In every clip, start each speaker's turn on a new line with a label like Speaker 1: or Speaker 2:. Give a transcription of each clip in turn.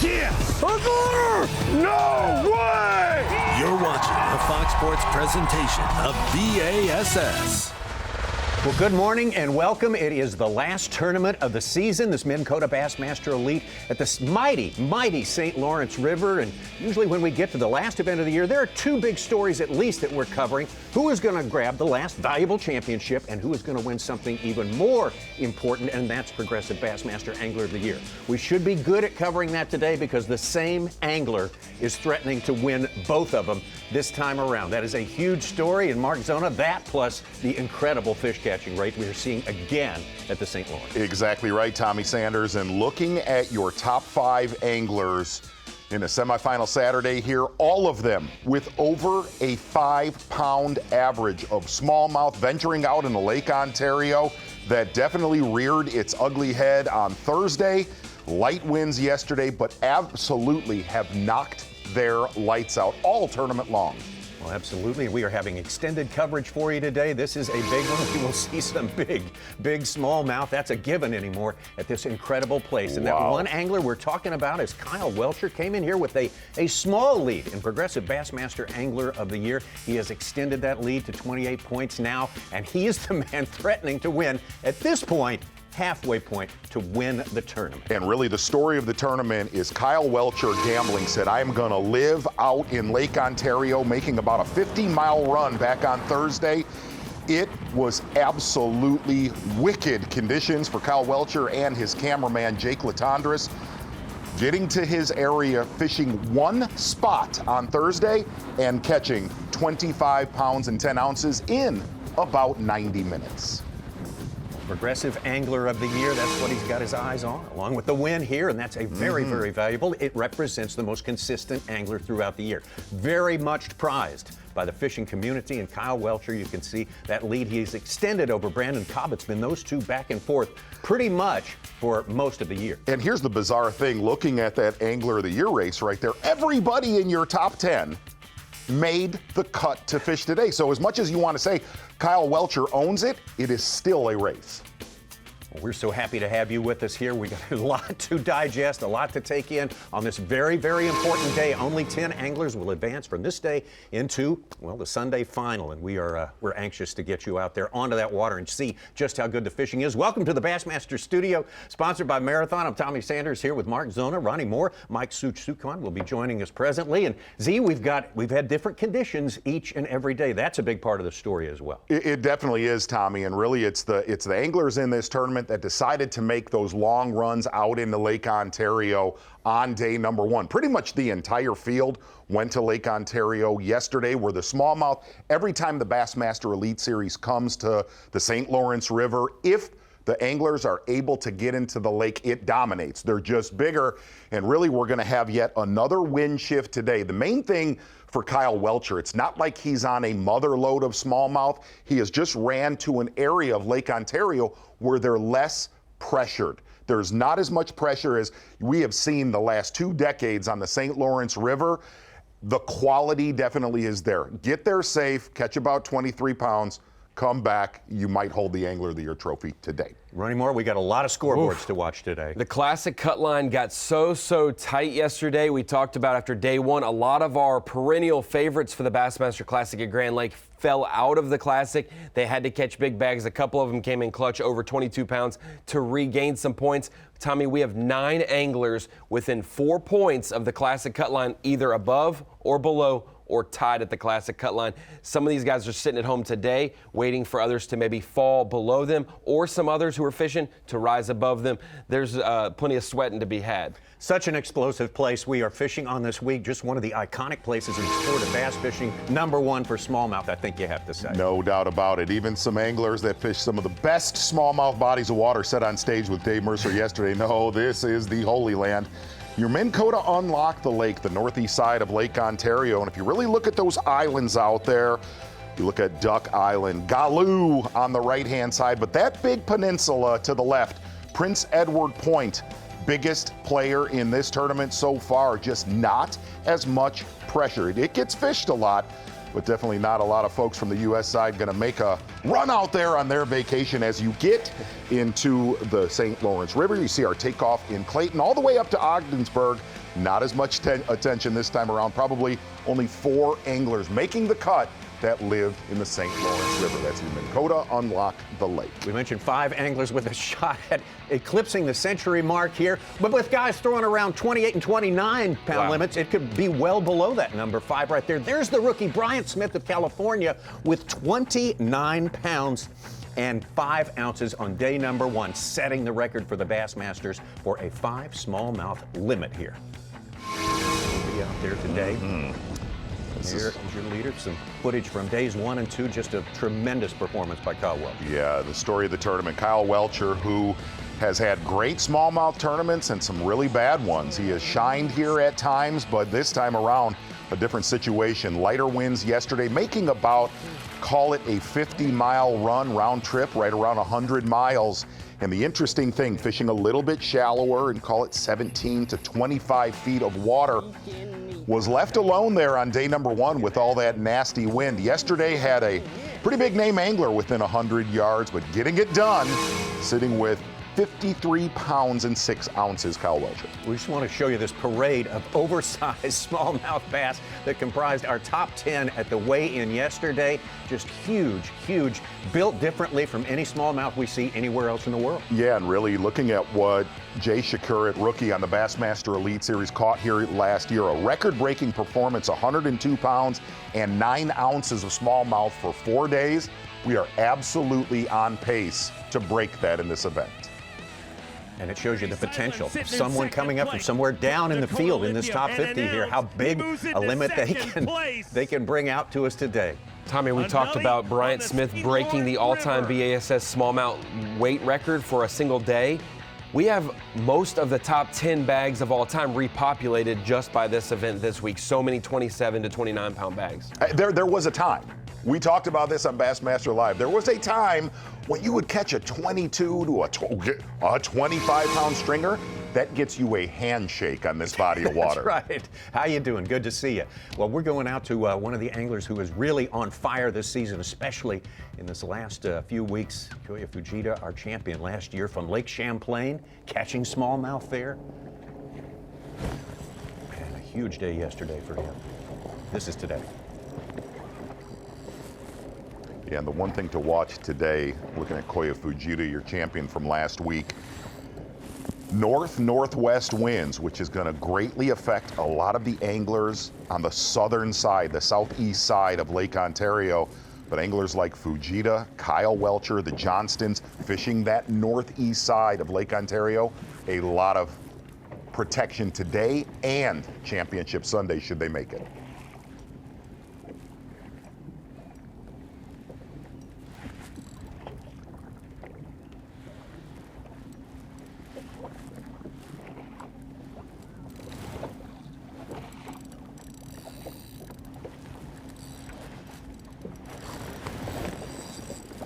Speaker 1: Yes! No way!
Speaker 2: You're watching a Fox Sports presentation of B.A.S.S.
Speaker 3: Well, good morning and welcome. It is the last tournament of the season, this Minn Kota Bassmaster Elite at this mighty St. Lawrence River. And usually when we get to the last event of the year, there are two big stories at least that we're covering. Who is going to grab the last valuable championship and who is going to win something even more important, and that's Progressive Bassmaster Angler of the Year. We should be good at covering that today because the same angler is threatening to win both of them this time around. That is a huge story, and Mark Zona, that plus the incredible fish catching rate we are seeing again at the St. Lawrence.
Speaker 4: Exactly right, Tommy Sanders. And looking at your top 5 anglers in a semifinal Saturday here, all of them with over a 5-pound average of smallmouth venturing out in the Lake Ontario that definitely reared its ugly head on Thursday. Light winds yesterday, but absolutely have knocked their lights out all tournament long.
Speaker 3: Well, absolutely. We are having extended coverage for you today. This is a big one. We will see some big smallmouth. That's a given anymore at this incredible place. And that one angler we're talking about is Kyle Welcher. Came in here with a small lead in Progressive Bassmaster Angler of the Year. He has extended that lead to 28 points now, and he is the man threatening to win at this point. Halfway point to win the tournament.
Speaker 4: And really the story of the tournament is Kyle Welcher gambling said, I am going to live out in Lake Ontario, making about a 15-mile run back on Thursday. It was absolutely wicked conditions for Kyle Welcher and his cameraman, Jake Latondras. Getting to his area, fishing one spot on Thursday and catching 25 pounds and 10 ounces in about 90 minutes.
Speaker 3: Progressive Angler of the Year, that's what he's got his eyes on, along with the win here, and that's a very valuable. It represents the most consistent angler throughout the year. Very much prized by the fishing community, and Kyle Welcher, you can see that lead he's extended over Brandon Cobb. It's been those two back and forth pretty much for most of the year.
Speaker 4: And here's the bizarre thing, looking at that Angler of the Year race right there, everybody in your top 10 made the cut to fish today. So as much as you want to say Kyle Welcher owns it, it is still a race.
Speaker 3: Well, we're so happy to have you with us here. We got a lot to digest, a lot to take in on this very important day. Only 10 anglers will advance from this day into, well, the Sunday final, and we're anxious to get you out there onto that water and see just how good the fishing is. Welcome to the Bassmaster Studio, sponsored by Marathon. I'm Tommy Sanders here with Mark Zona, Ronnie Moore, Mike Suchukon will be joining us presently. And Z, we've had different conditions each and every day. That's a big part of the story as well.
Speaker 4: It definitely is, Tommy, and really it's the anglers in this tournament that decided to make those long runs out into Lake Ontario on day number 1. Pretty much the entire field went to Lake Ontario yesterday, where the smallmouth, every time the Bassmaster Elite Series comes to the St. Lawrence River, if the anglers are able to get into the lake, it dominates. They're just bigger, and really we're going to have yet another wind shift today. The main thing for Kyle Welcher, it's not like he's on a mother lode of smallmouth. He has just ran to an area of Lake Ontario where they're less pressured. There's not as much pressure as we have seen the last 2 decades on the St. Lawrence River. The quality definitely is there. Get there safe, catch about 23 pounds, come back, you might hold the Angler of the Year trophy today.
Speaker 3: Ronnie Moore, we got a lot of scoreboards to watch today.
Speaker 5: The classic cut line got so tight yesterday. We talked about after day 1, a lot of our perennial favorites for the Bassmaster Classic at Grand Lake fell out of the Classic. They had to catch big bags. A couple of them came in clutch over 22 pounds to regain some points. Tommy, we have 9 anglers within 4 points of the Classic cut line, either above or below or tied at the Classic cut line. Some of these guys are sitting at home today waiting for others to maybe fall below them, or some others who are fishing to rise above them. There's plenty of sweating to be had.
Speaker 3: Such an explosive place we are fishing on this week. Just one of the iconic places in the sport of bass fishing. Number 1 for smallmouth, I think you have to say.
Speaker 4: No doubt about it. Even some anglers that fish some of the best smallmouth bodies of water said on stage with Dave Mercer yesterday, no, this is the Holy Land. Your Minn Kota unlocked the lake, the northeast side of Lake Ontario, and if you really look at those islands out there, you look at Duck Island, Galoo on the right-hand side, but that big peninsula to the left, Prince Edward Point, biggest player in this tournament so far, just not as much pressure. It gets fished a lot, but definitely not a lot of folks from the U.S. side going to make a run out there on their vacation. As you get into the St. Lawrence River, you see our takeoff in Clayton all the way up to Ogdensburg. not as much attention this time around. Probably only 4 anglers making the cut that lived in the St. Lawrence River. That's in Minn. Kota unlocked the lake.
Speaker 3: We mentioned 5 anglers with a shot at eclipsing the century mark here, but with guys throwing around 28 and 29 pound limits, it could be well below that number. 5 right there. There's the rookie Bryant Smith of California with 29 pounds and 5 ounces on day number 1, setting the record for the Bassmasters for a 5 smallmouth limit here. We'll be out there today. Here is your leader. Some footage from days 1 and 2. Just a tremendous performance by Kyle Welcher.
Speaker 4: Yeah, the story of the tournament. Kyle Welcher, who has had great smallmouth tournaments and some really bad ones. He has shined here at times, but this time around, a different situation. Lighter winds yesterday, making about, call it a 50-mile run round trip, right around 100 miles. And the interesting thing, fishing a little bit shallower and call it 17 to 25 feet of water, was left alone there on day number 1 with all that nasty wind. Yesterday had a pretty big name angler within 100 yards, but getting it done, sitting with 53 pounds and 6 ounces, Kyle Welcher.
Speaker 3: We just want to show you this parade of oversized smallmouth bass that comprised our top 10 at the weigh-in yesterday. Just huge, huge, built differently from any smallmouth we see anywhere else in the world.
Speaker 4: Yeah, and really looking at what Jay Shakur at rookie on the Bassmaster Elite Series caught here last year, a record-breaking performance, 102 pounds and 9 ounces of smallmouth for 4 days. We are absolutely on pace to break that in this event.
Speaker 3: And it shows you the potential of someone coming up from somewhere down in the field in this top 50 here, how big a limit they can bring out to us today.
Speaker 5: Tommy, we talked about Bryant Smith breaking the all-time B.A.S.S. smallmouth weight record for a single day. We have most of the top 10 bags of all time repopulated just by this event this week. So many 27 to 29 pound bags.
Speaker 4: There was a time. We talked about this on Bassmaster Live. There was a time when you would catch a 22 to a 25-pound stringer. That gets you a handshake on this body of water.
Speaker 3: That's right. How you doing? Good to see you. Well, we're going out to one of the anglers who is really on fire this season, especially in this last few weeks. Koya Fujita, our champion last year from Lake Champlain, catching smallmouth there. And a huge day yesterday for him. This is today.
Speaker 4: Yeah, and the one thing to watch today, looking at Koya Fujita, your champion from last week, north-northwest winds, which is going to greatly affect a lot of the anglers on the southern side, the southeast side of Lake Ontario. But anglers like Fujita, Kyle Welcher, the Johnstons, fishing that northeast side of Lake Ontario, a lot of protection today and Championship Sunday should they make it.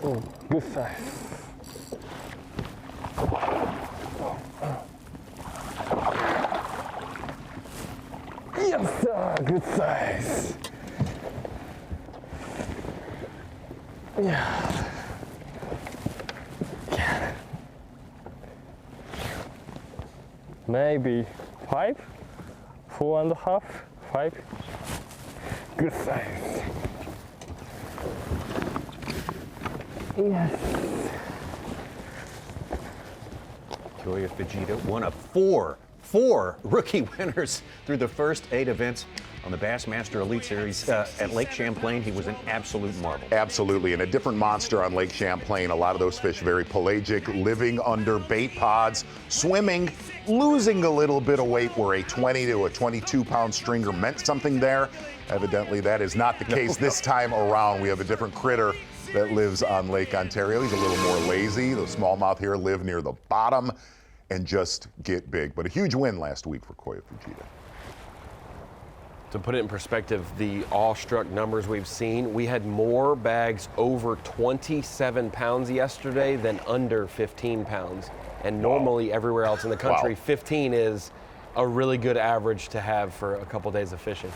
Speaker 1: Oh, good size. Yes, sir, good size. Yeah. Maybe 5, 4.5, 5. Good size. Yes.
Speaker 3: Koya Fujita, one of four rookie winners through the first 8 events on the Bassmaster Elite Series at Lake Champlain. He was an absolute marvel.
Speaker 4: Absolutely, and a different monster on Lake Champlain. A lot of those fish very pelagic, living under bait pods, swimming, losing a little bit of weight where a 20 to a 22-pound stringer meant something there. Evidently, that is not the case this time around. We have a different critter that lives on Lake Ontario. He's a little more lazy. The smallmouth here live near the bottom and just get big. But a huge win last week for Koya Fujita.
Speaker 5: To put it in perspective, the awestruck numbers we've seen, we had more bags over 27 pounds yesterday than under 15 pounds. And normally everywhere else in the country, 15 is a really good average to have for a couple days of fishing.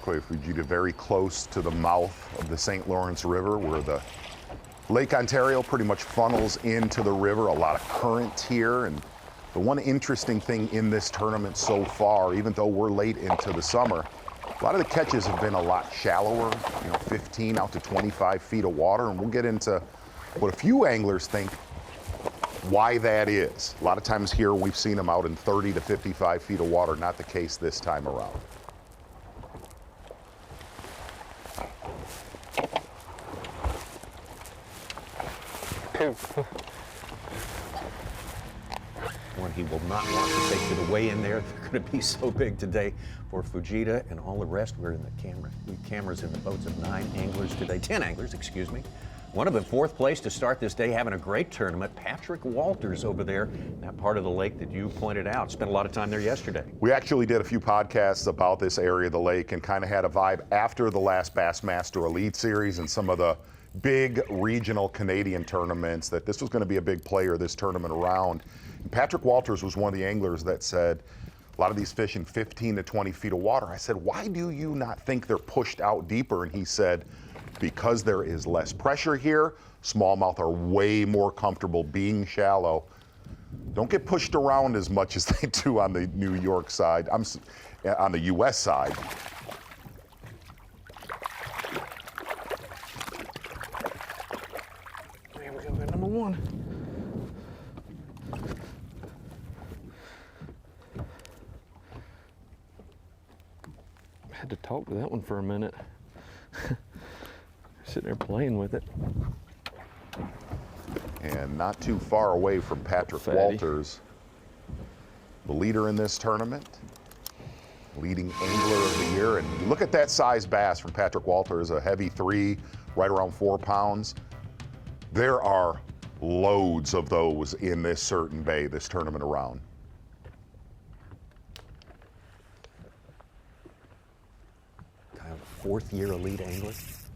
Speaker 4: Exactly, Fujita, very close to the mouth of the St. Lawrence River, where the Lake Ontario pretty much funnels into the river. A lot of current here, and the one interesting thing in this tournament so far, even though we're late into the summer, a lot of the catches have been a lot shallower, 15 out to 25 feet of water, and we'll get into what a few anglers think why that is. A lot of times here we've seen them out in 30 to 55 feet of water, not the case this time around.
Speaker 3: One he will not want to take to the weigh-in there. They're going to be so big today for Fujita and all the rest. We're in the camera. We have cameras in the boats of 9 anglers today. 10 anglers, excuse me. One of them, 4th place to start this day, having a great tournament. Patrick Walters over there, that part of the lake that you pointed out. Spent a lot of time there yesterday.
Speaker 4: We actually did a few podcasts about this area of the lake and kind of had a vibe after the last Bassmaster Elite Series and some of the big regional Canadian tournaments that this was going to be a big player this tournament around. And Patrick Walters was one of the anglers that said a lot of these fish in 15 to 20 feet of water. I said, why do you not think they're pushed out deeper? And he said, because there is less pressure here, smallmouth are way more comfortable being shallow. Don't get pushed around as much as they do on the New York side, on the U.S. side.
Speaker 1: Here we go, number 1. I had to talk to that one for a minute. Sitting there playing with it.
Speaker 4: And not too far away from Patrick Walters, the leader in this tournament, leading angler of the year. And you look at that size bass from Patrick Walters, a heavy 3, right around 4 pounds. There are loads of those in this certain bay, this tournament around.
Speaker 3: Kind of a 4th-year elite angler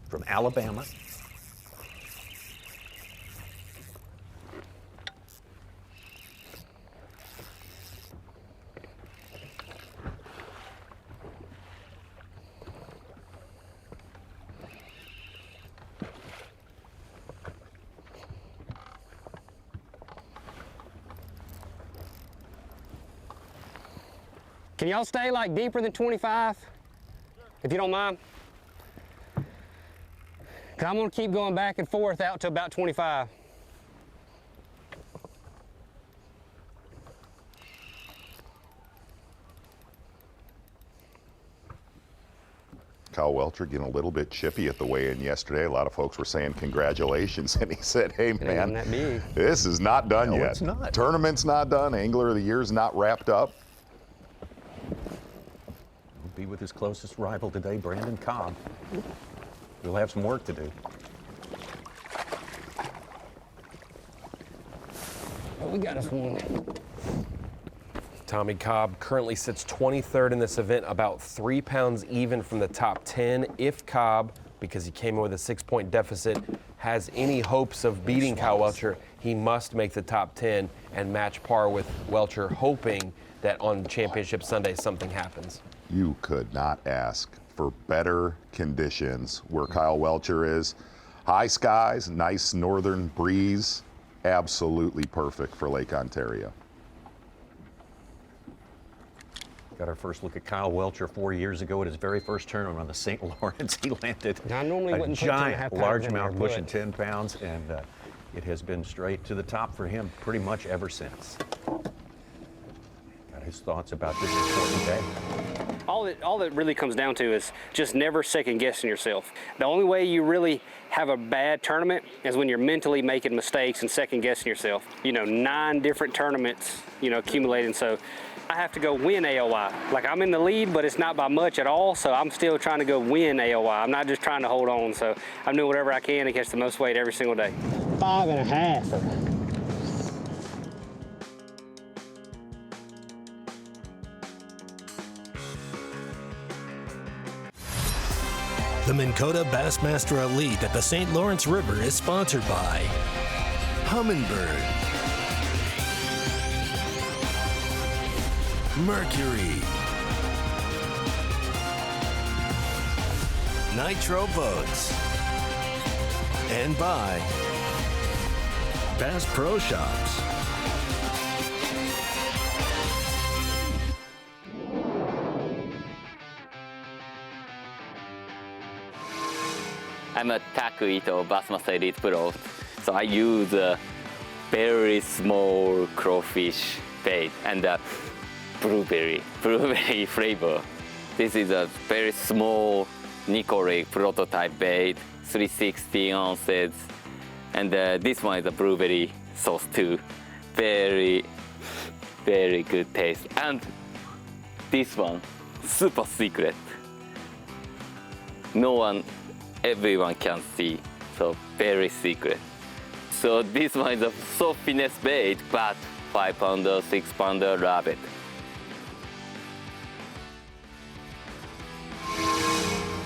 Speaker 3: from Alabama.
Speaker 6: Can y'all stay like deeper than 25? If you don't mind. Cause I'm gonna keep going back and forth out to about 25.
Speaker 4: Kyle Welcher getting a little bit chippy at the weigh-in yesterday. A lot of folks were saying congratulations, and he said, hey man, this is not done yet.
Speaker 3: It's not.
Speaker 4: Tournament's not done, Angler of the Year's not wrapped up.
Speaker 3: He'll be with his closest rival today, Brandon Cobb. He'll have some work to do.
Speaker 6: Oh, we got us one.
Speaker 5: Tommy Cobb currently sits 23rd in this event, about 3 pounds even from the top 10. If Cobb, because he came in with a 6-point deficit, has any hopes of beating Kyle Welcher, he must make the top 10 and match par with Welcher, hoping that on Championship Sunday something happens.
Speaker 4: You could not ask for better conditions where Kyle Welcher is. High skies, nice northern breeze, absolutely perfect for Lake Ontario.
Speaker 3: Got our first look at Kyle Welcher 4 years ago at his very first tournament on the St. Lawrence. He landed
Speaker 6: I normally
Speaker 3: a
Speaker 6: wouldn't put
Speaker 3: giant
Speaker 6: 10.5 pounds in
Speaker 3: largemouth
Speaker 6: there,
Speaker 3: pushing
Speaker 6: but
Speaker 3: 10 pounds, and it has been straight to the top for him pretty much ever since. Got his thoughts about this important day.
Speaker 6: All that really comes down to is just never second guessing yourself. The only way you really have a bad tournament is when you're mentally making mistakes and second guessing yourself. 9 different tournaments, accumulating. So I have to go win AOY. Like, I'm in the lead, but it's not by much at all. So I'm still trying to go win AOY. I'm not just trying to hold on. So I'm doing whatever I can to catch the most weight every single day. 5.5.
Speaker 2: The Minn Bassmaster Elite at the St. Lawrence River is sponsored by Humminbird, Mercury, Nitro Boats. And by Bass Pro Shops.
Speaker 7: I'm a Taku Ito Bassmaster Elite Pro, so I use a very small crawfish bait and blueberry flavor. This is a very small nickel rig prototype bait, 360 ounces, and this one is a blueberry sauce too. Very good taste. And this one, super secret. Everyone can see, so very secret. So this one is a soft finesse bait, but 5-pounder, 6-pounder rabbit.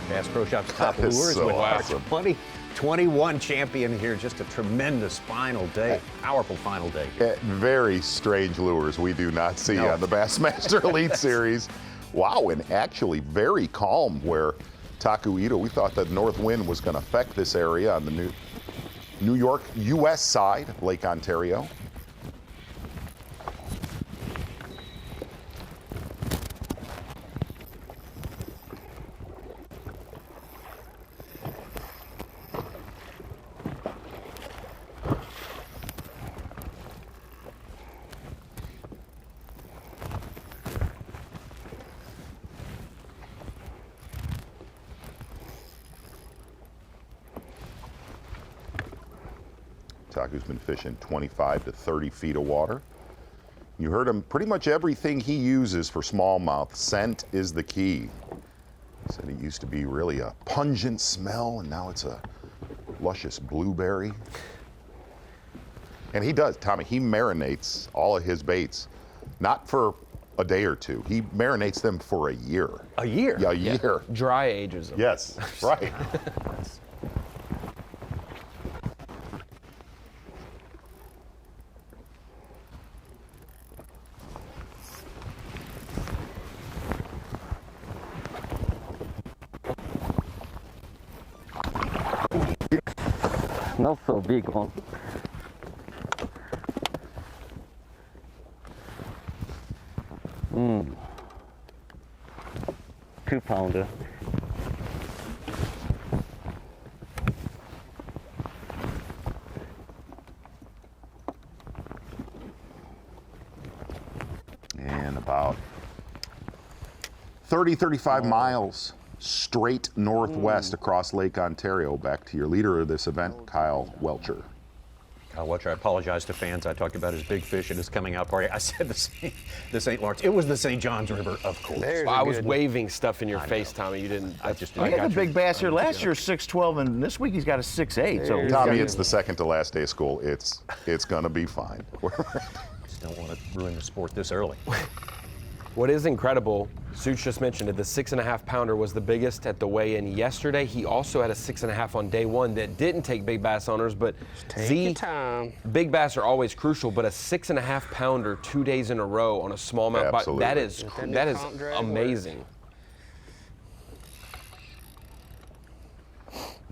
Speaker 3: Bass Pro Shops top
Speaker 4: That is
Speaker 3: lures
Speaker 4: so
Speaker 3: with our
Speaker 4: awesome.
Speaker 3: 2021 champion here. Just a tremendous final day, powerful final day.
Speaker 4: Very strange lures we do not see
Speaker 3: No.
Speaker 4: on the Bassmaster Elite Series. Wow, and actually very calm where Taku Ito, we thought that north wind was going to affect this area on the New York, U.S. side of Lake Ontario. Taku's been fishing 25 to 30 feet of water. You heard him, pretty much everything he uses for smallmouth, scent is the key. He said it used to be really a pungent smell, and now it's a luscious blueberry. And he does, Tommy, he marinates all of his baits, not for a day or two. He marinates them for a year.
Speaker 3: A year?
Speaker 4: Yeah, a year.
Speaker 5: Dry ages them.
Speaker 4: Yes, right.
Speaker 7: Not so big one. Mm. 2-pounder.
Speaker 4: And about 30, 35 miles straight northwest across Lake Ontario. Back to your leader of this event, Kyle Welcher.
Speaker 3: Kyle Welcher, I apologize to fans. I talked about his big fish and his coming out party. I said the St. Lawrence. It was the St. Johns River, of course.
Speaker 1: There's
Speaker 5: I
Speaker 1: a
Speaker 5: was
Speaker 1: good-
Speaker 5: waving stuff in your face, Tommy. You didn't.
Speaker 3: I just
Speaker 8: He
Speaker 3: didn't.
Speaker 8: had a big bass here last year, 6'12", and this week he's got a 6'8". So
Speaker 4: Tommy, it's the second to last day of school. It's gonna be fine.
Speaker 3: Just don't want to ruin the sport this early.
Speaker 5: What is incredible, Suits just mentioned it, the 6.5-pounder was the biggest at the weigh-in yesterday. He also had a 6.5 on day one that didn't take big bass owners, but
Speaker 1: Take your time.
Speaker 5: big bass are always crucial, but a 6.5-pounder 2 days in a row on a smallmouth bite,
Speaker 4: Absolutely.
Speaker 5: that is
Speaker 1: That new
Speaker 5: that is
Speaker 1: comp drag
Speaker 5: amazing.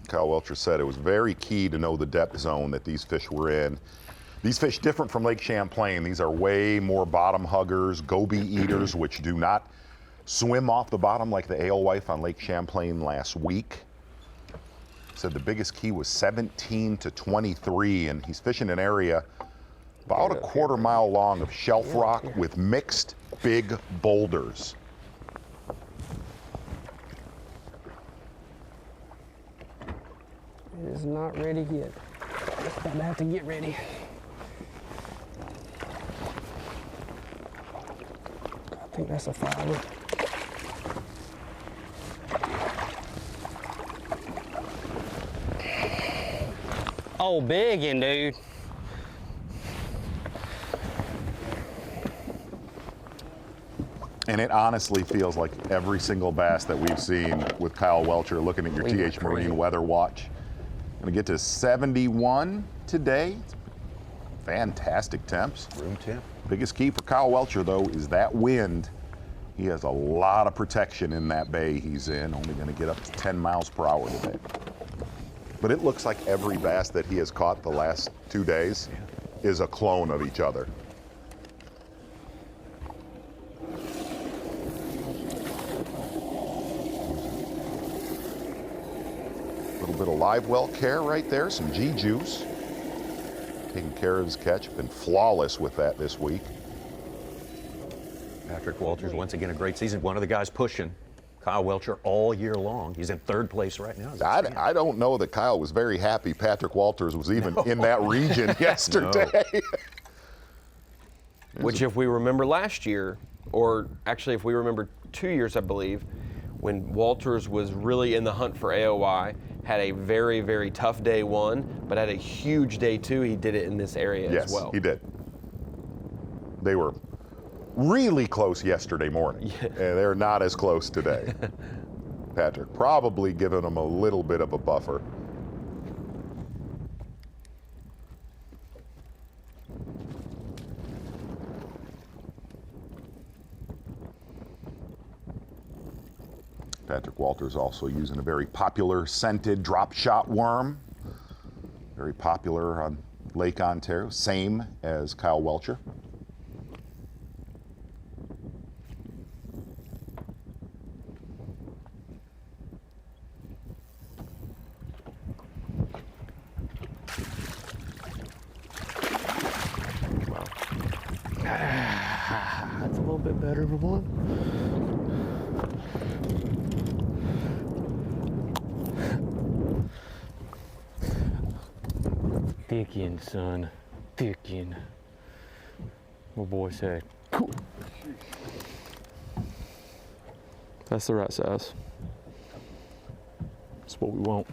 Speaker 4: Kyle Welcher said it was very key to know the depth zone that these fish were in. These fish different from Lake Champlain. These are way more bottom huggers, goby eaters, which do not swim off the bottom like the alewife on Lake Champlain last week. Said the biggest key was 17 to 23, and he's fishing an area about a quarter mile long of shelf rock with mixed big boulders.
Speaker 1: It is not ready yet. About to have to get ready. I think that's a 5. Oh, biggin', dude.
Speaker 4: And it honestly feels like every single bass that we've seen with Kyle Welcher, looking at your TH Marine Weather Watch. Gonna get to 71 today. Fantastic temps.
Speaker 3: Room temp.
Speaker 4: Biggest key for Kyle Welcher, though, is that wind He has a lot of protection in that bay he's in, only going to get up to 10 miles per hour today. But it looks like every bass that he has caught the last 2 days is a clone of each other. A little bit of live well care right there, some G-juice. Taking care of his catch, been flawless with that this week.
Speaker 3: Patrick Walters, once again, a great season. One of the guys pushing Kyle Welcher all year long. He's in 3rd place right now.
Speaker 4: I don't know that Kyle was very happy Patrick Walters was even in that region yesterday.
Speaker 5: Which, if we remember last year, or actually if we remember 2 years, I believe, when Walters was really in the hunt for AOY, had a very, very tough day 1, but had a huge day 2. He did it in this area as well.
Speaker 4: Yes, he did. They were really close yesterday morning, and they're not as close today. Patrick probably giving them a little bit of a buffer. Patrick Walters also using a very popular scented drop shot worm. Very popular on Lake Ontario, same as Kyle Welcher.
Speaker 1: That's a little bit better of one. Thickin', son. Thickin'. My boy said, cool. That's the right size. That's what we want.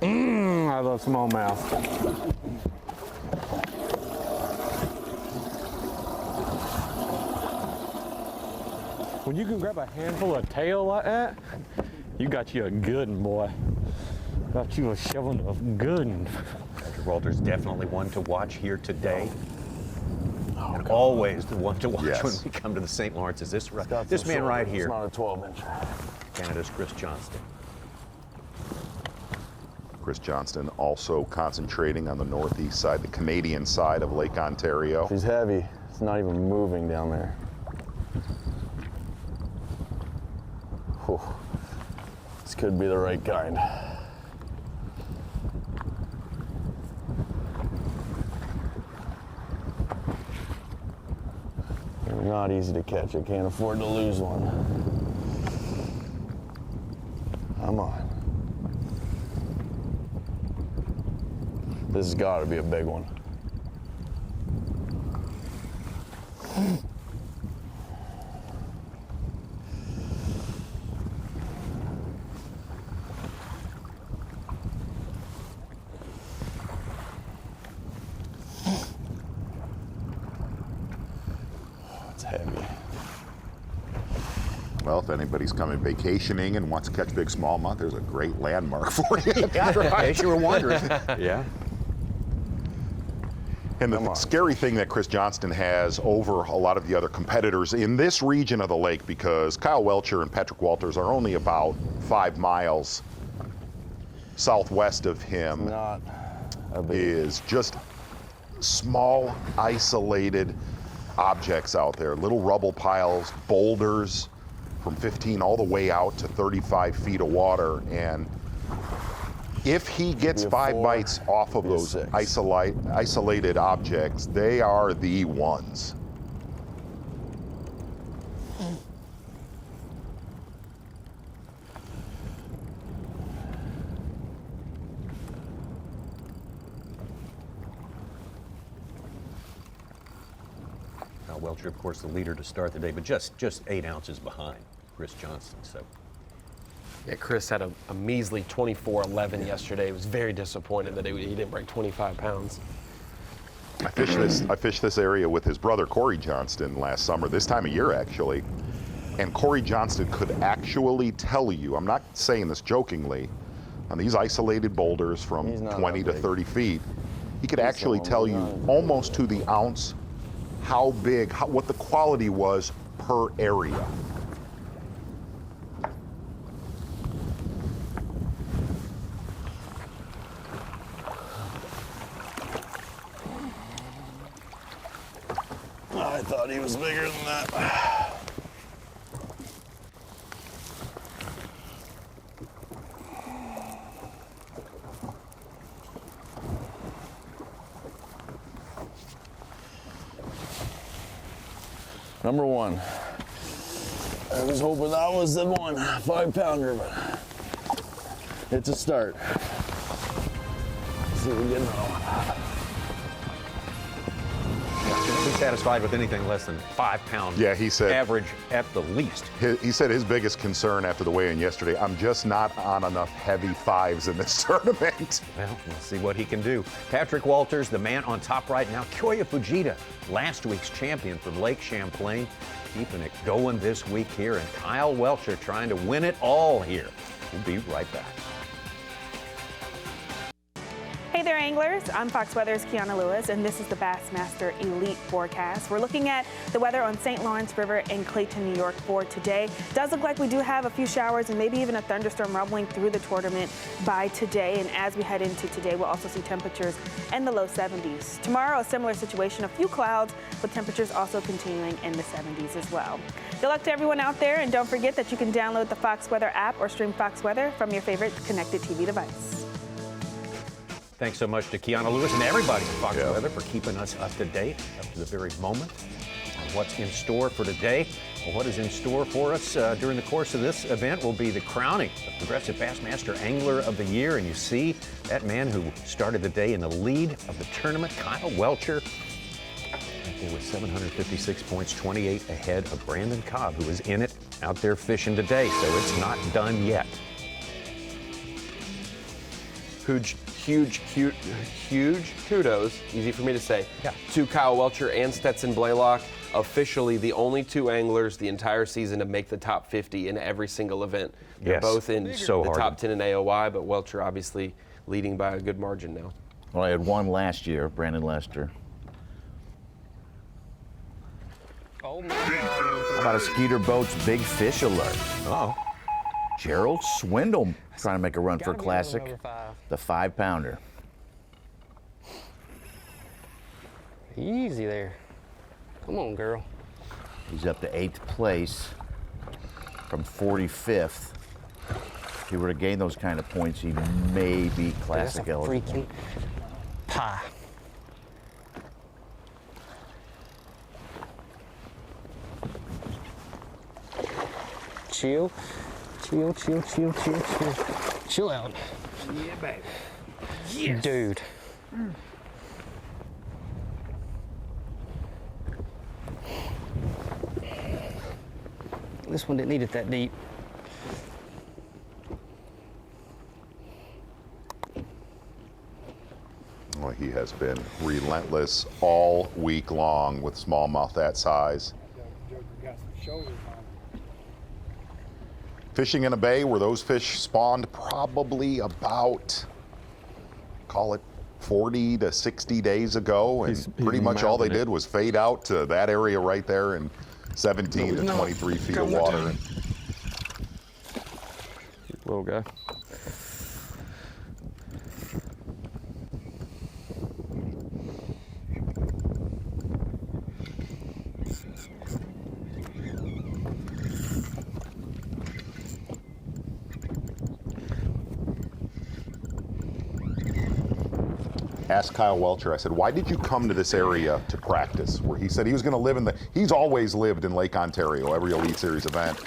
Speaker 1: I love smallmouth. When you can grab a handful of tail like that, you got you a good one, boy. Got you a shoveling of good one.
Speaker 3: Patrick Walters definitely one to watch here today. And always the one to watch when we come to the St. Lawrence is this man right here.
Speaker 8: It's not a 12-inch.
Speaker 3: Canada's Chris Johnston.
Speaker 4: Chris Johnston also concentrating on the northeast side, the Canadian side of Lake Ontario.
Speaker 8: He's heavy. It's not even moving down there. Whew. This could be the right kind. They're not easy to catch. I can't afford to lose one. Come on. This has got to be a big one. It's heavy.
Speaker 4: Well, if anybody's coming vacationing and wants to catch big smallmouth, there's a great landmark for you.
Speaker 3: In case you were wondering.
Speaker 1: Yeah.
Speaker 4: And the scary thing that Chris Johnston has over a lot of the other competitors in this region of the lake, because Kyle Welcher and Patrick Walters are only about 5 miles southwest of him,
Speaker 8: Not a big
Speaker 4: is just small, isolated objects out there. Little rubble piles, boulders from 15 all the way out to 35 feet of water. And if he gets 5 bites off of those isolated objects, they are the ones.
Speaker 3: Now, Welcher, of course, the leader to start the day, but just 8 ounces behind Chris Johnston. So.
Speaker 5: Yeah, Chris had a measly 24.11 yesterday. He was very disappointed that he didn't break 25 pounds.
Speaker 4: I fished this area with his brother Corey Johnston last summer, this time of year actually. And Corey Johnston could actually tell you, I'm not saying this jokingly, on these isolated boulders from 20 to 30 feet, he could actually tell you almost to the ounce how big, what the quality was per area.
Speaker 8: I thought he was bigger than that. Number one. I was hoping that was the one, 5-pounder, but it's a start. Let's see if we get another one.
Speaker 3: Be satisfied with anything less than 5 pound
Speaker 4: Yeah, he said
Speaker 3: average at the least.
Speaker 4: He said his biggest concern after the weigh-in yesterday, I'm just not on enough heavy 5s in this tournament.
Speaker 3: Well, we'll see what he can do. Patrick Walters, the man on top right now. Kyoya Fujita, last week's champion from Lake Champlain, keeping it going this week here. And Kyle Welcher trying to win it all here. We'll be right back.
Speaker 9: Hey there, anglers. I'm Fox Weather's Kiana Lewis, and this is the Bassmaster Elite Forecast. We're looking at the weather on St. Lawrence River in Clayton, New York for today. It does look like we do have a few showers and maybe even a thunderstorm rumbling through the tournament by today. And as we head into today, we'll also see temperatures in the low 70s. Tomorrow, a similar situation, a few clouds, with temperatures also continuing in the 70s as well. Good luck to everyone out there, and don't forget that you can download the Fox Weather app or stream Fox Weather from your favorite connected TV device.
Speaker 3: Thanks so much to Kiana Lewis and everybody at Fox Weather for keeping us up to date, up to the very moment on what's in store for today. Well, what is in store for us during the course of this event will be the crowning of Progressive Bassmaster Angler of the Year. And you see that man who started the day in the lead of the tournament, Kyle Welcher, with 756 points, 28 ahead of Brandon Cobb, who is in it out there fishing today. So it's not done yet.
Speaker 5: Huge kudos, easy for me to say, to Kyle Welcher and Stetson Blaylock, officially the only two anglers the entire season to make the top 50 in every single event. They're both in the top 10 in AOY, but Welcher obviously leading by a good margin now.
Speaker 10: Well, I had one last year, Brandon Lester.
Speaker 6: Oh my.
Speaker 10: How about a Skeeter Boats Big Fish Alert?
Speaker 3: Oh.
Speaker 10: Gerald Swindle trying to make a run for Classic, the 5-pounder.
Speaker 6: Easy there. Come on, girl.
Speaker 10: He's up to 8th place from 45th. If he were to gain those kind of points, he may be Classic eligible.
Speaker 6: Freaking pie. Chill. Chill out.
Speaker 3: Yeah, baby.
Speaker 6: Yes. Dude. This one didn't need it that deep.
Speaker 4: Well, he has been relentless all week long with smallmouth that size. Fishing in a bay where those fish spawned probably about, call it 40 to 60 days ago, and pretty much all they did was fade out to that area right there in 17 to 23 feet of water.
Speaker 1: Little guy.
Speaker 4: Asked Kyle Welcher, I said, why did you come to this area to practice? Where he said he was going to live in he's always lived in Lake Ontario, every Elite Series event.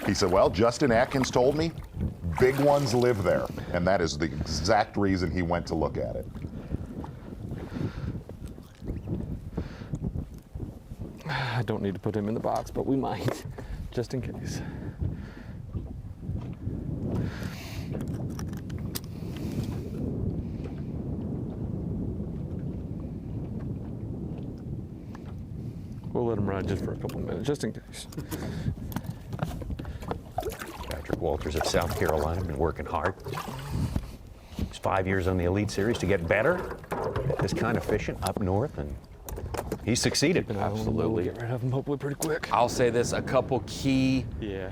Speaker 4: He said, well, Justin Atkins told me big ones live there. And that is the exact reason he went to look at it.
Speaker 1: I don't need to put him in the box, but we might, just in case. We'll let him ride just for a couple of minutes, just in case.
Speaker 3: Patrick Walters of South Carolina, been working hard. He's 5 years on the Elite Series to get better. this kind of fishing up north, and he succeeded.
Speaker 1: Absolutely. Get rid of them hopefully pretty quick.
Speaker 5: I'll say this, a couple key
Speaker 1: Yeah.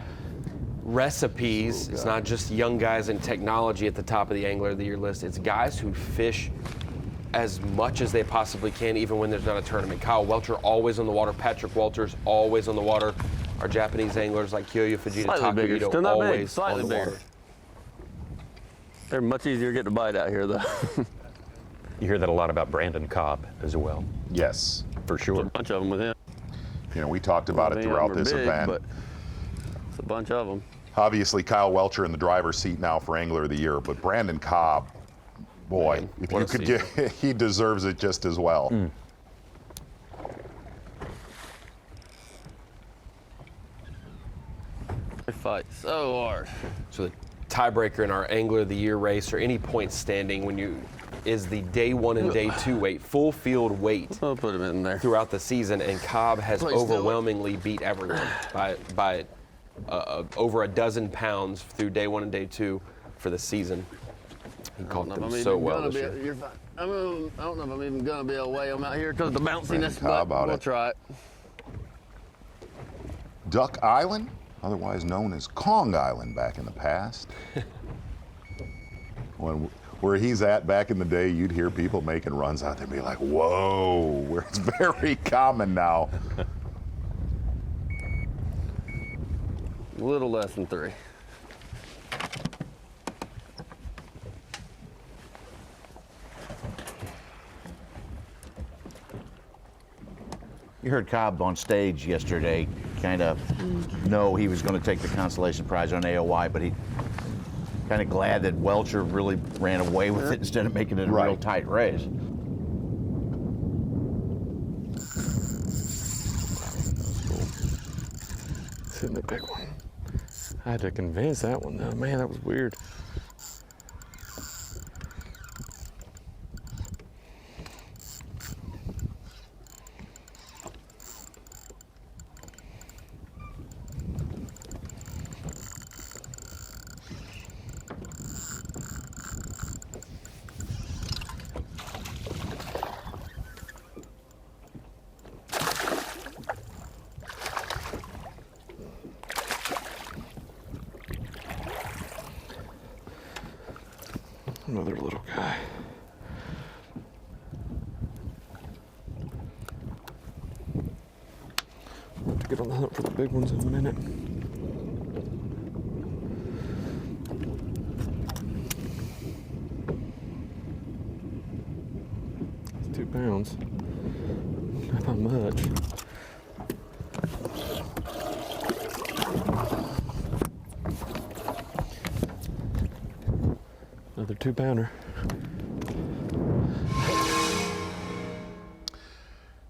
Speaker 5: recipes. It's not just young guys and technology at the top of the Angler of the Year list. It's guys who fish as much as they possibly can, even when there's not a tournament. Kyle Welcher always on the water. Patrick Walters always on the water. Our Japanese anglers like Kyoyo Fujita,
Speaker 8: Slightly bigger,
Speaker 5: Takahito
Speaker 8: still not big,
Speaker 5: always
Speaker 8: slightly
Speaker 5: on the
Speaker 8: bigger.
Speaker 5: water.
Speaker 8: They're much easier to get a bite out here, though.
Speaker 3: You hear that a lot about Brandon Cobb as well,
Speaker 4: Yes.
Speaker 3: for sure.
Speaker 8: A bunch of them with him.
Speaker 4: You know, we talked about it
Speaker 8: Many of
Speaker 4: throughout
Speaker 8: them are
Speaker 4: this
Speaker 8: big,
Speaker 4: event.
Speaker 8: but it's a bunch of them.
Speaker 4: Obviously, Kyle Welcher in the driver's seat now for Angler of the Year, but Brandon Cobb, boy, if
Speaker 5: what
Speaker 4: you
Speaker 5: a
Speaker 4: could get, he deserves it just as well.
Speaker 8: They fight so hard.
Speaker 5: So the tiebreaker in our Angler of the Year race, or any point standing, is the day 1 and day 2 weight, full field weight
Speaker 8: I'll put him in there.
Speaker 5: throughout the season, and Cobb has
Speaker 8: Please do it.
Speaker 5: overwhelmingly beat everyone by over a dozen pounds through day 1 and day 2 for the season. He caught them so well this year.
Speaker 8: You're fine. I don't know if I'm even gonna be able to weigh them out here because of the bounciness,
Speaker 4: How
Speaker 8: but
Speaker 4: about
Speaker 8: we'll
Speaker 4: it?
Speaker 8: try it.
Speaker 4: Duck Island, otherwise known as Kong Island back in the past. Where he's at back in the day, you'd hear people making runs out there and be like, whoa, where it's very common now.
Speaker 8: A little less than 3.
Speaker 10: You heard Cobb on stage yesterday kind of know he was going to take the consolation prize on AOY, but he kind of glad that Welcher really ran away with it instead of making it a real tight race.
Speaker 1: It's hitting the big one. I had to convince that one though. Man, that was weird. Another little guy. We'll have to get on the hunt for the big ones in a minute. It's 2 pounds. Not much. Another 2-pounder.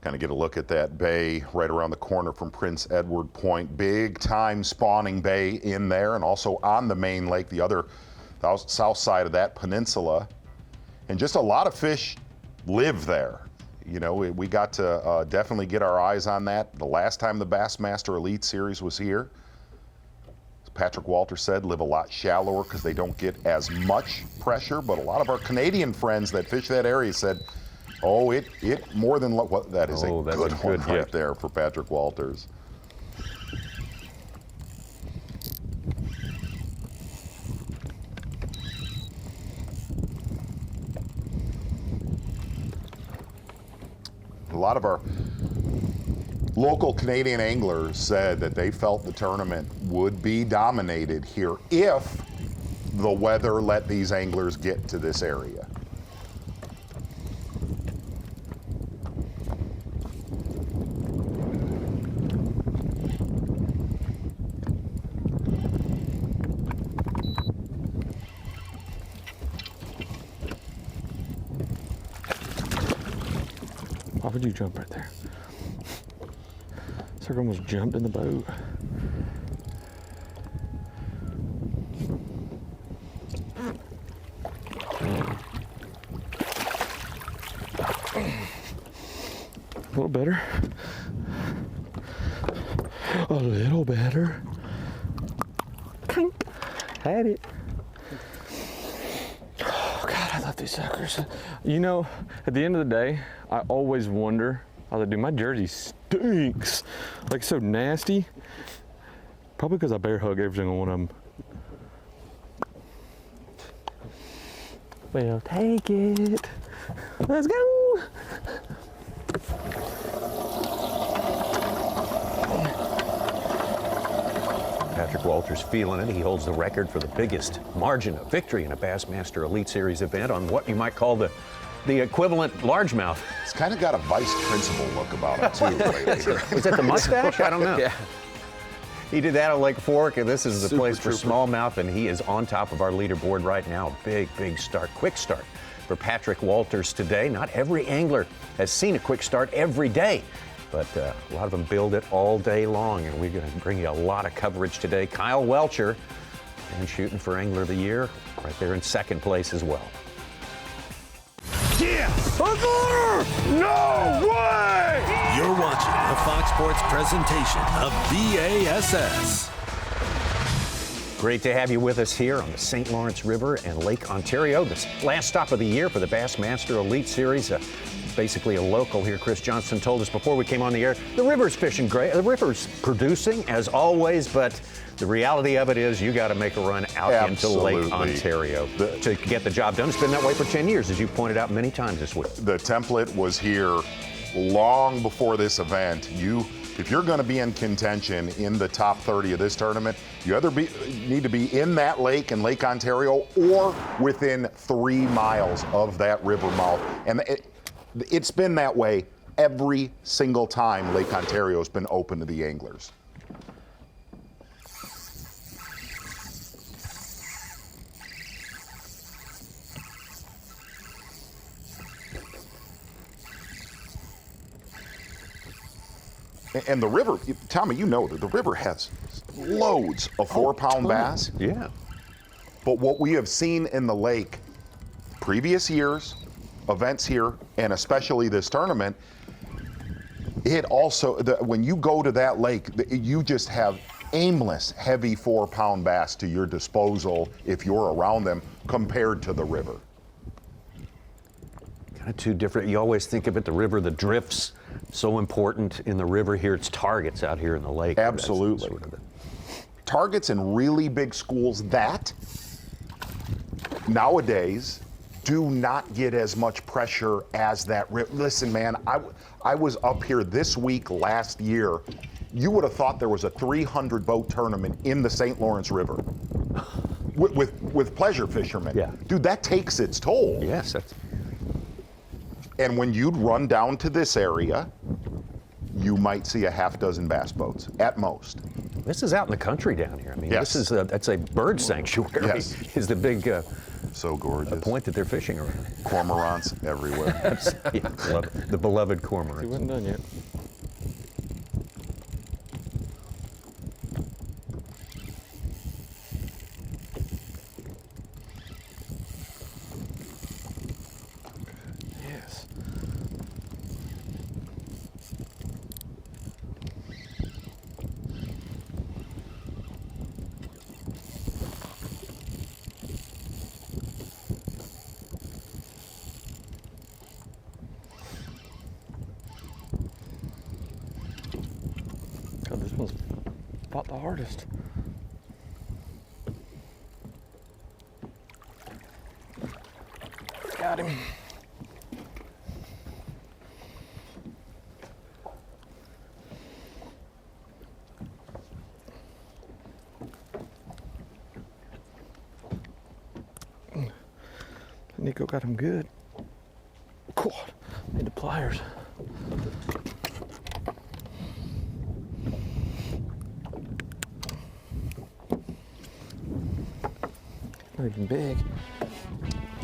Speaker 4: Kind of get a look at that bay right around the corner from Prince Edward Point. Big time spawning bay in there, and also on the main lake, the other south side of that peninsula. And just a lot of fish live there. You know, we got to definitely get our eyes on that. The last time the Bassmaster Elite Series was here, as Patrick Walter said, live a lot shallower because they don't get as much pressure. But a lot of our Canadian friends that fish that area said, oh, it more than what that is
Speaker 3: Oh,
Speaker 4: a
Speaker 3: that's
Speaker 4: good
Speaker 3: a
Speaker 4: one
Speaker 3: good
Speaker 4: right
Speaker 3: hit.
Speaker 4: there for Patrick Walters. A lot of our local Canadian anglers said that they felt the tournament would be dominated here if the weather let these anglers get to this area.
Speaker 1: Why would you jump right there? Sucker almost jumped in the boat. A little better. A little better. Had it. Oh God, I thought these suckers. You know, at the end of the day, I always wonder, I was like, dude, my jersey stinks. Like, so nasty. Probably because I bear hug every single one of them. Well, take it. Let's go.
Speaker 3: Patrick Walters feeling it. He holds the record for the biggest margin of victory in a Bassmaster Elite Series event on what you might call the equivalent largemouth.
Speaker 4: It's kind of got a vice principal look about him, too.
Speaker 3: Is that the mustache? I don't know.
Speaker 5: Yeah.
Speaker 3: He did that on Lake Fork, and this is the
Speaker 5: Super
Speaker 3: place for
Speaker 5: trooper.
Speaker 3: smallmouth, and he is on top of our leaderboard right now. Big start, quick start for Patrick Walters today. Not every angler has seen a quick start every day, but a lot of them build it all day long, and we're going to bring you a lot of coverage today. Kyle Welcher, and shooting for Angler of the Year, right there in second place as well.
Speaker 2: No way! You're watching a Fox Sports presentation of B.A.S.S.
Speaker 3: Great to have you with us here on the St. Lawrence River and Lake Ontario. This last stop of the year for the Bassmaster Elite Series. Basically a local here. Chris Johnston told us before we came on the air, the river's fishing great. The river's producing as always, but the reality of it is you got to make a run out into Lake Ontario to get the job done. It's been that way for 10 years, as you pointed out many times this week.
Speaker 4: The template was here long before this event. If you're going to be in contention in the top 30 of this tournament, you either need to be in that lake in Lake Ontario or within 3 miles of that river mouth. And it's been that way every single time Lake Ontario has been open to the anglers. And the river, Tommy, you know that the river has loads of 4-pound bass.
Speaker 3: Yeah.
Speaker 4: But what we have seen in the lake, previous years, events here, and especially this tournament, it also, when you go to that lake, you just have aimless, heavy 4-pound bass to your disposal if you're around them compared to the river.
Speaker 3: Kind of two different, you always think of it, the river, the drifts, so important in the river. Here it's targets out here in the lake.
Speaker 4: Absolutely.
Speaker 3: Sort of
Speaker 4: Targets in really big schools that nowadays do not get as much pressure as that river. Listen, man, I was up here this week last year. You would have thought there was a 300 boat tournament in the St. Lawrence River with pleasure fishermen.
Speaker 3: Yeah.
Speaker 4: Dude, that takes its toll.
Speaker 3: Yes, that's.
Speaker 4: And when you'd run down to this area, you might see a half dozen bass boats at most.
Speaker 3: This is out in the country down here. I mean,
Speaker 4: Yes.
Speaker 3: this is that's a bird sanctuary.
Speaker 4: Yes.
Speaker 3: Is the big
Speaker 4: So gorgeous.
Speaker 3: point that they're fishing around.
Speaker 4: Cormorants everywhere.
Speaker 3: Yeah, the beloved cormorant.
Speaker 1: He wasn't done yet. Yes. God, this one's fought the hardest. Got him. Nico got him good. God, need the pliers. Not even big.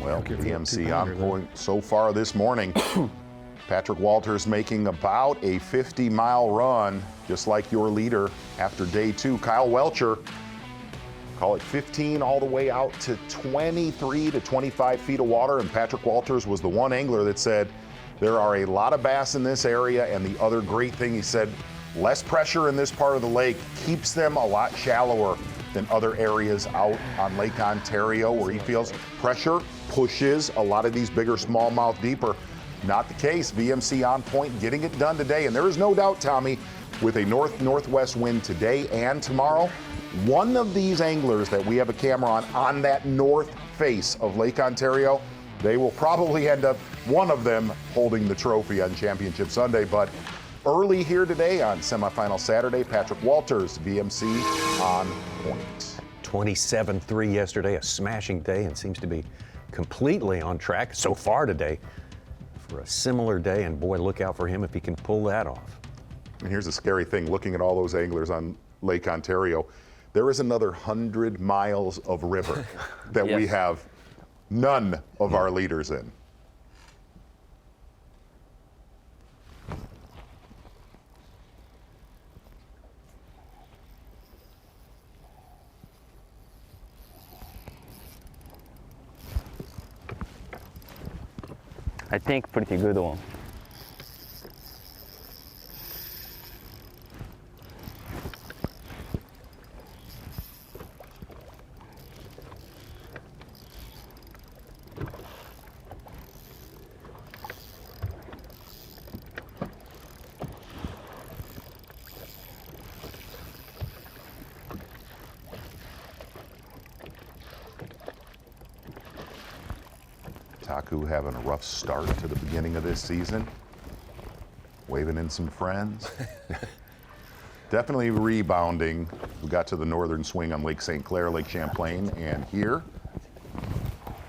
Speaker 4: Well,
Speaker 1: Give it a
Speaker 4: PMC
Speaker 1: 2-pounder
Speaker 4: on
Speaker 1: then.
Speaker 4: point so far this morning. Patrick Walters making about a 50-mile run, just like your leader after day 2. Kyle Welcher, call it 15 all the way out to 23 to 25 feet of water. And Patrick Walters was the one angler that said, there are a lot of bass in this area. And the other great thing, he said, less pressure in this part of the lake keeps them a lot shallower than other areas out on Lake Ontario where he feels pressure pushes a lot of these bigger smallmouth deeper. Not the case. VMC on point, getting it done today. And there is no doubt, Tommy, with a north-northwest wind today and tomorrow, one of these anglers that we have a camera on that north face of Lake Ontario, they will probably end up, one of them, holding the trophy on Championship Sunday. But early here today on semifinal Saturday, Patrick Walters, VMC on point.
Speaker 3: 27-3 yesterday, a smashing day, and seems to be completely on track so far today for a similar day. And boy, look out for him if he can pull that off.
Speaker 4: And here's a scary thing, looking at all those anglers on Lake Ontario, there is another 100 miles of river that we have none of our leaders in.
Speaker 7: I think pretty good one.
Speaker 4: Taku having a rough start to the beginning of this season. Waving in some friends. Definitely rebounding. We got to the northern swing on Lake St. Clair, Lake Champlain, and here.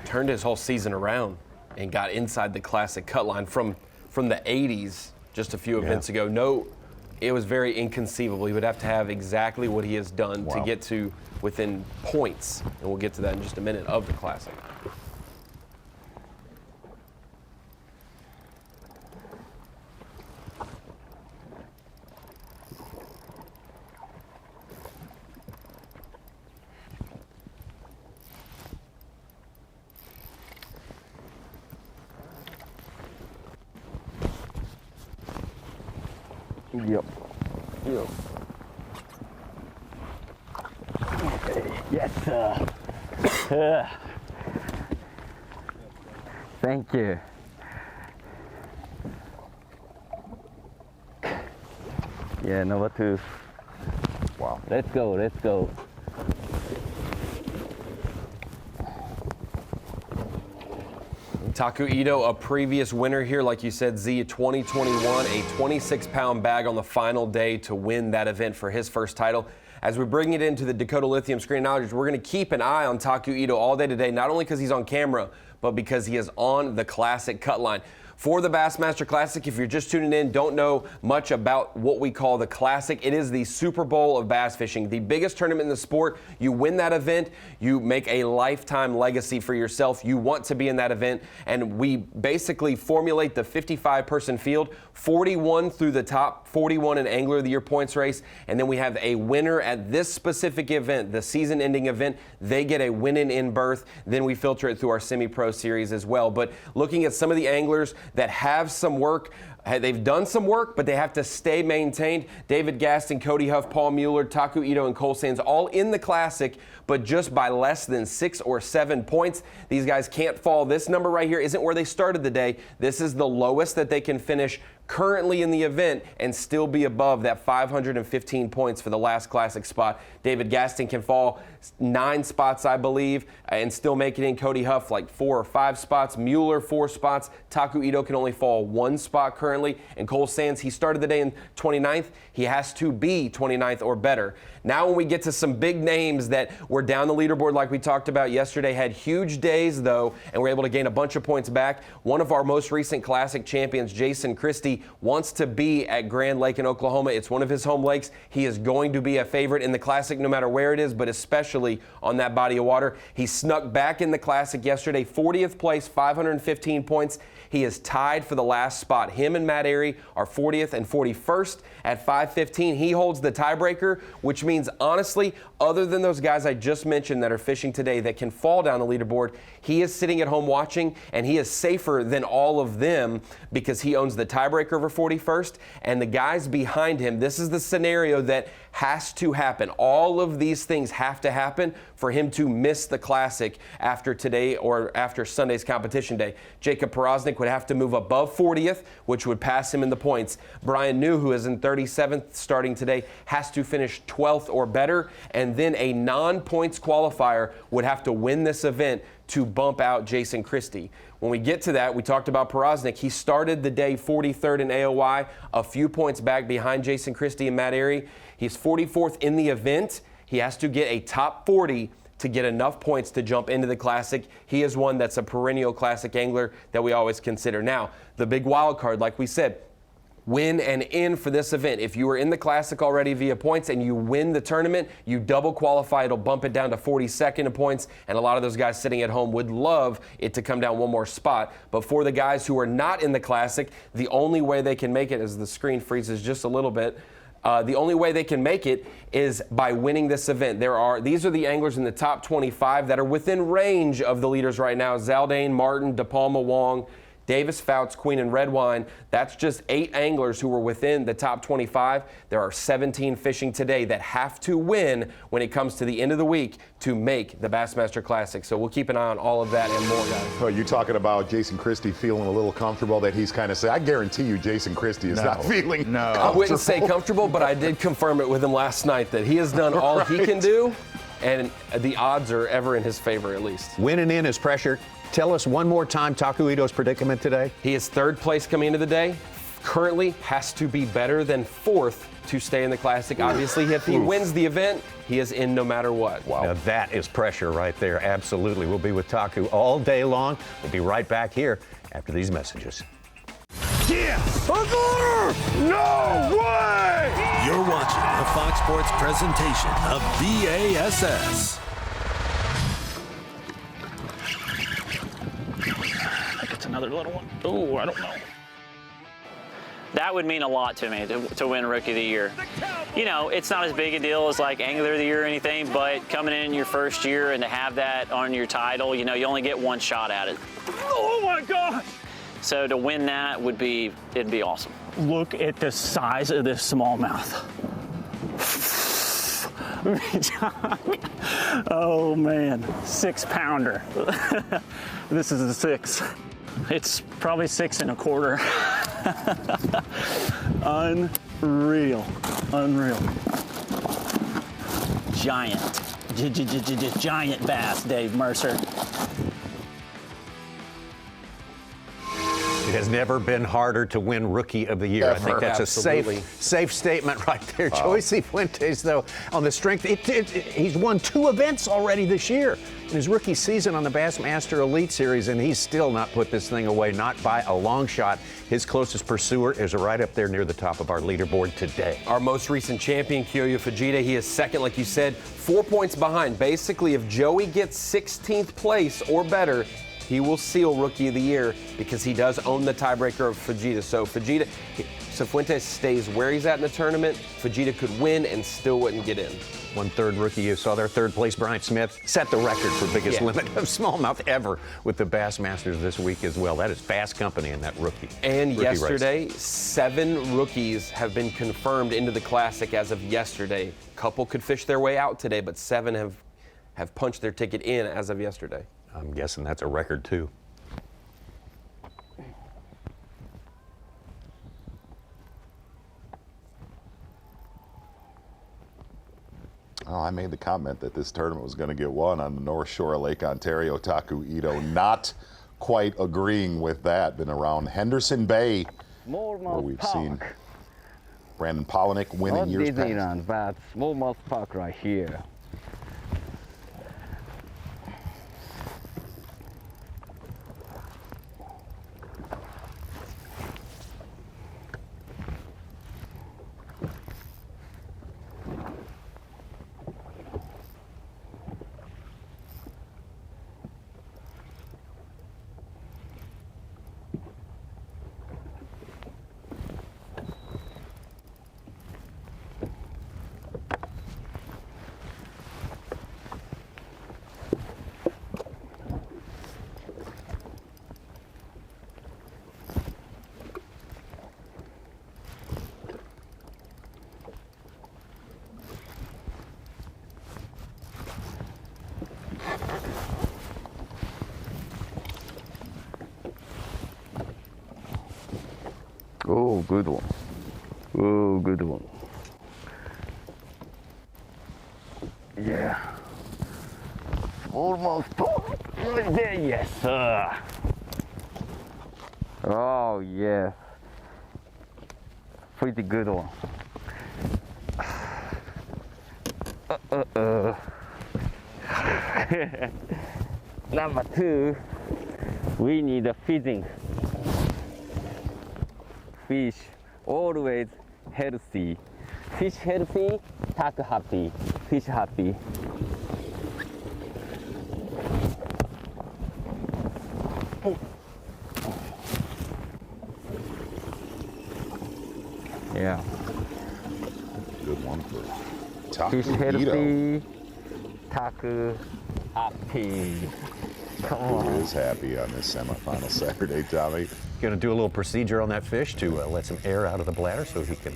Speaker 5: Turned his whole season around and got inside the classic cut line from the 80s just a few events ago. No, it was very inconceivable. He would have to have exactly what he has done to get to within points, and we'll get to that in just a minute, of the classic.
Speaker 7: Yep. Yep. Okay. Yes, sir. Thank you. Yeah, number 2.
Speaker 4: Wow.
Speaker 7: Let's go, let's go.
Speaker 5: Taku Ito, a previous winner here, like you said, Z, 2021, a 26-pound bag on the final day to win that event for his first title. As we bring it into the Dakota Lithium Screen Knowledge, we're going to keep an eye on Taku Ito all day today, not only because he's on camera, but because he is on the classic cut line. For the Bassmaster Classic, if you're just tuning in, don't know much about what we call the Classic, it is the Super Bowl of bass fishing, the biggest tournament in the sport. You win that event, you make a lifetime legacy for yourself. You want to be in that event, and we basically formulate the 55-person field, 41 through the top 41 in Angler of the Year points race, and then we have a winner at this specific event, the season-ending event. They get a win-in berth. Then we filter it through our semi-pro series as well. But looking at some of the anglers that have some work, they've done some work, but they have to stay maintained. David Gaston, Cody Huff, Paul Mueller, Taku Ito, and Cole Sands all in the Classic, but just by less than 6 or 7 points. These guys can't fall. This number right here isn't where they started the day. This is the lowest that they can finish currently in the event and still be above that 515 points for the last Classic spot. David Gaston can fall 9 spots, I believe, and still make it in. Cody Huff like 4 or 5 spots. Mueller 4 spots. Taku Ito can only fall 1 spot currently. And Cole Sands, he started the day in 29th. He has to be 29th or better. Now when we get to some big names that were down the leaderboard like we talked about yesterday, had huge days though, and were able to gain a bunch of points back. One of our most recent Classic champions, Jason Christie, wants to be at Grand Lake in Oklahoma. It's one of his home lakes. He is going to be a favorite in the Classic no matter where it is, but especially on that body of water. He snuck back in the Classic yesterday, 40th place, 515 points. He is tied for the last spot. Him and Matt Airy are 40th and 41st at 515. He holds the tiebreaker, which means, honestly, other than those guys I just mentioned that are fishing today that can fall down the leaderboard, he is sitting at home watching, and he is safer than all of them because he owns the tiebreaker over 41st, and the guys behind him, this is the scenario that has to happen. All of these things have to happen for him to miss the Classic after today or after Sunday's competition day. Jacob Poroznik would have to move above 40th, which would pass him in the points. Brian New, who is in 37th starting today, has to finish 12th or better, and then a non-points qualifier would have to win this event to bump out Jason Christie. When we get to that, we talked about Poroznik. He started the day 43rd in AOY, a few points back behind Jason Christie and Matt Airy. He's 44th in the event. He has to get a top 40 to get enough points to jump into the Classic. He is one that's a perennial Classic angler that we always consider. Now, the big wild card, like we said, win and in for this event. If you were in the Classic already via points and you win the tournament, you double qualify. It'll bump it down to 42nd in points, and a lot of those guys sitting at home would love it to come down one more spot. But for the guys who are not in the Classic, the only way they can make it, as the screen freezes just a little bit, the only way they can make it is by winning this event. These are the anglers in the top 25 that are within range of the leaders right now: Zaldane, Martin, De Palma, Wong, Davis, Fouts, Queen, and Redwine. That's just 8 anglers who were within the top 25. There are 17 fishing today that have to win when it comes to the end of the week to make the Bassmaster Classic. So we'll keep an eye on all of that and more, guys.
Speaker 4: Well, you're talking about Jason Christie feeling a little comfortable that he's kind of saying, I guarantee you Jason Christie is not feeling comfortable.
Speaker 5: I wouldn't say comfortable, but I did confirm it with him last night that he has done all he can do, and the odds are ever in his favor at least.
Speaker 3: Winning in is pressure. Tell us one more time Taku Ito's predicament today.
Speaker 5: He is 3rd place coming into the day. Currently has to be better than 4th to stay in the Classic. Obviously, if he wins the event, he is in no matter what.
Speaker 3: Wow. Now that is pressure right there. Absolutely. We'll be with Taku all day long. We'll be right back here after these messages.
Speaker 2: Yes!
Speaker 4: No way!
Speaker 2: You're watching a Fox Sports presentation of B.A.S.S.
Speaker 11: Another little one. Oh, I don't know.
Speaker 12: That would mean a lot to me to win Rookie of the Year. You know, it's not as big a deal as like Angler of the Year or anything, but coming in your first year and to have that on your title, you know, you only get one shot at it.
Speaker 11: Oh my God!
Speaker 12: So to win that it'd be awesome.
Speaker 11: Look at the size of this smallmouth. Oh man, 6-pounder. This is a 6. It's probably 6 1/4. Unreal, unreal. Giant bass, Dave Mercer.
Speaker 3: It has never been harder to win Rookie of the Year. I think that's
Speaker 5: Absolutely.
Speaker 3: a safe statement right there. Joey Cifuentes, though, on the strength, he's won 2 events already this year in his rookie season on the Bassmaster Elite Series, and he's still not put this thing away, not by a long shot. His closest pursuer is right up there near the top of our leaderboard today.
Speaker 5: Our most recent champion, Kyoyo Fujita, he is 2nd, like you said, 4 points behind. Basically, if Joey gets 16th place or better, he will seal Rookie of the Year because he does own the tiebreaker of Fujita. So Cifuentes stays where he's at in the tournament. Fujita could win and still wouldn't get in.
Speaker 3: 1/3 rookie. You saw their 3rd place, Brian Smith, set the record for biggest limit of smallmouth ever with the Bassmasters this week as well. That is Bass Company in that rookie.
Speaker 5: And
Speaker 3: rookie
Speaker 5: yesterday,
Speaker 3: race.
Speaker 5: 7 rookies have been confirmed into the Classic as of yesterday. A couple could fish their way out today, but 7 have punched their ticket in as of yesterday.
Speaker 3: I'm guessing that's a record, too.
Speaker 4: Oh, I made the comment that this tournament was going to get won on the North Shore of Lake Ontario. Taku Ito not quite agreeing with that. Been around Henderson Bay, where we've seen Brandon Polinick win in years past.
Speaker 13: Disneyland, but smallmouth park right here. Oh, good one. Oh, good one. Yeah. Almost right there, yes, sir. Oh, yes. Pretty good one. Number 2, we need a feeding. Fish always healthy. Fish healthy, tack happy. Fish happy. Yeah.
Speaker 4: Good one for
Speaker 13: Fish
Speaker 4: Taku
Speaker 13: healthy, tack happy. Come
Speaker 4: Who
Speaker 13: on.
Speaker 4: is happy on this semifinal Saturday, Tommy?
Speaker 3: Going to do a little procedure on that fish to let some air out of the bladder so he can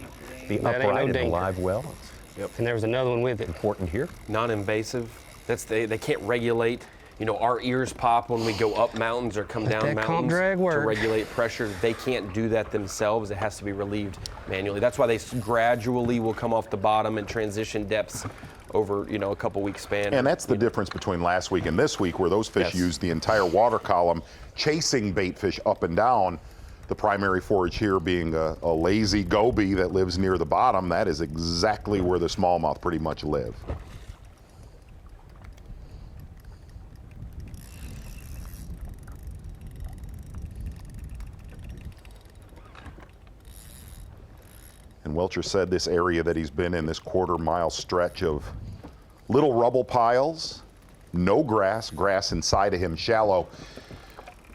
Speaker 3: be
Speaker 6: That ain't
Speaker 3: upright
Speaker 6: no
Speaker 3: in the
Speaker 6: danger.
Speaker 3: live well.
Speaker 5: Yep.
Speaker 6: And there was another one with it.
Speaker 3: Important here.
Speaker 5: Non-invasive. They can't regulate. You know, our ears pop when we go up mountains or come down
Speaker 6: that comp
Speaker 5: mountains
Speaker 6: drag
Speaker 5: to
Speaker 6: work.
Speaker 5: regulate pressure. They can't do that themselves. It has to be relieved manually. That's why they gradually will come off the bottom and transition depths over, you know, a couple weeks span.
Speaker 4: And that's the difference between last week and this week, where those fish used the entire water column chasing bait fish up and down. The primary forage here being a lazy goby that lives near the bottom. That is exactly where the smallmouth pretty much live. And Welcher said this area that he's been in, this quarter-mile stretch of little rubble piles, no grass, grass inside of him shallow,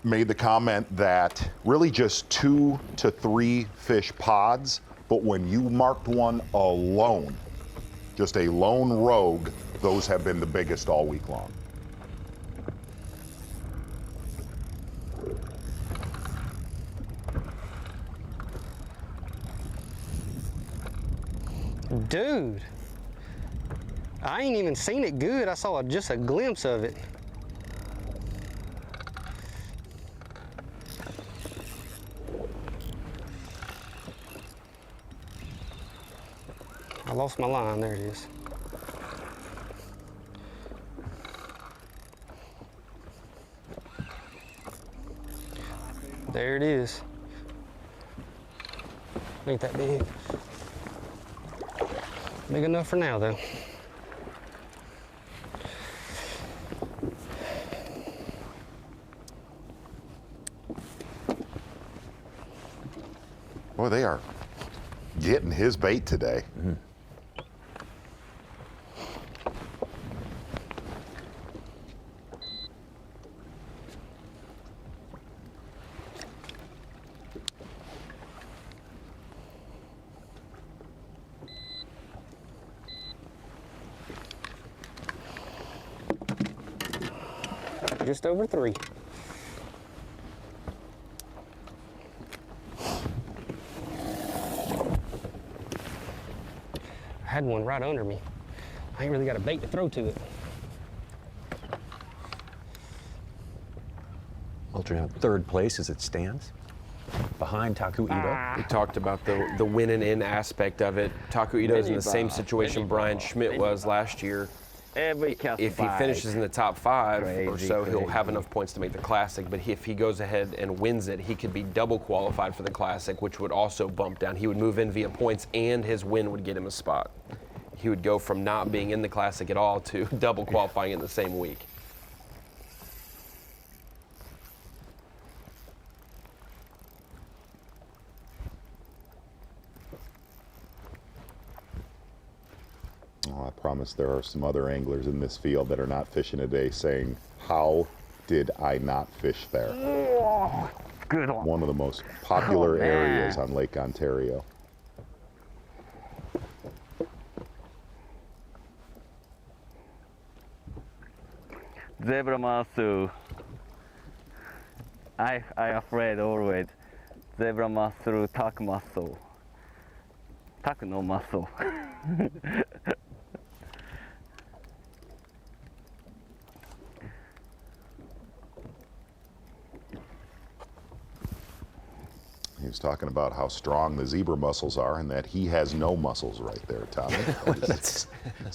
Speaker 4: made the comment that really just 2 to 3 fish pods, but when you marked one alone, just a lone rogue, those have been the biggest all week long.
Speaker 6: Dude, I ain't even seen it good. I saw just a glimpse of it. I lost my line. There it is. There it is. Ain't that big. Big enough for now, though.
Speaker 4: Boy, they are getting his bait today.
Speaker 3: Mm-hmm.
Speaker 6: Just over 3. I had one right under me. I ain't really got a bait to throw to it.
Speaker 3: Welcher in third place as it stands, behind Taku Ito.
Speaker 5: We talked about the win and in aspect of it. Taku Ito's in the same situation Brian Schmidt was last year. If he finishes in the top 5 or so, he'll have enough points to make the Classic. But if he goes ahead and wins it, he could be double qualified for the Classic, which would also bump down. He would move in via points, and his win would get him a spot. He would go from not being in the Classic at all to double qualifying in the same week.
Speaker 4: Oh, I promise there are some other anglers in this field that are not fishing today saying, how did I not fish there?
Speaker 13: Oh, good one.
Speaker 4: One of the most popular areas on Lake Ontario.
Speaker 13: Zebra mussel. I afraid always. Zebra mussel, tack mussel. Tack no mussel.
Speaker 4: He was talking about how strong the zebra muscles are and that he has no muscles right there, Tommy.
Speaker 3: It's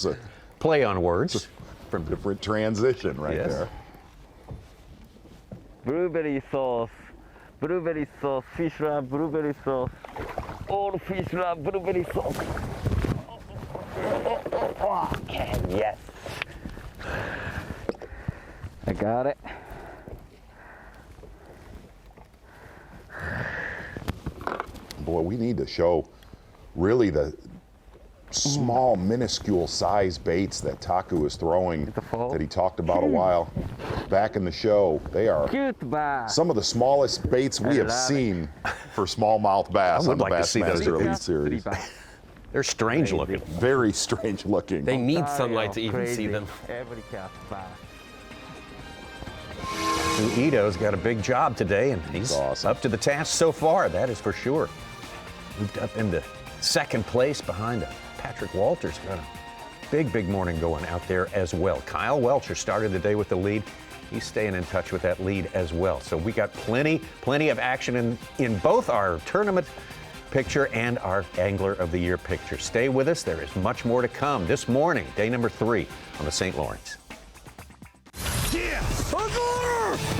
Speaker 3: a play on words.
Speaker 4: From different transition right there.
Speaker 13: Blueberry sauce, fish wrap, blueberry sauce. All fish wrap, blueberry sauce. Okay, yes. I got it.
Speaker 4: Boy, we need to show really the small, minuscule size baits that Taku is throwing that he talked about a while back in the show. They are some of the smallest baits we have seen for smallmouth bass on the Bassmaster Elite Series.
Speaker 3: They're strange looking.
Speaker 4: Very strange looking.
Speaker 5: They need sunlight to even see them.
Speaker 3: Ito's got a big job today, and he's up to the task so far, that is for sure. Moved up into second place behind Patrick Walters. Got a big morning going out there as well. Kyle Welcher started the day with the lead. He's staying in touch with that lead as well. So we got plenty of action in both our tournament picture and our Angler of the Year picture. Stay with us. There is much more to come this morning, day number 3 on the St. Lawrence.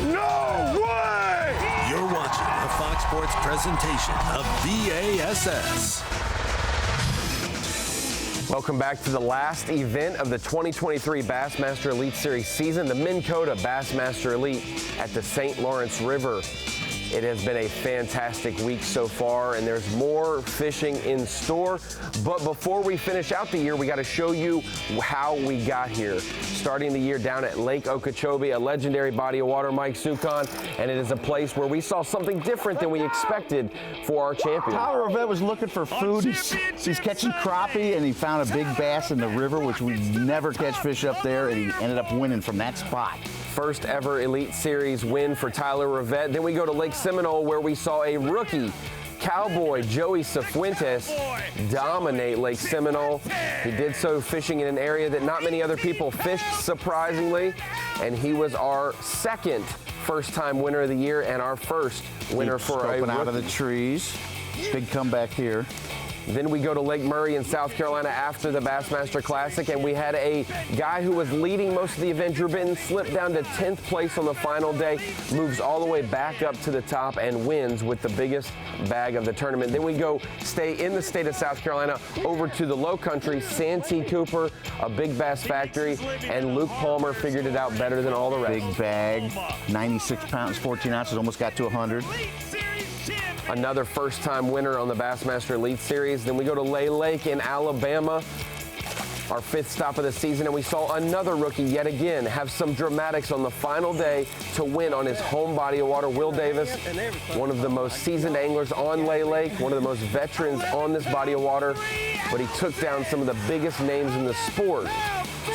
Speaker 2: No way! You're watching a Fox Sports presentation of B.A.S.S.
Speaker 5: Welcome back to the last event of the 2023 Bassmaster Elite Series season, the Minn Kota Bassmaster Elite at the St. Lawrence River. It has been a fantastic week so far, and there's more fishing in store. But before we finish out the year, we got to show you how we got here. Starting the year down at Lake Okeechobee, a legendary body of water, Mike Sukon, and it is a place where we saw something different than we expected for our champion.
Speaker 10: Tyler Rivette was looking for food. He's catching crappie, and he found a big bass in the river, which we never catch fish up there, and he ended up winning from that spot.
Speaker 5: First ever Elite Series win for Tyler Rivette. Then we go to Lake Seminole, where we saw a rookie cowboy, Joey Cifuentes, dominate Lake Seminole. He did so fishing in an area that not many other people fished, surprisingly, and he was our second first-time winner of the year and our first winner for a rookie.
Speaker 10: Out of the trees. Big comeback here.
Speaker 5: Then we go to Lake Murray in South Carolina after the Bassmaster Classic, and we had a guy who was leading most of the event, Drew Benton, slip down to 10th place on the final day, moves all the way back up to the top and wins with the biggest bag of the tournament. Then we go stay in the state of South Carolina over to the Low Country, Santee Cooper, a big bass factory, and Luke Palmer figured it out better than all the rest.
Speaker 10: Big bag, 96 pounds, 14 ounces, almost got to 100.
Speaker 5: Another first-time winner on the Bassmaster Elite Series. Then we go to Lay Lake in Alabama, our 5th stop of the season, and we saw another rookie yet again have some dramatics on the final day to win on his home body of water. Will Davis, one of the most seasoned anglers on Lay Lake, one of the most veterans on this body of water, but he took down some of the biggest names in the sport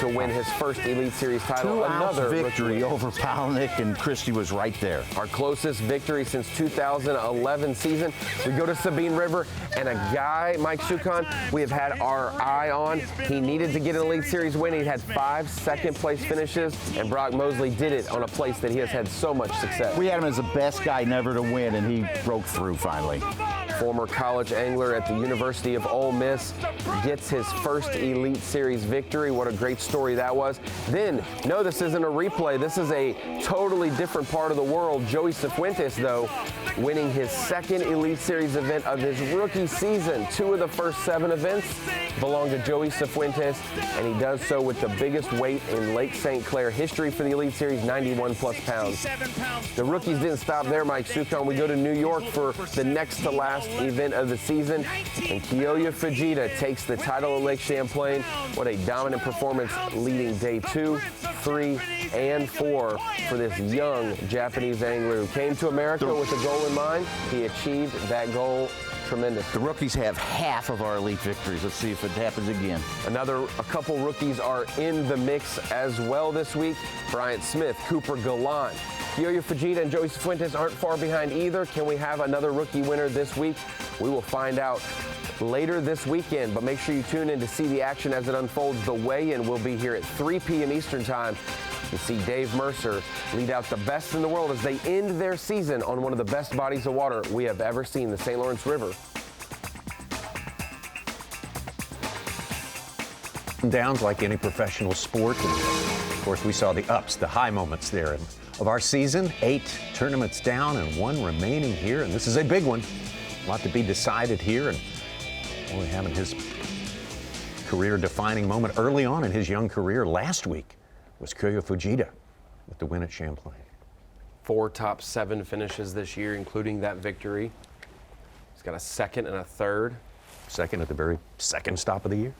Speaker 5: to win his first Elite Series title.
Speaker 10: Another victory over Palaniuk, and Christie was right there.
Speaker 5: Our closest victory since 2011 season. We go to Sabine River, and a guy, Mike Sukon, we have had our eye on. He needed to get an Elite Series win. He had 5 second-place finishes, and Brock Mosley did it on a place that he has had so much success.
Speaker 10: We had him as the best guy never to win, and he broke through finally.
Speaker 5: Former college angler at the University of Ole Miss gets his first Elite Series victory. What a great story that was. Then, no, this isn't a replay. This is a totally different part of the world. Joey Cifuentes, though, winning his second Elite Series event of his rookie season. 2 of the first 7 events belong to Joey Cifuentes, and he does so with the biggest weight in Lake St. Clair history for the Elite Series, 91+ pounds. The rookies didn't stop there, Mike Sukon. We go to New York for the next to last event of the season, and Kyoya Fujita takes the title of Lake Champlain. What a dominant performance leading day 2, 3, and 4 for this young Japanese angler who came to America with a goal in mind. He achieved that goal. Tremendous.
Speaker 10: The rookies have half of our Elite victories. Let's see if it happens again.
Speaker 5: A couple rookies are in the mix as well this week. Bryant Smith, Cooper Gallant, Kyoya Fujita, and Joey Cifuentes aren't far behind either. Can we have another rookie winner this week? We will find out later this weekend, but make sure you tune in to see the action as it unfolds. The weigh-in will be here at 3 p.m. Eastern Time. to see Dave Mercer lead out the best in the world as they end their season on one of the best bodies of water we have ever seen, the St. Lawrence River.
Speaker 3: Downs like any professional sport. And of course, we saw the ups, the high moments there of our season. 8 tournaments down and 1 remaining here. And this is a big one. A lot to be decided here. And only having his career-defining moment early on in his young career last week was Kyoya Fujita with the win at Champlain.
Speaker 5: 4 top 7 finishes this year, including that victory. He's got a second and a third.
Speaker 3: Second at the very second stop of the year.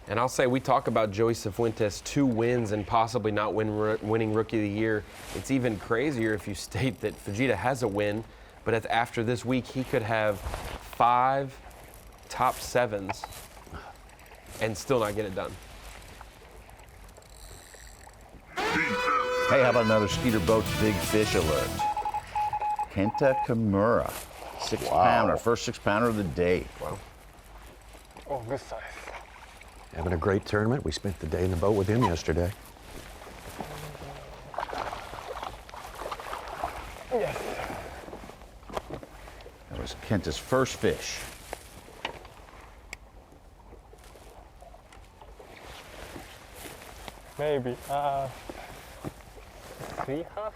Speaker 5: And I'll say, we talk about Joey Cifuentes' 2 wins and possibly not winning Rookie of the Year. It's even crazier if you state that Fujita has a win, but after this week, he could have 5 top 7s and still not get it done.
Speaker 10: Hey, how about another Skeeter Boats Big Fish alert? Kenta Kimura, 6-pounder, first 6-pounder of the day.
Speaker 5: Wow.
Speaker 11: Oh, good size.
Speaker 3: Having a great tournament. We spent the day in the boat with him yesterday.
Speaker 11: Yes.
Speaker 10: That was Kenta's first fish.
Speaker 11: Maybe. 3.5?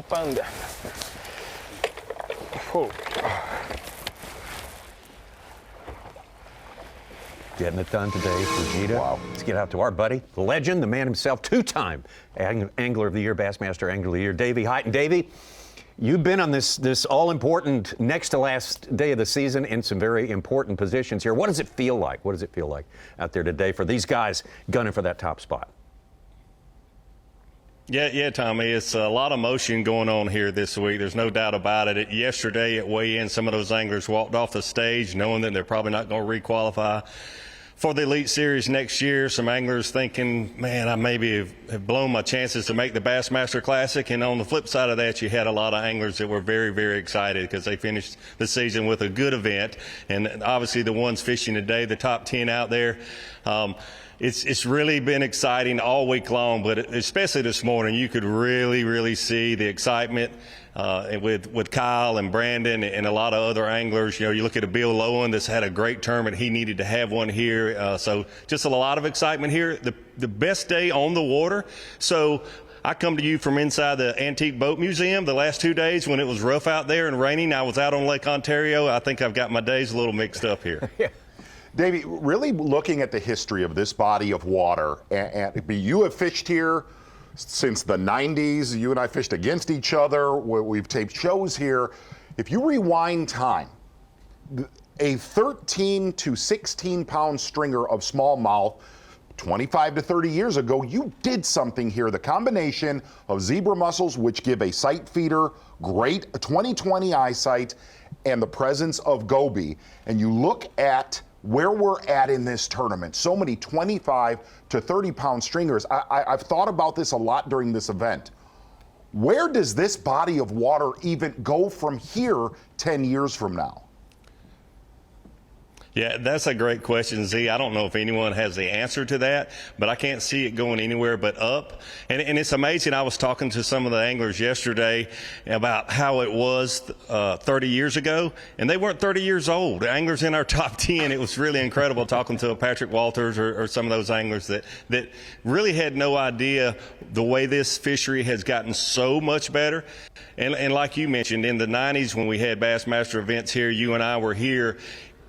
Speaker 11: Pounder. Oh.
Speaker 3: Getting it done today, Fujita. Wow. Let's get out to our buddy, the legend, the man himself, 2-time Angler of the Year, Bassmaster Angler of the Year, Davey Heighton. Davey, you've been on this all-important next to last day of the season in some very important positions here. What does it feel like? What does it feel like out there today for these guys gunning for that top spot?
Speaker 14: Yeah, Tommy, it's a lot of motion going on here this week. There's no doubt about it. Yesterday at weigh-in, some of those anglers walked off the stage knowing that they're probably not going to re-qualify for the Elite Series next year. Some anglers thinking, man, I maybe have blown my chances to make the Bassmaster Classic. And on the flip side of that, you had a lot of anglers that were very, very excited because they finished the season with a good event. And obviously the ones fishing today, the top 10 out there, It's really been exciting all week long, but especially this morning, you could really see the excitement with Kyle and Brandon and a lot of other anglers. You know, you look at a Bill Lowen that's had a great tournament. He needed to have one here. So just a lot of excitement here. The best day on the water. So I come to you from inside the Antique Boat Museum the last 2 days when it was rough out there and raining. I was out on Lake Ontario. I think I've got my days a little mixed up here.
Speaker 3: Yeah.
Speaker 4: Davey, really looking at the history of this body of water, and you have fished here since the 90s. You and I fished against each other. We've taped shows here. If you rewind time, a 13 to 16 pound stringer of smallmouth 25 to 30 years ago, you did something here. The combination of zebra mussels, which give a sight feeder, great 20/20 eyesight, and the presence of goby, and you look at where we're at in this tournament, so many 25 to 30 pound stringers. I've thought about this a lot during this event. Where does this body of water even go from here 10 years from now?
Speaker 14: Yeah, that's a great question, Z. I don't know if anyone has the answer to that, but I can't see it going anywhere but up. And it's amazing. I was talking to some of the anglers yesterday about how it was 30 years ago, and they weren't 30 years old. The anglers in our top 10, it was really incredible talking to a Patrick Walters or some of those anglers that really had no idea the way this fishery has gotten so much better. And like you mentioned, in the 90s when we had Bassmaster events here, you and I were here,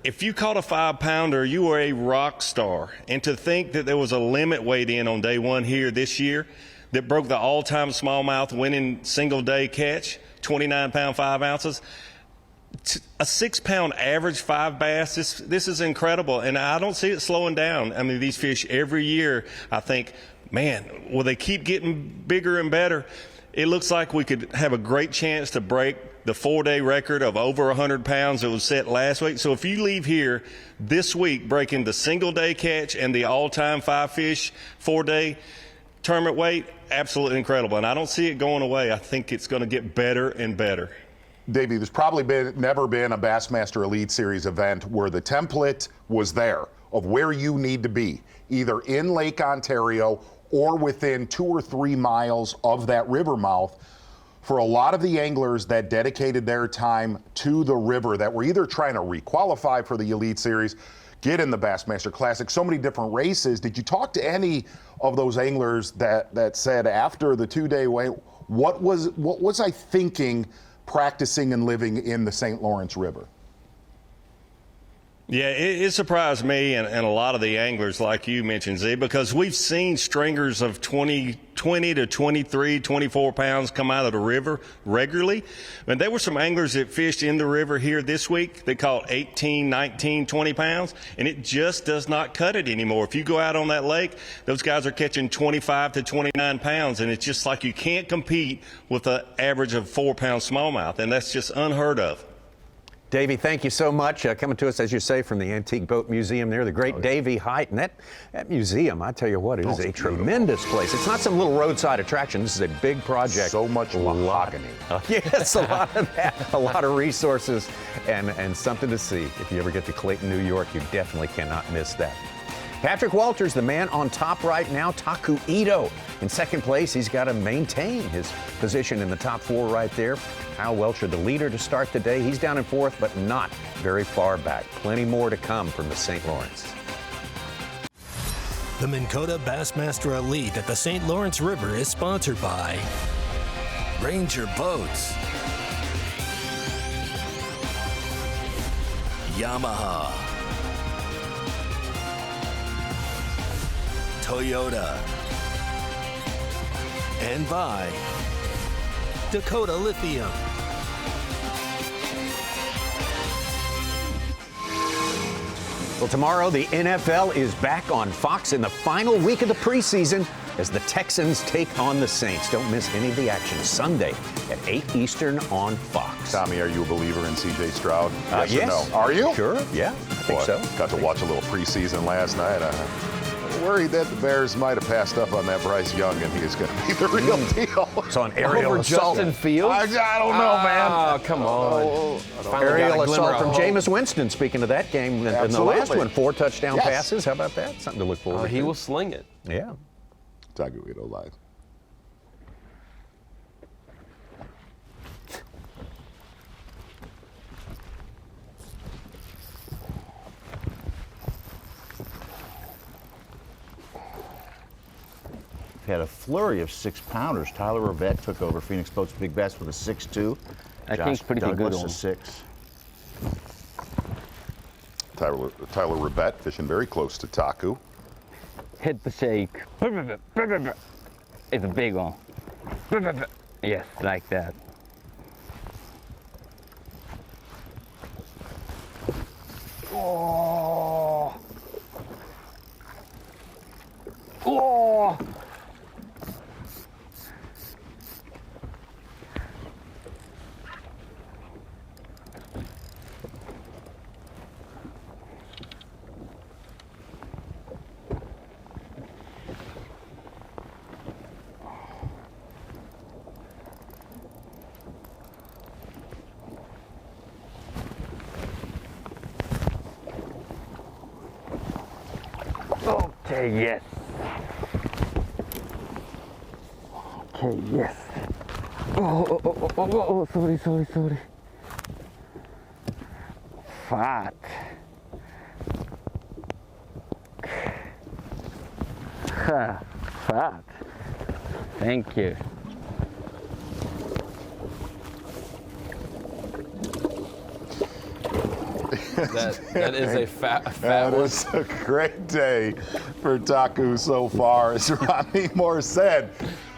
Speaker 14: if you caught a 5-pounder, you were a rock star. And to think that there was a limit weighed in on day one here this year that broke the all-time smallmouth winning single-day catch, 29 pound 5 ounces, a 6-pound average 5 bass. This is incredible, and I don't see it slowing down. I mean, these fish every year, I think, man, will they keep getting bigger and better? It looks like we could have a great chance to break the 4-day record of over 100 pounds that was set last week. So if you leave here this week breaking the single-day catch and the all-time 5-fish 4-day tournament weight, absolutely incredible. And I don't see it going away. I think it's going to get better and better.
Speaker 4: Davey, there's probably never been a Bassmaster Elite Series event where the template was there of where you need to be, either in Lake Ontario or within 2 or 3 miles of that river mouth. For a lot of the anglers that dedicated their time to the river, that were either trying to requalify for the Elite Series, get in the Bassmaster Classic, so many different races. Did you talk to any of those anglers that said after the 2-day wait, what was I thinking practicing and living in the St. Lawrence River?
Speaker 14: Yeah, it surprised me and a lot of the anglers, like you mentioned, Z, because we've seen stringers of 20 to 23, 24 pounds come out of the river regularly. And there were some anglers that fished in the river here this week that caught 18, 19, 20 pounds, and it just does not cut it anymore. If you go out on that lake, those guys are catching 25 to 29 pounds, and it's just like you can't compete with an average of 4-pound smallmouth, and that's just unheard of.
Speaker 3: Davey, thank you so much. Coming to us, as you say, from the Antique Boat Museum there, the great Davey Height. And that museum, I tell you what, it is a tremendous place. It's not some little roadside attraction. This is a big project.
Speaker 4: So much mahogany.
Speaker 3: Yes, a lot of that, a lot of resources, and something to see. If you ever get to Clayton, New York, you definitely cannot miss that. Patrick Walters, the man on top right now. Taku Ito in second place. He's got to maintain his position in the top 4 right there. Kyle Welcher, the leader to start the day. He's down in 4th, but not very far back. Plenty more to come from the St. Lawrence.
Speaker 2: The Minn Kota Bassmaster Elite at the St. Lawrence River is sponsored by Ranger Boats, Yamaha, Toyota, and by Dakota Lithium.
Speaker 3: Well, tomorrow the NFL is back on Fox in the final week of the preseason as the Texans take on the Saints. Don't miss any of the action Sunday at 8 Eastern on Fox.
Speaker 4: Tommy, are you a believer in C.J. Stroud?
Speaker 3: Yes.
Speaker 4: Or no? Are you?
Speaker 3: Sure, yeah, I think so.
Speaker 4: Got to watch a little preseason last night. Worried that the Bears might have passed up on that Bryce Young, and he is going to be the real deal.
Speaker 3: It's on aerial assault.
Speaker 5: Justin Fields?
Speaker 4: I don't know, man.
Speaker 5: Oh, come on.
Speaker 3: Aerial assault from Jameis Winston. Speaking of that game, in the last one, 4 touchdown passes. How about that? Something to look forward to.
Speaker 5: He will sling it.
Speaker 3: Yeah.
Speaker 4: Taku Ito live.
Speaker 10: Had a flurry of 6-pounders. Tyler Rivette took over Phoenix Boats Big Bass with a 6-2.
Speaker 13: I think pretty
Speaker 10: Douglas
Speaker 13: good
Speaker 10: a 6.
Speaker 4: Tyler Rivette fishing very close to Taku.
Speaker 13: Hit the shake. It's a big one. Yes, like that. Oh. Oh. Okay, yes. Okay, yes. Oh, sorry. Fat. Fat. Thank you.
Speaker 5: That is a fat one.
Speaker 4: That is a great day for Taku so far, as Ronnie Moore said.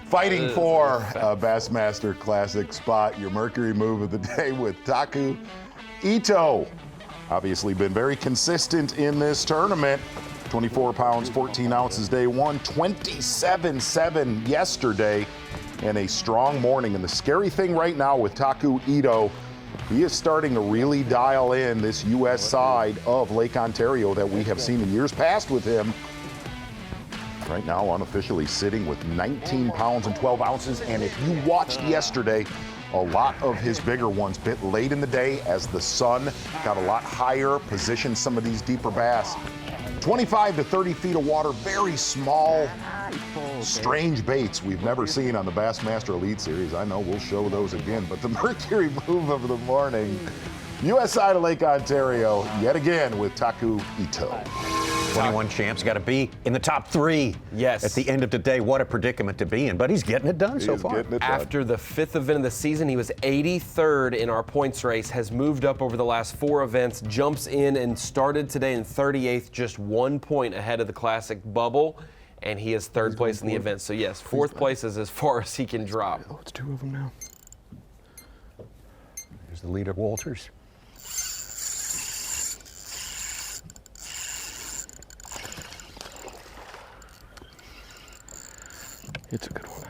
Speaker 4: Fighting for a Bassmaster Classic spot, your Mercury move of the day with Taku Ito. Obviously been very consistent in this tournament. 24 pounds, 14 ounces day one, 27.7 yesterday. and a strong morning. And the scary thing right now with Taku Ito, he is starting to really dial in this U.S. side of Lake Ontario that we have seen in years past with him. Right now, unofficially sitting with 19 pounds and 12 ounces. And if you watched yesterday, a lot of his bigger ones bit late in the day as the sun got a lot higher, positioned some of these deeper bass. 25 to 30 feet of water, very small, strange baits we've never seen on the Bassmaster Elite Series. I know we'll show those again, but the Mercury move of the morning, U.S. side of Lake Ontario, yet again with Taku Ito.
Speaker 3: 21 champs, got to be in the top 3.
Speaker 5: Yes.
Speaker 3: At the end of the day, what a predicament to be in, but he's getting it done so far.
Speaker 5: After the 5th event of the season, he was 83rd in our points race, has moved up over the last 4 events, jumps in and started today in 38th, just 1 point ahead of the classic bubble, and he is 3rd place in the event. So yes, 4th place is as far as he can drop.
Speaker 1: Oh, it's 2 of them now.
Speaker 3: There's the leader, Walters.
Speaker 1: It's a good one.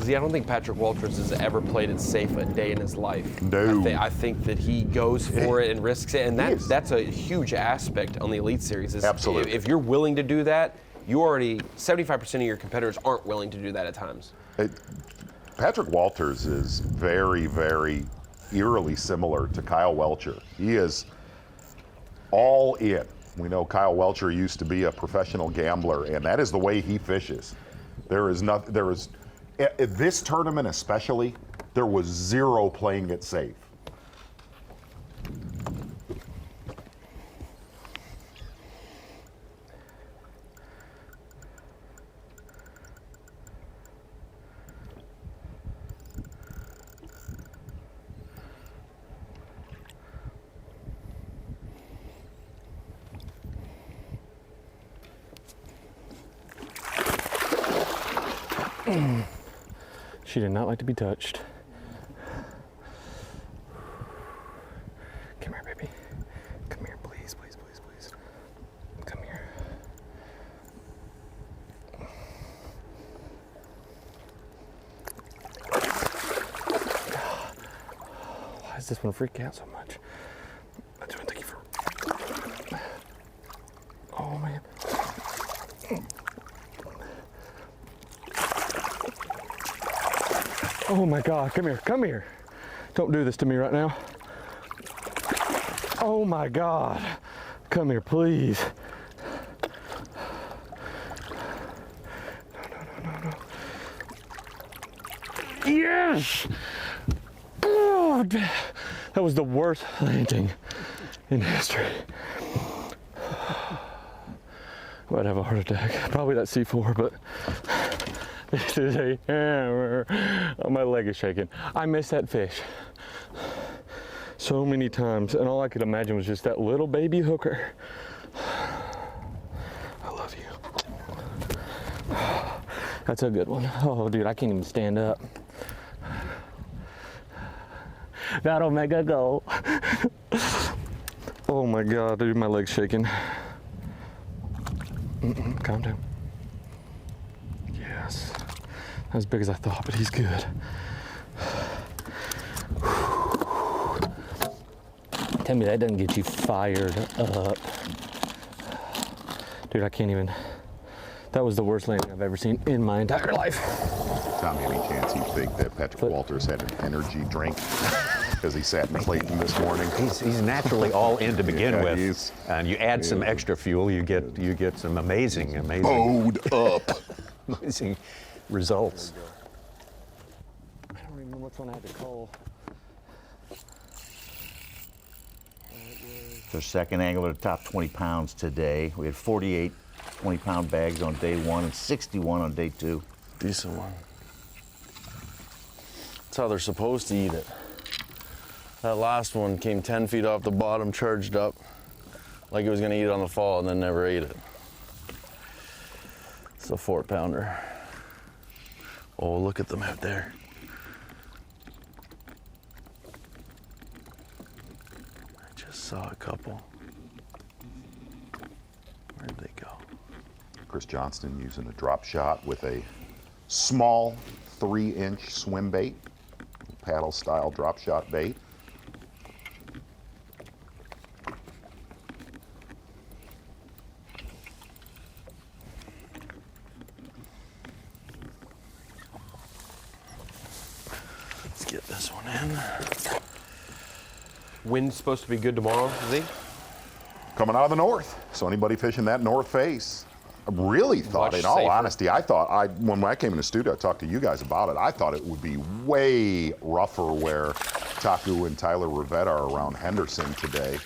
Speaker 5: See, I don't think Patrick Walters has ever played it safe a day in his life.
Speaker 4: No.
Speaker 5: I think that he goes for it and risks it, and that's a huge aspect on the Elite Series.
Speaker 4: Absolutely.
Speaker 5: If you're willing to do that, 75% of your competitors aren't willing to do that at times.
Speaker 4: Patrick Walters is very, very eerily similar to Kyle Welcher. He is all in. We know Kyle Welcher used to be a professional gambler, and that is the way he fishes. At this tournament especially, there was 0 playing it safe.
Speaker 1: She did not like to be touched. Come here, baby. Come here, please, please, please, please. Come here. Why does this one freak out so much? That's what I think for. Oh, man. Oh my God, come here, come here. Don't do this to me right now. Oh my God, come here, please. No. Yes! Oh, that was the worst landing in history. I might have a heart attack. Probably that C4, but this is a hammer. Oh, my leg is shaking. I missed that fish so many times, and all I could imagine was just that little baby hooker. I love you. That's a good one. Oh, dude, I can't even stand up. That'll make a go. Oh my God, dude, my leg's shaking. Calm down. Yes. Not as big as I thought, but he's good. Tell me that doesn't get you fired up. Dude, I can't even. That was the worst landing I've ever seen in my entire life.
Speaker 4: Tommy, any chance you think that Patrick Walters had an energy drink because he sat in Clayton this morning?
Speaker 3: He's naturally all in to begin with, and you add some extra fuel, you get some amazing
Speaker 4: bowed up,
Speaker 3: amazing results.
Speaker 1: I don't even know which one I had to call.
Speaker 10: Their second angler to top 20 pounds today. We had 48 20-pound bags on day 1 and 61 on day 2.
Speaker 8: Decent one. That's how they're supposed to eat it. That last one came 10 feet off the bottom, charged up like it was gonna eat it on the fall and then never ate it. It's a 4-pounder. Oh, look at them out there. Just saw a couple. Where'd they go?
Speaker 4: Chris Johnston using a drop shot with a small 3-inch swim bait, paddle style drop shot bait.
Speaker 8: Let's get this one in.
Speaker 5: Wind's supposed to be good tomorrow, is he?
Speaker 4: Coming out of the north. So anybody fishing that north face, I really thought, in all honesty, when I came in the studio, I talked to you guys about it, I thought it would be way rougher where Taku and Tyler Rivette are around Henderson today.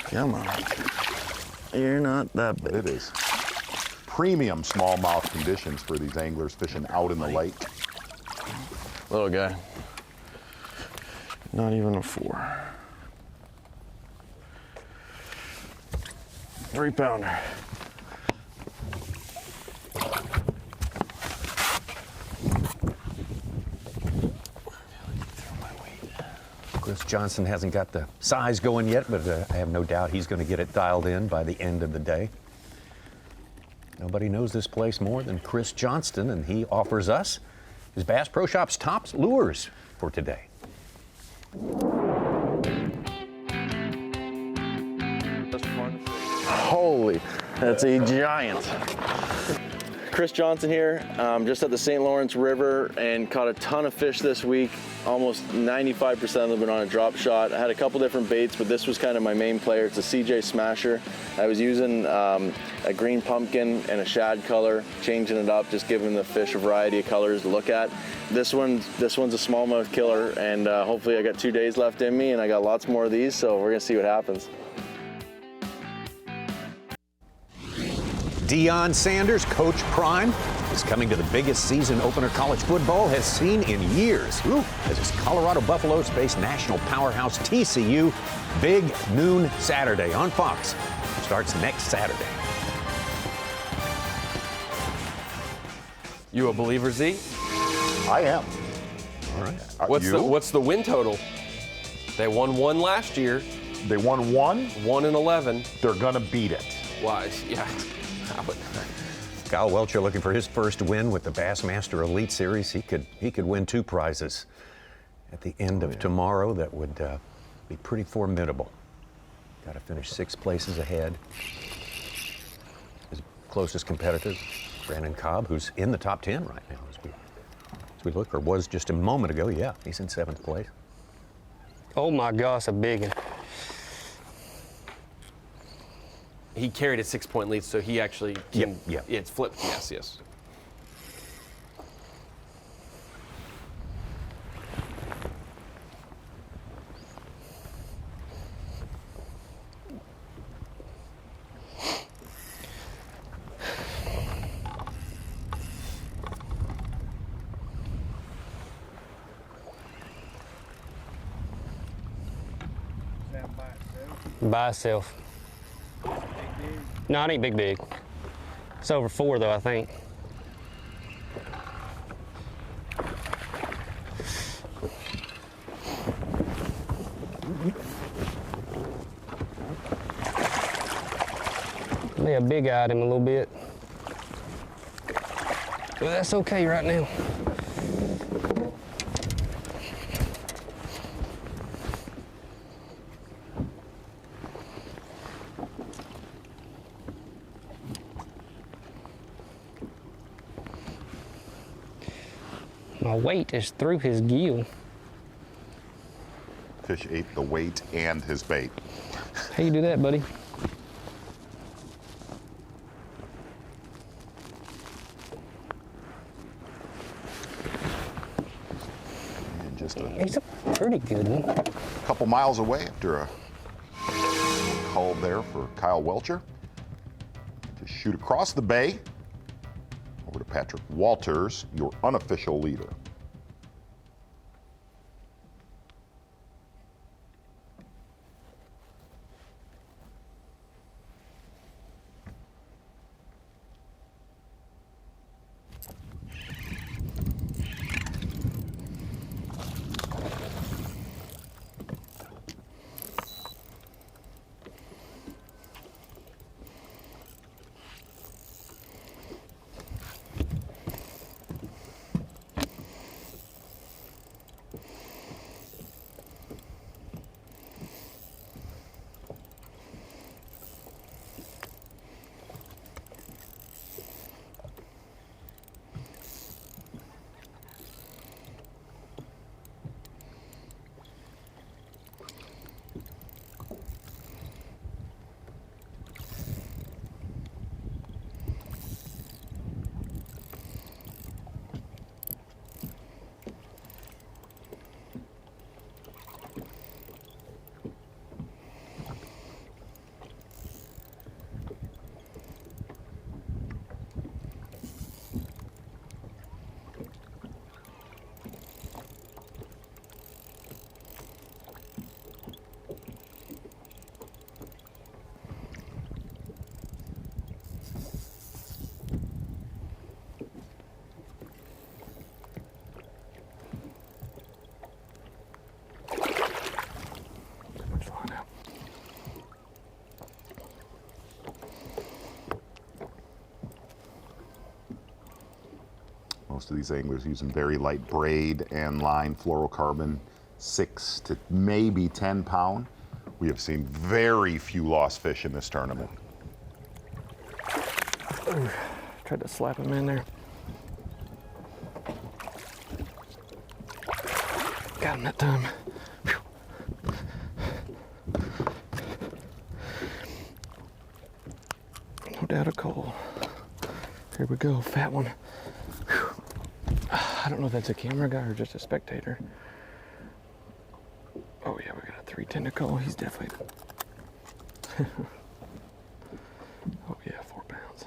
Speaker 8: Come on. You're not that big.
Speaker 4: It is premium smallmouth conditions for these anglers fishing out in the lake.
Speaker 8: Little guy. Not even a 4. 3-pounder.
Speaker 3: Chris Johnson hasn't got the size going yet, but I have no doubt he's going to get it dialed in by the end of the day. Nobody knows this place more than Chris Johnston, and he offers us his Bass Pro Shop's top lures for today.
Speaker 8: Holy, that's a giant. Chris Johnson here, just at the St. Lawrence River, and caught a ton of fish this week. Almost 95% of them been on a drop shot. I had a couple different baits, but this was kind of my main player. It's a CJ Smasher. I was using a green pumpkin and a shad color, changing it up, just giving the fish a variety of colors to look at. This one's a smallmouth killer, and hopefully I got 2 days left in me, and I got lots more of these, so we're gonna see what happens.
Speaker 3: Deion Sanders, Coach Prime, is coming to the biggest season opener college football has seen in years. As his Colorado Buffaloes face national powerhouse TCU, big noon Saturday on Fox. Starts next Saturday.
Speaker 5: You a believer, Z?
Speaker 4: I am.
Speaker 3: All right.
Speaker 5: What's the win total? They won 1 last year.
Speaker 4: They won 1?
Speaker 5: 1-11.
Speaker 4: They're gonna beat it.
Speaker 5: Why? Yeah.
Speaker 3: Kyle Welcher looking for his first win with the Bassmaster Elite Series. He could win 2 prizes at the end of tomorrow. That would be pretty formidable. Got to finish 6 places ahead. His closest competitor, Brandon Cobb, who's in the top 10 right now as we look, or was just a moment ago. Yeah, he's in 7th place.
Speaker 6: Oh my gosh, a big one.
Speaker 5: He carried a 6-point lead, so he actually can.
Speaker 3: Yep.
Speaker 5: It's flipped. Yes.
Speaker 6: By itself. No, it ain't big. It's over 4 though, I think. May have big-eyed him a little bit. But that's okay right now. My weight is through his gill.
Speaker 4: Fish ate the weight and his bait.
Speaker 6: How you do that, buddy?
Speaker 4: And just
Speaker 6: He's a pretty good one.
Speaker 4: A couple miles away after a call there for Kyle Welcher. Just shoot across the bay. Over to Patrick Walters, your unofficial leader. most of these anglers using very light braid and line fluorocarbon, 6 to maybe 10 pound. We have seen very few lost fish in this tournament.
Speaker 1: Ooh, tried to slap him in there. Got him that time. Whew. No doubt a coal. Here we go, fat one. Whew. I don't know if that's a camera guy or just a spectator. Oh yeah, we got a 310 coal. He's definitely. Oh yeah, 4 pounds.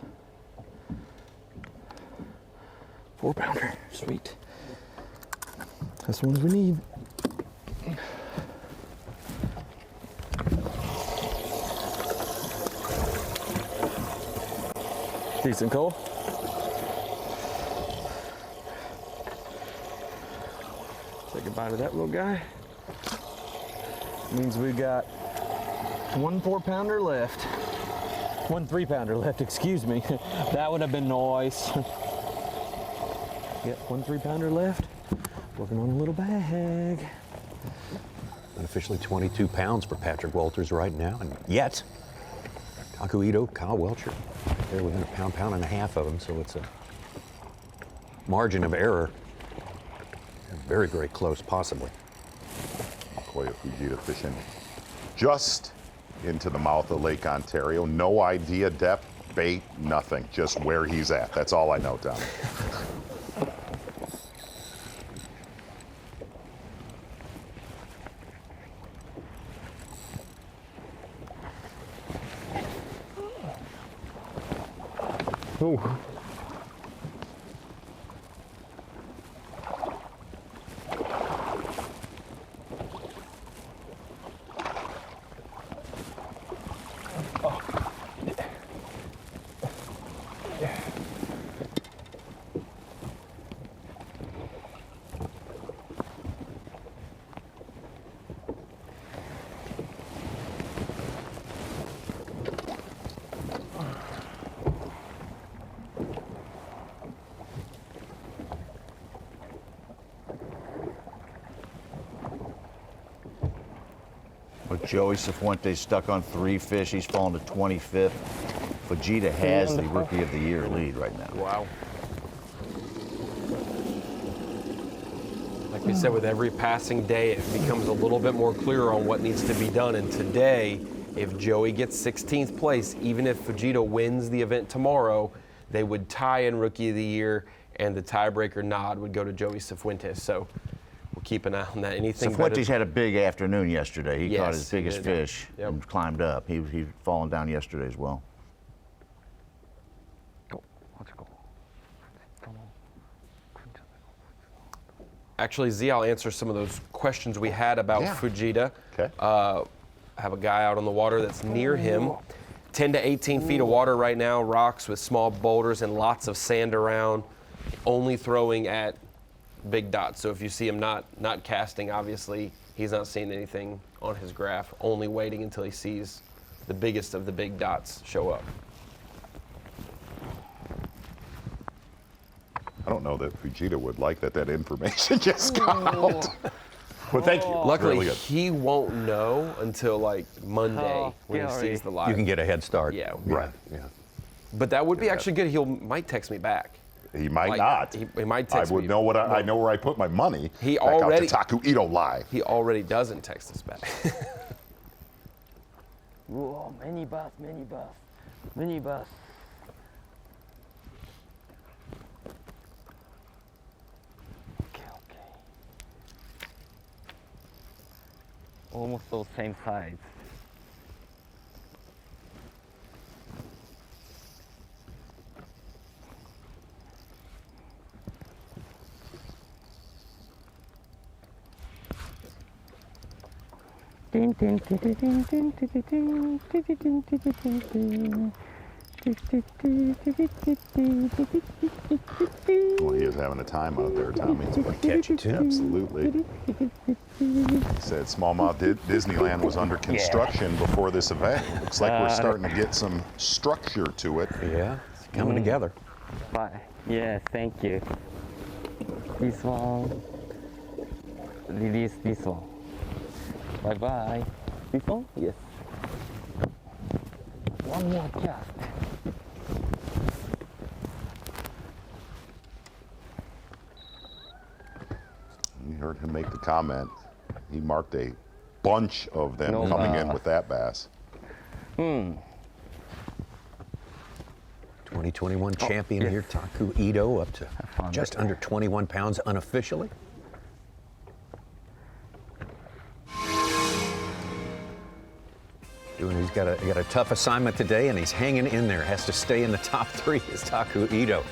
Speaker 1: 4 pounder, sweet. That's the ones we need. Decent coal. Take a bite of that little guy. Means we got 1 4-pounder left. 1 3-pounder left, excuse me. That would have been nice. Yep, 1 3-pounder left. Working on a little bag.
Speaker 3: Unofficially 22 pounds for Patrick Walters right now, and yet Taku Ito, Kyle Welcher, they're within a pound, pound and a half of him, so it's a margin of error. Very, very close, possibly.
Speaker 4: Koya Fujita fishing just into the mouth of Lake Ontario. No idea, depth, bait, nothing. Just where he's at. That's all I know, Tom.
Speaker 1: Ooh.
Speaker 10: But Joey Cifuentes stuck on 3 fish. He's fallen to 25th. Fujita has the Rookie of the Year lead right now.
Speaker 5: Wow. Like we said, with every passing day, it becomes a little bit more clear on what needs to be done. And today, if Joey gets 16th place, even if Fujita wins the event tomorrow, they would tie in Rookie of the Year, and the tiebreaker nod would go to Joey Cifuentes. So we'll keep an eye on that. Anything
Speaker 10: Cifuentes had a big afternoon yesterday. He
Speaker 5: Yes,
Speaker 10: caught his
Speaker 5: he
Speaker 10: biggest
Speaker 5: did.
Speaker 10: fish
Speaker 5: Yep.
Speaker 10: and climbed up. He'd fallen down yesterday as well.
Speaker 5: Actually, Z, I'll answer some of those questions we had about Fujita.
Speaker 4: Okay.
Speaker 5: I have a guy out on the water that's near him. 10 to 18 feet of water right now, rocks with small boulders and lots of sand around, only throwing at big dots. So if you see him not casting, obviously, he's not seeing anything on his graph, only waiting until he sees the biggest of the big dots show up.
Speaker 4: I don't know that Fujita would like that information just got out. But thank you.
Speaker 5: Luckily,
Speaker 4: Really good.
Speaker 5: he won't know until like Monday when he sees the live.
Speaker 3: You can get a head start.
Speaker 5: Yeah.
Speaker 3: Right. Yeah.
Speaker 5: But that would be actually good. He might text me back.
Speaker 4: He might
Speaker 5: Like,
Speaker 4: not.
Speaker 5: He might text
Speaker 4: I would
Speaker 5: me.
Speaker 4: know what I know where I put my money.
Speaker 5: He
Speaker 4: back
Speaker 5: already
Speaker 4: out to Taku Ito live.
Speaker 5: He already doesn't text us back.
Speaker 13: Whoa, mini bass, mini bass, mini bass. Okay. Almost those same size.
Speaker 4: Well, he is having a time out there, Tommy.
Speaker 3: Catch it, too.
Speaker 4: Absolutely. He said Smallmouth Disneyland was under construction before this event. Looks like we're starting to get some structure to it.
Speaker 3: Yeah, it's coming together.
Speaker 13: Bye. Yeah, thank you. This one. Release this one. Bye bye. This one? Yes. One more cast.
Speaker 4: You heard him make the comment. He marked a bunch of them coming in with that bass.
Speaker 3: 2021 champion here, Taku Ito, up to just under 21 pounds unofficially. He's got a tough assignment today, and he's hanging in there. Has to stay in the top 3 is Taku Ito.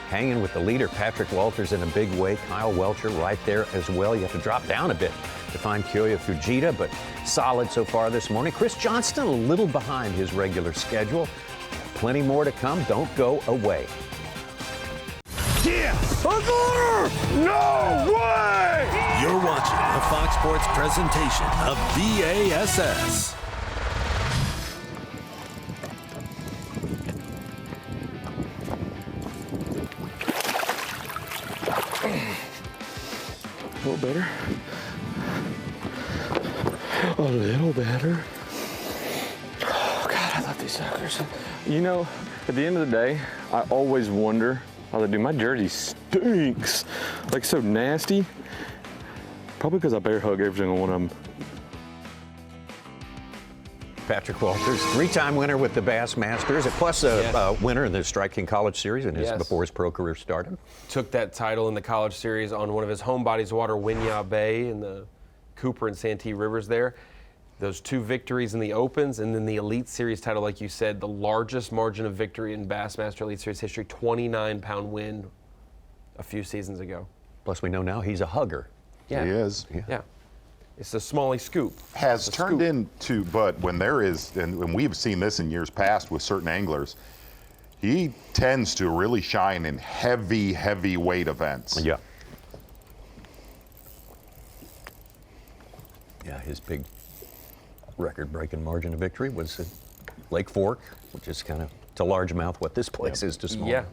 Speaker 3: Hanging with the leader, Patrick Walters, in a big way. Kyle Welcher right there as well. You have to drop down a bit to find Kyoya Fujita, but solid so far this morning. Chris Johnston a little behind his regular schedule. Plenty more to come. Don't go away.
Speaker 2: Yes! No way! You're watching a Fox Sports presentation of B.A.S.S.
Speaker 1: A little better. A little better. Oh, God, I love these suckers. You know, at the end of the day, I always wonder how they do. My jersey stinks. Like, so nasty. Probably because I bear hug every single one of them.
Speaker 3: Patrick Walters, 3-time winner with the Bassmasters, plus a winner in the Strike King College Series before his pro career started.
Speaker 5: Took that title in the College Series on one of his home bodies of water, Winyah Bay, in the Cooper and Santee Rivers there. Those 2 victories in the Opens, and then the Elite Series title, like you said, the largest margin of victory in Bassmaster Elite Series history, 29-pound win a few seasons ago.
Speaker 3: Plus, we know now he's a hugger.
Speaker 5: Yeah.
Speaker 4: He is.
Speaker 5: Yeah. It's a Smalley scoop.
Speaker 4: Has turned into, but when there is, and we've seen this in years past with certain anglers, he tends to really shine in heavy, heavyweight events.
Speaker 3: Yeah. Yeah, his big record-breaking margin of victory was at Lake Fork, which is kind of to largemouth what this place is to small.
Speaker 5: Yeah.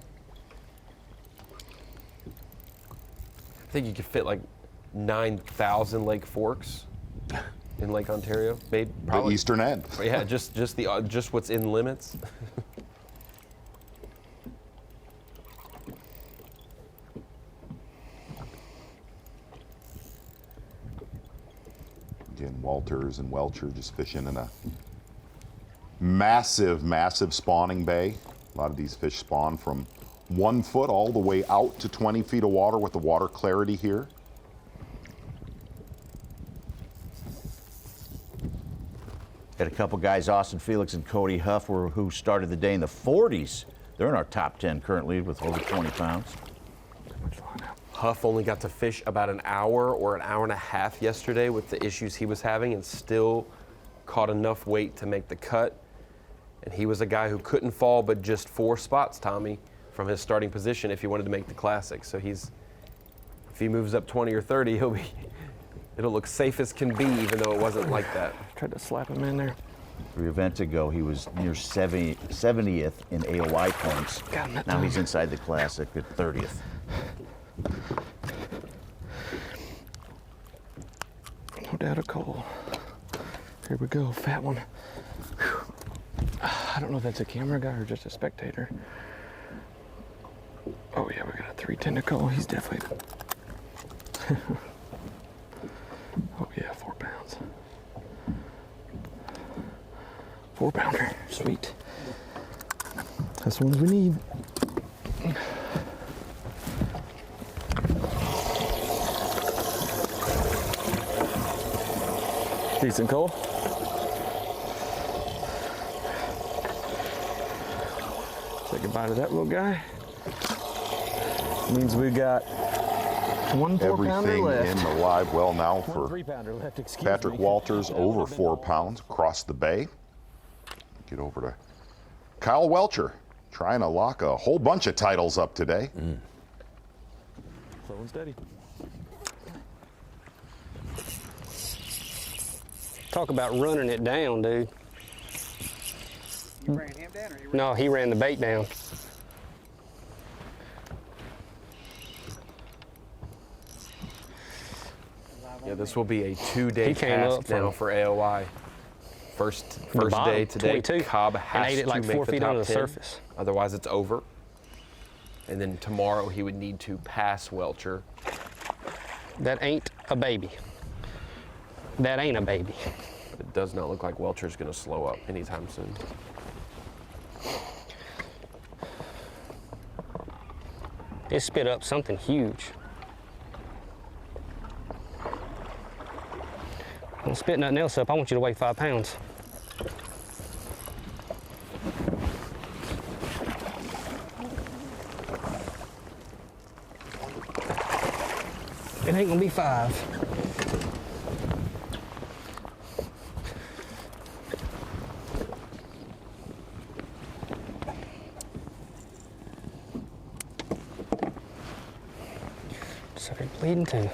Speaker 5: I think you could fit like 9,000 Lake Forks in Lake Ontario. Made probably
Speaker 4: the eastern end.
Speaker 5: Yeah, just what's in limits.
Speaker 4: Again, Walters and Welcher just fishing in a massive, massive spawning bay. A lot of these fish spawn from 1 foot all the way out to 20 feet of water with the water clarity here.
Speaker 10: Had a couple guys, Austin Felix and Cody Huff, who started the day in the 40s. They're in our top 10 currently with over 20 pounds.
Speaker 5: Huff only got to fish about an hour or an hour and a half yesterday with the issues he was having, and still caught enough weight to make the cut. And he was a guy who couldn't fall but just 4 spots, Tommy, from his starting position if he wanted to make the Classic. So if he moves up 20 or 30, it'll look safe as can be, even though it wasn't like that.
Speaker 1: Tried to slap him in there.
Speaker 10: 3 events ago, he was near 70th in AOI points. Now he's inside the Classic at 30th.
Speaker 1: No doubt a call. Here we go, fat one. Whew. I don't know if that's a camera guy or just a spectator. Oh yeah, we got a 310 to call. He's definitely. Oh yeah, 4 pounds. 4-pounder, sweet. That's the ones we need. Decent call. Second bite of that little guy. Means we got 1 4-pounder left.
Speaker 4: Everything in the live well now for
Speaker 1: 3-pounder left, excuse
Speaker 4: Patrick
Speaker 1: me.
Speaker 4: Walters, over 4 pounds across the bay. Get over to Kyle Welcher, trying to lock a whole bunch of titles up today.
Speaker 1: Slow and steady.
Speaker 6: Talk about running it down, dude.
Speaker 15: You ran him down, or
Speaker 6: No, he ran the bait down.
Speaker 5: Yeah, this will be a 2-day
Speaker 6: He came
Speaker 5: task
Speaker 6: up
Speaker 5: now
Speaker 6: from
Speaker 5: for AOI. First
Speaker 6: bottom,
Speaker 5: day today,
Speaker 6: 22,
Speaker 5: Cobb
Speaker 6: and
Speaker 5: has
Speaker 6: ate it
Speaker 5: to
Speaker 6: like
Speaker 5: make
Speaker 6: 4
Speaker 5: the
Speaker 6: feet
Speaker 5: top
Speaker 6: under the
Speaker 5: 10,
Speaker 6: surface.
Speaker 5: otherwise it's over. And then tomorrow he would need to pass Welcher.
Speaker 6: That ain't a baby. That ain't a baby.
Speaker 5: It does not look like Welcher's going to slow up anytime soon.
Speaker 6: It spit up something huge. Don't spit nothing else up. I want you to weigh 5 pounds. It ain't gonna be 5. Started bleeding too.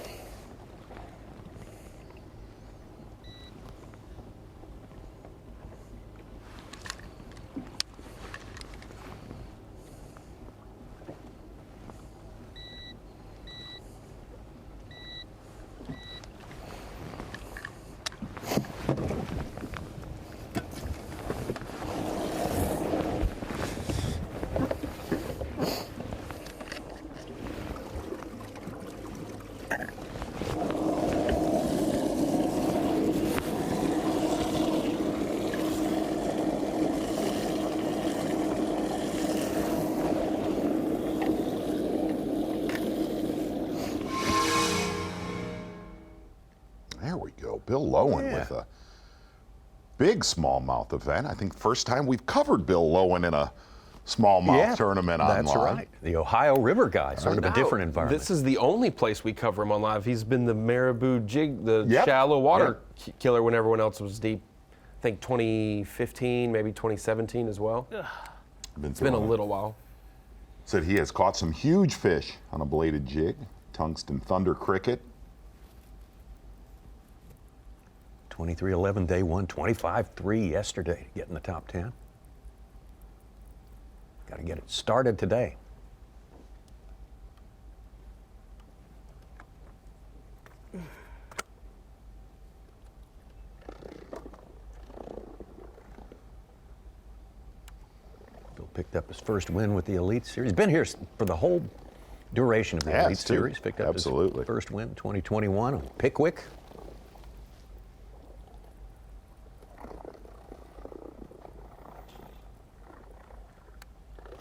Speaker 4: There we go. Bill Lowen with a big smallmouth event. I think first time we've covered Bill Lowen in a smallmouth tournament on
Speaker 3: That's
Speaker 4: live.
Speaker 3: right. The Ohio River guy, sort of a different environment.
Speaker 5: This is the only place we cover him on live. He's been the marabou jig, the shallow water killer when everyone else was deep. I think 2015, maybe 2017 as well. It's been a little while.
Speaker 4: Said he has caught some huge fish on a bladed jig, tungsten thunder cricket.
Speaker 3: 23-11 day one, 25-3 yesterday, to get in the top 10. Got to get it started today. Bill picked up his first win with the Elite Series. Been here for the whole duration of the Elite Series. Picked up his first win in 2021 on Pickwick.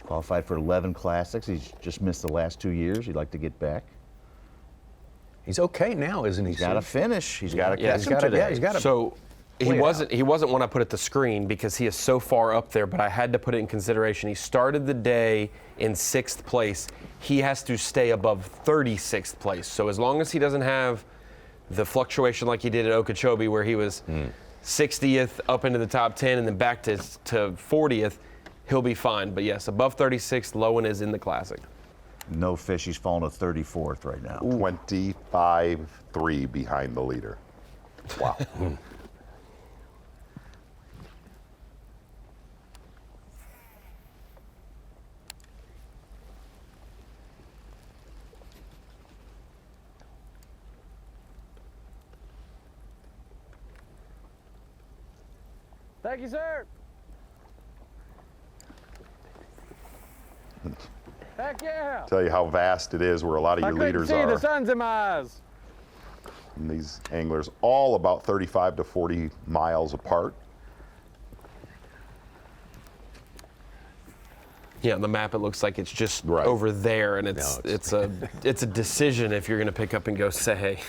Speaker 10: Qualified for 11 classics. He's just missed the last 2 years. He'd like to get back.
Speaker 3: He's okay now, isn't he?
Speaker 10: He's got to finish. He's got to catch him
Speaker 3: gotta,
Speaker 10: today.
Speaker 3: Yeah, he's got to.
Speaker 5: So he wasn't one I put at the screen because he is so far up there, but I had to put it in consideration. He started the day in 6th place. He has to stay above 36th place. So as long as he doesn't have the fluctuation like he did at Okeechobee where he was 60th up into the top 10 and then back to 40th, he'll be fine. But yes, above 36th, Lowen is in the Classic.
Speaker 10: No fish. He's fallen to 34th right now.
Speaker 4: 25-3 behind the leader. Wow.
Speaker 15: Thank you, sir. Heck yeah.
Speaker 4: Tell you how vast it is where a lot of your leaders
Speaker 15: I couldn't see,
Speaker 4: are.
Speaker 15: the sun's in my eyes.
Speaker 4: And these anglers all about 35 to 40 miles apart.
Speaker 5: Yeah, on the map it looks like it's just over there, and it's a decision if you're going to pick up and go say.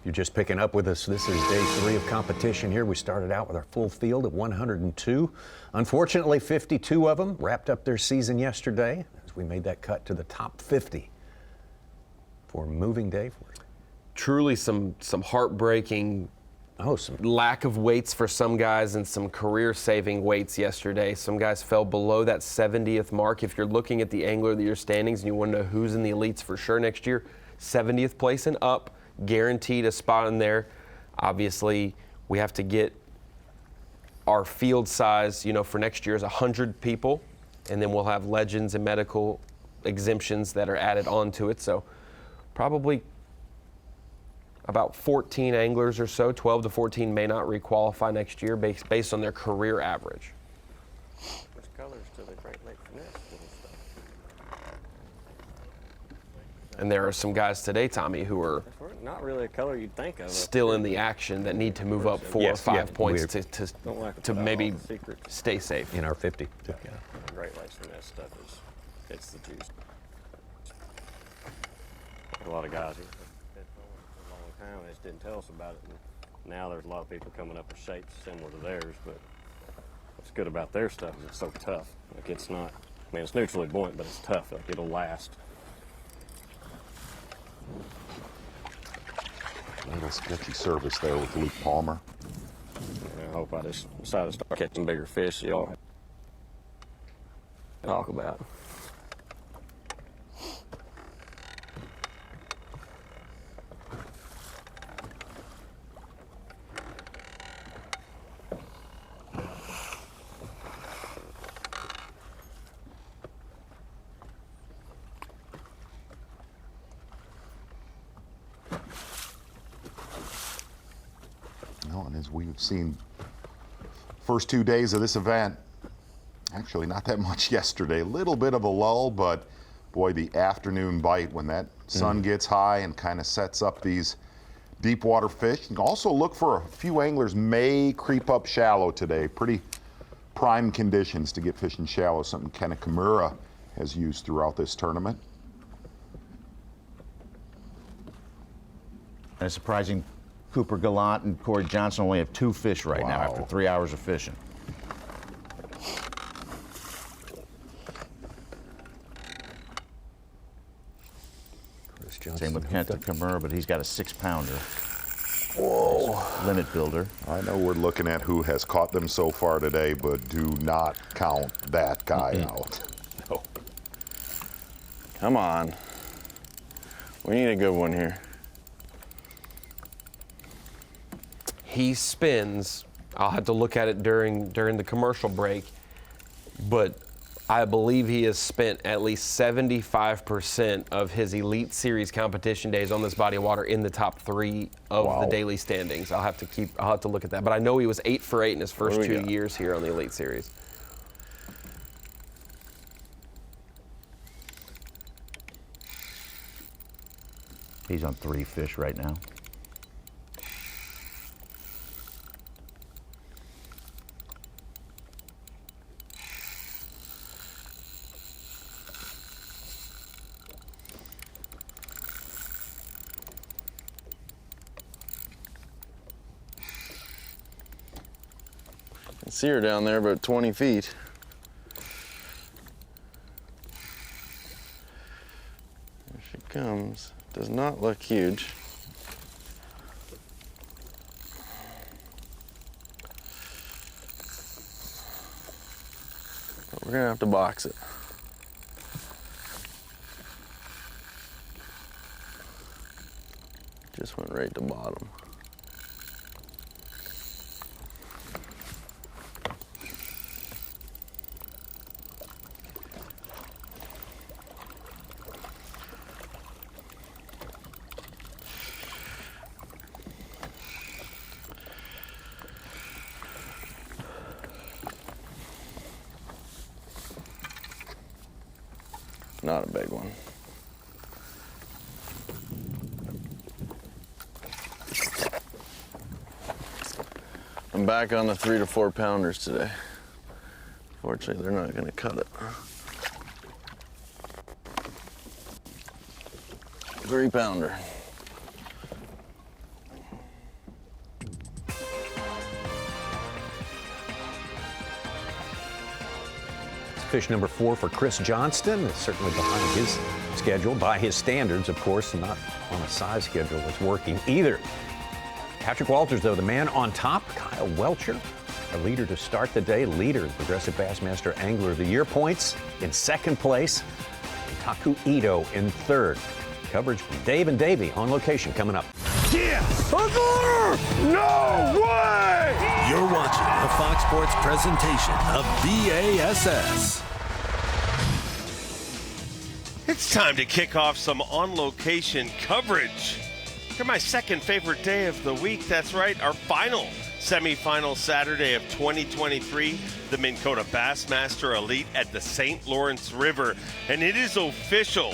Speaker 3: You're just picking up with us. This is day 3 of competition here. We started out with our full field at 102. Unfortunately, 52 of them wrapped up their season yesterday as we made that cut to the top 50 for moving day.
Speaker 5: Truly some heartbreaking lack of weights for some guys and some career-saving weights yesterday. Some guys fell below that 70th mark. If you're looking at the Angler of the Year standings and you want to know who's in the elites for sure next year, 70th place and up. Guaranteed a spot in there. Obviously, we have to get our field size, for next year is 100 people, and then we'll have legends and medical exemptions that are added onto it. So probably about 14 anglers or so, 12 to 14 may not requalify next year based on their career average.
Speaker 16: There's colors to the Great Lake finesse and stuff.
Speaker 5: And there are some guys today, Tommy, who are
Speaker 16: not really a color you'd think of.
Speaker 5: Still in the action that need to move up 4 or 5 points to maybe stay safe.
Speaker 3: In our 50.
Speaker 16: Yeah. Great Lakes finesse stuff it's the juice. A lot of guys here for a long time, they just didn't tell us about it. And now there's a lot of people coming up with shapes similar to theirs, but what's good about their stuff is it's so tough. Like it's not, I mean, it's neutrally buoyant, but it's tough. Like it'll last.
Speaker 4: A little sketchy service there with Luke Palmer.
Speaker 16: I hope I just decided to start catching bigger fish. Y'all talk about.
Speaker 4: And as we've seen, first 2 days of this event, actually not that much yesterday, a little bit of a lull, but boy, the afternoon bite when that sun gets high and kind of sets up these deep water fish. You can also look for a few anglers may creep up shallow today. Pretty prime conditions to get fishing shallow, something Ken Kimura has used throughout this tournament.
Speaker 10: And it's surprising Cooper Gallant and Corey Johnson only have 2 fish right now after 3 hours of fishing. Same with Kenta Kimura, but he's got a 6-pounder.
Speaker 4: Whoa.
Speaker 10: Limit builder.
Speaker 4: I know we're looking at who has caught them so far today, but do not count that guy out.
Speaker 8: No. Come on. We need a good one here.
Speaker 5: He spins, I'll have to look at it during the commercial break, but I believe he has spent at least 75% of his Elite Series competition days on this body of water in the top 3 of the daily standings. I'll have to look at that. But I know he was 8 for 8 in his first 2 years here on the Elite Series.
Speaker 10: He's on 3 fish right now.
Speaker 8: I see her down there about 20 feet. There she comes. Does not look huge. But we're gonna have to box it. Just went right to bottom. Not a big one. I'm back on the 3 to 4 pounders today. Fortunately, they're not going to cut it. 3-pounder.
Speaker 3: Fish number 4 for Chris Johnston. It's certainly behind his schedule, by his standards, of course, not on a size schedule that's working either. Patrick Walters, though, the man on top. Kyle Welcher, a leader to start the day. Leader in Progressive Bassmaster Angler of the Year points in 2nd place. And Taku Ito in 3rd. Coverage from Dave and Davey on location coming up.
Speaker 2: Yes! No way! You're watching a Fox Sports presentation of B.A.S.S.
Speaker 17: It's time to kick off some on-location coverage. Parker. My second favorite day of the week. That's right, our final semifinal Saturday of 2023, the Minn Kota Bassmaster Elite at the St. Lawrence River. And it is official.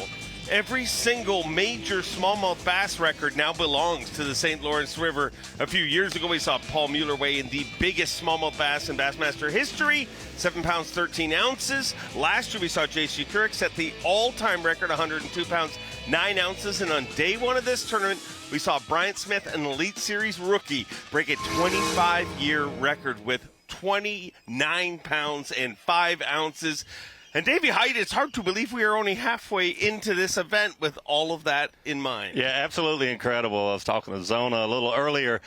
Speaker 17: Every single major smallmouth bass record now belongs to the St. Lawrence River. A few years ago, we saw Paul Mueller weigh in the biggest smallmouth bass in Bassmaster history, 7 pounds, 13 ounces. Last year, we saw J.C. Couric set the all-time record, 102 pounds, 9 ounces. And on day one of this tournament, we saw Bryant Smith, an Elite Series rookie, break a 25-year record with 29 pounds and 5 ounces. And Davey Height, it's hard to believe we are only halfway into this event with all of that in mind.
Speaker 14: Yeah, absolutely incredible. I was talking to Zona a little earlier.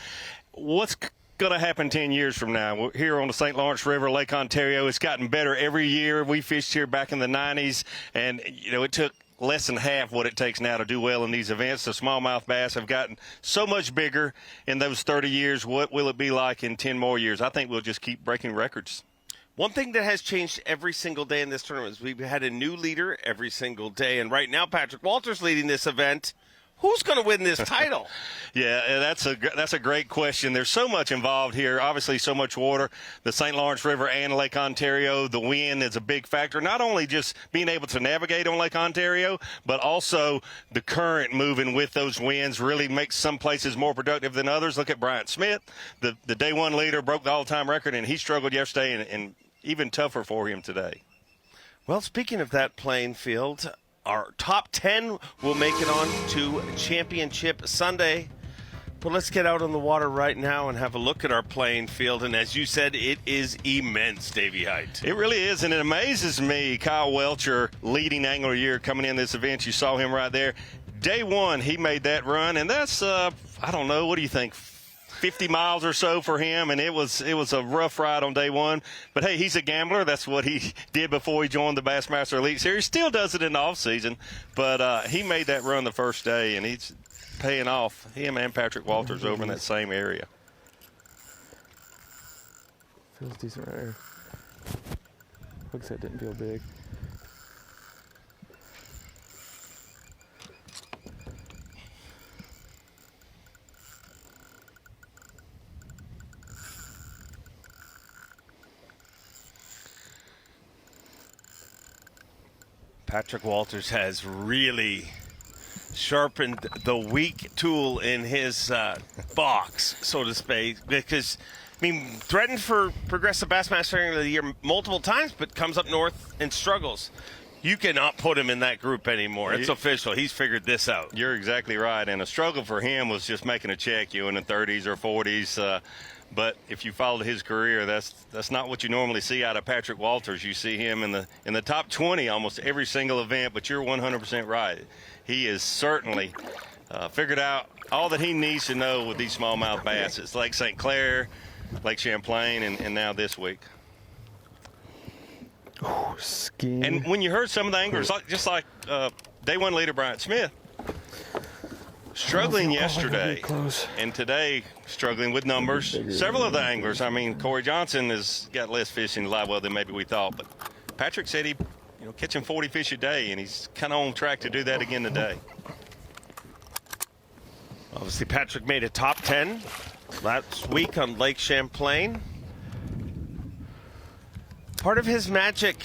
Speaker 14: What's going to happen 10 years from now? We're here on the St. Lawrence River, Lake Ontario. It's gotten better every year. We fished here back in the 90s, and, you know, it took less than half what it takes now to do well in these events. The smallmouth bass have gotten so much bigger in those 30 years. What will it be like in 10 more years? I think we'll just keep breaking records.
Speaker 17: One thing that has changed every single day in this tournament is we've had a new leader every single day. And right now, Patrick Walters leading this event. Who's going to win this title?
Speaker 14: Yeah, that's a great question. There's so much involved here. Obviously, so much water. The St. Lawrence River and Lake Ontario, the wind is a big factor. Not only just being able to navigate on Lake Ontario, but also the current moving with those winds really makes some places more productive than others. Look at Bryant Smith, the day one leader, broke the all-time record, and he struggled yesterday, and even tougher for him today.
Speaker 17: Well, speaking of that playing field, our top 10 will make it on to Championship Sunday. But let's get out on the water right now and have a look at our playing field. And as you said, it is immense, Davey Height.
Speaker 14: It really is, and it amazes me. Kyle Welcher, leading angler of the year, coming in this event. You saw him right there. Day one, he made that run, and that's, I don't know, what do you think, 50 miles or so for him, and it was a rough ride on day one. But, hey, he's a gambler. That's what he did before he joined the Bassmaster Elite Series. Still does it in the off-season, but he made that run the first day, and he's paying off. Him and Patrick Walters over in that same area.
Speaker 1: Feels decent right here. Hook set didn't feel big.
Speaker 17: Patrick Walters has really sharpened the weak tool in his box, so to speak, because, I mean, threatened for Progressive Bassmaster Angler of the Year multiple times, but comes up north and struggles. You cannot put him in that group anymore. It's official. He's figured this out.
Speaker 14: You're exactly right, and a struggle for him was just making a check, in the 30s or 40s. But if you followed his career, that's not what you normally see out of Patrick Walters. You see him in the top 20 almost every single event, but you're 100% right. He is certainly figured out all that he needs to know with these smallmouth bass. It's Lake St. Clair, Lake Champlain, and now this week.
Speaker 1: Oh, skin.
Speaker 14: And when you heard some of the anglers, just like day one leader Bryant Smith, struggling yesterday, and today struggling with numbers. Several of the anglers, I mean, Corey Johnson has got less fish in live well than maybe we thought, but Patrick said he, catching 40 fish a day, and he's kind of on track to do that again today.
Speaker 17: Obviously, Patrick made a top 10 last week on Lake Champlain. Part of his magic,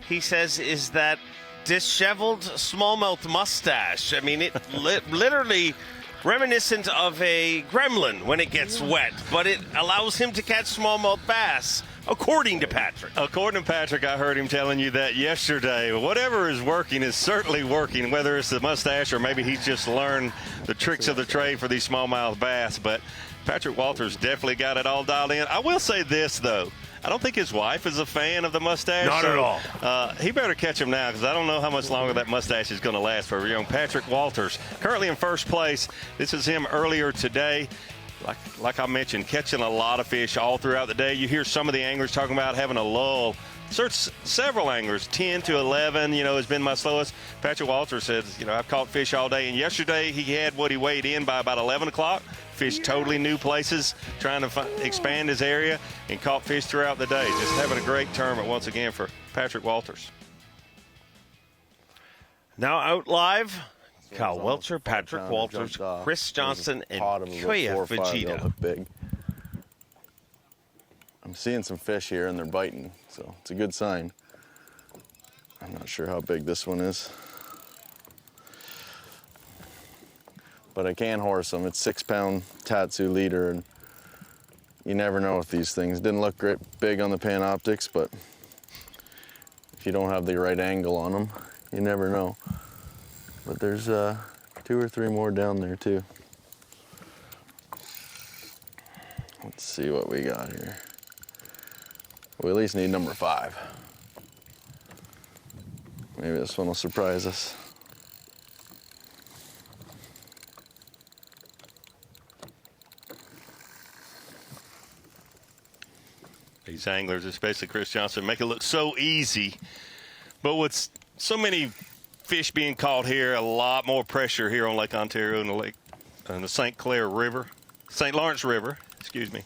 Speaker 17: he says, is that disheveled smallmouth mustache. I mean, it literally reminiscent of a gremlin when it gets wet, but it allows him to catch smallmouth bass, according to Patrick.
Speaker 14: According to Patrick, I heard him telling you that yesterday. Whatever is working is certainly working, whether it's the mustache or maybe he's just learned the tricks of the trade for these smallmouth bass. But Patrick Walters definitely got it all dialed in. I will say this, though. I don't think his wife is a fan of the mustache.
Speaker 17: Not at all.
Speaker 14: He better catch him now, because I don't know how much longer that mustache is going to last for young Patrick Walters. Currently in first place. This is him earlier today. Like I mentioned, catching a lot of fish all throughout the day. You hear some of the anglers talking about having a lull. Several anglers, 10 to 11, has been my slowest. Patrick Walters says, I've caught fish all day. And yesterday he had what he weighed in by about 11 o'clock. Fished totally new places, trying to expand his area, and caught fish throughout the day. Just having a great tournament once again for Patrick Walters.
Speaker 17: Now out live, Kyle Welcher, Patrick Walters, Chris Johnson, and Kota Fujita.
Speaker 8: Big. I'm seeing some fish here and they're biting, so it's a good sign. I'm not sure how big this one is, but I can horse them. It's 6-pound Tatsu leader, and you never know with these things. Didn't look great big on the Panoptics, but if you don't have the right angle on them, you never know. But there's 2 or 3 more down there too. Let's see what we got here. We at least need number 5. Maybe this one will surprise us.
Speaker 14: These anglers, especially Chris Johnson, make it look so easy. But with so many fish being caught here, a lot more pressure here on Lake Ontario and the St. Lawrence River, excuse me.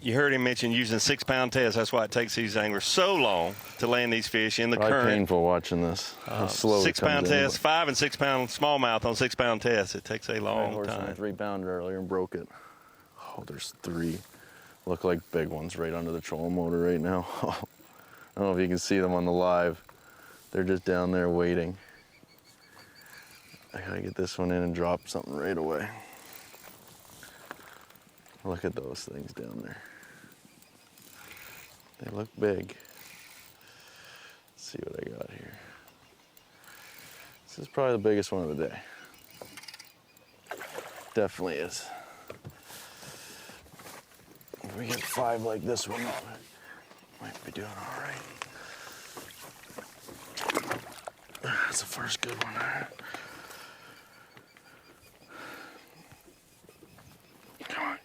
Speaker 14: You heard him mention using 6-pound tests. That's why it takes these anglers so long to land these fish in the current.
Speaker 8: Painful watching this. How slow
Speaker 14: 6-pound test, 5 and 6-pound smallmouth on 6-pound tests. It takes a long time.
Speaker 8: I 3-pounder earlier and broke it. Oh, there's 3. Look like big ones right under the trolling motor right now. I don't know if you can see them on the live. They're just down there waiting. I gotta get this one in and drop something right away. Look at those things down there. They look big. Let's see what I got here. This is probably the biggest one of the day. Definitely is. If we get 5 like this one, might be doing all right. That's the first good one. Come on.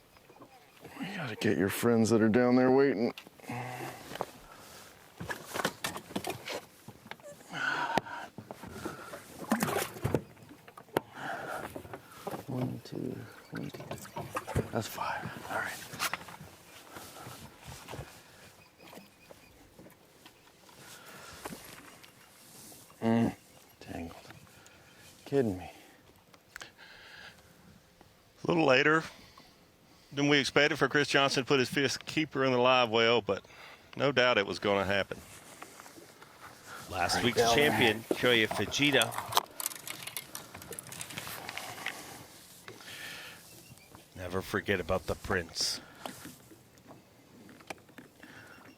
Speaker 8: You gotta get your friends that are down there waiting. One, two. That's 5. All right. Tangled. Kidding me.
Speaker 14: A little later than we expected for Chris Johnson to put his 5th keeper in the live well, but no doubt it was going to happen.
Speaker 17: Last week's champion, Kota Fujita. Never forget about the Prince.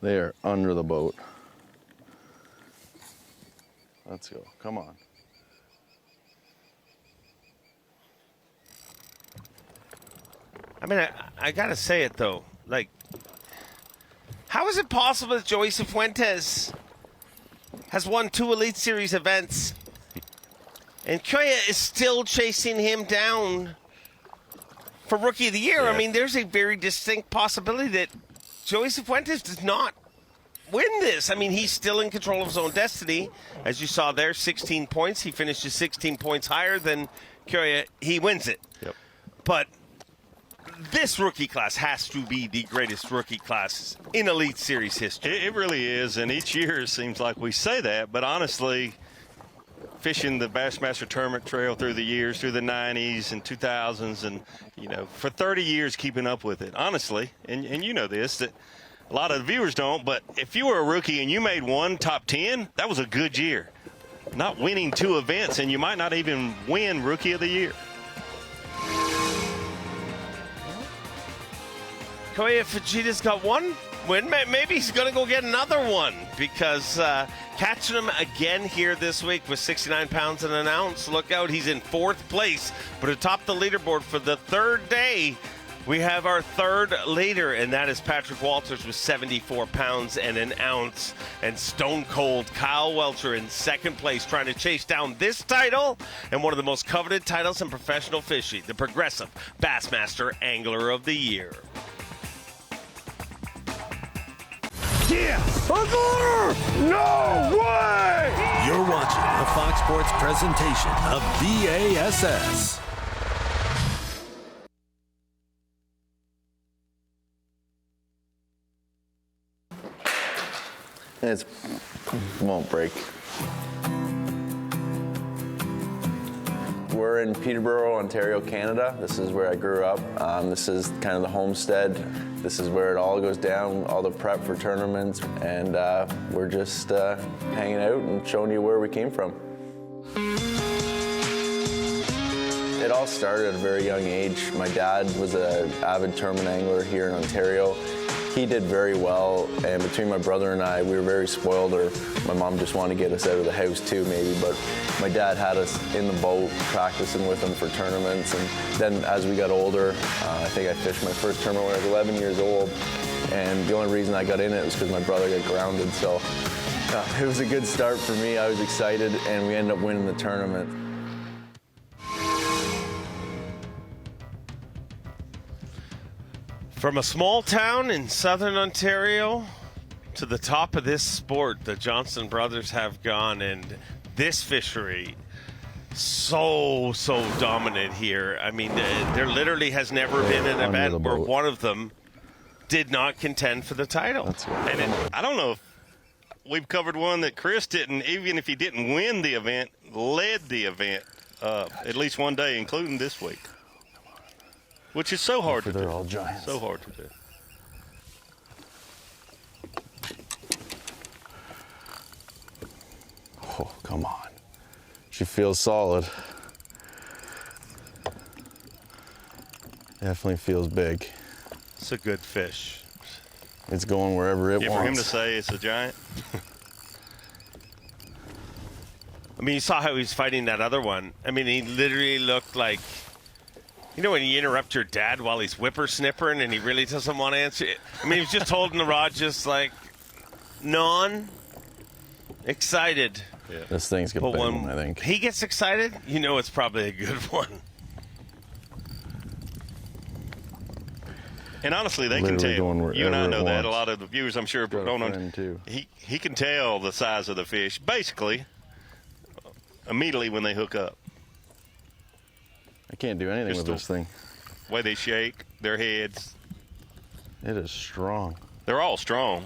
Speaker 8: They are under the boat. Let's go. Come on.
Speaker 17: I mean, I gotta say it though. Like, how is it possible that Joey Cifuentes has won 2 Elite Series events and Kota is still chasing him down for Rookie of the Year? Yeah. I mean, there's a very distinct possibility that Joey Cifuentes does not win this. I mean, he's still in control of his own destiny. As you saw there, 16 points. He finishes 16 points higher than Kota. He wins it.
Speaker 14: Yep.
Speaker 17: But this rookie class has to be the greatest rookie class in Elite Series history.
Speaker 14: It really is, and each year it seems like we say that, but honestly, fishing the Bassmaster tournament trail through the years, through the 90s and 2000s, and, you know, for 30 years keeping up with it, honestly, and you know this, that a lot of the viewers don't, but if you were a rookie and you made one top 10, that was a good year. Not winning 2 events, and you might not even win Rookie of the Year.
Speaker 17: Kota Fujita's got 1 win. Maybe he's going to go get another one because catching him again here this week with 69 pounds and an ounce. Look out, he's in 4th place. But atop the leaderboard for the 3rd day, we have our 3rd leader, and that is Patrick Walters with 74 pounds and an ounce. And Stone Cold Kyle Welcher in 2nd place, trying to chase down this title and one of the most coveted titles in professional fishing, the Progressive Bassmaster Angler of the Year.
Speaker 2: Yeah! No way! You're watching a Fox Sports presentation of B.A.S.S.
Speaker 8: It won't break. We're in Peterborough, Ontario, Canada. This is where I grew up. This is kind of the homestead. This is where it all goes down, all the prep for tournaments, and we're just hanging out and showing you where we came from. It all started at a very young age. My dad was an avid tournament angler here in Ontario. He did very well, and between my brother and I, we were very spoiled, or my mom just wanted to get us out of the house too, maybe, but my dad had us in the boat practicing with him for tournaments, and then as we got older, I think I fished my first tournament when I was 11 years old, and the only reason I got in it was because my brother got grounded, so it was a good start for me. I was excited, and we ended up winning the tournament.
Speaker 17: From a small town in southern Ontario to the top of this sport, the Johnson brothers have gone, and this fishery so dominant here. I mean, there literally has never been an event where one of them did not contend for the title.
Speaker 14: And I don't know if we've covered one that Chris didn't, even if he didn't win the event, led the event at least one day, including this week. Which is so hard to do.
Speaker 1: They're all giants.
Speaker 14: So hard to do.
Speaker 8: Oh, come on. She feels solid. Definitely feels big.
Speaker 17: It's a good fish.
Speaker 8: It's going wherever it wants.
Speaker 14: For him to say it's a giant.
Speaker 17: I mean, you saw how he was fighting that other one. I mean, he literally looked like, you know when you interrupt your dad while he's whippersnippering and he really doesn't want to answer it? I mean, he was just holding the rod just like excited.
Speaker 8: Yeah. This thing's a big one, I think.
Speaker 17: He gets excited, you know it's probably a good one.
Speaker 14: And honestly, they can tell. You and I know that. A lot of the viewers, I'm sure, don't understand. He can tell the size of the fish, basically, immediately when they hook up.
Speaker 8: I can't do anything with this thing.
Speaker 14: The way they shake their heads.
Speaker 8: It is strong.
Speaker 14: They're all strong.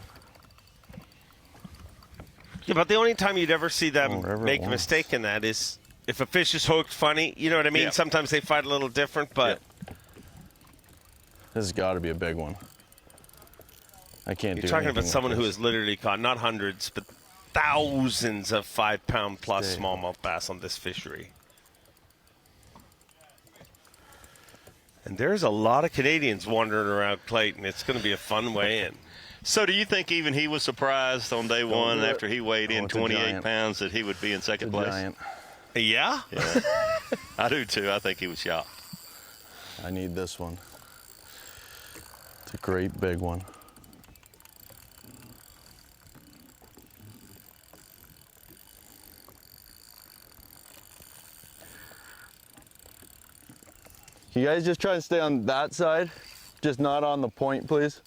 Speaker 17: Yeah, but the only time you'd ever see them make a mistake in that is if a fish is hooked funny. You know what I mean? Yeah. Sometimes they fight a little different, but...
Speaker 8: Yeah. This has got to be a big one. I can't do anything.
Speaker 17: You're talking about someone who has literally caught not hundreds, but thousands of 5-pound plus smallmouth bass on this fishery. And there's a lot of Canadians wandering around Clayton. It's going to be a fun weigh-in.
Speaker 14: So do you think even he was surprised on day one after he weighed in 28 pounds that he would be in second place?
Speaker 8: Giant.
Speaker 17: Yeah?
Speaker 14: Yeah. I do too. I think he was shocked.
Speaker 8: I need this one. It's a great big one. You guys just try to stay on that side, just not on the point, please.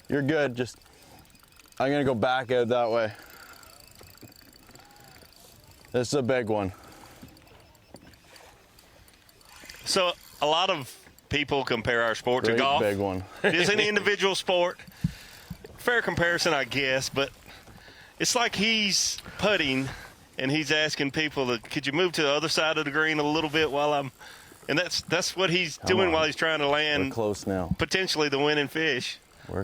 Speaker 8: You're good, just, I'm gonna go back out that way. This is a big one.
Speaker 14: So a lot of people compare our sport to golf.
Speaker 8: Big one.
Speaker 14: It is an individual sport. Fair comparison, I guess, but it's like he's putting and he's asking people, could you move to the other side of the green a little bit while I'm... And that's what he's doing while he's trying to land.
Speaker 8: We're close now.
Speaker 14: Potentially the winning fish, or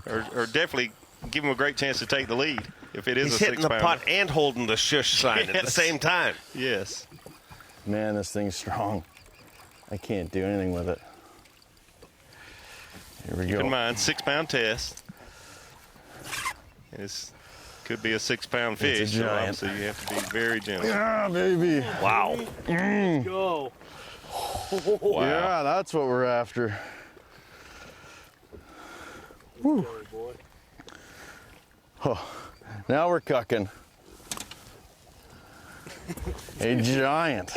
Speaker 14: definitely give him a great chance to take the lead if it is
Speaker 17: he's
Speaker 14: a 6-pounder.
Speaker 17: hitting the putt and holding the shush sign at the same time.
Speaker 14: Yes.
Speaker 8: Man, this thing's strong. I can't do anything with it. Here we go.
Speaker 14: Keep in mind, 6-pound test. It could be a 6-pound fish.
Speaker 8: It's a giant.
Speaker 14: So you have to be very gentle.
Speaker 8: Yeah, baby.
Speaker 17: Wow.
Speaker 11: Let's go.
Speaker 8: Wow. Yeah, that's what we're after. Woo. Oh, now we're cooking. A giant.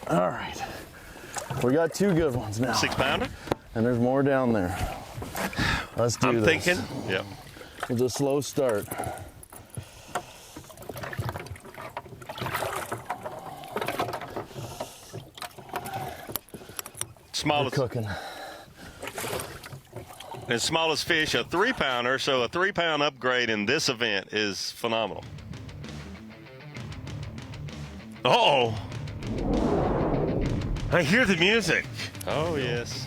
Speaker 8: All right. We got 2 good ones now.
Speaker 14: 6-pounder?
Speaker 8: And there's more down there. Let's do this.
Speaker 17: I'm thinking.
Speaker 14: Yep.
Speaker 8: It's a slow start.
Speaker 14: Smallest,
Speaker 8: cooking.
Speaker 14: And smallest fish, a 3-pounder, so a 3-pound upgrade in this event is phenomenal.
Speaker 17: Uh-oh. I hear the music.
Speaker 14: Oh, yes.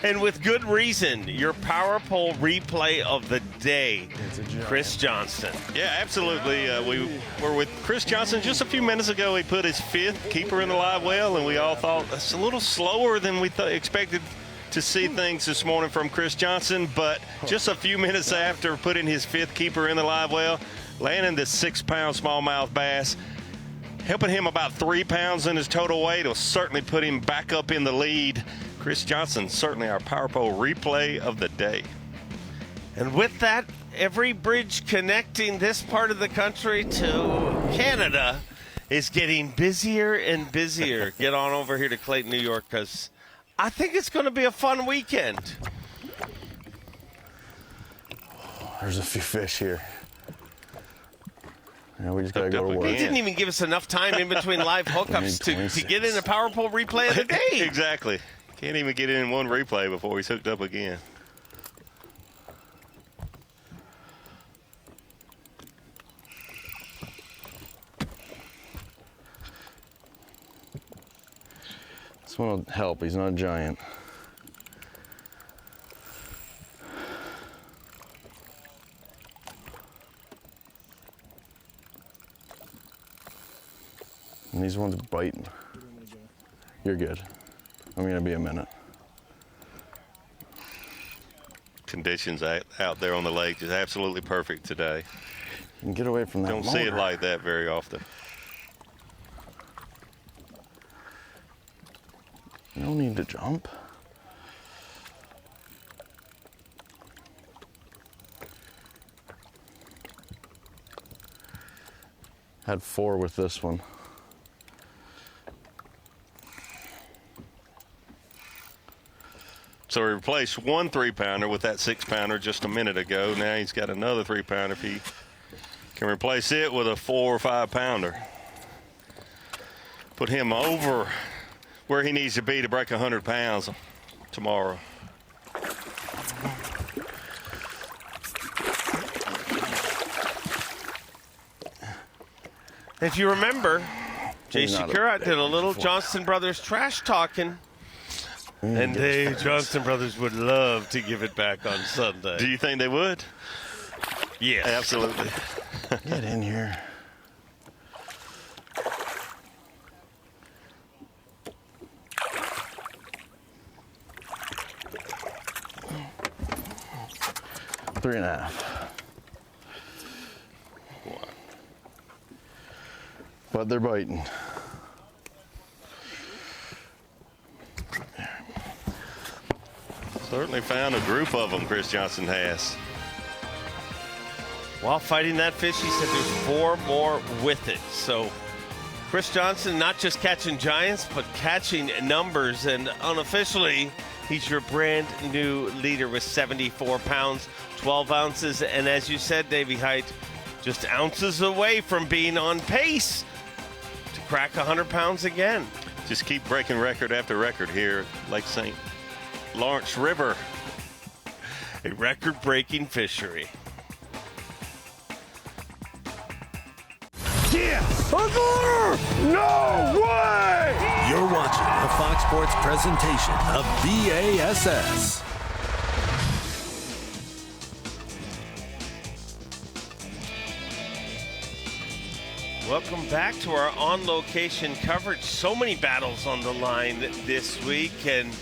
Speaker 17: And with good reason, your power pole replay of the day, Chris Johnston.
Speaker 14: Yeah, absolutely. We were with Chris Johnson just a few minutes ago. He put his 5th keeper in the live well, and we all thought it's a little slower than we expected to see things this morning from Chris Johnson. But just a few minutes after putting his 5th keeper in the live well, landing this 6-pound smallmouth bass, helping him about 3 pounds in his total weight, will certainly put him back up in the lead. Chris Johnson, certainly our power pole replay of the day.
Speaker 17: And with that, every bridge connecting this part of the country to Canada is getting busier and busier. Get on over here to Clayton, New York, because I think it's going to be a fun weekend.
Speaker 1: There's a few fish here. Yeah, we just gotta go to work.
Speaker 17: He didn't even give us enough time in between live hookups to get in a power pole replay of the day.
Speaker 14: Exactly. Can't even get in one replay before he's hooked up again.
Speaker 1: This one will help. He's not a giant. And these ones biting. You're good. I'm gonna be a minute.
Speaker 14: Conditions out there on the lake is absolutely perfect today.
Speaker 1: And get away from that
Speaker 14: Don't see it like that very often.
Speaker 1: No need to jump. Had 4 with this one.
Speaker 14: So he replaced one 3-pounder with that 6-pounder just a minute ago. Now he's got another 3-pounder. If he can replace it with a 4 or 5-pounder, put him over where he needs to be to break 100 pounds tomorrow.
Speaker 17: If you remember, J.C. Currat did a little Johnston Brothers trash talking. And they, Johnston Brothers, would love to give it back on Sunday.
Speaker 14: Do you think they would?
Speaker 17: Yes.
Speaker 14: Absolutely.
Speaker 1: Get in here. Three and a half. But they're biting.
Speaker 14: Certainly found a group of them, Chris Johnson has.
Speaker 17: While fighting that fish, he said there's 4 more with it. So Chris Johnson not just catching giants, but catching numbers. And unofficially, he's your brand new leader with 74 pounds, 12 ounces. And as you said, Davey Height, just ounces away from being on pace to crack 100 pounds again.
Speaker 14: Just keep breaking record after record here at Lake St. Lawrence River.
Speaker 17: A record-breaking fishery.
Speaker 2: Yeah! No way! You're watching a Fox Sports presentation of B.A.S.S.
Speaker 17: Welcome back to our on-location coverage. So many battles on the line this week, and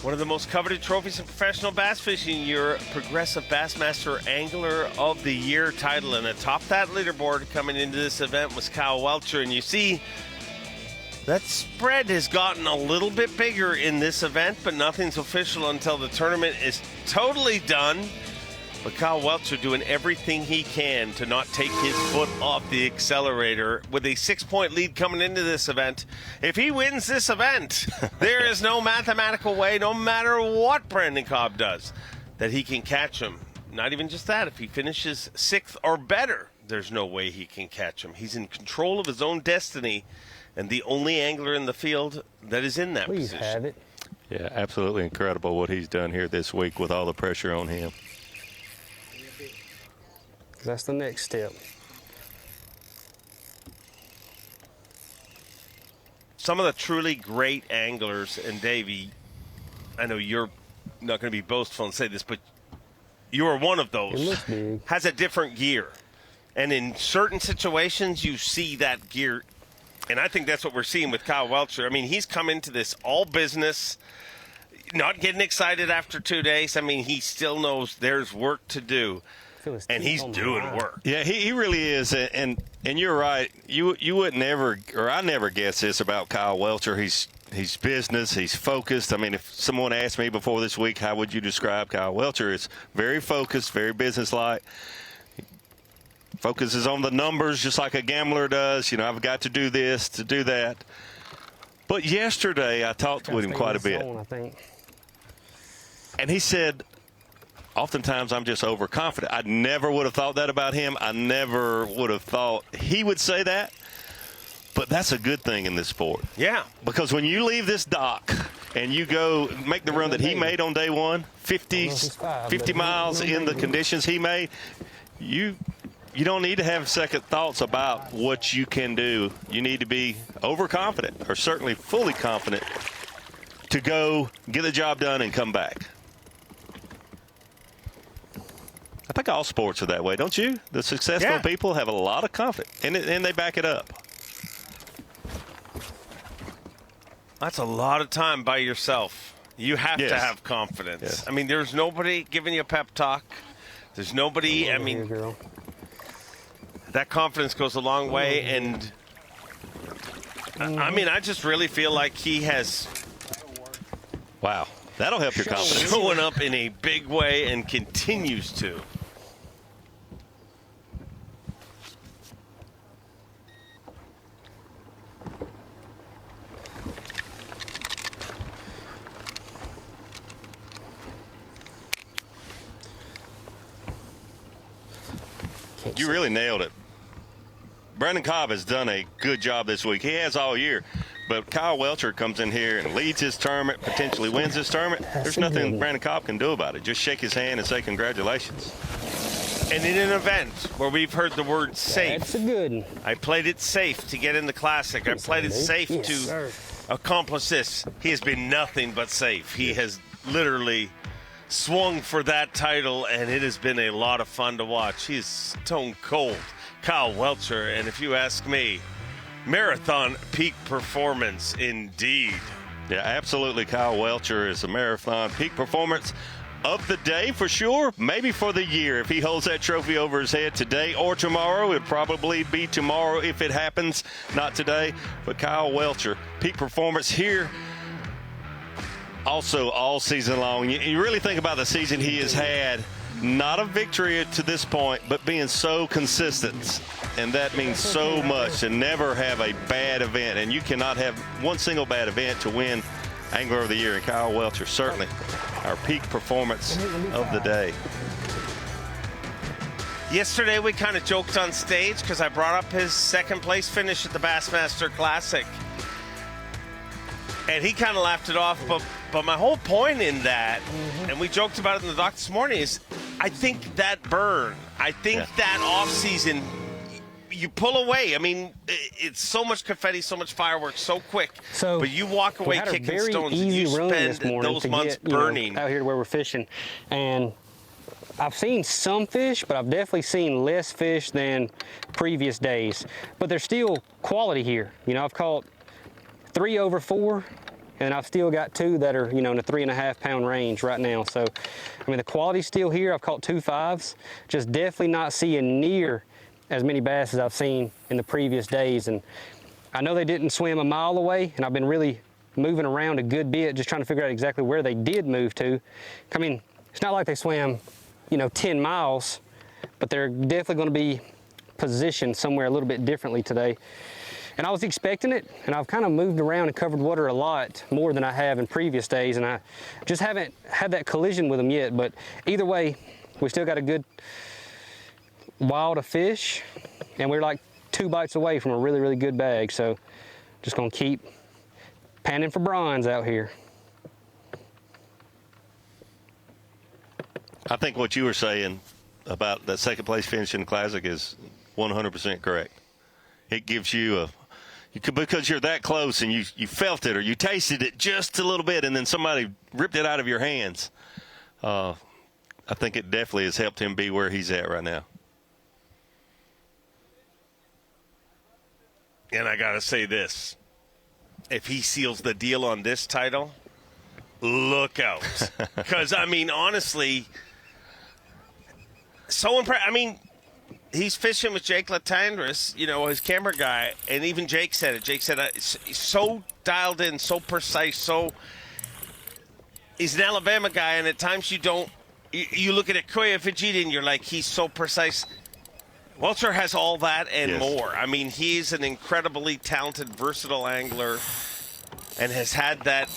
Speaker 17: one of the most coveted trophies in professional bass fishing, your Progressive Bassmaster Angler of the Year title. And atop that leaderboard coming into this event was Kyle Welcher. And you see, that spread has gotten a little bit bigger in this event, but nothing's official until the tournament is totally done. But Kyle Welcher doing everything he can to not take his foot off the accelerator with a 6-point lead coming into this event. If he wins this event, there is no mathematical way, no matter what Brandon Cobb does, that he can catch him. Not even just that. If he finishes 6th or better, there's no way he can catch him. He's in control of his own destiny and the only angler in the field that is in that position.
Speaker 15: Have it.
Speaker 14: Yeah, absolutely incredible what he's done here this week with all the pressure on him.
Speaker 15: That's the next step.
Speaker 17: some of the truly great anglers, and Davey, I know you're not going to be boastful and say this, but you are one of those.
Speaker 6: It looks big.
Speaker 17: Has a different gear. And in certain situations, you see that gear. And I think that's what we're seeing with Kyle Welcher. I mean, he's come into this all business, not getting excited after 2 days. I mean, he still knows there's work to do. And he's doing work.
Speaker 14: Yeah, he really is. And you're right. You would never, or I never guess this about Kyle Welcher. He's business. He's focused. I mean, if someone asked me before this week, how would you describe Kyle Welcher? It's very focused, very businesslike. Focuses on the numbers just like a gambler does. You know, I've got to do this, to do that. But yesterday I talked with him quite a bit.
Speaker 6: I think.
Speaker 14: And he said, oftentimes I'm just overconfident. I never would have thought that about him. I never would have thought he would say that. But that's a good thing in this sport.
Speaker 17: Yeah.
Speaker 14: Because when you leave this dock and you go make the run that he made on day one, 50 miles in the conditions he made, you don't need to have second thoughts about what you can do. You need to be overconfident, or certainly fully confident, to go get the job done and come back. I think all sports are that way, don't you? The successful people have a lot of confidence, and they back it up.
Speaker 17: That's a lot of time by yourself. You have
Speaker 14: Yes.
Speaker 17: to have confidence.
Speaker 14: Yes.
Speaker 17: I mean, there's nobody giving you a pep talk. There's nobody, I mean, that confidence goes a long way. And, I mean, I just really feel like he has.
Speaker 14: Wow. That'll help your confidence.
Speaker 17: Showing up in a big way and continues to.
Speaker 14: You really nailed it. Brandon Cobb has done a good job this week. He has all year. But Kyle Welcher comes in here and leads his tournament, potentially wins this tournament. There's nothing Brandon Cobb can do about it. Just shake his hand and say congratulations.
Speaker 17: And in an event where we've heard the word safe.
Speaker 6: That's a good one.
Speaker 17: I played it safe to get in the Classic. I played it safe to accomplish this. He has been nothing but safe. He has literally swung for that title, and it has been a lot of fun to watch. He is stone cold, Kyle Welcher, and if you ask me, marathon peak performance indeed.
Speaker 14: Yeah, absolutely. Kyle Welcher is a marathon peak performance of the day for sure, maybe for the year. If he holds that trophy over his head today or tomorrow, it'd probably be tomorrow if it happens, not today. But Kyle Welcher, peak performance here. Also, all season long, you really think about the season he has had, not a victory to this point, but being so consistent. And that means so much to never have a bad event. And you cannot have one single bad event to win Angler of the Year. And Kyle Welcher, certainly our peak performance of the day.
Speaker 17: Yesterday, we kind of joked on stage because I brought up his second place finish at the Bassmaster Classic. And he kind of laughed it off, but my whole point in that, and we joked about it in the dock this morning, is I think that burn, I think that off-season, you pull away. I mean, it's so much confetti, so much fireworks, so quick.
Speaker 6: So,
Speaker 17: but you walk away kicking stones, and you spend those months burning.
Speaker 6: Out here where we're fishing, and I've seen some fish, but I've definitely seen less fish than previous days. But there's still quality here. You know, I've caught 3 over 4, and I've still got 2 that are, you know, in the 3.5 pound range right now. So, I mean, the quality's still here. I've caught 2 5s, just definitely not seeing near as many bass as I've seen in the previous days. And I know they didn't swim a mile away, and I've been really moving around a good bit, just trying to figure out exactly where they did move to. I mean, it's not like they swam, you know, 10 miles, but they're definitely going to be positioned somewhere a little bit differently today. And I was expecting it, and I've kind of moved around and covered water a lot more than I have in previous days, and I just haven't had that collision with them yet. But either way, we still got a good while to fish, and we're like 2 bites away from a really, really good bag. So just gonna keep panning for bronze out here.
Speaker 14: I think what you were saying about that second place finish in the Classic is 100% correct. It gives you because you're that close and you felt it or you tasted it just a little bit and then somebody ripped it out of your hands. I think it definitely has helped him be where he's at right now.
Speaker 17: And I got to say this. If he seals the deal on this title, look out. Because, I mean, honestly, so impressed. I mean, he's fishing with Jake Latendresse, you know, his camera guy, and even Jake said it. Jake said he's so dialed in, so precise, he's an Alabama guy, and at times you look at Kyoya Fujita and you're like, he's so precise. Welcher has all that and more. I mean, he's an incredibly talented, versatile angler and has had that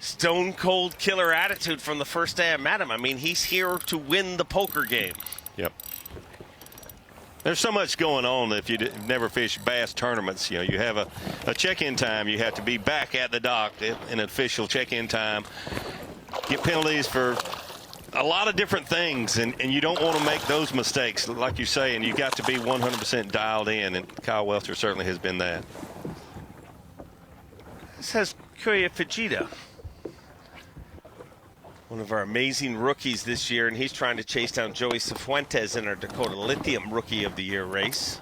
Speaker 17: stone-cold killer attitude from the first day I met him. I mean, he's here to win the poker game.
Speaker 14: Yep. There's so much going on if you never fish bass tournaments. You know, you have a check-in time. You have to be back at the dock in an official check-in time. Get penalties for a lot of different things, and you don't want to make those mistakes. Like you say, and you got to be 100% dialed in, and Kyle Welcher certainly has been that.
Speaker 17: This has Kyoya Fujita, one of our amazing rookies this year, and he's trying to chase down Joey Cifuentes in our Dakota Lithium Rookie of the Year race.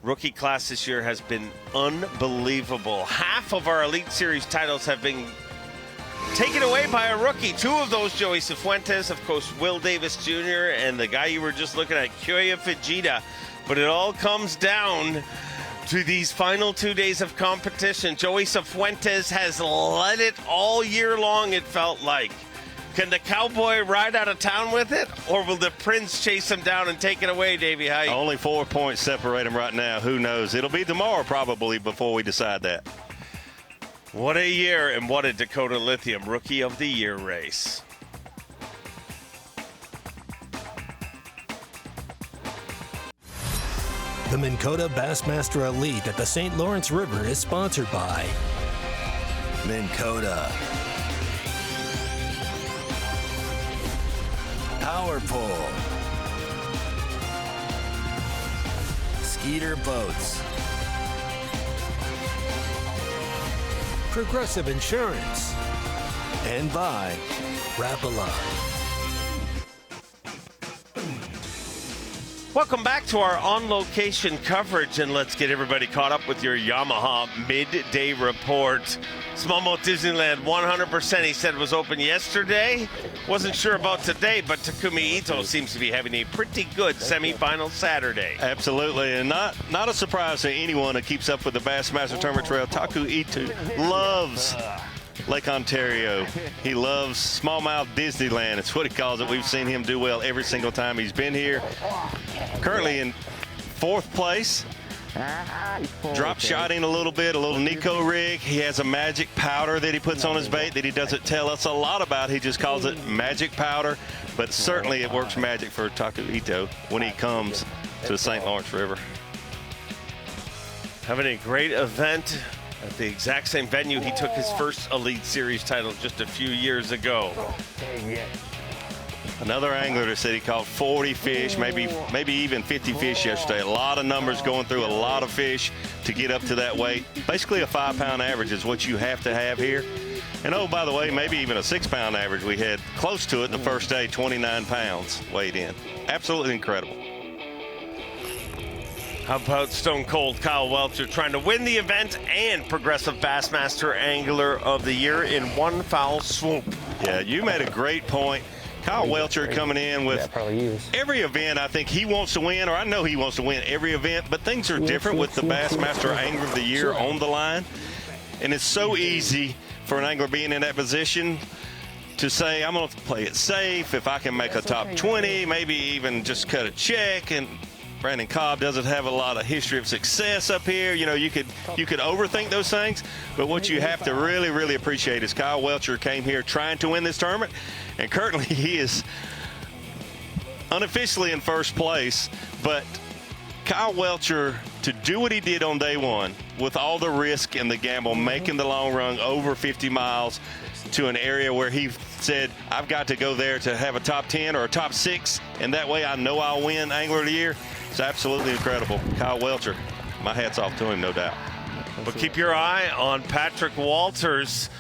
Speaker 17: Rookie class this year has been unbelievable. Half of our Elite Series titles have been taken away by a rookie. Two of those, Joey Cifuentes, of course, Will Davis Jr., and the guy you were just looking at, Kyoya Fujita. But it all comes down to these final 2 days of competition. Joey Cifuentes has led it all year long, it felt like. Can the Cowboy ride out of town with it, or will the Prince chase him down and take it away, Davey Height?
Speaker 14: Only 4 points separate them right now. Who knows? It'll be tomorrow probably before we decide that.
Speaker 17: What a year, and what a Dakota Lithium Rookie of the Year race.
Speaker 2: The Minn Kota Bassmaster Elite at the St. Lawrence River is sponsored by Minn Kota, Power Pole, Skeeter Boats, Progressive Insurance, and by Rapala.
Speaker 17: Welcome back to our on-location coverage, and let's get everybody caught up with your Yamaha midday report. Smallmouth Disneyland, 100%, he said, was open yesterday. Wasn't sure about today, but Takumi Ito seems to be having a pretty good semifinal Saturday.
Speaker 14: Absolutely, and not a surprise to anyone that keeps up with the Bassmaster Tournament Trail. Taku Ito loves Lake Ontario. He loves smallmouth Disneyland. It's what he calls it. We've seen him do well every single time he's been here. Currently in 4th place. Drop shotting a little bit, a little Nico rig. He has a magic powder that he puts on his bait that he doesn't tell us a lot about. He just calls it magic powder, but certainly it works magic for Taku Ito when he comes to the St. Lawrence River.
Speaker 17: Having a great event at the exact same venue he took his first Elite Series title just a few years ago.
Speaker 14: Another angler that said he caught 40 fish, maybe even 50 fish yesterday. A lot of numbers going through, a lot of fish to get up to that weight. Basically a 5-pound average is what you have to have here. And oh, by the way, maybe even a 6-pound average. We had close to it the first day, 29 pounds weighed in. Absolutely incredible.
Speaker 17: How about Stone Cold Kyle Welcher trying to win the event and Progressive Bassmaster Angler of the Year in one foul swoop?
Speaker 14: Yeah, you made a great point. Kyle Welcher coming in with every event. I think he wants to win, or I know he wants to win every event, but things are different with the Bassmaster Angler of the Year on the line. And it's so easy for an angler being in that position to say, I'm going to play it safe. If I can make a top 20, maybe even just cut a check. And Brandon Cobb doesn't have a lot of history of success up here. You know, you could overthink those things, but what you have to really, really appreciate is Kyle Welcher came here trying to win this tournament, and currently he is unofficially in first place. But Kyle Welcher, to do what he did on day one with all the risk and the gamble, making the long run over 50 miles, to an area where he said, I've got to go there to have a top 10 or a top 6, and that way I know I'll win Angler of the Year. It's absolutely incredible. Kyle Welcher, my hat's off to him, no doubt.
Speaker 17: But keep your eye on Patrick Walters,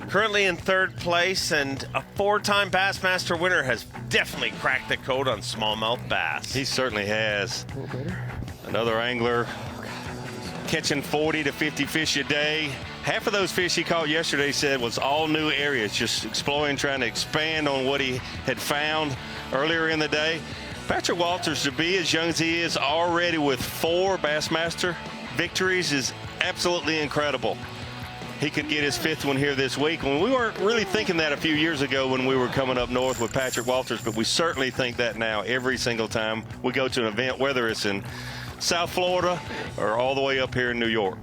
Speaker 17: currently in 3rd place, and a 4-time Bassmaster winner, has definitely cracked the code on smallmouth bass.
Speaker 14: He certainly has. Another angler catching 40 to 50 fish a day. Half of those fish he caught yesterday, he said, was all new areas, just exploring, trying to expand on what he had found earlier in the day. Patrick Walters, to be as young as he is, already with 4 Bassmaster victories, is absolutely incredible. He could get his 5th one here this week. When we weren't really thinking that a few years ago when we were coming up north with Patrick Walters, but we certainly think that now every single time we go to an event, whether it's in South Florida or all the way up here in New York.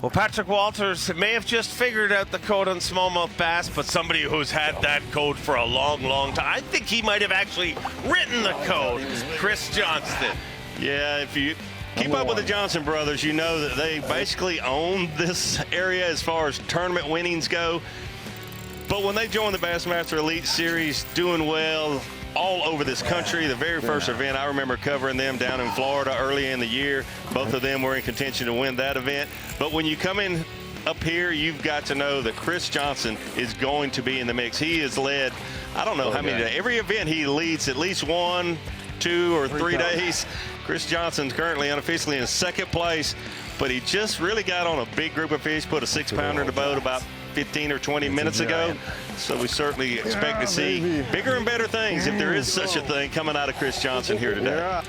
Speaker 17: Well, Patrick Walters may have just figured out the code on smallmouth bass, but somebody who's had that code for a long, long time. I think he might have actually written the code, Chris Johnston.
Speaker 14: Yeah, if you keep up with the Johnson brothers, you know that they basically own this area as far as tournament winnings go. But when they joined the Bassmaster Elite Series, doing well all over this country, the very first event, I remember covering them down in Florida early in the year. Both of them were in contention to win that event. But when you come in up here, you've got to know that Chris Johnson is going to be in the mix. He has led, I don't know how many days. Every event he leads at least 1, 2, or 3 days. Chris Johnson's currently unofficially in 2nd place, but he just really got on a big group of fish, put a 6-pounder in the boat about 15 or 20 minutes ago. So we certainly expect to see bigger and better things, if there is such a thing, coming out of Chris Johnson here today.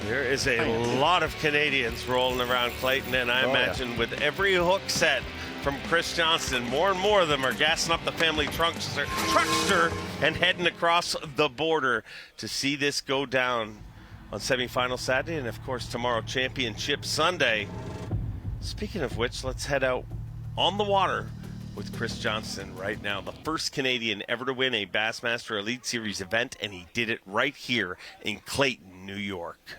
Speaker 17: There is a lot of Canadians rolling around Clayton, and I imagine with every hook set from Chris Johnston, more and more of them are gassing up the family truckster and heading across the border to see this go down on semifinal Saturday, and of course tomorrow Championship Sunday. Speaking of which, let's head out on the water with Chris Johnston right now, the first Canadian ever to win a Bassmaster Elite Series event, and he did it right here in Clayton, New York.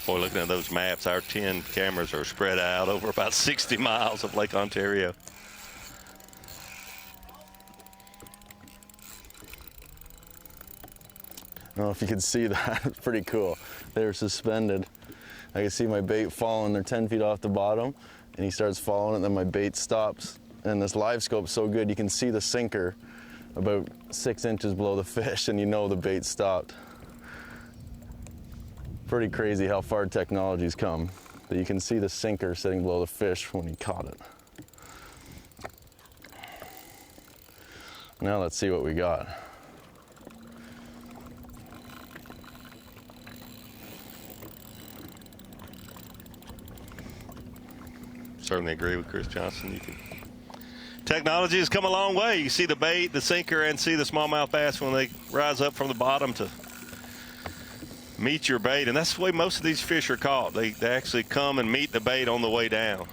Speaker 14: Boy, looking at those maps, our 10 cameras are spread out over about 60 miles of Lake Ontario.
Speaker 8: I don't know if you can see that. It's pretty cool. They were suspended. I can see my bait falling. They're 10 feet off the bottom, and he starts falling, and then my bait stops. And this live scope's so good, you can see the sinker about 6 inches below the fish, and you know the bait stopped. Pretty crazy how far technology's come, that you can see the sinker sitting below the fish when he caught it. Now let's see what we got.
Speaker 14: Certainly agree with Chris Johnson. Technology has come a long way. You see the bait, the sinker, and see the smallmouth bass when they rise up from the bottom to meet your bait. And that's the way most of these fish are caught. They actually come and meet the bait on the way down.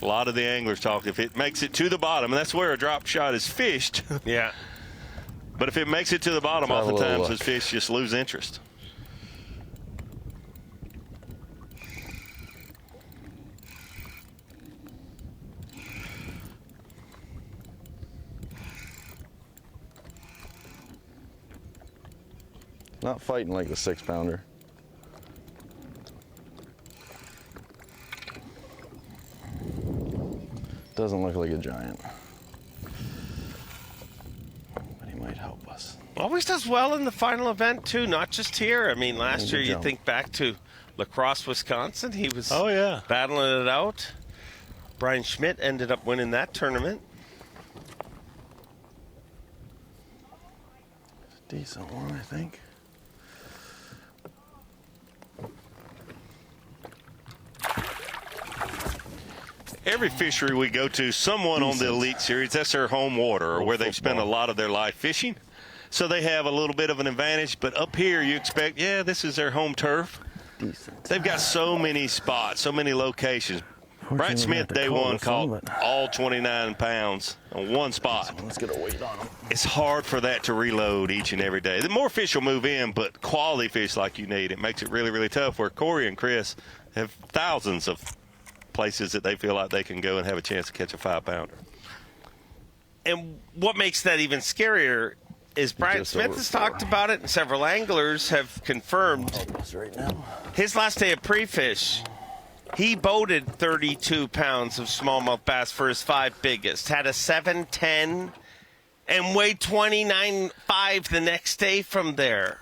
Speaker 14: A lot of the anglers talk, if it makes it to the bottom, and that's where a drop shot is fished.
Speaker 17: Yeah.
Speaker 14: But if it makes it to the bottom, oftentimes those fish just lose interest.
Speaker 8: Not fighting like the 6-pounder. Doesn't look like a giant. But he might help us.
Speaker 17: Always does well in the final event, too, not just here. I mean, last year, you think back to La Crosse, Wisconsin. He was battling it out. Brian Schmidt ended up winning that tournament.
Speaker 8: Decent one, I think.
Speaker 14: Every fishery we go to, someone on the Elite Series, that's their home water, or where they've spent a lot of their life fishing. So they have a little bit of an advantage. But up here, you expect, this is their home turf.
Speaker 8: Decent.
Speaker 14: They've got so many spots, so many locations. Brent Smith, day one, caught all 29 pounds on one spot.
Speaker 8: Let's get a weight on them.
Speaker 14: It's hard for that to reload each and every day. The more fish will move in, but quality fish like you need, it makes it really, really tough, where Corey and Chris have thousands of places that they feel like they can go and have a chance to catch a 5-pounder.
Speaker 17: And what makes that even scarier is Brian Smith has talked about it, and several anglers have confirmed his last day of pre-fish. He boated 32 pounds of smallmouth bass for his 5 biggest, had a 7.10, and weighed 29.5 the next day from there.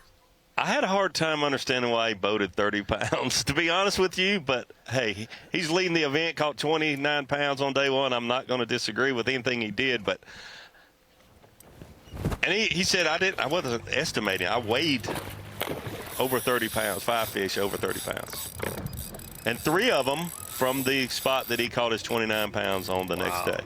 Speaker 14: I had a hard time understanding why he boated 30 pounds, to be honest with you. But, hey, he's leading the event, caught 29 pounds on day one. I'm not going to disagree with anything he did. And he said, I wasn't estimating. I weighed over 30 pounds, 5 fish over 30 pounds. And 3 of them from the spot that he caught his 29 pounds on the next day.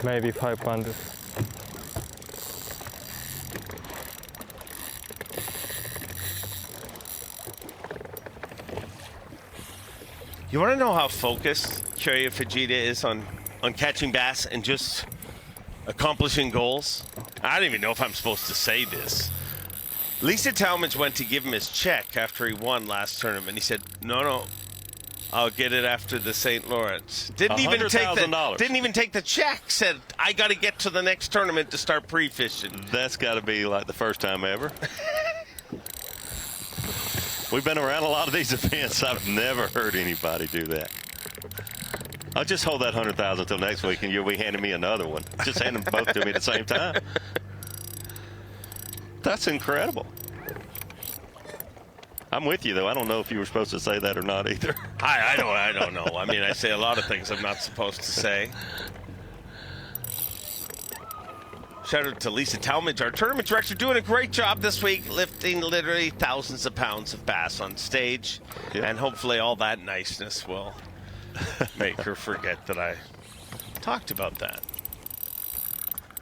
Speaker 15: Maybe 500.
Speaker 17: You want to know how focused Kyoya Fujita is on catching bass and just accomplishing goals? I don't even know if I'm supposed to say this. Lisa Talmadge went to give him his check after he won last tournament. He said, no, I'll get it after the St. Lawrence. Didn't even take the check. Said, I got to get to the next tournament to start pre-fishing.
Speaker 14: That's got to be like the first time ever. We've been around a lot of these events. I've never heard anybody do that. I'll just hold that 100,000 until next week, and you'll be handing me another one. Just hand them both to me at the same time. That's incredible. I'm with you, though. I don't know if you were supposed to say that or not either.
Speaker 17: I don't know. I mean, I say a lot of things I'm not supposed to say. Shout out to Lisa Talmadge, our tournament director, doing a great job this week, lifting literally thousands of pounds of bass on stage. Yep. And hopefully all that niceness will make her forget that I talked about that.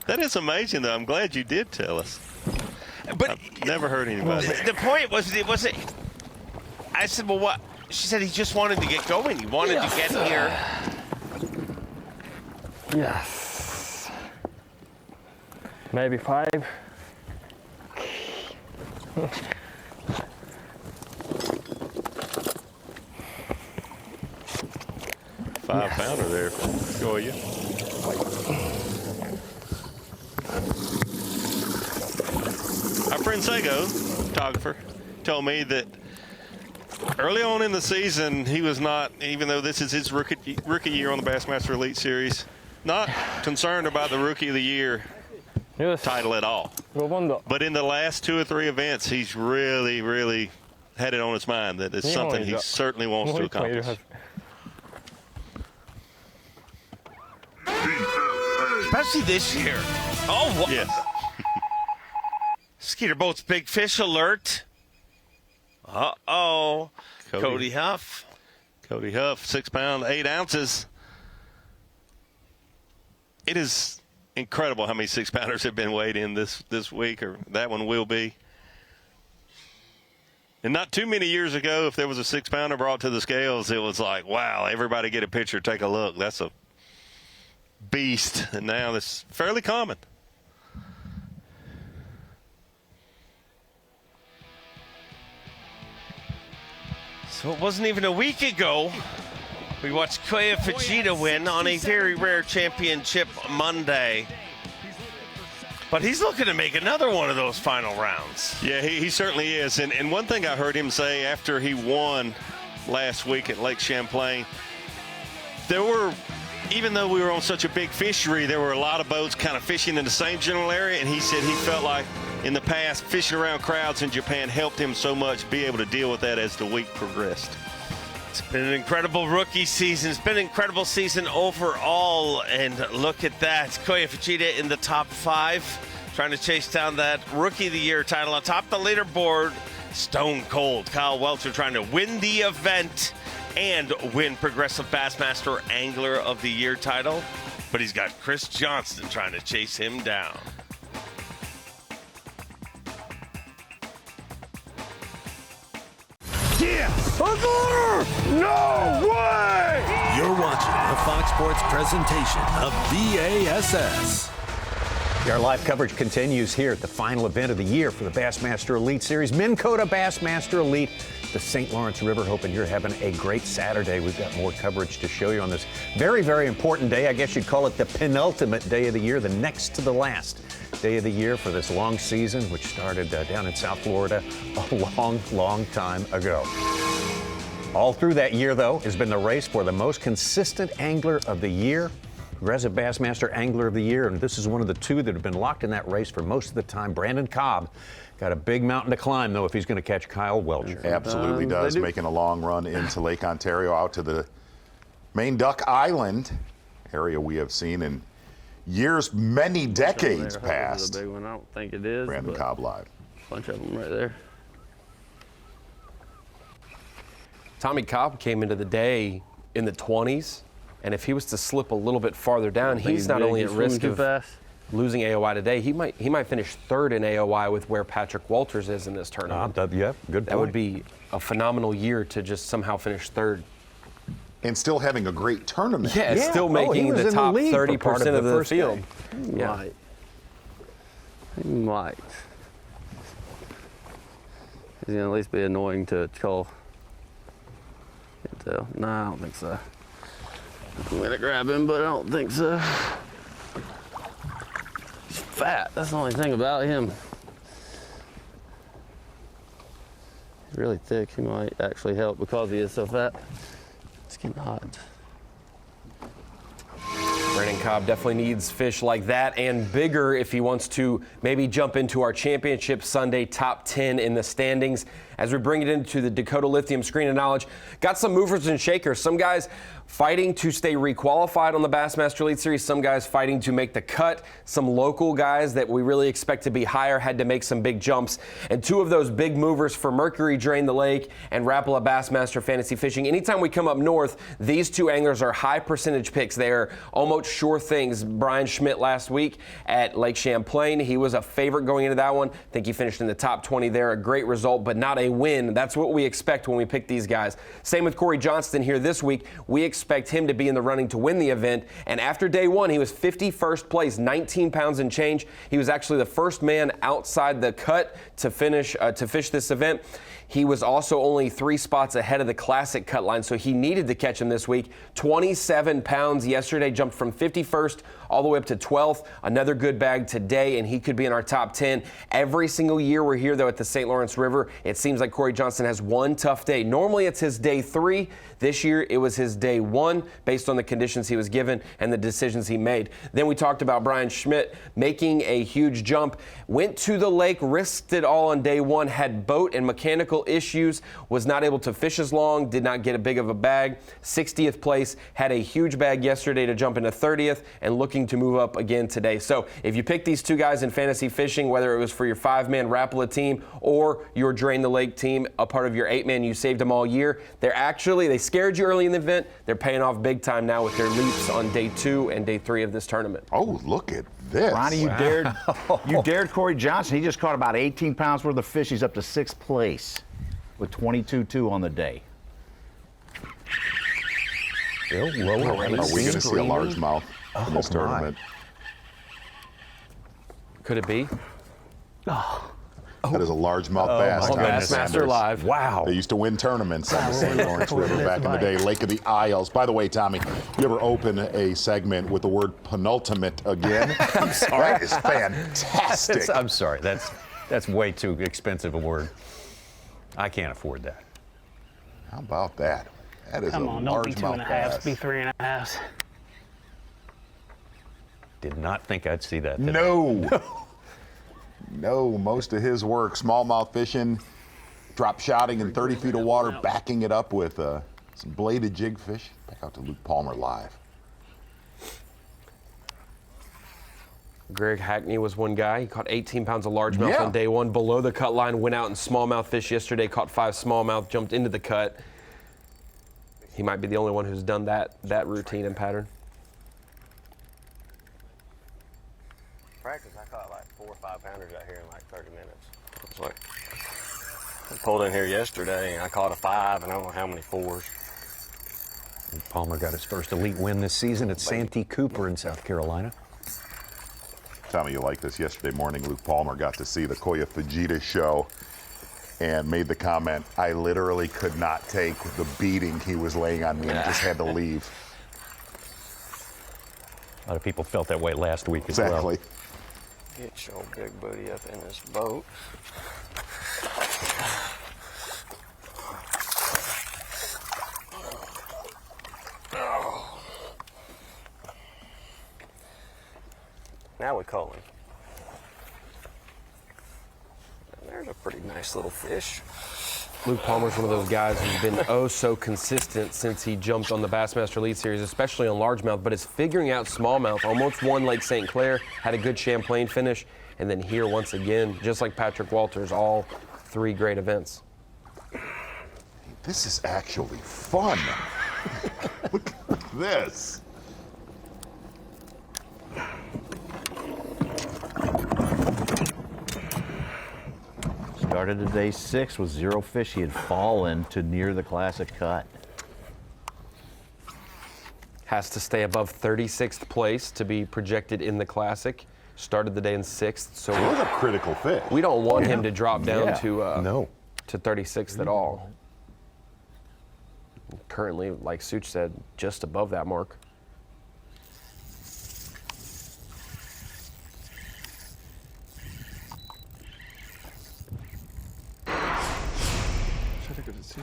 Speaker 14: That is amazing, though. I'm glad you did tell us.
Speaker 17: But
Speaker 14: I've never heard anybody.
Speaker 17: The point was, I said, well, what? She said he just wanted to get going. He wanted to get here.
Speaker 15: Yes. Maybe 5.
Speaker 14: 5-pounder there for Goya. Our friend Sago, photographer, told me that early on in the season, he was not, even though this is his rookie year on the Bassmaster Elite Series, not concerned about the Rookie of the Year title at all. But in the last 2 or 3 events, he's really, really had it on his mind that it's something he certainly wants to accomplish.
Speaker 17: Especially this year. Oh, what?
Speaker 14: Yes.
Speaker 17: Skeeter Boat's big fish alert. Uh-oh. Cody Huff.
Speaker 14: Cody Huff, 6 pounds, 8 ounces. It is incredible how many 6-pounders have been weighed in this week, or that one will be. And not too many years ago, if there was a 6-pounder brought to the scales, it was like, wow, everybody get a picture, take a look. That's a beast. And now it's fairly common.
Speaker 17: So it wasn't even a week ago we watched Kyoya Fujita win on a very rare championship Monday. But he's looking to make another one of those final rounds.
Speaker 14: Yeah, he certainly is. And one thing I heard him say after he won last week at Lake Champlain, there were, even though we were on such a big fishery, there were a lot of boats kind of fishing in the same general area. And he said he felt like in the past, fishing around crowds in Japan helped him so much be able to deal with that as the week progressed.
Speaker 17: It's been an incredible rookie season. It's been an incredible season overall. And look at that. Kyoya Fujita in the top 5, trying to chase down that Rookie of the Year title. On top of the leaderboard, stone cold Kyle Welcher trying to win the event and win Progressive Bassmaster Angler of the Year title. But he's got Chris Johnston trying to chase him down.
Speaker 2: No way! You're watching a Fox Sports presentation of B.A.S.S.
Speaker 3: Our live coverage continues here at the final event of the year for the Bassmaster Elite Series. Minn Kota Bassmaster Elite, the St. Lawrence River. Hoping you're having a great Saturday. We've got more coverage to show you on this very, very important day. I guess you'd call it the penultimate day of the year, the next to the last day of the year for this long season, which started down in South Florida a long, long time ago. All through that year, though, has been the race for the most consistent angler of the year. Progressive Bassmaster Angler of the Year, and this is one of the two that have been locked in that race for most of the time. Brandon Cobb got a big mountain to climb, though, if he's going to catch Kyle Welcher.
Speaker 4: Absolutely does, making a long run into Lake Ontario out to the main Duck Island area we have seen in years, many decades past.
Speaker 15: A big one. I don't think it is.
Speaker 4: Brandon Cobb live.
Speaker 15: Bunch of them right there.
Speaker 5: Tommy Cobb came into the day in the 20s. And if he was to slip a little bit farther down, he's not only at risk of losing AOI today, he might finish third in AOI with where Patrick Walters is in this tournament.
Speaker 3: Yeah, good point.
Speaker 5: That would be a phenomenal year to just somehow finish third.
Speaker 4: And still having a great tournament.
Speaker 5: Yeah, still making the top 30% of the field.
Speaker 15: Yeah. He might. He's going to at least be annoying to call. Can't tell. No, I don't think so. I'm going to grab him, but I don't think so. He's fat. That's the only thing about him. He's really thick. He might actually help because he is so fat. It's getting hot.
Speaker 5: Brandon Cobb definitely needs fish like that and bigger if he wants to maybe jump into our championship Sunday top 10 in the standings. As we bring it into the Dakota Lithium Screen of Knowledge, got some movers and shakers. Some guys fighting to stay requalified on the Bassmaster Elite Series. Some guys fighting to make the cut. Some local guys that we really expect to be higher had to make some big jumps. And two of those big movers for Mercury Drain the Lake and Rapala Bassmaster Fantasy Fishing. Anytime we come up north, these two anglers are high percentage picks. They are almost sure things. Brian Schmidt last week at Lake Champlain, he was a favorite going into that one. I think he finished in the top 20 there. A great result, but not a win. That's what we expect when we pick these guys. Same with Corey Johnston here this week. We expect him to be in the running to win the event. And after day one, he was 51st place, 19 pounds and change. He was actually the first man outside the cut to fish this event. He was also only 3 spots ahead of the classic cut line, so he needed to catch him this week. 27 pounds yesterday, jumped from 51st all the way up to 12th. Another good bag today, and he could be in our top 10. Every single year we're here, though, at the St. Lawrence River, it seems like Corey Johnston has one tough day. Normally it's his day 3. This year it was his day 1 based on the conditions he was given and the decisions he made. Then we talked about Brian Schmidt making a huge jump. Went to the lake, risked it all on day 1, had boat and mechanical issues, was not able to fish as long, did not get a big of a bag. 60th place, had a huge bag yesterday to jump into 30th and looking to move up again today. So if you pick these two guys in fantasy fishing, whether it was for your 5-man Rapala team or your Drain the Lake team, a part of your 8-man, you saved them all year. They scared you early in the event. They're paying off big time now with their leaps on day 2 and day 3 of this tournament.
Speaker 4: Oh, look at this.
Speaker 10: Ronnie, you dared Corey Johnson. He just caught about 18 pounds worth of fish. He's up to 6th place with 22.2 on the day.
Speaker 4: Are we going to see a largemouth in this tournament?
Speaker 5: Could it be?
Speaker 4: That is a largemouth bass.
Speaker 5: Bassmaster Live.
Speaker 3: Wow.
Speaker 4: They used to win tournaments on the St. Lawrence River back in the day. Lake of the Isles. By the way, Tommy, you ever open a segment with the word penultimate again?
Speaker 3: I'm sorry.
Speaker 4: That is fantastic.
Speaker 3: I'm sorry. That's way too expensive a word. I can't afford that.
Speaker 4: How about that? That is
Speaker 11: Come
Speaker 4: a
Speaker 11: on, don't be
Speaker 4: largemouth
Speaker 11: 2.5,
Speaker 4: bass.
Speaker 11: be 3.5.
Speaker 3: Did not think I'd see that today.
Speaker 4: No, most of his work, smallmouth fishing, drop shotting in 30 feet of water, backing it up with some bladed jig fish. Back out to Luke Palmer live.
Speaker 5: Greg Hackney was one guy. He caught 18 pounds of largemouth on day 1 below the cut line, went out and smallmouth fish yesterday, caught 5 smallmouth, jumped into the cut. He might be the only one who's done that routine and pattern.
Speaker 16: Practice, I caught like 4 or 5 pounders out here in like 30 minutes. It's like, I pulled in here yesterday and I caught a 5 and I don't know how many 4s.
Speaker 3: Palmer got his first elite win this season at Santee Cooper in South Carolina.
Speaker 4: Tommy, you like this? Yesterday morning, Luke Palmer got to see the Koya Fujita show and made the comment, I literally could not take the beating he was laying on me and just had to leave.
Speaker 3: A lot of people felt that way last week as well.
Speaker 4: Exactly.
Speaker 16: Get your big booty up in this boat. Now we call him. And there's a pretty nice little fish.
Speaker 5: Luke Palmer's one of those guys who's been so consistent since he jumped on the Bassmaster Elite Series, especially on largemouth, but is figuring out smallmouth. Almost won Lake St. Clair, had a good Champlain finish, and then here once again, just like Patrick Walters, all 3 great events.
Speaker 4: This is actually fun. Look at this.
Speaker 10: Started at day 6 with 0 fish. He had fallen to near the classic cut.
Speaker 5: Has to stay above 36th place to be projected in the classic. Started the day in 6th, so
Speaker 4: That was a critical fish.
Speaker 5: we don't want him to drop down to
Speaker 3: No.
Speaker 5: to 36th at all. Currently, like Such said, just above that mark.
Speaker 1: Should I go to see?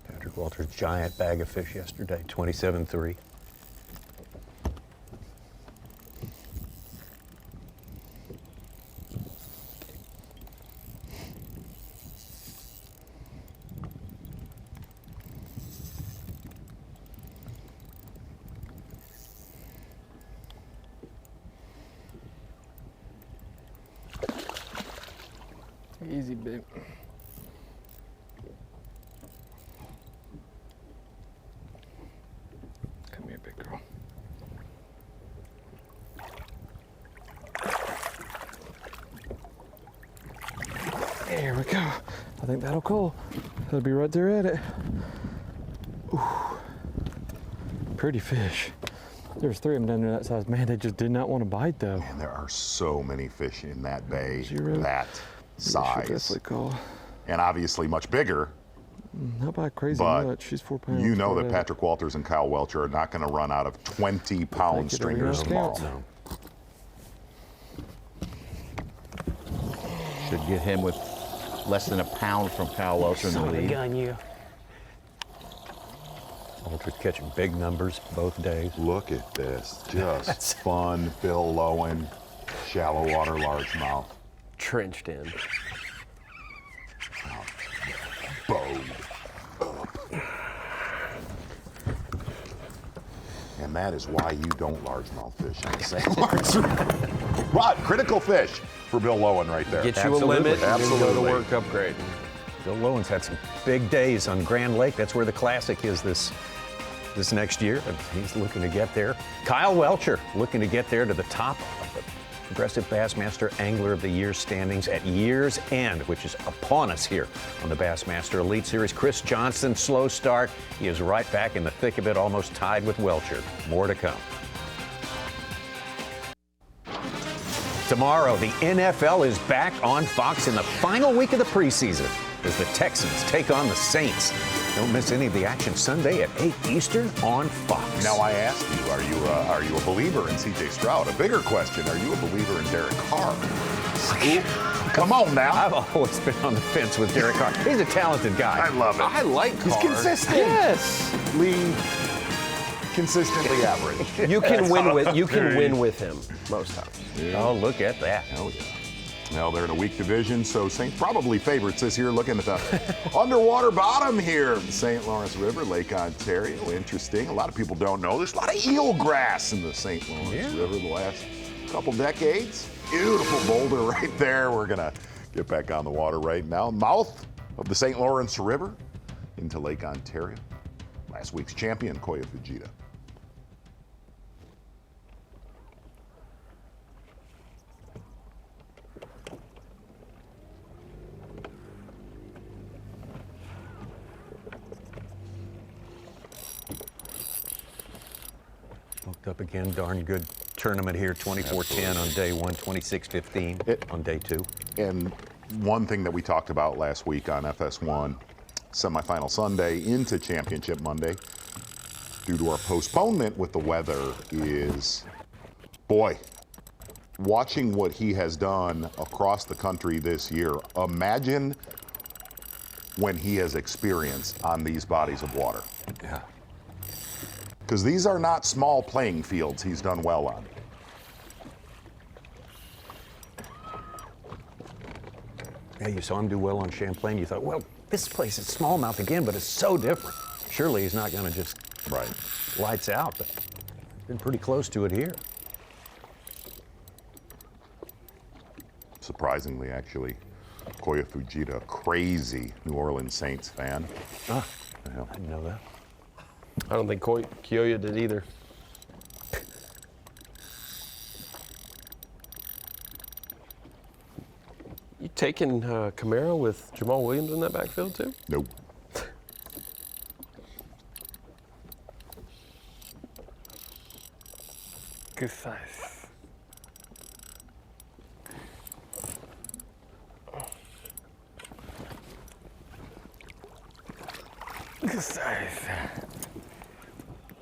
Speaker 3: Patrick Walters' giant bag of fish yesterday, 27-3.
Speaker 1: Easy, big. Come here, big girl. There we go. I think that'll call. That'll be right there at it. Ooh. Pretty fish. There's 3 of them down there that size. Man, they just did not want to bite though.
Speaker 4: Man, there are so many fish in that bay,
Speaker 1: 0.
Speaker 4: that size.
Speaker 1: Definitely call.
Speaker 4: And obviously much bigger.
Speaker 1: Not by crazy
Speaker 4: But
Speaker 1: much. She's 4 pounds.
Speaker 4: You know that
Speaker 1: Right.
Speaker 4: Patrick Walters and Kyle Welcher are not going to run out of 20-pound
Speaker 1: Take it over
Speaker 4: stringers
Speaker 1: your
Speaker 4: tomorrow.
Speaker 1: scouts.
Speaker 10: Should get him with less than a pound from Kyle Welcher in the lead.
Speaker 3: Gun you. Walters catching big numbers both days.
Speaker 4: Look at this. Just fun, Bill Lowen, shallow water largemouth.
Speaker 5: Trenched in.
Speaker 4: Bowed up. And that is why you don't largemouth fish on the St. Lawrence River. Right, critical fish for Bill Lowen right there.
Speaker 5: Get you a limit and then go to work upgrade.
Speaker 3: Bill Lowen's had some big days on Grand Lake. That's where the Classic is this next year, and he's looking to get there. Kyle Welcher looking to get there to the top of the Progressive Bassmaster Angler of the Year standings at year's end, which is upon us here on the Bassmaster Elite Series. Chris Johnston, slow start. He is right back in the thick of it, almost tied with Welcher. More to come. Tomorrow, the NFL is back on Fox in the final week of the preseason as the Texans take on the Saints. Don't miss any of the action Sunday at 8 Eastern on Fox.
Speaker 4: Now I ask you, are you a believer in C.J. Stroud? A bigger question, are you a believer in Derek Carr? Come on now.
Speaker 3: I've always been on the fence with Derek Carr. He's a talented guy.
Speaker 4: I love it.
Speaker 5: I like Carr.
Speaker 4: He's consistent.
Speaker 5: Yes.
Speaker 4: Consistently average.
Speaker 5: You can win with him most times.
Speaker 3: Oh, look at that.
Speaker 4: Oh, yeah. Well, they're in a weak division, so Saints probably favorites this year. Looking at the underwater bottom here of the St. Lawrence River, Lake Ontario. Interesting. A lot of people don't know there's a lot of eelgrass in the St. Lawrence River the last couple decades. Beautiful boulder right there. We're going to get back on the water right now. Mouth of the St. Lawrence River into Lake Ontario. Last week's champion, Koya Fujita.
Speaker 3: Hooked up again, darn good tournament here, 24-10 on day one, 26-15 on day two.
Speaker 4: And one thing that we talked about last week on FS1, semifinal Sunday into championship Monday, due to our postponement with the weather, is, boy, watching what he has done across the country this year, imagine when he has experience on these bodies of water.
Speaker 3: Yeah.
Speaker 4: Because these are not small playing fields he's done well on.
Speaker 3: Yeah, you saw him do well on Champlain. You thought, well, this place is smallmouth again, but it's so different. Surely he's not going to just lights out, but been pretty close to it here.
Speaker 4: Surprisingly, actually, Koya Fujita, crazy New Orleans Saints fan.
Speaker 3: I didn't know that.
Speaker 5: I don't think Kyoya did either. You taking Camaro with Jamal Williams in that backfield too?
Speaker 4: Nope.
Speaker 11: Good size. Good size.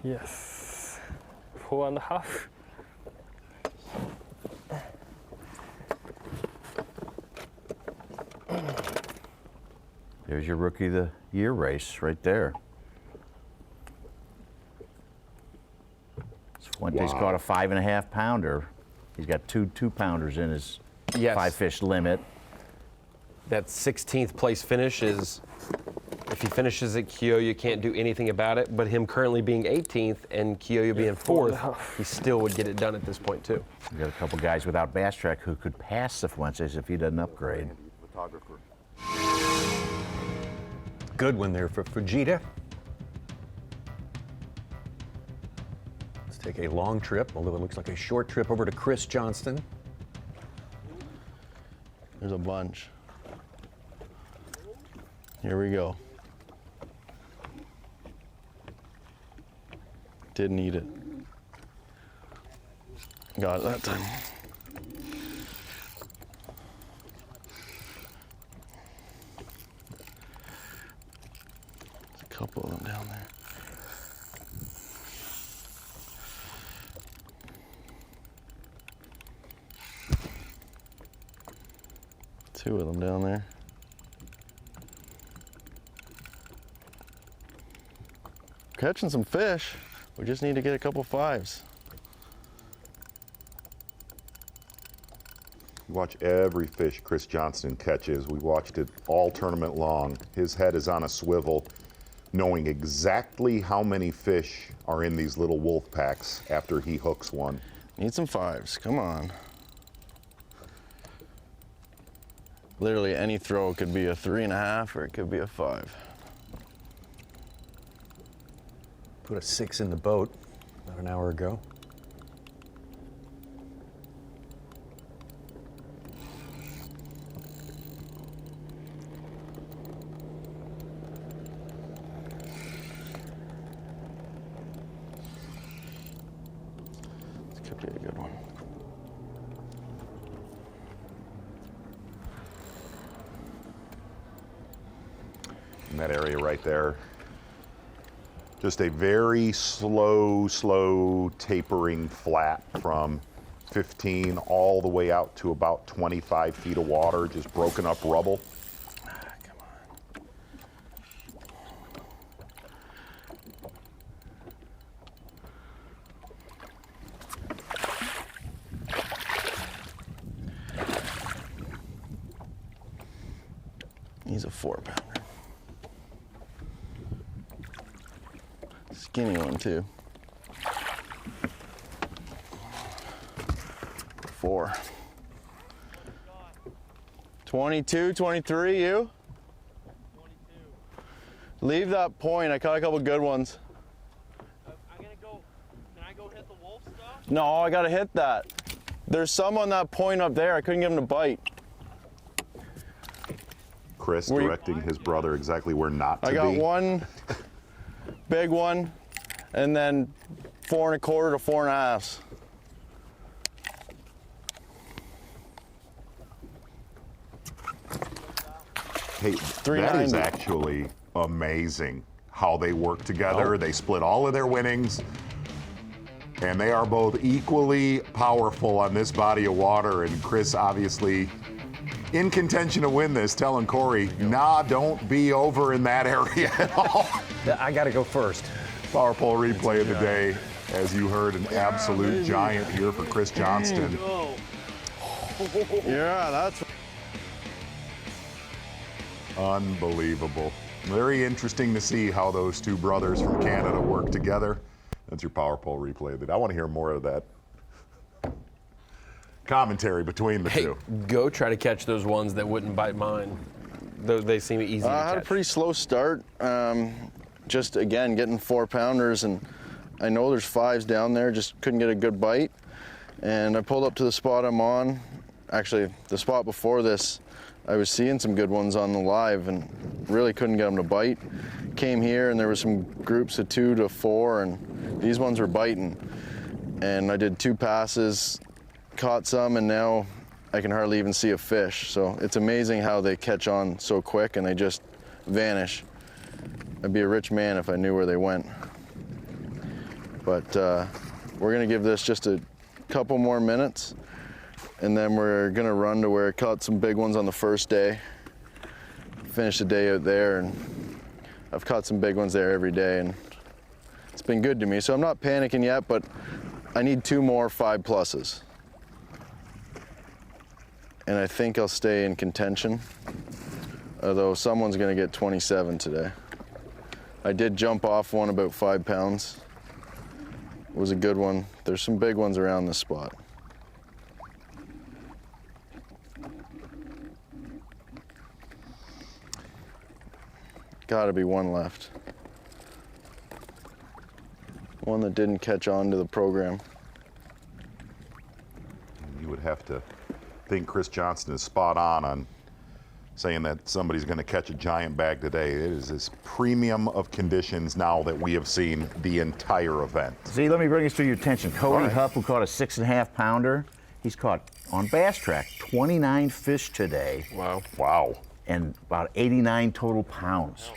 Speaker 11: Yes. 4.5.
Speaker 10: There's your Rookie of the Year race right there. Fuente's caught a 5.5 pounder. He's got two 2-pounders in his 5-fish limit.
Speaker 5: That 16th place finish is, if he finishes at Kyoya, can't do anything about it, but him currently being 18th and Kyoya being 4th, he still would get it done at this point too.
Speaker 10: We got a couple guys without Bass Track who could pass the Fuentes if he doesn't upgrade.
Speaker 3: Photographer. Good one there for Fujita. Let's take a long trip, although it looks like a short trip, over to Chris Johnston.
Speaker 15: There's a bunch. Here we go. Didn't eat it. Got it that time. There's a couple of them down there. Two of them down there. Catching some fish. We just need to get a couple 5s.
Speaker 4: Watch every fish Chris Johnston catches. We watched it all tournament long. His head is on a swivel, knowing exactly how many fish are in these little wolf packs after he hooks one.
Speaker 15: Need some 5s, come on. Literally any throw could be a 3.5 or it could be a 5.
Speaker 3: Put a 6 in the boat about an hour ago.
Speaker 15: This could be a good one.
Speaker 4: In that area right there. Just a very slow tapering flat from 15 all the way out to about 25 feet of water, just broken up rubble.
Speaker 8: He's a 4-pounder. Skinny one too. 4. 22, 23, you? 22. Leave that point. I caught a couple good ones.
Speaker 17: I'm gonna go. Can I go hit the wolf stuff?
Speaker 8: No, I gotta hit that. There's some on that point up there. I couldn't get him to bite.
Speaker 4: Chris directing his brother exactly where not to be.
Speaker 8: I got one big one, and then 4 1/4 to 4 1/2.
Speaker 4: Hey, that is actually amazing how they work together.
Speaker 8: Oh.
Speaker 4: They split all of their winnings, and they are both equally powerful on this body of water. And Chris obviously in contention to win this, telling Corey, nah, don't be over in that area at all.
Speaker 3: I got to go first.
Speaker 4: Power pole replay of the day. As you heard, an absolute giant here for Chris Johnston.
Speaker 8: Yeah, that's
Speaker 4: unbelievable. Very interesting to see how those two brothers from Canada work together. That's your power pole replay of the day. I want to hear more of that commentary between the two.
Speaker 5: Go try to catch those ones that wouldn't bite mine. They seem easy to catch.
Speaker 8: I had a pretty slow start. Just again, getting 4-pounders, and I know there's 5s down there, just couldn't get a good bite. And I pulled up to the spot I'm on. Actually, the spot before this, I was seeing some good ones on the live and really couldn't get them to bite. Came here and there were some groups of 2 to 4, and these ones were biting. And I did 2 passes, caught some, and now I can hardly even see a fish. So it's amazing how they catch on so quick and they just vanish. I'd be a rich man if I knew where they went. But we're gonna give this just a couple more minutes, and then we're gonna run to where I caught some big ones on the first day. Finished the day out there, and I've caught some big ones there every day, and it's been good to me. So I'm not panicking yet, but I need 2 more 5+. And I think I'll stay in contention, although someone's gonna get 27 today. I did jump off one about 5 pounds. It was a good one. There's some big ones around this spot. Gotta be one left. One that didn't catch on to the program.
Speaker 4: You would have to think Chris Johnston is spot on saying that somebody's going to catch a giant bag today. It is this premium of conditions now that we have seen the entire event.
Speaker 10: See, let me bring this to your attention. Cody Huff, who caught a 6.5-pounder, he's caught on Bass Track 29 fish today.
Speaker 5: Wow.
Speaker 4: Wow.
Speaker 10: And about 89 total pounds.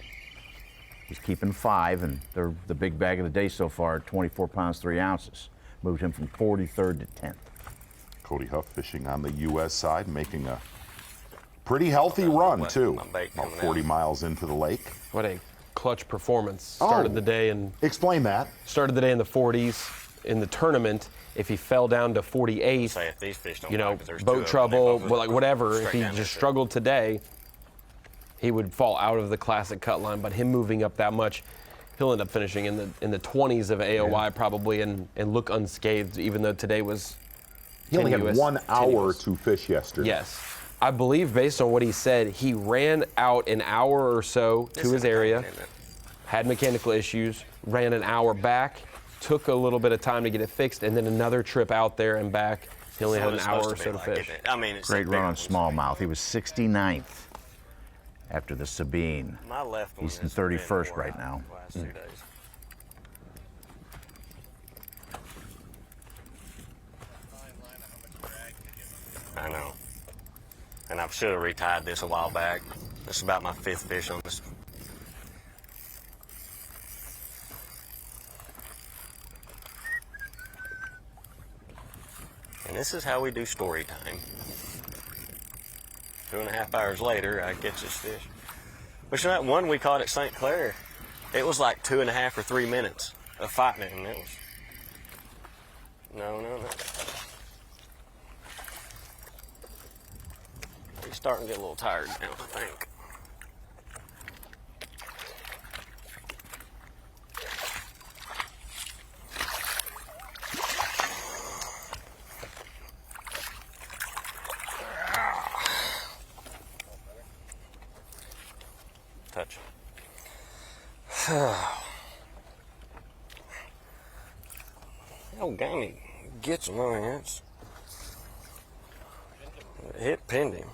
Speaker 10: He's keeping 5, and they're the big bag of the day so far, 24 pounds, 3 ounces. Moved him from 43rd to 10th.
Speaker 4: Cody Huff fishing on the U.S. side, making a pretty healthy run, too. About 40 miles into the lake.
Speaker 5: What a clutch performance. Started the day and
Speaker 4: explain that.
Speaker 5: Started the day in the 40s. In the tournament, if he fell down to 48,
Speaker 16: Say if these fish don't
Speaker 5: you know,
Speaker 16: bite, 'cause there's 2
Speaker 5: boat
Speaker 16: of them,
Speaker 5: trouble,
Speaker 16: they both
Speaker 5: like whatever, if
Speaker 16: straight
Speaker 5: he
Speaker 16: down
Speaker 5: just
Speaker 16: there.
Speaker 5: struggled today, he would fall out of the classic cut line. But him moving up that much, he'll end up finishing in the 20s of AOY probably and look unscathed, even though today was
Speaker 4: He only had
Speaker 5: tenuous.
Speaker 4: 1 hour to fish yesterday.
Speaker 5: Yes. I believe, based on what he said, he ran out an hour or so to his area, had mechanical issues, ran an hour back, took a little bit of time to get it fixed, and then another trip out there and back. He only had an hour or so to fish.
Speaker 16: I mean, it's
Speaker 10: Great run on smallmouth. He was 69th after the Sabine.
Speaker 16: My left one
Speaker 10: He's in
Speaker 16: has been
Speaker 10: 31st
Speaker 16: wore
Speaker 10: right
Speaker 16: out
Speaker 10: now.
Speaker 16: the last 2 days. I know. And I should have retied this a while back. This is about my 5th fish on this. And this is how we do story time. 2.5 hours later, I catch this fish. Which that one we caught at St. Clair, it was like 2.5 or 3 minutes of fighting it, and it was. No. He's starting to get a little tired now, I think. Oh, Gammy gets my ass. Hit pending.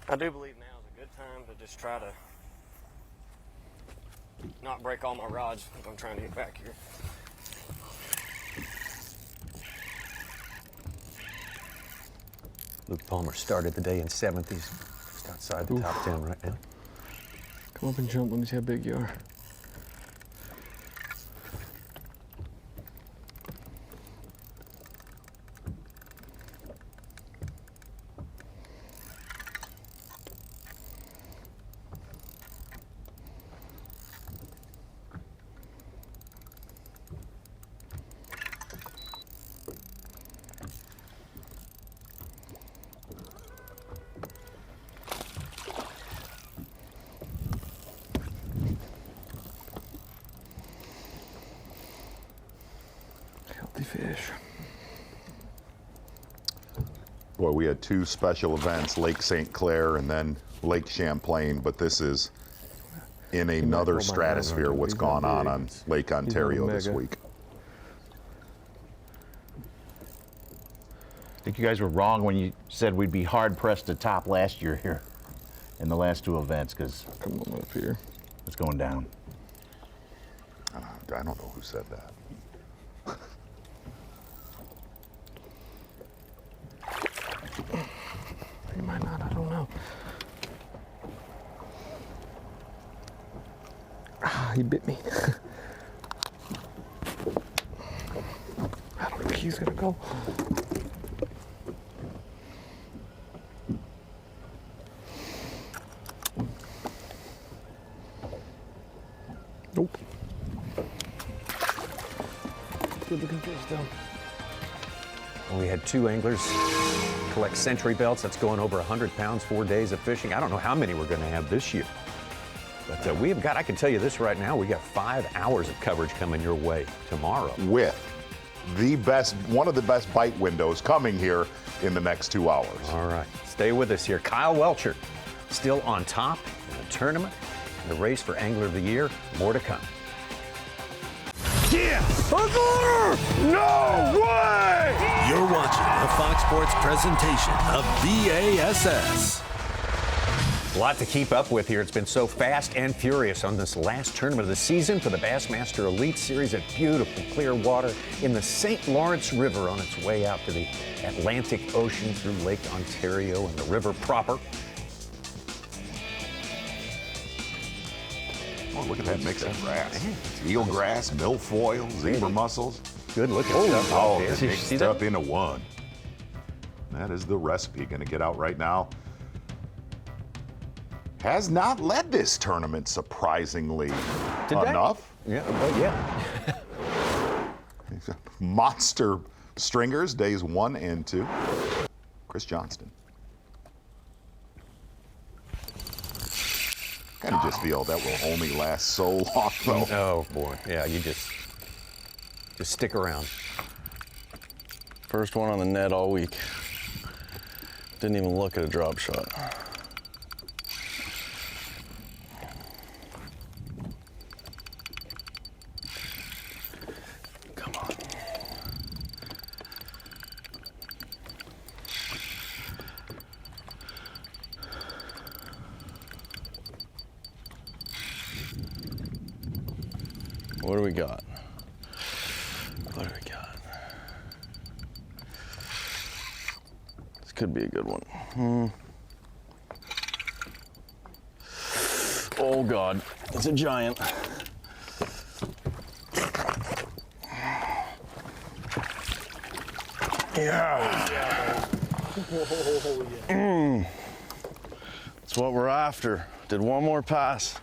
Speaker 16: I do believe now is a good time to just try to not break all my rods if I'm trying to get back here.
Speaker 3: Luke Palmer started the day in 70s, just outside the top 10 right now.
Speaker 1: Come up and jump. Let me see how big you are. Fish.
Speaker 4: Boy, we had two special events, Lake St. Clair and then Lake Champlain, but this is in another stratosphere what's gone on Lake Ontario this week.
Speaker 10: I think you guys were wrong when you said we'd be hard pressed to top last year here in the last two events, because
Speaker 1: come on up here.
Speaker 10: It's going down.
Speaker 4: I don't know who said that.
Speaker 1: He might not, I don't know. Ah, he bit me. I don't think he's gonna go. Nope. Good looking fish though.
Speaker 3: We had two anglers collect century belts. That's going over 100 pounds, 4 days of fishing. I don't know how many we're going to have this year. But we have got, I can tell you this right now, we got 5 hours of coverage coming your way tomorrow.
Speaker 4: With the best, one of the best bite windows coming here in the next 2 hours.
Speaker 3: All right, stay with us here. Kyle Welcher still on top in the tournament. The race for Angler of the Year, more to come.
Speaker 2: Yeah!
Speaker 3: No way!
Speaker 2: You're watching a Fox Sports presentation of B.A.S.S.
Speaker 3: A lot to keep up with here. It's been so fast and furious on this last tournament of the season for the Bassmaster Elite Series at beautiful clear water in the St. Lawrence River on its way out to the Atlantic Ocean through Lake Ontario and the river proper.
Speaker 4: Oh, look at that mix of grass. Eelgrass, milfoil, zebra mussels.
Speaker 3: Good looking stuff.
Speaker 4: Oh, mix stuff into one. That is the recipe. Going to get out right now. Has not led this tournament, surprisingly enough.
Speaker 3: Yeah, but yeah.
Speaker 4: Monster stringers, days 1 and 2. Chris Johnston. Kind of just feel that will only last so long, though.
Speaker 3: Oh boy, yeah, you just stick around.
Speaker 8: First one on the net all week. Didn't even look at a drop shot. Come on. What do we got? What do we got? This could be a good one. Oh God, it's a giant. Yeah. That's what we're after. Did one more pass.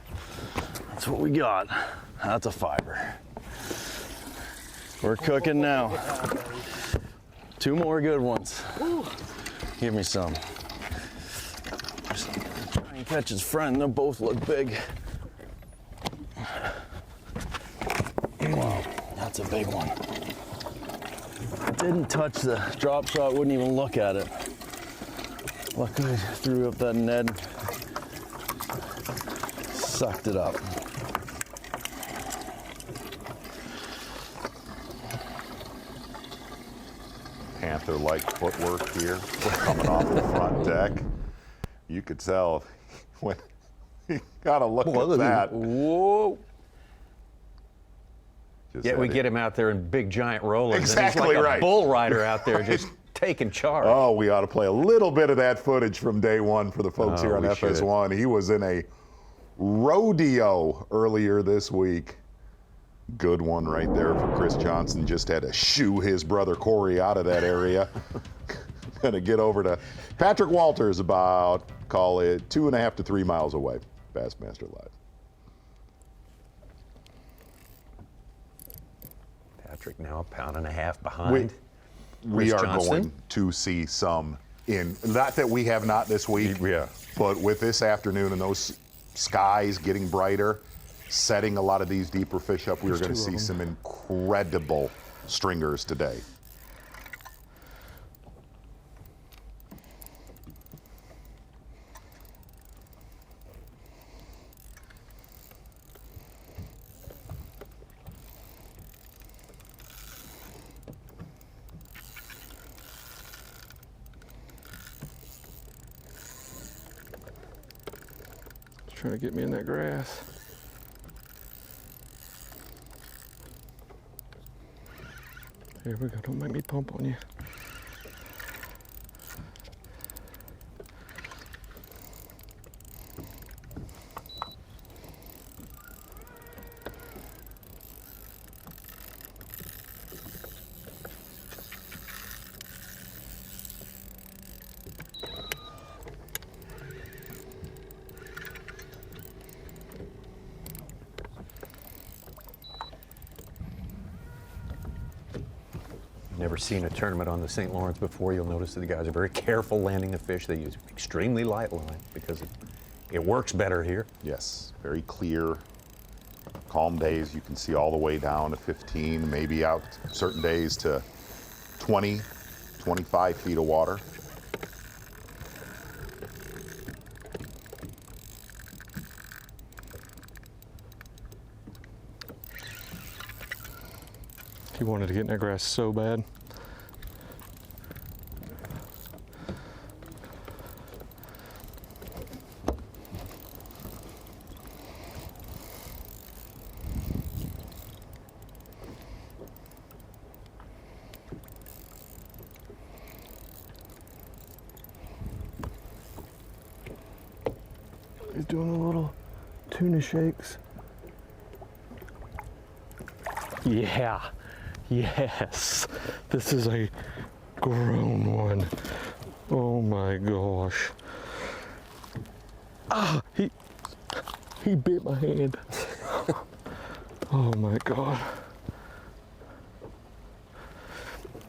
Speaker 8: That's what we got. That's a fiber. We're cooking now. 2 more good ones. Give me some. Try and catch his friend. They both look big. Wow, that's a big one. Didn't touch the drop shot, wouldn't even look at it. Luckily, I threw up that Ned. Sucked it up.
Speaker 4: Panther-like footwork here. We're coming off the front deck. You could tell when you gotta look at that.
Speaker 3: Whoa.
Speaker 4: Just
Speaker 3: Yet we
Speaker 4: had
Speaker 3: get him out there in big giant rollers.
Speaker 4: Exactly
Speaker 3: and he's like
Speaker 4: right.
Speaker 3: a bull rider out there just taking charge.
Speaker 4: Oh, we ought to play a little bit of that footage from day one for the folks here on
Speaker 3: we
Speaker 4: FS1. He was in a rodeo earlier this week. Good one right there for Chris Johnson. Just had to shoo his brother Corey out of that area. Gonna get over to Patrick Walters, about, call it 2.5 to 3 miles away. Bassmaster Live.
Speaker 3: Patrick now a pound and a half behind.
Speaker 4: We
Speaker 3: Chris
Speaker 4: are
Speaker 3: Johnson.
Speaker 4: going to see some not that we have not this week, but with this afternoon and those skies getting brighter, setting a lot of these deeper fish up, we are going to see some incredible stringers today.
Speaker 1: Trying to get me in that grass. Here we go. Don't make me pump on you.
Speaker 3: Never seen a tournament on the St. Lawrence before. You'll notice that the guys are very careful landing the fish. They use extremely light line because it works better here.
Speaker 4: Yes, very clear, calm days. You can see all the way down to 15, maybe out certain days to 20, 25 feet of water.
Speaker 1: He wanted to get in that grass so bad. He's doing a little tuna shakes. Yeah. Yes, this is a grown one. Oh my gosh. Ah, he bit my hand. Oh my God.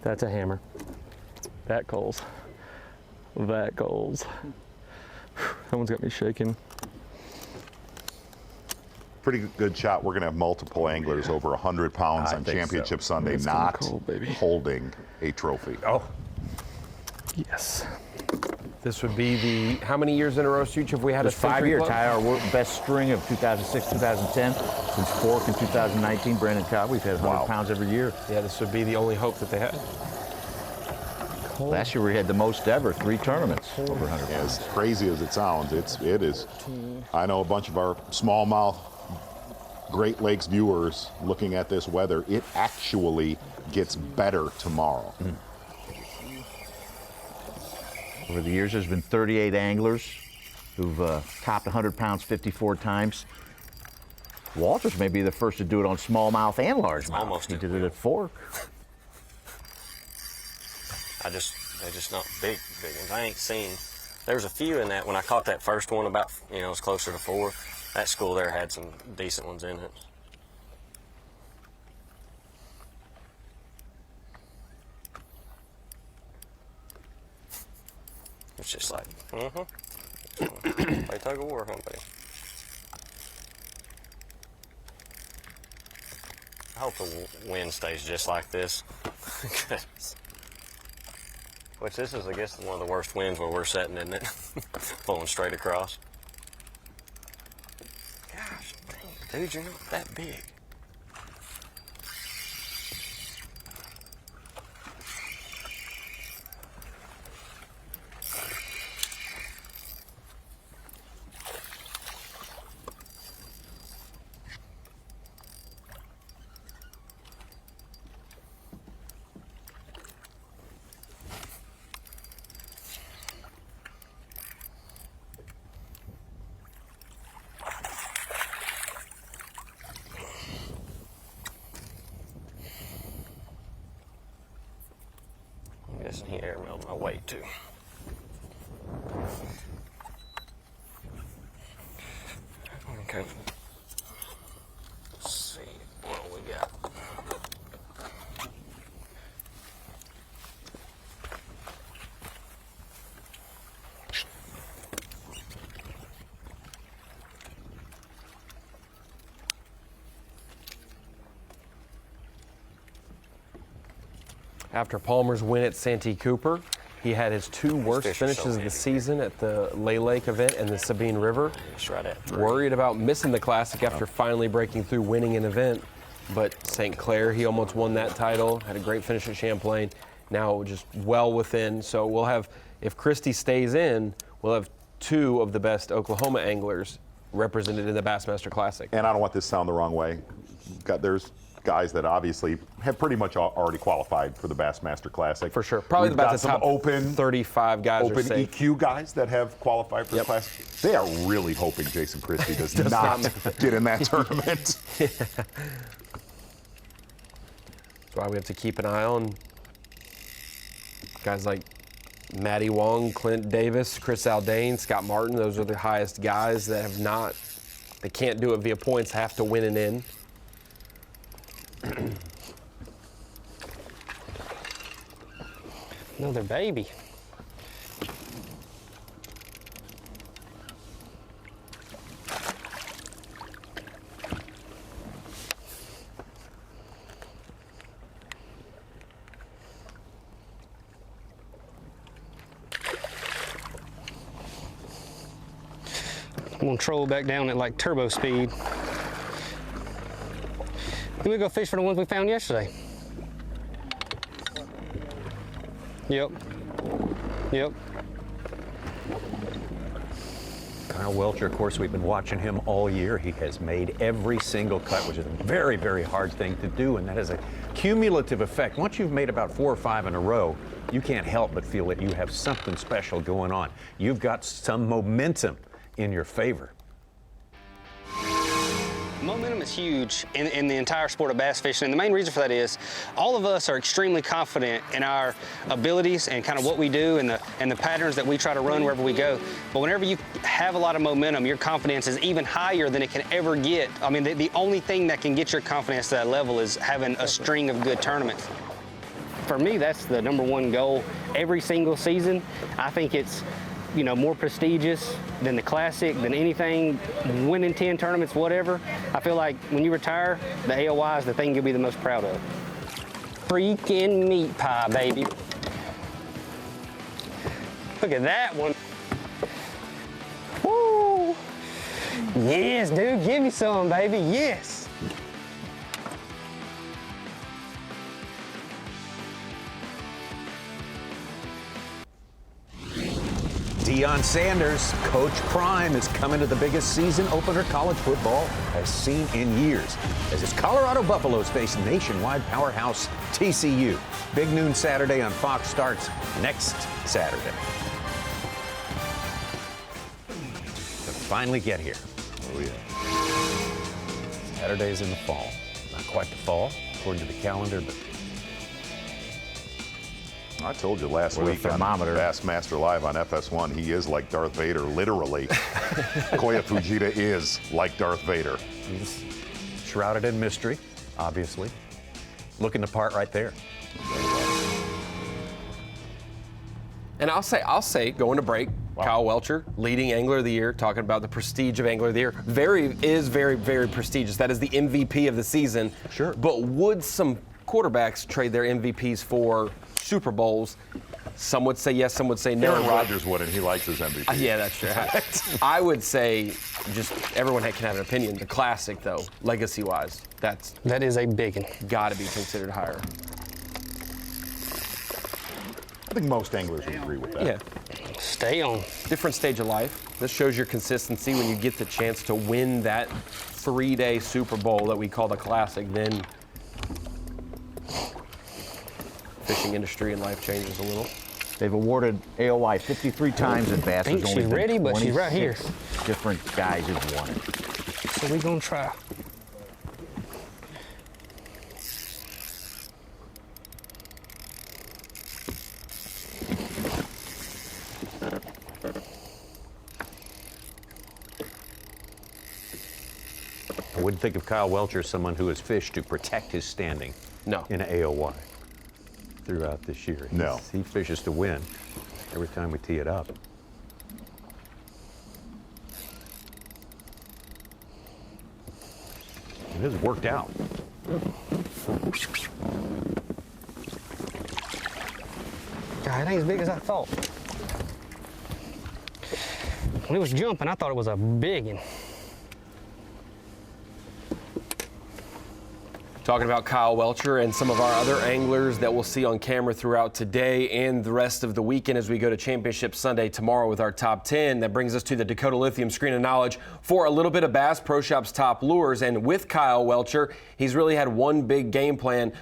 Speaker 1: That's a hammer. That calls. That calls. That one's got me shaking.
Speaker 4: Pretty good shot. We're going to have multiple anglers over 100 pounds on Championship Sunday not holding a trophy.
Speaker 3: Oh.
Speaker 1: Yes.
Speaker 5: This would be the, how many years in a row, Such, have we had
Speaker 10: Just
Speaker 5: a century
Speaker 10: 5 years.
Speaker 5: club?
Speaker 10: Ty, our best string of 2006, 2010. Since Fork in 2019, Brandon Cobb, we've had 100 pounds every year.
Speaker 5: Yeah, this would be the only hope that they had.
Speaker 10: Last year we had the most ever, 3 tournaments over 100 pounds.
Speaker 4: As crazy as it sounds, it is. I know a bunch of our smallmouth Great Lakes viewers looking at this weather, it actually gets better tomorrow.
Speaker 10: Over the years, there's been 38 anglers who've topped 100 pounds 54 times. Walters may be the first to do it on smallmouth and largemouth.
Speaker 16: Almost.
Speaker 10: He did it at Fork.
Speaker 16: They're just not big ones. I ain't seen. There's a few in that. When I caught that first one, about, it was closer to 4. That school there had some decent ones in it. It's just like, play tug of war, huh, buddy? I hope the wind stays just like this. Which this is, I guess, one of the worst winds where we're setting, isn't it? Pulling straight across. Gosh dang, dude, you're not that big. I'm guessing he air mailed my weight too. Okay. Let's see what we got.
Speaker 5: After Palmer's win at Santee Cooper, he had his 2 worst finishes of the season at the Lay Lake event and the Sabine River. Worried about missing the Classic after finally breaking through winning an event. But St. Clair, he almost won that title, had a great finish at Champlain, now just well within. So we'll have, if Christie stays in, we'll have 2 of the best Oklahoma anglers represented in the Bassmaster Classic.
Speaker 4: And I don't want this to sound the wrong way. There's guys that obviously have pretty much already qualified for the Bassmaster Classic.
Speaker 5: For sure. Probably
Speaker 4: We've
Speaker 5: about
Speaker 4: got
Speaker 5: the
Speaker 4: some
Speaker 5: top
Speaker 4: open
Speaker 5: 35 guys
Speaker 4: open
Speaker 5: are safe.
Speaker 4: EQ guys that have qualified for the Classic. They are really hoping Jason Christie does not get in that tournament.
Speaker 5: That's why we have to keep an eye on guys like Matty Wong, Clint Davis, Chris Aldane, Scott Martin. Those are the highest guys that have not, they can't do it via points, have to win an in.
Speaker 6: Another baby. I'm gonna troll back down at like turbo speed. Then we go fish for the ones we found yesterday. Yep. Yep.
Speaker 3: Kyle Welcher, of course, we've been watching him all year. He has made every single cut, which is a very, very hard thing to do, and that has a cumulative effect. Once you've made about 4 or 5 in a row, you can't help but feel that you have something special going on. You've got some momentum in your favor.
Speaker 6: Momentum is huge in the entire sport of bass fishing, and the main reason for that is all of us are extremely confident in our abilities and kind of what we do and the patterns that we try to run wherever we go. But whenever you have a lot of momentum, your confidence is even higher than it can ever get. I mean, the only thing that can get your confidence to that level is having a string of good tournaments. For me, that's the #1 goal every single season. I think it's, you know, more prestigious than the Classic, than anything, winning 10 tournaments, whatever. I feel like when you retire, the AOY is the thing you'll be the most proud of. Freaking meat pie, baby. Look at that one. Woo! Yes, dude, give me some, baby, yes.
Speaker 3: Deion Sanders, Coach Prime, is coming to the biggest season opener college football has seen in years, as his Colorado Buffaloes face nationwide powerhouse TCU. Big noon Saturday on Fox starts next Saturday. To finally get here. Oh yeah. Saturday's in the fall. Not quite the fall, according to the calendar, but
Speaker 4: I told you last week on Bassmaster Live on FS1, he is like Darth Vader, literally. Koya Fujita is like Darth Vader.
Speaker 3: He's shrouded in mystery, obviously. Looking the part right there.
Speaker 5: And I'll say, going to break, Kyle Welcher, leading Angler of the Year, talking about the prestige of Angler of the Year. Very, very prestigious. That is the MVP of the season. Sure. But would some quarterbacks trade their MVPs for Super Bowls? Some would say yes, some would say no.
Speaker 4: Aaron Rodgers wouldn't. He likes his MVP.
Speaker 5: Yeah, that's true. I would say just everyone can have an opinion. The Classic, though, legacy-wise,
Speaker 6: that is a big one.
Speaker 5: Got to be considered higher.
Speaker 4: I think most anglers would agree with that.
Speaker 5: Yeah.
Speaker 6: Stay on.
Speaker 5: Different stage of life. This shows your consistency when you get the chance to win that 3-day Super Bowl that we call the Classic. Then fishing industry and life changes a little.
Speaker 10: They've awarded AOY 53 times, and Bass
Speaker 6: I think
Speaker 10: has only
Speaker 6: she's
Speaker 10: been
Speaker 6: ready, but she's right here.
Speaker 10: 26 different guys have won it.
Speaker 6: So we're gonna try.
Speaker 3: I wouldn't think of Kyle Welcher as someone who has fished to protect his standing in AOY throughout this year.
Speaker 4: No.
Speaker 3: He fishes to win every time we tee it up. It has worked out.
Speaker 6: God, it ain't as big as I thought. When it was jumping, I thought it was a big one.
Speaker 5: Talking about Kyle Welcher and some of our other anglers that we'll see on camera throughout today and the rest of the weekend as we go to Championship Sunday tomorrow with our top 10. That brings us to the Dakota Lithium Screen of Knowledge for a little bit of Bass Pro Shop's top lures. And with Kyle Welcher, he's really had one big game plan.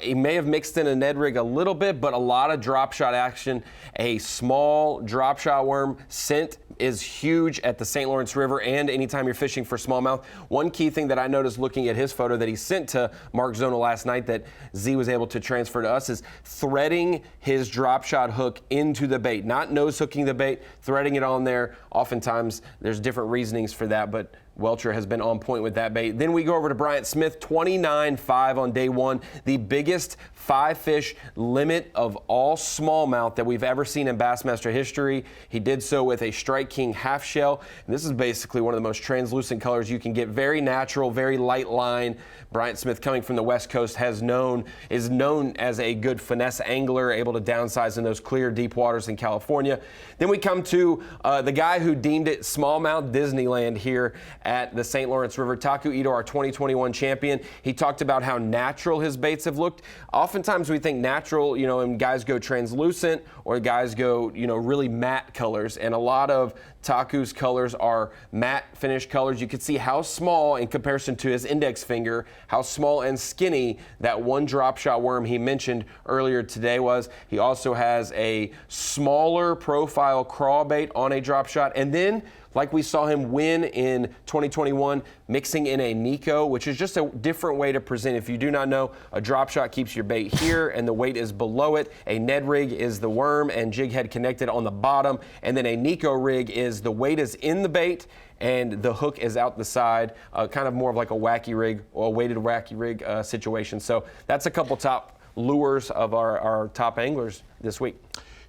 Speaker 5: He may have mixed in a Ned rig a little bit, but a lot of drop shot action. A small drop shot worm scent is huge at the St. Lawrence River and anytime you're fishing for smallmouth. One key thing that I noticed looking at his photo that he sent to Mark Zona last night that Z was able to transfer to us is threading his drop shot hook into the bait, not nose hooking the bait, threading it on there. Oftentimes there's different reasonings for that, but Welcher has been on point with that bait. Then we go over to Bryant Smith, 29.5 on day one, the biggest 5-fish limit of all smallmouth that we've ever seen in Bassmaster history. He did so with a Strike King half shell. And this is basically one of the most translucent colors you can get. Very natural, very light line. Bryant Smith, coming from the West Coast, is known as a good finesse angler, able to downsize in those clear, deep waters in California. Then we come to the guy who deemed it smallmouth Disneyland here at the St. Lawrence River, Taku Ito, our 2021 champion. He talked about how natural his baits have looked. Oftentimes we think natural, and guys go translucent or guys go, really matte colors. And a lot of Taku's colors are matte finish colors. You can see how small, in comparison to his index finger, how small and skinny that one drop shot worm he mentioned earlier today was. He also has a smaller profile crawl bait on a drop shot. And then, like we saw him win in 2021, mixing in a Nico, which is just a different way to present. If you do not know, a drop shot keeps your bait here and the weight is below it. A Ned rig is the worm and jig head connected on the bottom. And then a Nico rig is the weight is in the bait and the hook is out the side, kind of more of like a wacky rig or a weighted wacky rig situation. So that's a couple top lures of our top anglers this week.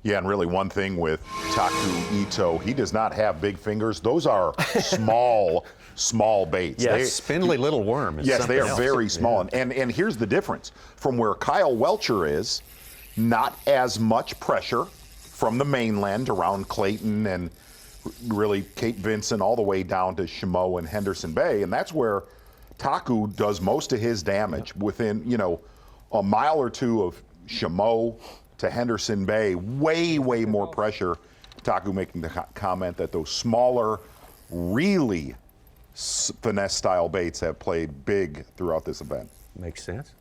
Speaker 4: Yeah, and really one thing with Taku Ito, he does not have big fingers. Those are small baits.
Speaker 3: Yeah, spindly little worm.
Speaker 4: Yes, they are very small. Yeah. And here's the difference. From where Kyle Welcher is, not as much pressure from the mainland around Clayton and really Cape Vincent all the way down to Chameau and Henderson Bay. And that's where Taku does most of his damage within, a mile or two of Chameau to Henderson Bay, way more pressure. Taku making the comment that those smaller, really finesse style baits have played big throughout this event.
Speaker 3: Makes sense.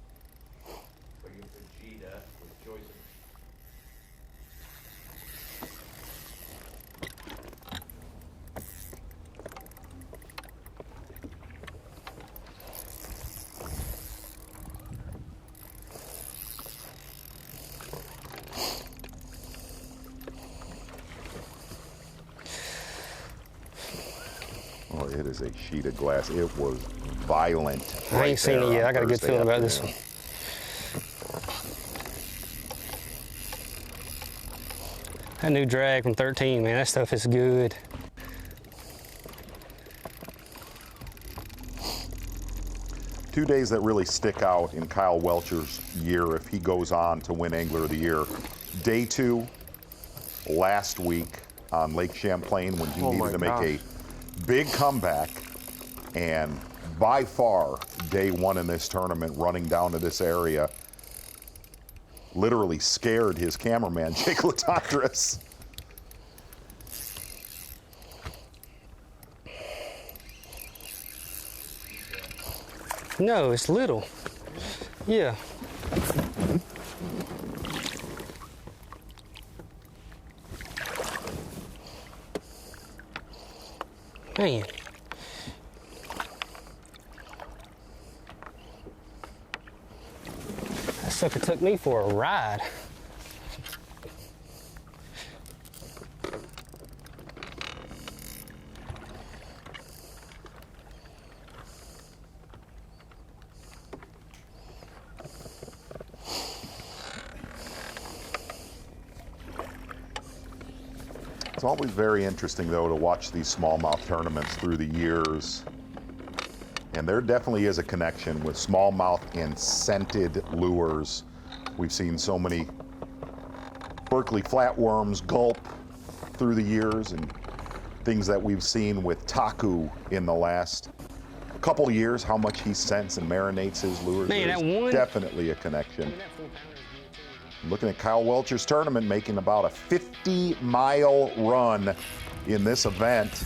Speaker 4: Oh, it is a sheet of glass. It was violent.
Speaker 6: I ain't seen it yet. I got a good feeling about this one. That new drag from 13, man, that stuff is good.
Speaker 4: Two days that really stick out in Kyle Welcher's year if he goes on to win Angler of the Year. Day 2, last week on Lake Champlain when he needed to make a big comeback. And by far, day one in this tournament, running down to this area, literally scared his cameraman, Jake Latondras.
Speaker 18: No, it's little. Yeah. Man. That sucker took me for a ride.
Speaker 4: It's always very interesting, though, to watch these smallmouth tournaments through the years. And there definitely is a connection with smallmouth and scented lures. We've seen so many Berkeley flatworms gulp through the years, and things that we've seen with Taku in the last couple years, how much he scents and marinates his lures.
Speaker 18: Man,
Speaker 4: There's definitely a connection. Looking at Kyle Welcher's tournament, making about a 50-mile run in this event.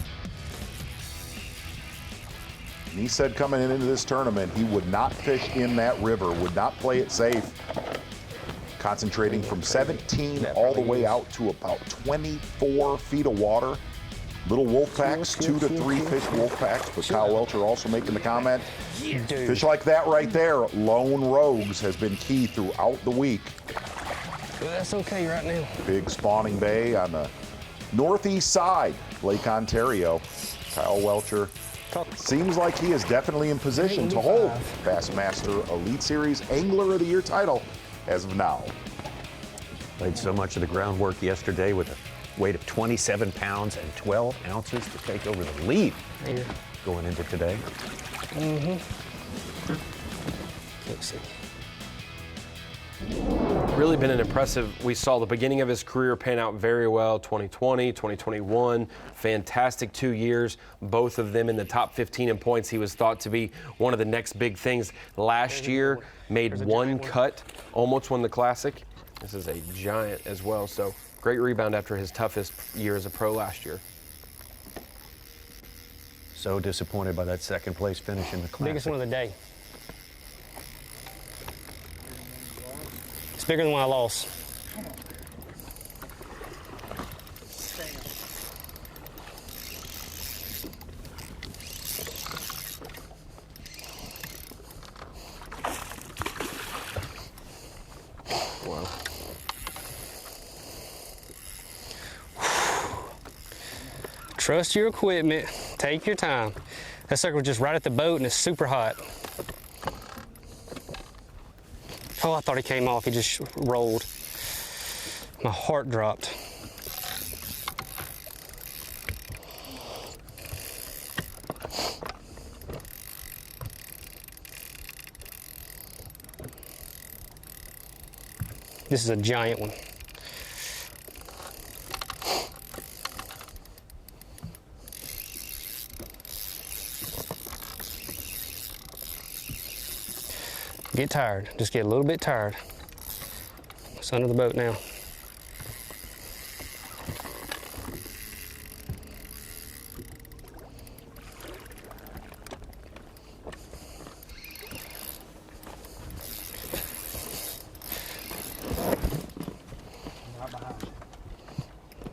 Speaker 4: And he said coming into this tournament, he would not fish in that river, would not play it safe. Concentrating from 17 all the way out to about 24 feet of water. Little wolf packs, 2 to 3 fish wolf packs, but Kyle Welcher also making the comment, fish like that right there, lone rogues, has been key throughout the week.
Speaker 18: Well, that's okay right now.
Speaker 4: Big spawning bay on the northeast side, Lake Ontario. Kyle Welcher seems like he is definitely in position to hold Bassmaster Elite Series Angler of the Year title as of now.
Speaker 3: Laid so much of the groundwork yesterday with a weight of 27 pounds and 12 ounces to take over the lead going into today.
Speaker 18: Let's see.
Speaker 5: Really been an impressive, we saw the beginning of his career pan out very well, 2020, 2021, fantastic 2 years, both of them in the top 15 in points. He was thought to be one of the next big things. Last year, made one cut, almost won the Classic. This is a giant as well, so great rebound after his toughest year as a pro last year.
Speaker 3: So disappointed by that second place finish in the Classic.
Speaker 18: Biggest one of the day. It's bigger than one I lost.
Speaker 5: Wow.
Speaker 18: Trust your equipment. Take your time. That sucker was just right at the boat and it's super hot. Oh, I thought he came off. He just rolled. My heart dropped. This is a giant one. Get tired, just get a little bit tired. It's under the boat now.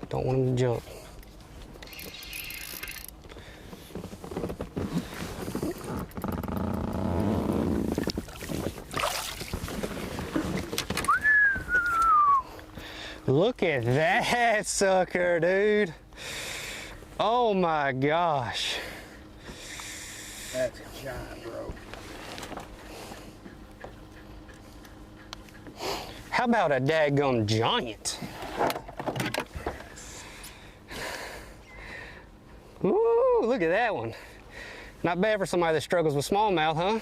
Speaker 18: Don't want him to jump. Look at that sucker, dude. Oh my gosh.
Speaker 19: That's a giant, bro.
Speaker 18: How about a daggum giant? Ooh, look at that one. Not bad for somebody that struggles with smallmouth, huh?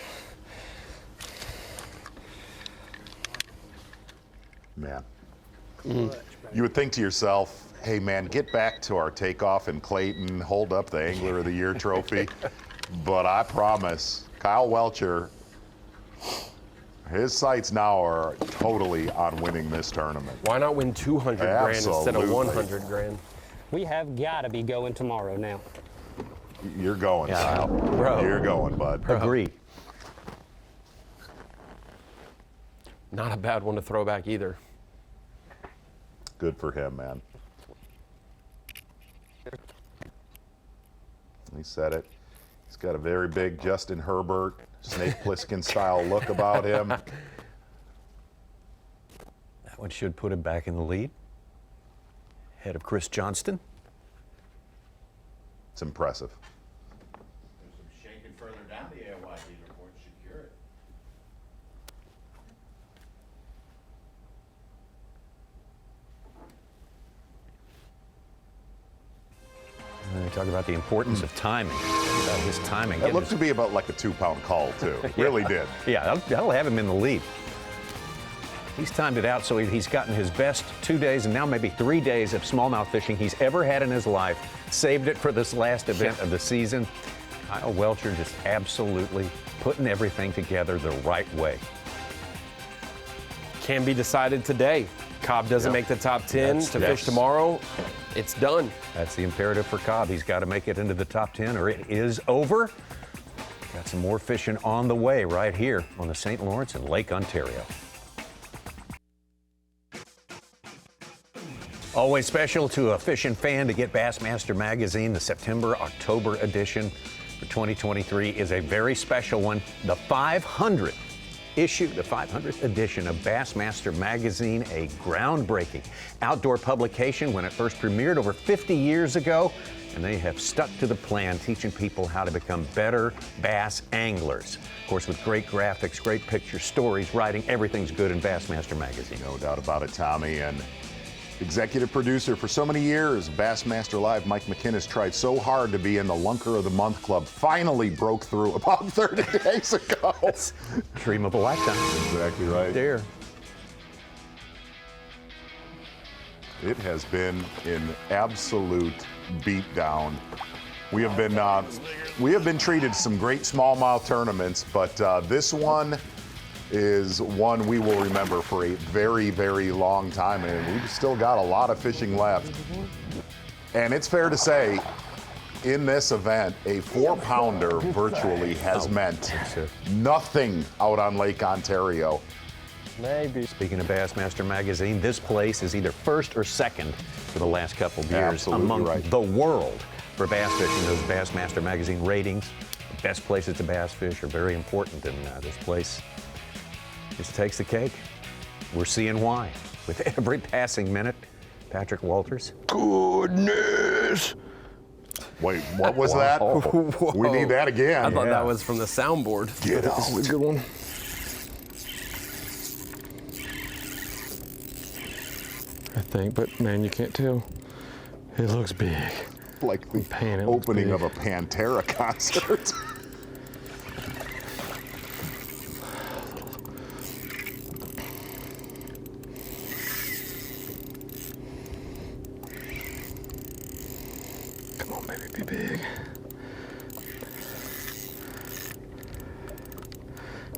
Speaker 4: Man, You would think to yourself, hey man, get back to our takeoff in Clayton, hold up the Angler of the Year trophy. But I promise, Kyle Welcher, his sights now are totally on winning this tournament.
Speaker 5: Why not win 200 grand instead of 100 grand?
Speaker 18: We have got to be going tomorrow now.
Speaker 4: You're going, Kyle.
Speaker 5: Bro.
Speaker 4: You're going, bud.
Speaker 3: Agree.
Speaker 5: Not a bad one to throw back either.
Speaker 4: Good for him, man. He said it. He's got a very big Justin Herbert, Snake Plissken style look about him.
Speaker 3: That one should put him back in the lead. Ahead of Chris Johnston.
Speaker 4: It's impressive.
Speaker 10: There's some shaking further down the AOY leaderboard should cure it.
Speaker 3: They talk about the importance of timing, about his timing.
Speaker 4: It looked to be about like a 2-pound call, too. It really did.
Speaker 3: Yeah, that'll have him in the lead. He's timed it out so he's gotten his best 2 days and now maybe 3 days of smallmouth fishing he's ever had in his life. Saved it for this last event of the season. Kyle Welcher just absolutely putting everything together the right way.
Speaker 5: Can be decided today. Cobb doesn't make the top 10 to fish tomorrow. It's done.
Speaker 3: That's the imperative for Cobb. He's got to make it into the top 10 or it is over. Got some more fishing on the way right here on the St. Lawrence and Lake Ontario. Always special to a fishing fan to get Bassmaster Magazine. The September-October edition for 2023 is a very special one. The 500th issue, the 500th edition of Bassmaster Magazine, a groundbreaking outdoor publication when it first premiered over 50 years ago. And they have stuck to the plan, teaching people how to become better bass anglers. Of course, with great graphics, great pictures, stories, writing, everything's good in Bassmaster Magazine.
Speaker 4: No doubt about it, Tommy. And executive producer for so many years, Bassmaster Live, Mike McInnes tried so hard to be in the Lunker of the Month Club, finally broke through about 30 days ago.
Speaker 3: Dream of a lifetime.
Speaker 4: Exactly right.
Speaker 3: There.
Speaker 4: It has been an absolute beatdown. We have been treated to some great smallmouth tournaments, but this one is one we will remember for a very, very long time, and we've still got a lot of fishing left. And it's fair to say, in this event, a 4-pounder virtually has meant nothing out on Lake Ontario.
Speaker 3: Maybe. Speaking of Bassmaster Magazine, this place is either first or second for the last couple of years among the world for bass fishing. Those Bassmaster Magazine ratings, the best places to bass fish, are very important, and this place just takes the cake. We're seeing why. With every passing minute, Patrick Walters.
Speaker 4: Goodness! Wait, what was that? We need that again.
Speaker 5: I thought that was from the soundboard.
Speaker 4: Get out.
Speaker 5: This is a good one.
Speaker 1: I think, but man, you can't tell. It looks big.
Speaker 4: Like the opening of a Pantera concert.
Speaker 1: Come on, baby, be big.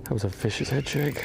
Speaker 1: That was a fish's head shake.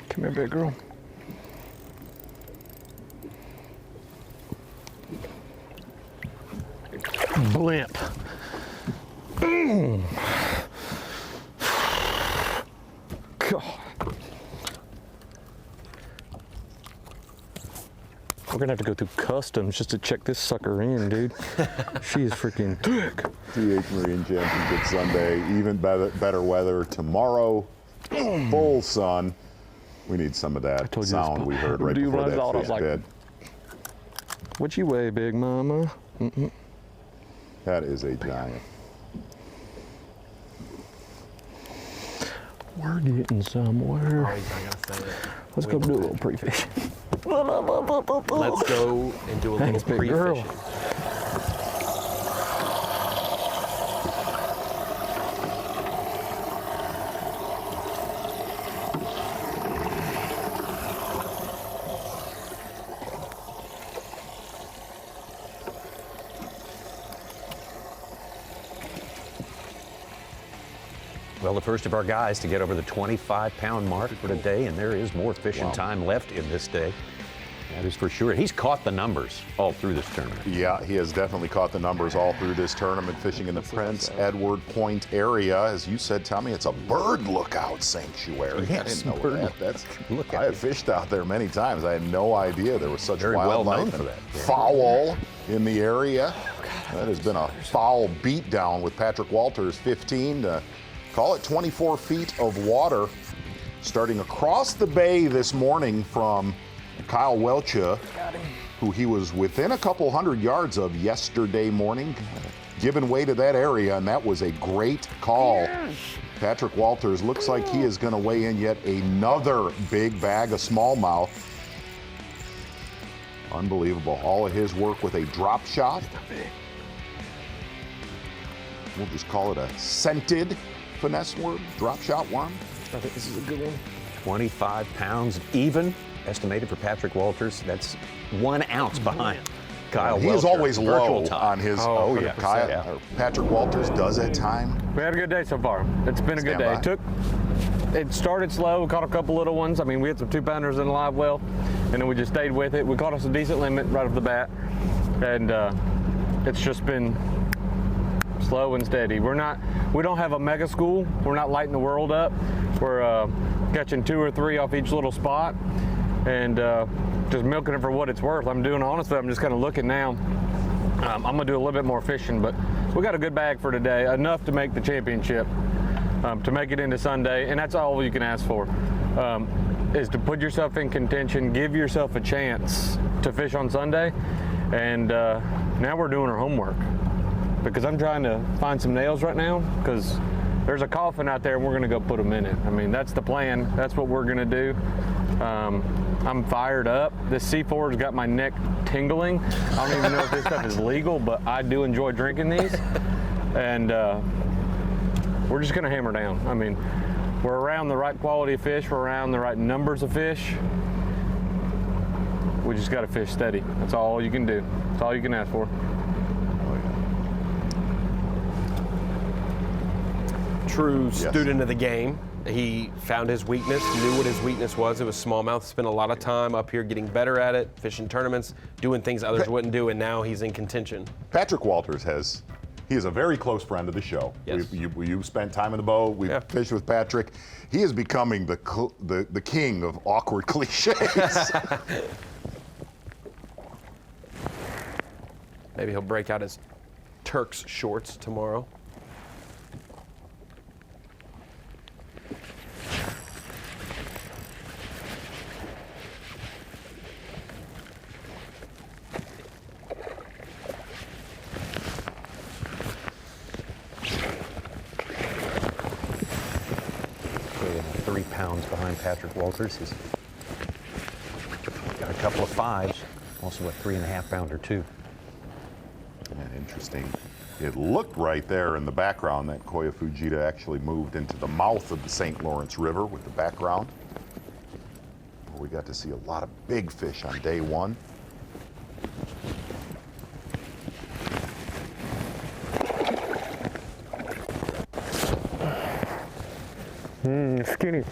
Speaker 1: Come here, big girl. Blimp. God. We're gonna have to go through customs just to check this sucker in, dude. She is freaking thick.
Speaker 4: TH Marine Championship Sunday, even better weather tomorrow. Full sun. We need some of that sound we heard right before that fish bed.
Speaker 1: What you weigh, big mama?
Speaker 4: That is a giant.
Speaker 1: We're getting somewhere. Let's go do a little pre-fishing.
Speaker 5: Let's go and do a little pre-fishing.
Speaker 3: Well, the first of our guys to get over the 25-pound mark for today, and there is more fishing time left in this day. That is for sure. He's caught the numbers all through this tournament.
Speaker 4: Yeah, he has definitely caught the numbers all through this tournament, fishing in the Prince Edward Point area. As you said, Tommy, it's a bird lookout sanctuary.
Speaker 3: Yes,
Speaker 4: I didn't know that. I have fished out there many times. I had no idea there was such wildlife and fowl in the area. That has been a foul beatdown with Patrick Walters, 15 to call it 24 feet of water starting across the bay this morning from Kyle Welcha, who he was within a couple hundred yards of yesterday morning, giving way to that area, and that was a great call. Yes. Patrick Walters looks like he is going to weigh in yet another big bag of smallmouth. Unbelievable. All of his work with a drop shot. We'll just call it a scented finesse worm, drop shot worm.
Speaker 3: I think this is a good one. 25 pounds even, estimated for Patrick Walters. That's 1 ounce behind Kyle
Speaker 4: He
Speaker 3: Welcher.
Speaker 4: is always low
Speaker 3: time.
Speaker 4: on his. Patrick Walters does at time.
Speaker 1: We had a good day so far. It's been a good day. It started slow. We caught a couple little ones. I mean, we had some 2-pounders in the live well, and then we just stayed with it. We caught us a decent limit right off the bat, and it's just been slow and steady. We don't have a mega school. We're not lighting the world up. We're catching 2 or 3 off each little spot and just milking it for what it's worth. I'm just kind of looking now. I'm gonna do a little bit more fishing, but we got a good bag for today, enough to make the championship, to make it into Sunday, and that's all you can ask for, is to put yourself in contention, give yourself a chance to fish on Sunday, and now we're doing our homework. Because I'm trying to find some nails right now, because there's a coffin out there and we're gonna go put them in it. I mean, that's the plan. That's what we're gonna do. I'm fired up. This C4's got my neck tingling. I don't even know if this stuff is legal, but I do enjoy drinking these. And we're just gonna hammer down. I mean, we're around the right quality of fish. We're around the right numbers of fish. We just gotta fish steady. That's all you can do. That's all you can ask for.
Speaker 5: True student of the game. He found his weakness, knew what his weakness was. It was smallmouth. Spent a lot of time up here getting better at it, fishing tournaments, doing things others wouldn't do, and now he's in contention.
Speaker 4: Patrick Walters he is a very close friend of the show.
Speaker 5: Yes.
Speaker 4: You've spent time in the boat. We've fished with Patrick. He is becoming the king of awkward cliches.
Speaker 5: Maybe he'll break out his Turks shorts tomorrow.
Speaker 3: Behind Patrick Walters. He's got a couple of 5s, also a 3.5 pounder too.
Speaker 4: Interesting. It looked right there in the background that Koya Fujita actually moved into the mouth of the St. Lawrence River with the background. We got to see a lot of big fish on day 1.
Speaker 1: Skinny.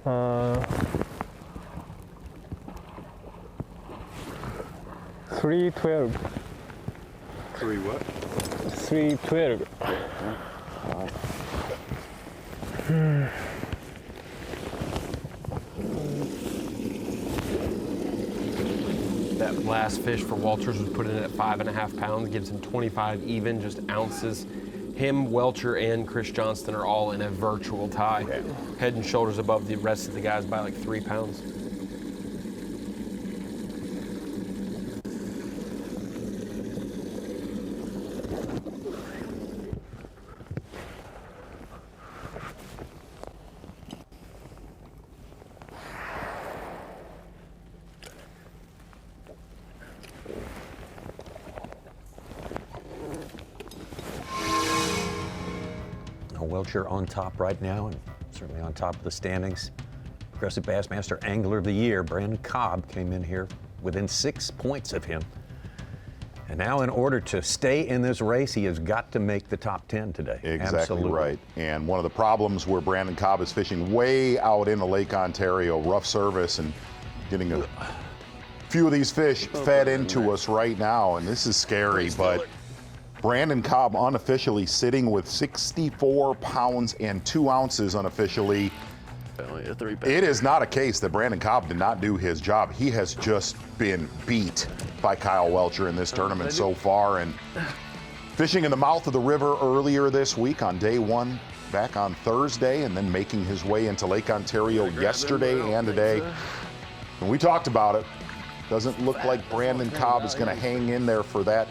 Speaker 19: $3.12.
Speaker 1: 3 what?
Speaker 19: $3.12.
Speaker 5: That last fish for Walters was put in at 5.5 pounds, gives him 25 even, just ounces. Him, Welcher, and Chris Johnston are all in a virtual tie. Yeah. Head and shoulders above the rest of the guys by like 3 pounds.
Speaker 3: Welcher on top right now, and certainly on top of the standings. Progressive Bassmaster Angler of the Year, Brandon Cobb, came in here within 6 points of him. And now, in order to stay in this race, he has got to make the top 10 today.
Speaker 4: Exactly
Speaker 3: Absolutely.
Speaker 4: Right. And one of the problems where Brandon Cobb is fishing way out into Lake Ontario, rough service, and getting a few of these fish fed into us right now, and this is scary, but Brandon Cobb unofficially sitting with 64 pounds and 2 ounces unofficially. It is not a case that Brandon Cobb did not do his job. He has just been beat by Kyle Welcher in this tournament so far, and fishing in the mouth of the river earlier this week on day one, back on Thursday, and then making his way into Lake Ontario yesterday and today. And we talked about it. Doesn't look like Brandon Cobb is going to hang in there for that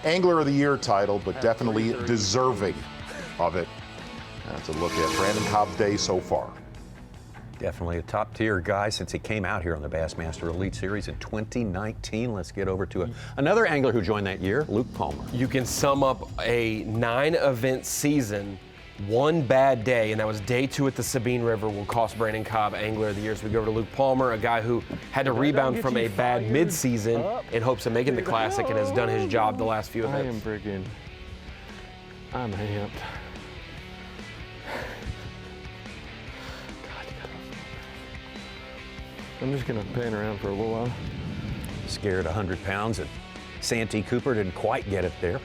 Speaker 4: Angler of the Year title, but definitely deserving of it. That's a look at Brandon Cobb's day so far.
Speaker 3: Definitely a top-tier guy since he came out here on the Bassmaster Elite Series in 2019. Let's get over to another angler who joined that year, Luke Palmer.
Speaker 5: You can sum up a 9-event season, one bad day, and that was day 2 at the Sabine River, will cost Brandon Cobb Angler of the Year. So we go over to Luke Palmer, a guy who had to rebound from a bad mid-season in hopes of making the Classic and has done his job the last few events.
Speaker 1: I'm amped. I'm just gonna pan around for a little while.
Speaker 3: Scared 100 pounds, and Santee Cooper didn't quite get it there.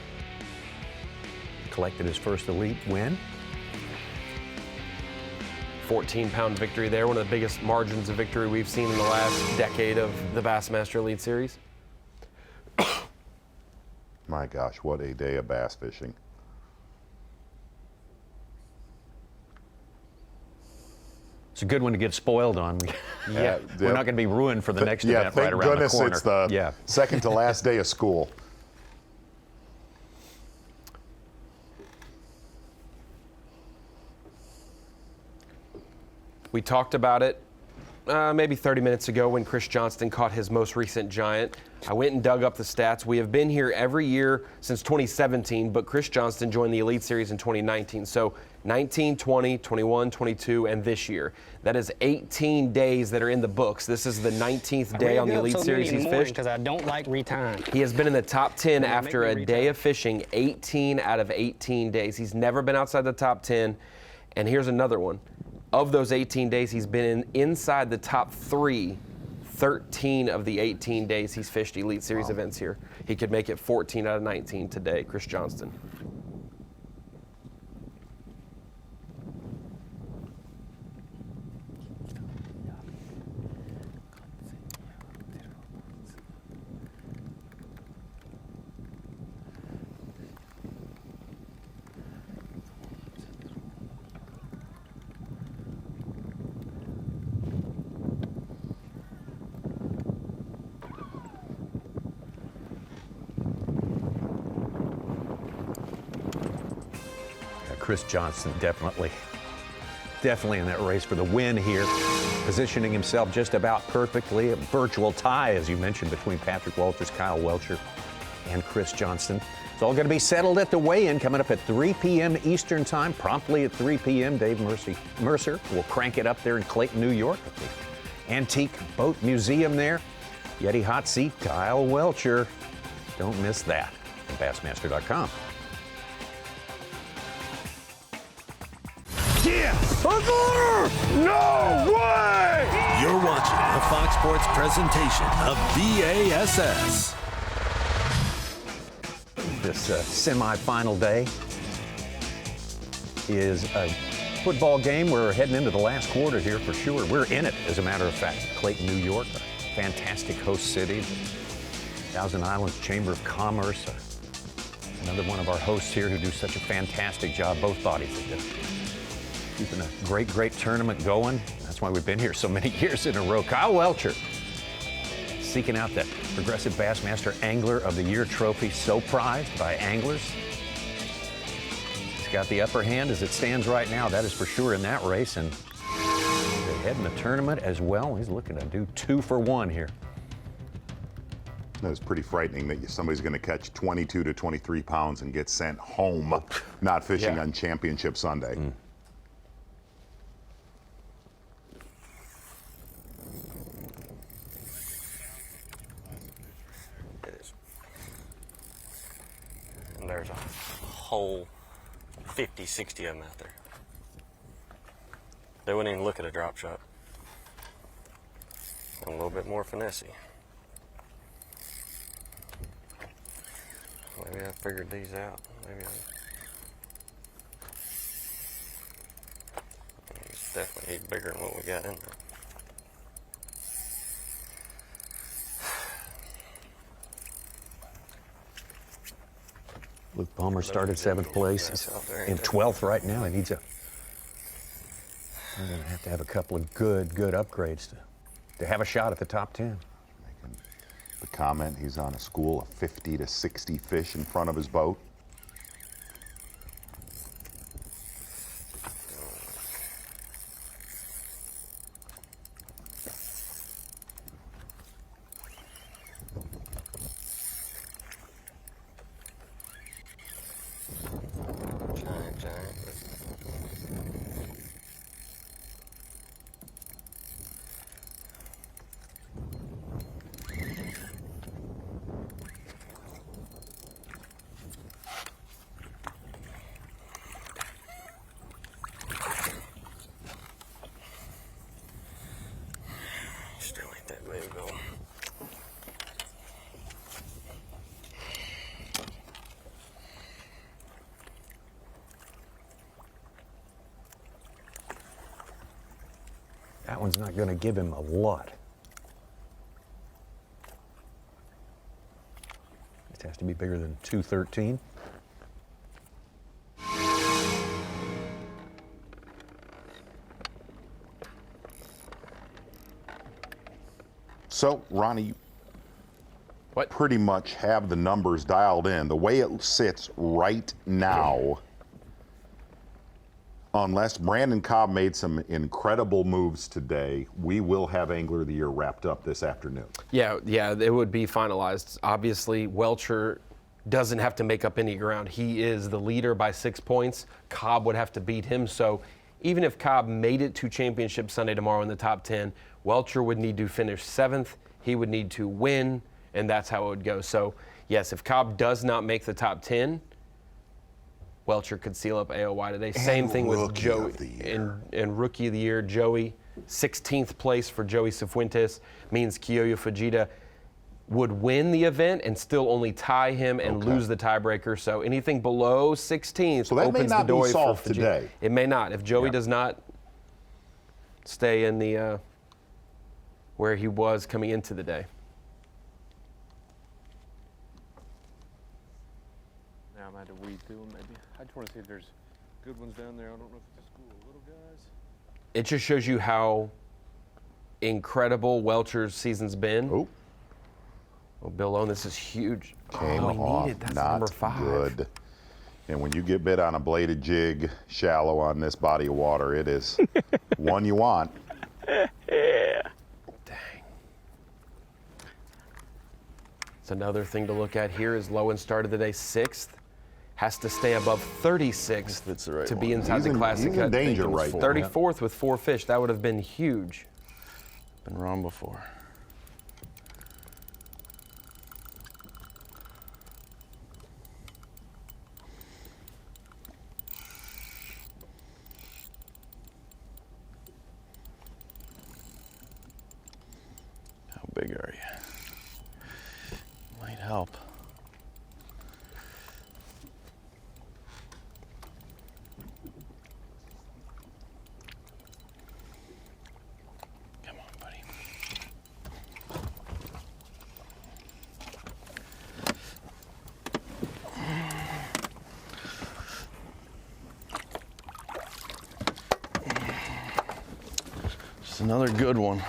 Speaker 3: Collected his first elite win.
Speaker 5: 14-pound victory there, one of the biggest margins of victory we've seen in the last decade of the Bassmaster Elite Series.
Speaker 4: My gosh, what a day of bass fishing.
Speaker 3: It's a good one to get spoiled on. We're not going to be ruined for the next event right around the corner.
Speaker 4: Thank goodness it's the second to last day of school.
Speaker 5: We talked about it maybe 30 minutes ago when Chris Johnston caught his most recent giant. I went and dug up the stats. We have been here every year since 2017, but Chris Johnston joined the Elite Series in 2019. So 19, 20, 21, 22, and this year. That is 18 days that are in the books. This is the 19th day on the Elite Series he's fished.
Speaker 18: Because I don't like retying.
Speaker 5: He has been in the top 10 after a day of fishing, 18 out of 18 days. He's never been outside the top 10. And here's another one. Of those 18 days, he's been inside the top 3, 13 of the 18 days he's fished Elite Series events here. He could make it 14 out of 19 today, Chris Johnston.
Speaker 3: Chris Johnston definitely in that race for the win here, positioning himself just about perfectly. A virtual tie, as you mentioned, between Patrick Walters, Kyle Welcher, and Chris Johnston. It's all going to be settled at the weigh-in coming up at 3 p.m. Eastern Time. Promptly at 3 p.m., Dave Mercer will crank it up there in Clayton, New York, at the Antique Boat Museum there. Yeti Hot Seat, Kyle Welcher. Don't miss that at Bassmaster.com.
Speaker 2: Yes! No way! You're watching a Fox Sports presentation of B.A.S.S.
Speaker 3: This semi-final day is a football game. We're heading into the last quarter here for sure. We're in it, as a matter of fact. Clayton, New York, a fantastic host city. Thousand Islands Chamber of Commerce, another one of our hosts here who do such a fantastic job, both bodies of this. Keeping a great tournament going. That's why we've been here so many years in a row. Kyle Welcher seeking out that Progressive Bassmaster Angler of the Year trophy, so prized by anglers. He's got the upper hand as it stands right now, that is for sure, in that race. And he's ahead in the tournament as well. He's looking to do 2 for 1 here.
Speaker 4: That's pretty frightening that somebody's going to catch 22 to 23 pounds and get sent home, not fishing on Championship Sunday.
Speaker 16: And there's a whole 50, 60 of them out there. They wouldn't even look at a drop shot. A little bit more finessey. Maybe I figured these out. Maybe it's definitely bigger than what we got in there.
Speaker 3: Luke Palmer started 7th place. He's in 12th right now. He needs we're going to have a couple of good upgrades to have a shot at the top 10.
Speaker 4: The comment, he's on a school of 50 to 60 fish in front of his boat.
Speaker 16: Giant. Still ain't that big though.
Speaker 3: That one's not going to give him a lot. It has to be bigger than 213.
Speaker 4: So, Ronnie, you pretty much have the numbers dialed in. The way it sits right now, unless Brandon Cobb made some incredible moves today, we will have Angler of the Year wrapped up this afternoon.
Speaker 5: Yeah, it would be finalized. Obviously, Welcher doesn't have to make up any ground. He is the leader by 6 points. Cobb would have to beat him. So even if Cobb made it to Championship Sunday tomorrow in the top 10, Welcher would need to finish 7th. He would need to win, and that's how it would go. So, yes, if Cobb does not make the top 10, Welcher could seal up AOY today. Same thing with Joey. And Rookie of the Year, Joey, 16th place for Joey Cifuentes, means Kiyoya Fujita would win the event and still only tie him and lose the tiebreaker. So anything below 16th
Speaker 4: So that may
Speaker 5: opens
Speaker 4: not
Speaker 5: the door
Speaker 4: be solved
Speaker 5: for Fujita.
Speaker 4: today.
Speaker 5: It may not. If Joey does not stay in the where he was coming into the day.
Speaker 1: Now I'm going to have to weed through them maybe. I just want to see if there's good ones down there. I don't know if it's a school of little guys.
Speaker 5: It just shows you how incredible Welcher's season's been. Oh, Bill Lone, this is huge.
Speaker 4: Came
Speaker 5: he
Speaker 4: off
Speaker 5: needed. That's
Speaker 4: not
Speaker 5: number 5.
Speaker 4: good. And when you get bit on a bladed jig shallow on this body of water, it is one you want.
Speaker 5: It's another thing to look at here is Lowen started the day 6th. Has to stay above 36 to be inside the classic.
Speaker 4: He's in danger right now.
Speaker 5: 34th with 4 fish. That would have been huge.
Speaker 8: Been wrong before.
Speaker 20: area. Might help. Come on, buddy. Just another good one.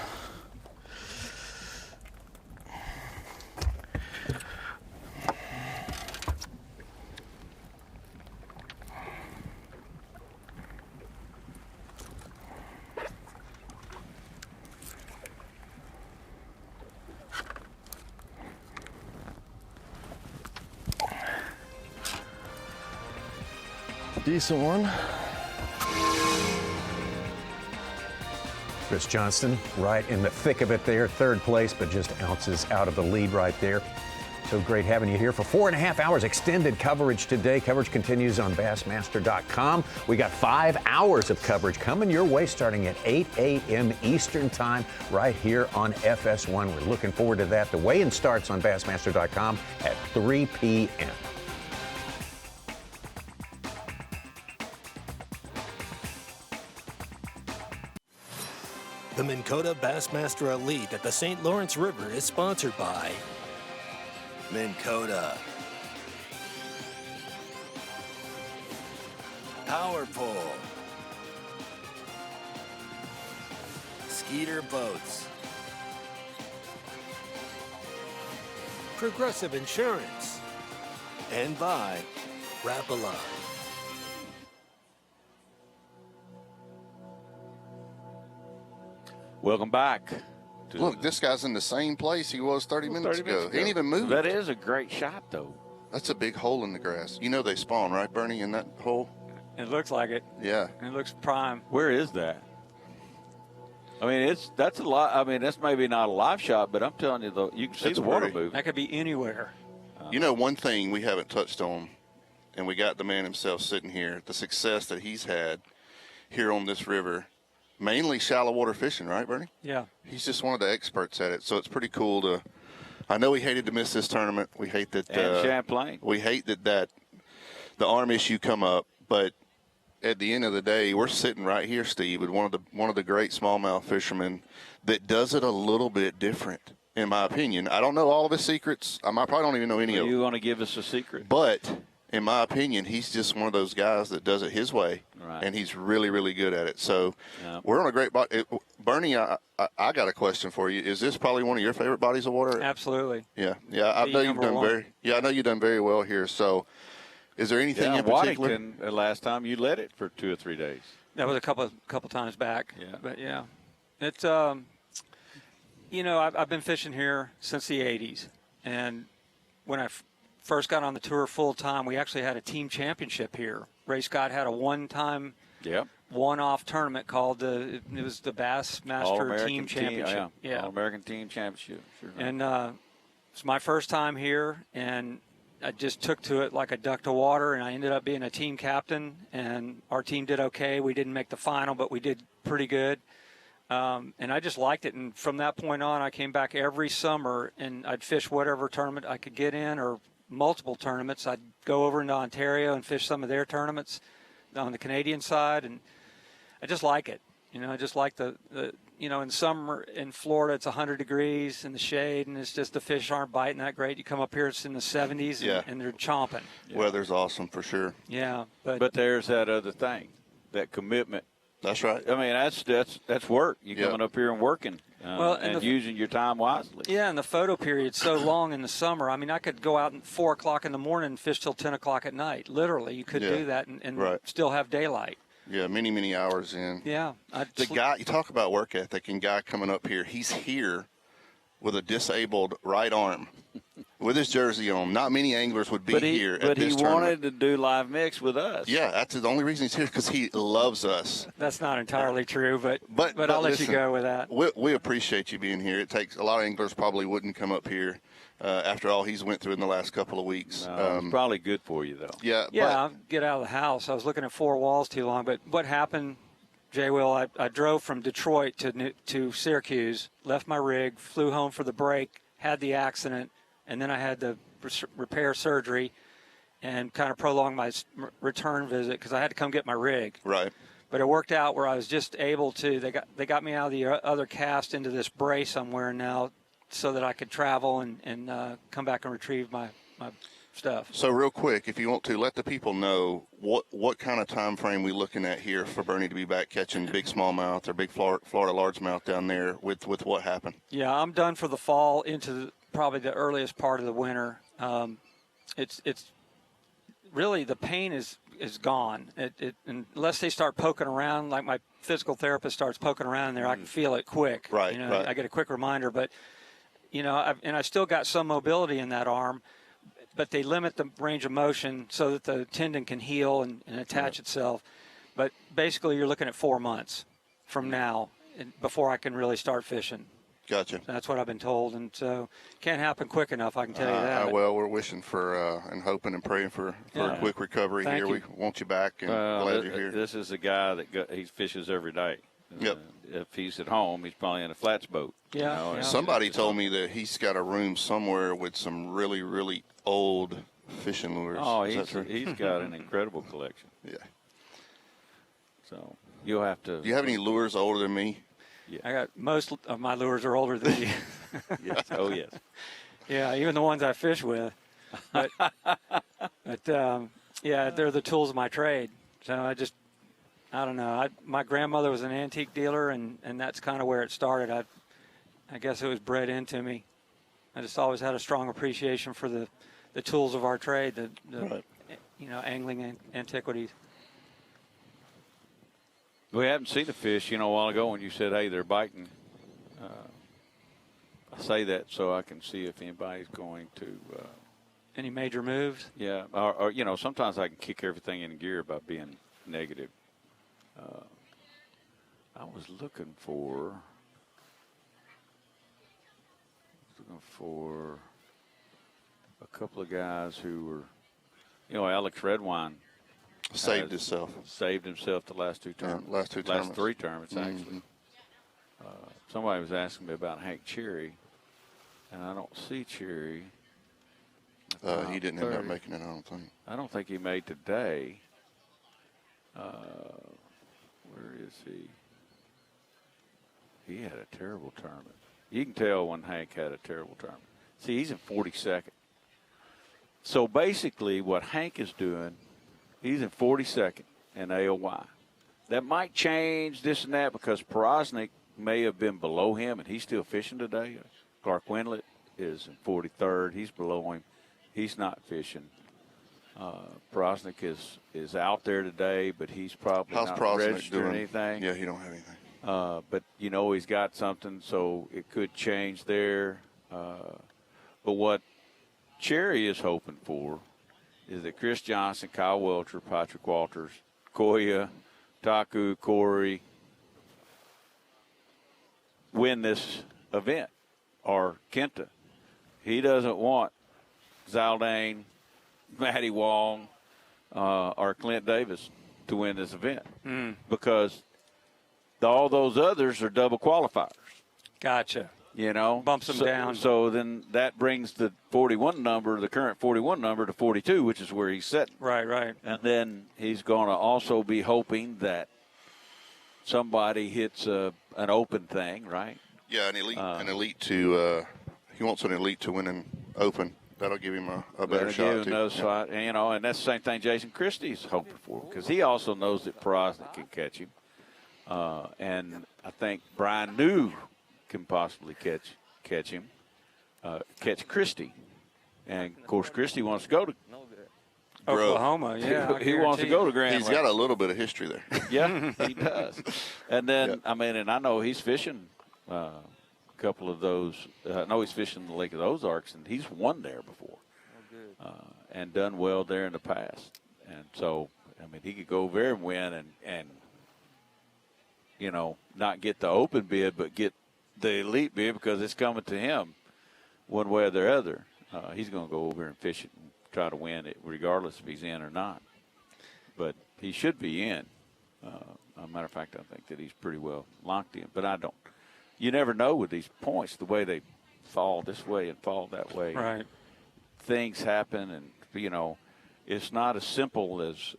Speaker 20: Decent one.
Speaker 3: Chris Johnston right in the thick of it there, third place, but just ounces out of the lead right there. So great having you here for 4.5 hours extended coverage today. Coverage continues on Bassmaster.com. We got 5 hours of coverage coming your way starting at 8 a.m. Eastern time right here on FS1. We're looking forward to that. The weigh-in starts on Bassmaster.com at 3 p.m.
Speaker 2: The Minn Kota Bassmaster Elite at the St. Lawrence River is sponsored by Minn Kota, Power Pole, Skeeter Boats, Progressive Insurance, and by Rapala.
Speaker 21: Welcome back.
Speaker 22: Look, this guy's in the same place he was 30 minutes ago. He ain't even moved.
Speaker 21: That is a great shot, though.
Speaker 22: That's a big hole in the grass. You know they spawn, right, Bernie, in that hole?
Speaker 23: It looks like it.
Speaker 22: Yeah.
Speaker 23: It looks prime.
Speaker 21: Where is that? I mean, that's a lot. I mean, that's maybe not a live shot, but I'm telling you, though, you can see
Speaker 22: It's
Speaker 21: the water
Speaker 22: very-
Speaker 21: moving.
Speaker 23: That could be anywhere.
Speaker 22: You know, one thing we haven't touched on, and we got the man himself sitting here, the success that he's had here on this river, mainly shallow water fishing, right, Bernie?
Speaker 23: Yeah.
Speaker 22: He's just one of the experts at it, so it's pretty cool to. I know he hated to miss this tournament. We hate that.
Speaker 21: And Champlain.
Speaker 22: We hate that the arm issue come up, but at the end of the day, we're sitting right here, Steve, with one of the great smallmouth fishermen that does it a little bit different, in my opinion. I don't know all of his secrets. I probably don't even know any of them.
Speaker 21: You want to give us a secret?
Speaker 22: But in my opinion, he's just one of those guys that does it his way,
Speaker 21: Right.
Speaker 22: and he's really, really good at it. So
Speaker 21: Yeah.
Speaker 22: we're on a great body. Bernie, I got a question for you. Is this probably one of your favorite bodies of water?
Speaker 23: Absolutely.
Speaker 22: Yeah, I know you've done I know you've done very well here. So, is there anything in particular?
Speaker 21: Waddington, last time you led it for 2 or 3 days.
Speaker 23: That was a couple times back.
Speaker 21: Yeah.
Speaker 23: But yeah, it's you know, I've been fishing here since the '80s, and when I first got on the tour full time, we actually had a team championship here. Ray Scott had a one-time, one-off tournament called it was the Bassmaster
Speaker 21: All-American
Speaker 23: Team Championship.
Speaker 21: Yeah. All-American Team Championship. Sure.
Speaker 23: And it's my first time here, and I just took to it like a duck to water, and I ended up being a team captain, and our team did okay. We didn't make the final, but we did pretty good. And I just liked it. And from that point on, I came back every summer, and I'd fish whatever tournament I could get in or multiple tournaments. I'd go over into Ontario and fish some of their tournaments on the Canadian side, and I just like it. You know, I just like the you know, in summer in Florida, it's 100 degrees in the shade, and it's just the fish aren't biting that great. You come up here, it's in the 70s,
Speaker 22: Yeah.
Speaker 23: and they're chomping.
Speaker 22: Weather's awesome for sure.
Speaker 23: Yeah,
Speaker 21: But there's that other thing, that commitment.
Speaker 22: That's right.
Speaker 21: I mean, that's work. You coming up here and working, and using your time wisely.
Speaker 23: Yeah, and the photo period's so long in the summer. I mean, I could go out at 4 o'clock in the morning and fish till 10 o'clock at night. Literally, you could
Speaker 22: Yeah.
Speaker 23: do that and
Speaker 22: Right.
Speaker 23: still have daylight.
Speaker 22: Yeah, many hours in.
Speaker 23: Yeah.
Speaker 22: The guy, you talk about work ethic, and guy coming up here, he's here with a disabled right arm with his jersey on. Not many anglers would be here at this tournament.
Speaker 21: Wanted to do live mix with us.
Speaker 22: Yeah, that's the only reason he's here, because he loves us.
Speaker 23: That's not entirely true, but I'll let you
Speaker 22: listen,
Speaker 23: go with that.
Speaker 22: We appreciate you being here. It takes a lot of anglers probably wouldn't come up here after all he's went through in the last couple of weeks.
Speaker 21: It's probably good for you, though.
Speaker 22: Yeah.
Speaker 23: Yeah, I'll get out of the house. I was looking at four walls too long, but what happened Jay Will, I drove from Detroit to Syracuse, left my rig, flew home for the break, had the accident, and then I had the repair surgery and kind of prolonged my return visit because I had to come get my rig.
Speaker 22: Right.
Speaker 23: But it worked out where I was just able to. They got me out of the other cast into this brace somewhere now, so that I could travel and come back and retrieve my stuff.
Speaker 22: So real quick, if you want to, let the people know what kind of time frame we looking at here for Bernie to be back catching big smallmouth or big Florida largemouth down there with what happened.
Speaker 23: Yeah, I'm done for the fall into probably the earliest part of the winter. It's really the pain is gone. Unless they start poking around, like my physical therapist starts poking around in there, I can feel it quick.
Speaker 22: Right. Right.
Speaker 23: I get a quick reminder, but I still got some mobility in that arm, but they limit the range of motion so that the tendon can heal and attach itself. But basically, you're looking at 4 months from now before I can really start fishing.
Speaker 22: Gotcha.
Speaker 23: That's what I've been told, and so can't happen quick enough, I can tell you that.
Speaker 22: Well, we're wishing for and hoping and praying for a quick recovery here. We want you back, and glad you're here.
Speaker 21: This is a guy that he fishes every day.
Speaker 22: Yep.
Speaker 21: If he's at home, he's probably in a flats boat.
Speaker 23: Yeah.
Speaker 22: Somebody told me that he's got a room somewhere with some really, really old fishing lures.
Speaker 21: Oh,
Speaker 22: is that true?
Speaker 21: he's got an incredible collection.
Speaker 22: Yeah.
Speaker 21: So you'll have to.
Speaker 22: Do you have any lures older than me?
Speaker 23: Yeah. I got most of my lures are older than you.
Speaker 21: Yes. Oh, yes.
Speaker 23: Yeah, even the ones I fish with. But they're the tools of my trade. So I don't know. My grandmother was an antique dealer, and that's kind of where it started. I guess it was bred into me. I just always had a strong appreciation for the tools of our trade, the angling antiquities.
Speaker 21: We haven't seen a fish, a while ago when you said, hey, they're biting. I say that so I can see if anybody's going to.
Speaker 23: Any major moves?
Speaker 21: Yeah. Or sometimes I can kick everything in gear by being negative. I was looking for a couple of guys who were, Alex Redwine.
Speaker 22: Saved himself
Speaker 21: the last two tournaments.
Speaker 22: Last three
Speaker 21: tournaments, actually. Somebody was asking me about Hank Cherry, and I don't see Cherry.
Speaker 22: He didn't end up making it, I don't think.
Speaker 21: I don't think he made today. Where is he? He had a terrible tournament. You can tell when Hank had a terrible tournament. See, he's in 42nd. So basically what Hank is doing, he's in 42nd in AOY. That might change this and that because Porosnik may have been below him and he's still fishing today. Clark Wendlandt is in 43rd. He's below him. He's not fishing. Porosnik is out there today, but he's probably not registered anything.
Speaker 22: Yeah, he don't have anything.
Speaker 21: But, he's got something, so it could change there. But what Cherry is hoping for is that Chris Johnson, Kyle Welcher, Patrick Walters, Koya, Taku, Corey win this event, or Kenta. He doesn't want Zaldane, Matty Wong, or Clint Davis to win this event because all those others are double qualifiers.
Speaker 23: Gotcha. Bumps them down.
Speaker 21: So then that brings the 41 number, the current 41 number, to 42, which is where he's sitting.
Speaker 23: Right.
Speaker 21: And then he's going to also be hoping that somebody hits an open thing, right?
Speaker 22: Yeah, an elite to he wants an elite to win an open. That'll give him a better shot, too.
Speaker 21: Shot. And that's the same thing Jason Christie's hoping for because he also knows that Porosnik can catch him. And I think Brian New can possibly catch him, catch Christie. And, of course, Christie wants to go to
Speaker 23: Oklahoma, yeah.
Speaker 21: he wants to go to Grand
Speaker 22: He's
Speaker 21: Lake.
Speaker 22: got a little bit of history there.
Speaker 21: Yeah, he does. And then, and I know he's fishing a couple of those. I know he's fishing the Lake of the Ozarks, and he's won there before and done well there in the past. And so, he could go over there and win and not get the open bid, but get the elite bid because it's coming to him one way or the other. He's going to go over and fish it and try to win it regardless if he's in or not. But he should be in. As a matter of fact, I think that he's pretty well locked in. But I don't. You never know with these points the way they fall this way and fall that way.
Speaker 23: Right.
Speaker 21: Things happen, and it's not as simple as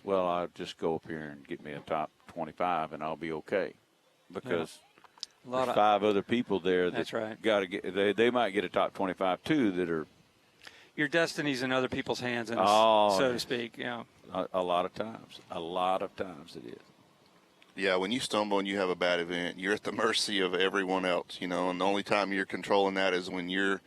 Speaker 21: well. I'll just go up here and get me a top 25, and I'll be okay, because there's 5 other people there
Speaker 23: that's right.
Speaker 21: got to get. They might get a top 25 too that are.
Speaker 23: Your destiny's in other people's hands, so to speak. Yeah.
Speaker 21: A lot of times it is.
Speaker 22: Yeah, when you stumble and you have a bad event, you're at the mercy of everyone else, and the only time you're controlling that is when you're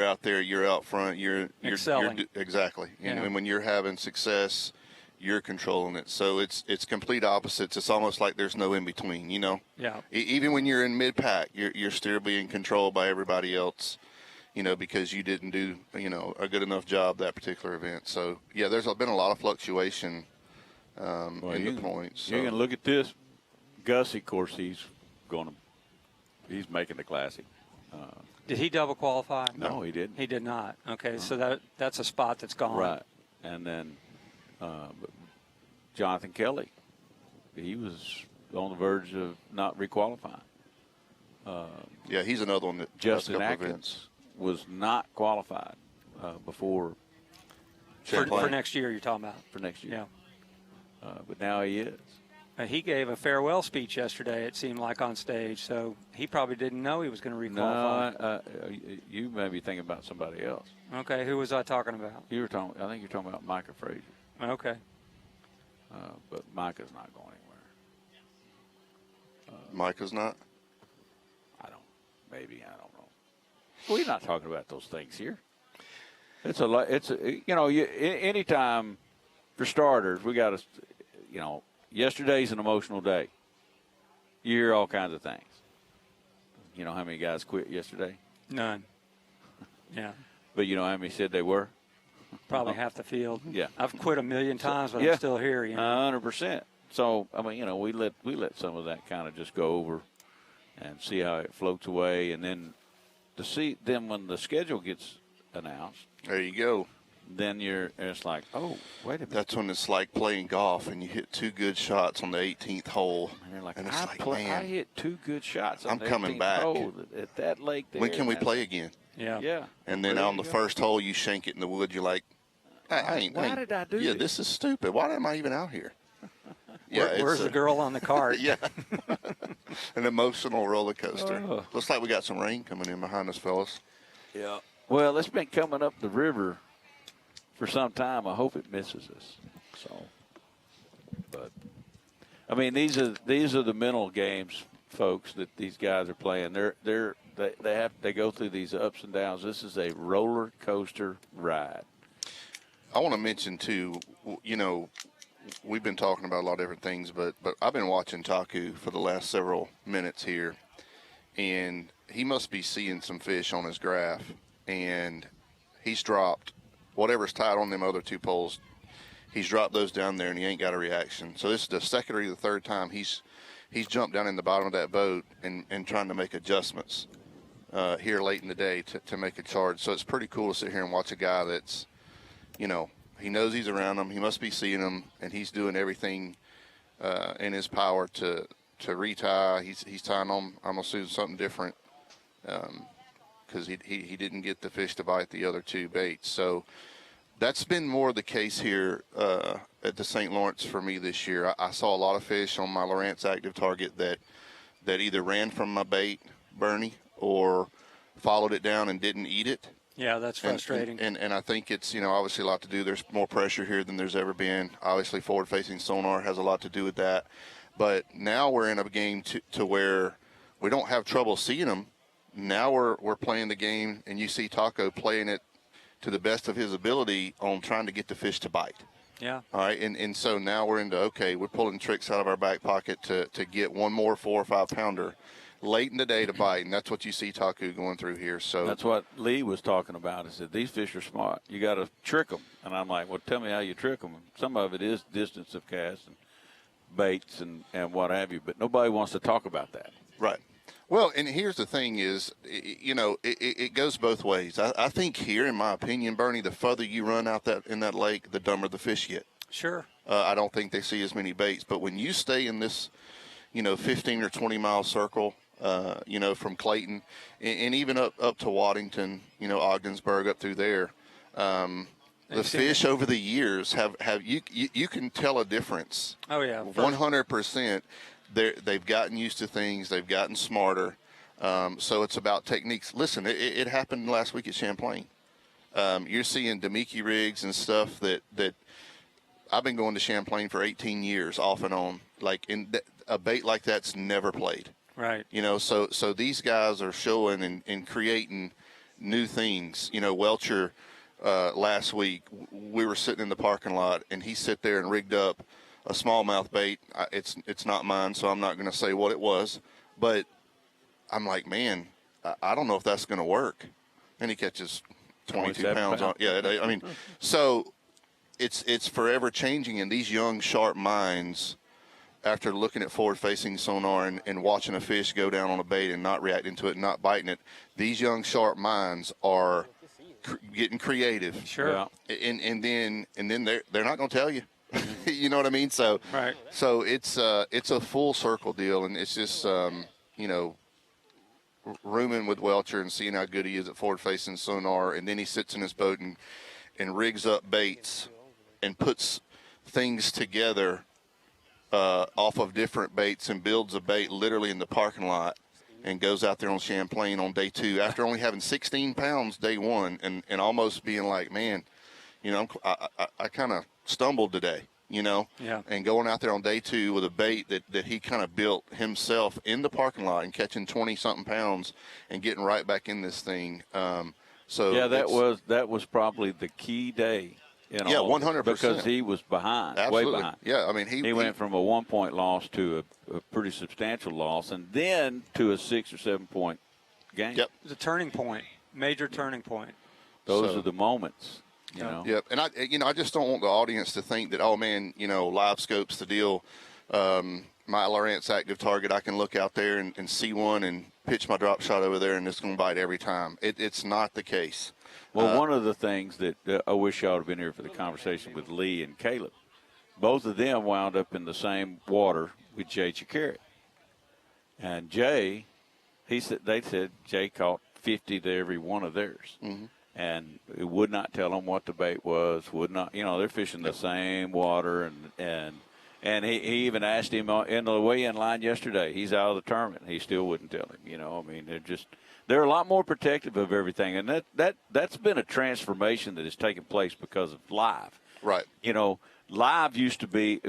Speaker 22: out there, you're out front, you're
Speaker 23: excelling.
Speaker 22: Exactly.
Speaker 23: Yeah.
Speaker 22: And when you're having success, you're controlling it. So it's complete opposites. It's almost like there's no in between,
Speaker 23: Yeah.
Speaker 22: Even when you're in mid-pack, you're still being controlled by everybody else, because you didn't do, a good enough job that particular event. So, yeah, there's been a lot of fluctuation in the points. So.
Speaker 21: You're going to look at this. Gussie, of course, he's making the Classic.
Speaker 23: Did he double qualify?
Speaker 21: No, he didn't.
Speaker 23: He did not. Okay, so that's a spot that's gone.
Speaker 21: Right. And then Jonathan Kelly, he was on the verge of not requalifying.
Speaker 22: Yeah, he's another one that
Speaker 21: Justin Atkins was not qualified before.
Speaker 23: For next year, you're talking about.
Speaker 21: For next year.
Speaker 23: Yeah.
Speaker 21: But now he is.
Speaker 23: He gave a farewell speech yesterday, it seemed like, on stage, so he probably didn't know he was going to requalify.
Speaker 21: No, you may be thinking about somebody else.
Speaker 23: Okay, who was I talking about?
Speaker 21: I think you're talking about Micah Frazier.
Speaker 23: Okay.
Speaker 21: But Micah's not going anywhere.
Speaker 22: Micah's not?
Speaker 21: I don't know. We're not talking about those things here. Anytime, for starters, we got to, yesterday's an emotional day. You hear all kinds of things. You know how many guys quit yesterday?
Speaker 23: None. Yeah.
Speaker 21: But you know how many said they were?
Speaker 23: Probably half the field.
Speaker 21: Yeah.
Speaker 23: I've quit a million times, but I'm still here.
Speaker 21: 100%. So, we let some of that kind of just go over and see how it floats away. And then to see them when the schedule gets announced.
Speaker 22: There you go.
Speaker 21: Then it's like, oh, wait a minute.
Speaker 22: That's when it's like playing golf and you hit 2 good shots on the 18th hole.
Speaker 21: And you're like,
Speaker 22: and it's man,
Speaker 21: I hit 2 good shots on
Speaker 22: I'm
Speaker 21: the
Speaker 22: coming
Speaker 21: 18th
Speaker 22: back.
Speaker 21: hole at that lake there.
Speaker 22: When can we play again?
Speaker 23: Yeah.
Speaker 21: Yeah.
Speaker 22: And then on the first hole, you shank it in the wood. You're like,
Speaker 21: why did I do this?
Speaker 22: Yeah, this is stupid. Why am I even out here?
Speaker 23: Yeah, where's the girl on the cart?
Speaker 22: Yeah. An emotional roller coaster. Looks like we got some rain coming in behind us, fellas.
Speaker 21: Yeah. Well, it's been coming up the river for some time. I hope it misses us. So, but these are the mental games, folks, that these guys are playing. They go through these ups and downs. This is a roller coaster ride.
Speaker 22: I want to mention too, we've been talking about a lot of different things, but I've been watching Taku for the last several minutes here, and he must be seeing some fish on his graph, and he's dropped whatever's tied on them other 2 poles. He's dropped those down there, and he ain't got a reaction. So this is the second or the third time he's jumped down in the bottom of that boat and trying to make adjustments here late in the day to make a charge. So it's pretty cool to sit here and watch a guy that's, he knows he's around them. He must be seeing them, and he's doing everything in his power to retie. He's tying on, I'm assuming, something different because he didn't get the fish to bite the other 2 baits. So that's been more the case here at the St. Lawrence for me this year. I saw a lot of fish on my Lowrance active target that either ran from my bait, Bernie, or followed it down and didn't eat it.
Speaker 23: Yeah, that's frustrating.
Speaker 22: And I think it's, obviously a lot to do. There's more pressure here than there's ever been. Obviously, forward-facing sonar has a lot to do with that. But now we're in a game to where we don't have trouble seeing them. Now we're playing the game, and you see Taco playing it to the best of his ability on trying to get the fish to bite.
Speaker 23: Yeah.
Speaker 22: All right, and so now we're into, okay, we're pulling tricks out of our back pocket to get one more 4 or 5 pounder late in the day to bite, and that's what you see Taku going through here. So
Speaker 21: that's what Lee was talking about. Is that these fish are smart. You got to trick them, and I'm like, well, tell me how you trick them. Some of it is distance of cast and baits and what have you, but nobody wants to talk about that.
Speaker 22: Right. Well, and here's the thing is, it goes both ways. I think here, in my opinion, Bernie, the further you run out in that lake, the dumber the fish get.
Speaker 23: Sure.
Speaker 22: I don't think they see as many baits. But when you stay in this, 15 or 20 mile circle, from Clayton and even up to Waddington, Ogdensburg up through there, the fish over the years have you can tell a difference.
Speaker 23: Oh yeah,
Speaker 22: 100%. They've gotten used to things. They've gotten smarter. So it's about techniques. Listen, it happened last week at Champlain. You're seeing Demiki rigs and stuff that I've been going to Champlain for 18 years off and on. Like a bait like that's never played.
Speaker 23: Right.
Speaker 22: So these guys are showing and creating new things. Welcher last week, we were sitting in the parking lot and he sit there and rigged up a smallmouth bait. It's not mine, so I'm not going to say what it was, but I'm like, man, I don't know if that's going to work. And he catches 22 pounds on. Yeah, I mean, so it's forever changing. And these young, sharp minds, after looking at forward-facing sonar and watching a fish go down on a bait and not reacting to it, and not biting it, these young, sharp minds are getting creative.
Speaker 23: Sure.
Speaker 22: And then they're not going to tell you. You know what I mean? So
Speaker 23: right.
Speaker 22: So it's a full circle deal, and it's just rooming with Welcher and seeing how good he is at forward-facing sonar, and then he sits in his boat and rigs up baits and puts things together off of different baits and builds a bait literally in the parking lot and goes out there on Champlain on day 2 after only having 16 pounds day 1 and almost being like, man, I kind of stumbled today,
Speaker 23: Yeah.
Speaker 22: and going out there on day 2 with a bait that he kind of built himself in the parking lot and catching 20-something pounds and getting right back in this thing. So
Speaker 21: yeah, that was probably the key day.
Speaker 22: Yeah, 100%.
Speaker 21: Because he was behind,
Speaker 22: Absolutely.
Speaker 21: way behind.
Speaker 22: Yeah, I mean, he
Speaker 21: went from a 1-point loss to a pretty substantial loss, and then to a 6 or 7 point game.
Speaker 22: Yep.
Speaker 23: It's a turning point, major turning point.
Speaker 21: Those are the moments.
Speaker 22: Yep. And I just don't want the audience to think that, oh man, live scope's the deal. My Lowrance active target, I can look out there and see one and pitch my drop shot over there, and it's going to bite every time. It's not the case.
Speaker 21: Well, one of the things that I wish y'all would have been here for the conversation with Lee and Caleb. Both of them wound up in the same water with Jay Chicaret. And Jay, they said Jay caught 50 to every one of theirs.
Speaker 22: Mm-hmm.
Speaker 21: And it would not tell them what the bait was, would not, they're fishing the same water. And he even asked him in the weigh-in line yesterday, he's out of the tournament. He still wouldn't tell him, they're a lot more protective of everything. And that's been a transformation that has taken place because of live.
Speaker 22: Right.
Speaker 21: Live used to be,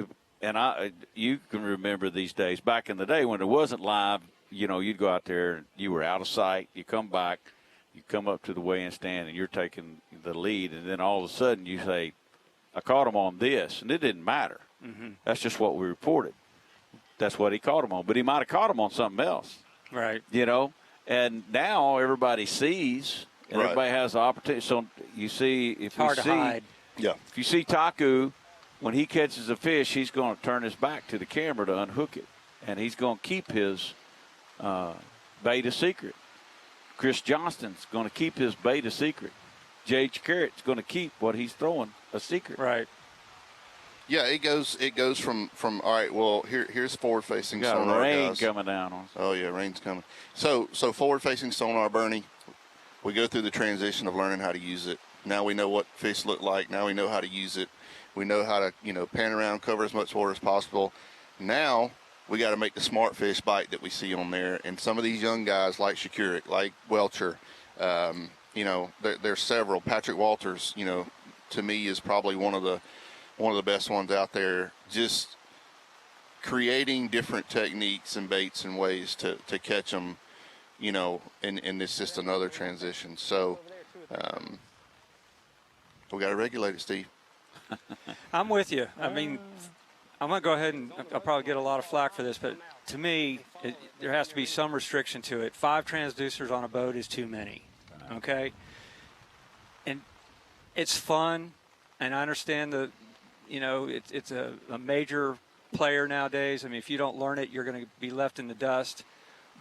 Speaker 21: and you can remember these days, back in the day when it wasn't live, you'd go out there and you were out of sight, you come back, you come up to the weigh-in stand and you're taking the lead, and then all of a sudden you say, I caught him on this, and it didn't matter.
Speaker 23: Mm-hmm.
Speaker 21: That's just what we reported. That's what he caught him on, but he might have caught him on something else.
Speaker 23: Right.
Speaker 21: And now everybody sees, and everybody has the opportunity. So you see, if you see Taku, when he catches a fish, he's going to turn his back to the camera to unhook it, and he's going to keep his bait a secret. Chris Johnston's going to keep his bait a secret. Jay Chicaret's going to keep what he's throwing a secret.
Speaker 23: Right.
Speaker 22: Yeah, it goes from all right. Well, here's forward-facing sonar.
Speaker 21: Rain
Speaker 22: guys.
Speaker 21: Coming down on us.
Speaker 22: Oh yeah, rain's coming. So forward-facing sonar, Bernie. We go through the transition of learning how to use it. Now we know what fish look like. Now we know how to use it. We know how to pan around, cover as much water as possible. Now we got to make the smart fish bite that we see on there. And some of these young guys like Shakuric, like Welcher, there's several. Patrick Walters, to me is probably one of the best ones out there, just creating different techniques and baits and ways to catch them, and it's just another transition. So we got to regulate it, Steve.
Speaker 23: I'm with you. I mean, I'm going to go ahead and I'll probably get a lot of flack for this, but to me, there has to be some restriction to it. 5 transducers on a boat is too many, okay? And it's fun, and I understand it's a major player nowadays. I mean, if you don't learn it, you're going to be left in the dust.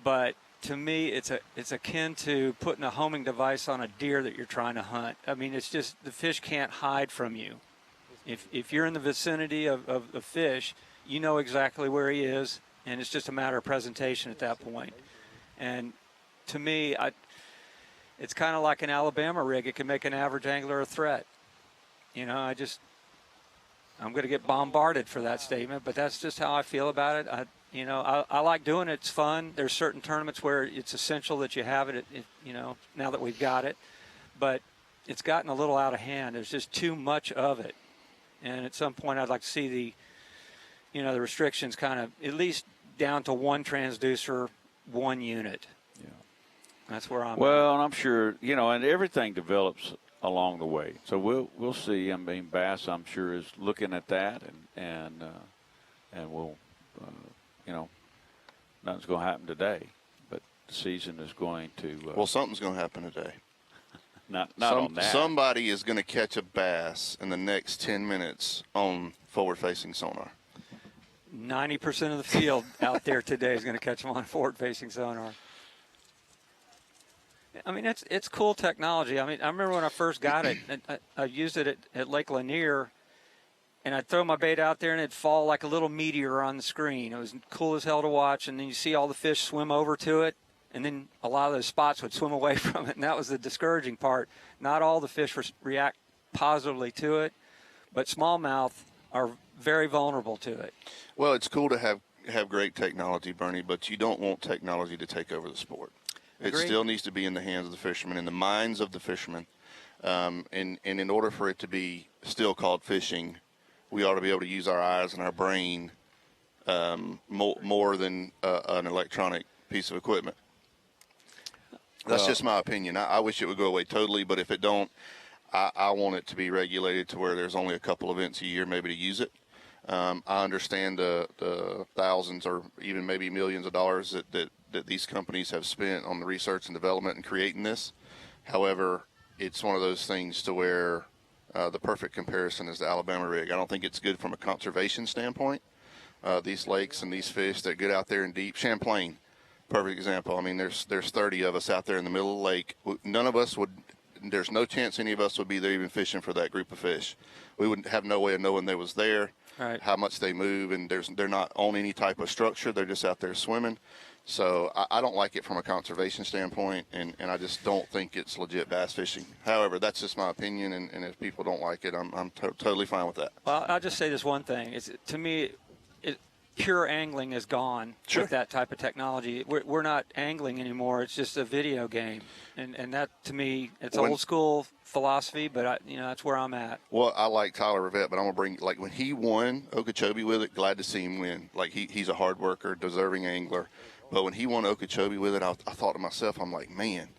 Speaker 23: But to me, it's akin to putting a homing device on a deer that you're trying to hunt. I mean, it's just the fish can't hide from you. If you're in the vicinity of the fish, you know exactly where he is, and it's just a matter of presentation at that point. And to me, it's kind of like an Alabama rig. It can make an average angler a threat. You know, I'm going to get bombarded for that statement, but that's just how I feel about it. I like doing it. It's fun. There's certain tournaments where it's essential that you have it, now that we've got it. But it's gotten a little out of hand. There's just too much of it. And at some point, I'd like to see the restrictions kind of at least down to one transducer, one unit.
Speaker 21: Yeah.
Speaker 23: That's where I'm
Speaker 21: Well,
Speaker 23: at.
Speaker 21: and I'm sure, and everything develops along the way. So we'll see. I mean, Bass, I'm sure, is looking at that, and we'll, nothing's going to happen today, but the season is going to.
Speaker 22: Well, something's going to happen today.
Speaker 21: Not on that.
Speaker 22: Somebody is going to catch a bass in the next 10 minutes on forward-facing sonar.
Speaker 23: 90% of the field out there today is going to catch them on forward-facing sonar. I mean, it's cool technology. I mean, I remember when I first got it, I used it at Lake Lanier, and I'd throw my bait out there, and it'd fall like a little meteor on the screen. It was cool as hell to watch, and then you see all the fish swim over to it, and then a lot of those spots would swim away from it, and that was the discouraging part. Not all the fish react positively to it, but smallmouth are very vulnerable to it.
Speaker 22: Well, it's cool to have great technology, Bernie, but you don't want technology to take over the sport.
Speaker 23: Agreed.
Speaker 22: It still needs to be in the hands of the fishermen, in the minds of the fishermen. And in order for it to be still called fishing, we ought to be able to use our eyes and our brain more than an electronic piece of equipment. That's just my opinion. I wish it would go away totally, but if it don't, I want it to be regulated to where there's only a couple events a year maybe to use it. I understand the thousands or even maybe millions of dollars that these companies have spent on the research and development and creating this. However, it's one of those things to where the perfect comparison is the Alabama rig. I don't think it's good from a conservation standpoint. These lakes and these fish that get out there in deep, Champlain, perfect example. I mean, there's 30 of us out there in the middle of the lake. None of us would. There's no chance any of us would be there even fishing for that group of fish. We wouldn't have no way of knowing they was there,
Speaker 23: right,
Speaker 22: how much they move, and they're not on any type of structure. They're just out there swimming. So I don't like it from a conservation standpoint, and I just don't think it's legit bass fishing. However, that's just my opinion, and if people don't like it, I'm totally fine with that.
Speaker 23: Well, I'll just say this one thing. To me, pure angling is gone with that type of technology. We're not angling anymore. It's just a video game. And that, to me, it's old school philosophy, but that's where I'm at.
Speaker 22: Well, I like Tyler Rivette, but I'm going to bring, like, when he won Okeechobee with it, glad to see him win. Like, he's a hard worker, deserving angler. But when he won Okeechobee with it, I thought to myself, I'm like, man,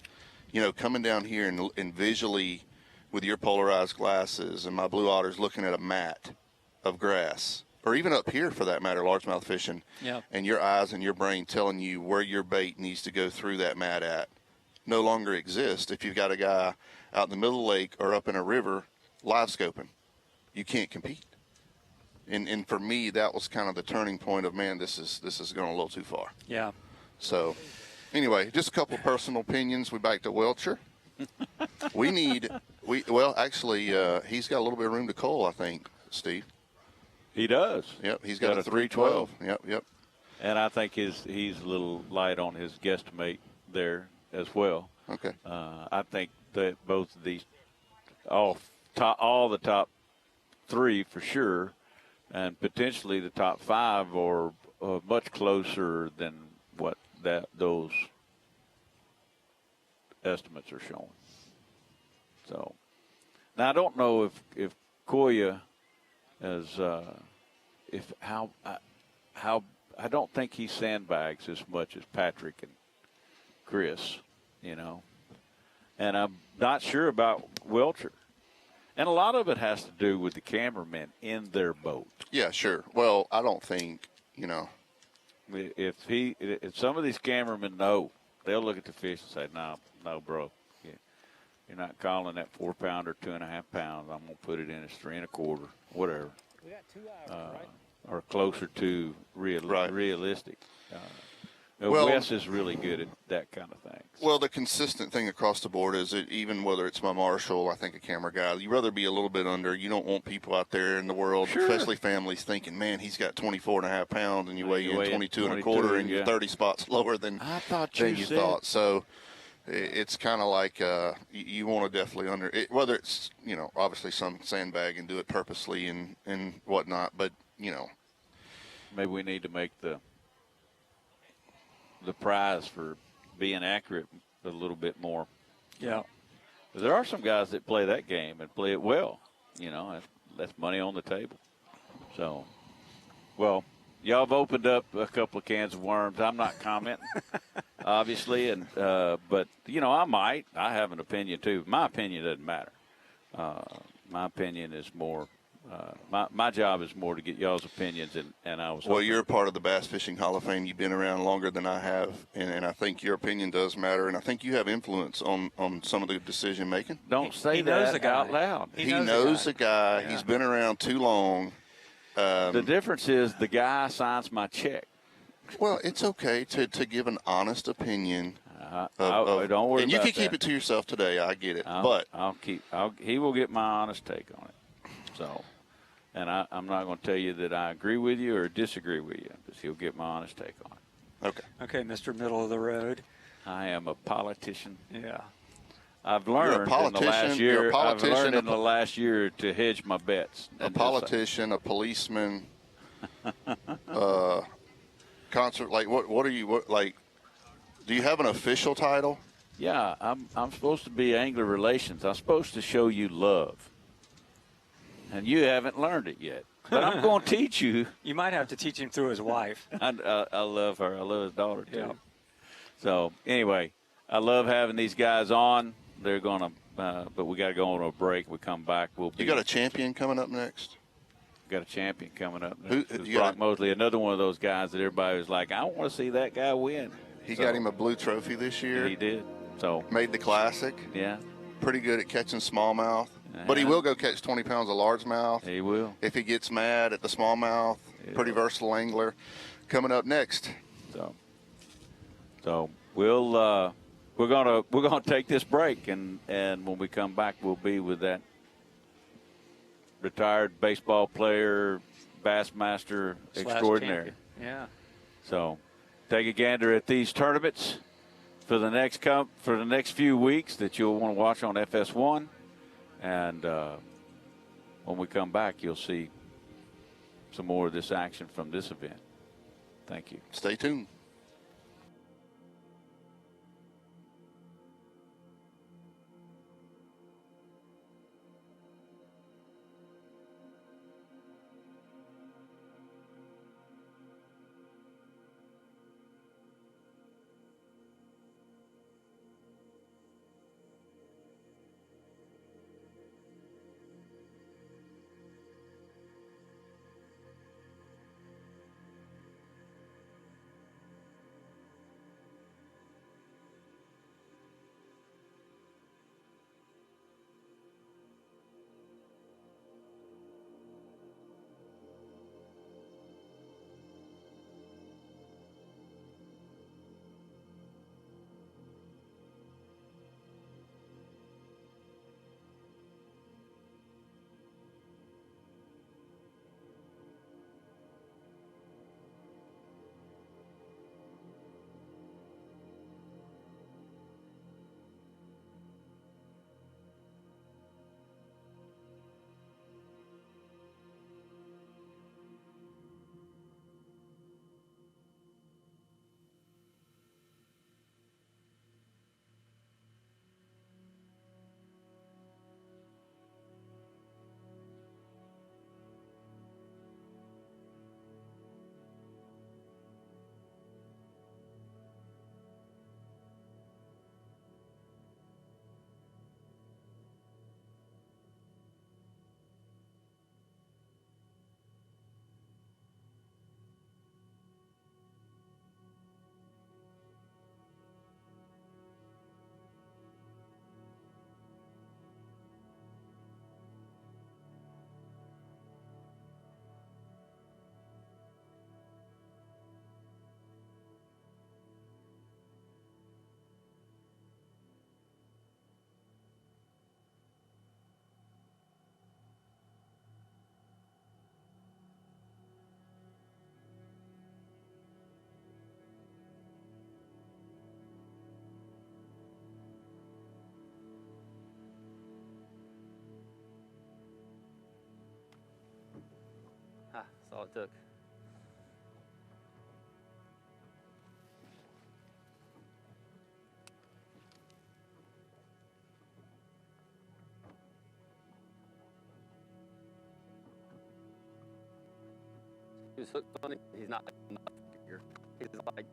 Speaker 22: coming down here and visually with your polarized glasses and my blue otters looking at a mat of grass, or even up here for that matter, largemouth fishing, and your eyes and your brain telling you where your bait needs to go through that mat at, no longer exist if you've got a guy out in the middle of the lake or up in a river live scoping. You can't compete. And for me, that was kind of the turning point of, man, this is going a little too far.
Speaker 23: Yeah.
Speaker 22: So anyway, just a couple of personal opinions. We back to Welcher. Actually, he's got a little bit of room to cull, I think, Steve.
Speaker 21: He does.
Speaker 22: Yep, he's got a 312. Yep.
Speaker 21: And I think he's a little light on his guesstimate there as well.
Speaker 22: Okay.
Speaker 21: I think that both of these, all the top three for sure, and potentially the top five are much closer than what those estimates are showing. So now I don't know if Koya is how I don't think he sandbags as much as Patrick and Chris, and I'm not sure about Welcher. And a lot of it has to do with the cameramen in their boat.
Speaker 22: Yeah, sure. Well, I don't think,
Speaker 21: if some of these cameramen know, they'll look at the fish and say, no, bro, you're not calling that 4-pounder 2.5 pounds. I'm going to put it in as 3 1/4, whatever. We got 2 hours, right? Or closer to realistic.
Speaker 22: Well,
Speaker 21: Wes is really good at that kind of thing.
Speaker 22: Well, the consistent thing across the board is that even whether it's my marshal, I think a camera guy, you'd rather be a little bit under. You don't want people out there in the world, especially families, thinking, man, he's got 24.5 pounds and you weigh in 22 and a quarter and you're 30 spots lower than you thought. So it's kind of like you want to definitely under it, whether it's, obviously some sandbag and do it purposely and whatnot. But,
Speaker 21: maybe we need to make the prize for being accurate a little bit more.
Speaker 23: Yeah.
Speaker 21: There are some guys that play that game and play it well. That's money on the table. So, well, y'all have opened up a couple of cans of worms. I'm not commenting, obviously, but I might. I have an opinion too. My opinion doesn't matter. My opinion is more. My job is more to get y'all's opinions, and I was.
Speaker 22: Well, you're a part of the Bass Fishing Hall of Fame. You've been around longer than I have, and I think your opinion does matter, and I think you have influence on some of the decision making.
Speaker 21: Don't say that out loud.
Speaker 22: He knows the guy.
Speaker 21: Yeah.
Speaker 22: He's been around too long.
Speaker 21: The difference is the guy signs my check.
Speaker 22: Well, it's okay to give an honest opinion.
Speaker 21: Don't worry.
Speaker 22: And you
Speaker 21: about
Speaker 22: can keep
Speaker 21: that.
Speaker 22: it to yourself today. I get it,
Speaker 21: but he will get my honest take on it. So. And I'm not going to tell you that I agree with you or disagree with you, because he'll get my honest take on it.
Speaker 22: Okay.
Speaker 23: Okay, Mr. Middle of the Road.
Speaker 21: I am a politician.
Speaker 23: Yeah.
Speaker 21: I've learned in the last year. I've learned in the last year to hedge my bets.
Speaker 22: A politician, a policeman, concert. Like what are you? Do you have an official title?
Speaker 21: Yeah, I'm supposed to be angler relations. I'm supposed to show you love. And you haven't learned it yet. But I'm going to teach you.
Speaker 23: You might have to teach him through his wife.
Speaker 21: I love her. I love his daughter, too.
Speaker 23: Yeah.
Speaker 21: So, anyway, I love having these guys on. They're going to, but we got to go on a break. We come back.
Speaker 22: You got a champion coming up next?
Speaker 21: Got a champion coming up next.
Speaker 22: Who
Speaker 21: Brock Mosley, another one of those guys that everybody was like, I want to see that guy win.
Speaker 22: He got him a blue trophy this year.
Speaker 21: He did. So
Speaker 22: made the classic.
Speaker 21: Yeah.
Speaker 22: Pretty good at catching smallmouth. But he will go catch 20 pounds of largemouth.
Speaker 21: He will.
Speaker 22: If he gets mad at the smallmouth. Pretty versatile angler. Coming up next.
Speaker 21: So we're gonna take this break, and when we come back, we'll be with that retired baseball player, Bassmaster extraordinary.
Speaker 23: Yeah.
Speaker 21: So take a gander at these tournaments for the next few weeks that you'll want to watch on FS1. And when we come back, you'll see some more of this action from this event. Thank you.
Speaker 22: Stay tuned.
Speaker 15: That's all it took. He was hooked on it. He's not here. He's like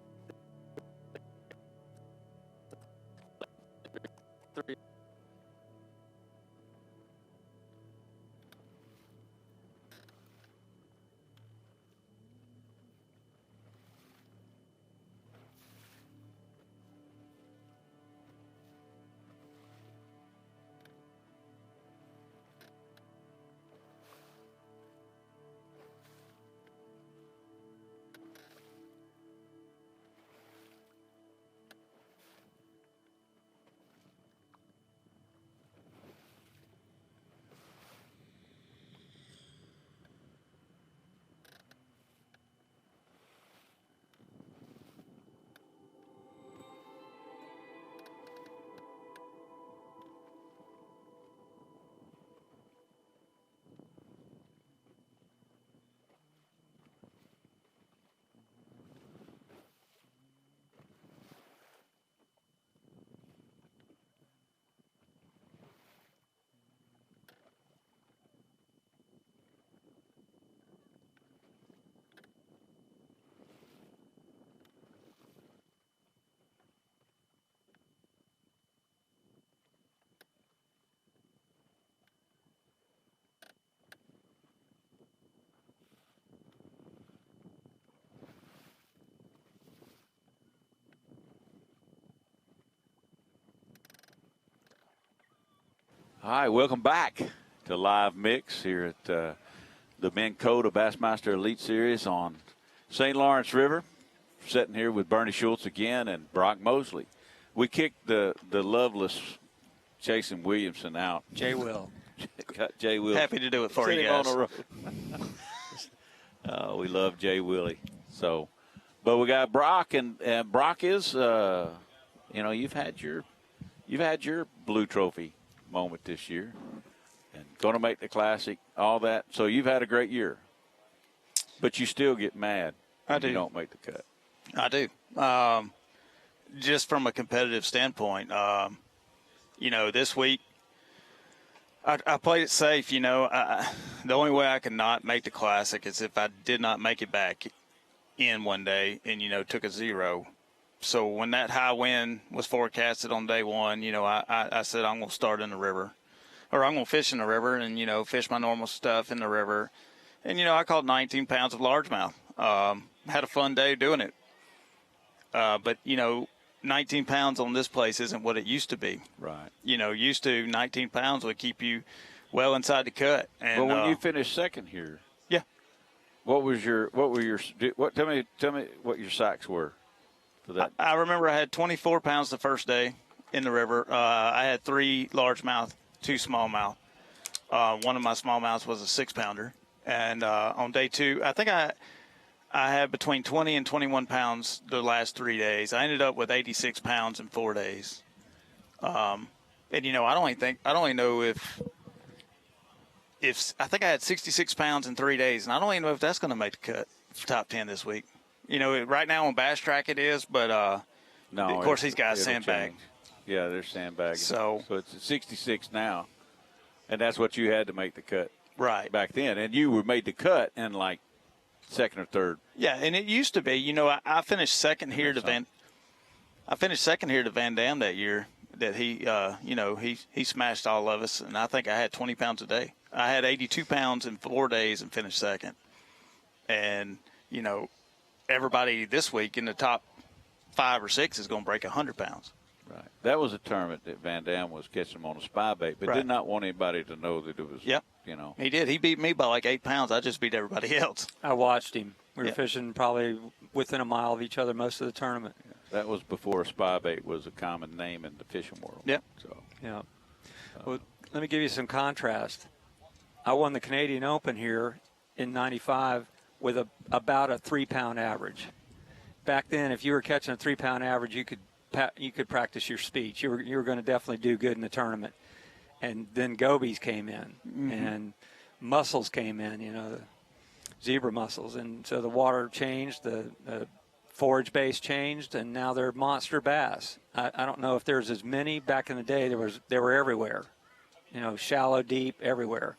Speaker 15: 3.
Speaker 21: All right, welcome back to Live Mix here at the Minn Kota Bassmaster Elite Series on St. Lawrence River. Sitting here with Bernie Schultz again and Brock Mosley. We kicked the loveless Jason Williamson out.
Speaker 23: Jay Will.
Speaker 21: Got Jay Will.
Speaker 7: Happy to do it for you
Speaker 21: sitting
Speaker 7: guys.
Speaker 21: on the road. We love Jay Willie. So, but we got Brock, and Brock is, you've had your blue trophy moment this year, and going to make the Classic, all that. So you've had a great year, but you still get mad when you don't make the cut.
Speaker 7: I do. Just from a competitive standpoint, this week I played it safe. The only way I could not make the Classic is if I did not make it back in one day and, took a 0. So when that high wind was forecasted on day one, I said I'm going to start in the river, or I'm going to fish in the river and, fish my normal stuff in the river. And, I caught 19 pounds of largemouth. Had a fun day doing it. But 19 pounds on this place isn't what it used to be.
Speaker 21: Right.
Speaker 7: Used to 19 pounds would keep you well inside the cut. And
Speaker 21: well, when you finished second here,
Speaker 7: yeah.
Speaker 21: Tell me what your sacks were for that.
Speaker 7: I remember I had 24 pounds the first day in the river. I had 3 largemouth, 2 smallmouth. One of my smallmouths was a 6-pounder. And on day 2, I think I had between 20 and 21 pounds the last 3 days. I ended up with 86 pounds in 4 days. And I don't even know if I think I had 66 pounds in 3 days, and I don't even know if that's going to make the cut for top 10 this week. Right now on Bass Track it is, but
Speaker 21: no,
Speaker 7: of course he's got a sandbag.
Speaker 21: Change. Yeah, there's sandbags.
Speaker 7: So
Speaker 21: it's at 66 now, and that's what you had to make the cut
Speaker 7: right
Speaker 21: back then. And you were made the cut in like second or third.
Speaker 7: Yeah, and it used to be. I finished second here to Van Dam that year. That he smashed all of us, and I think I had 20 pounds a day. I had 82 pounds in 4 days and finished second. And everybody this week in the top 5 or 6 is going to break 100 pounds.
Speaker 21: Right. That was a tournament that Van Dam was catching him on a spy bait, but did not want anybody to know that it was.
Speaker 7: Yep. He did. He beat me by like 8 pounds. I just beat everybody else.
Speaker 23: I watched him. We were fishing probably within a mile of each other most of the tournament.
Speaker 21: Yeah. That was before a spy bait was a common name in the fishing world.
Speaker 7: Yep.
Speaker 21: So.
Speaker 23: Yeah. Well, let me give you some contrast. I won the Canadian Open here in '95 with about a 3-pound average. Back then, if you were catching a 3-pound average, you could practice your speech. You were going to definitely do good in the tournament. And then gobies came in, and mussels came in. zebra mussels. And so the water changed, the forage base changed, and now they're monster bass. I don't know if there's as many. Back in the day, they were everywhere, shallow, deep, everywhere.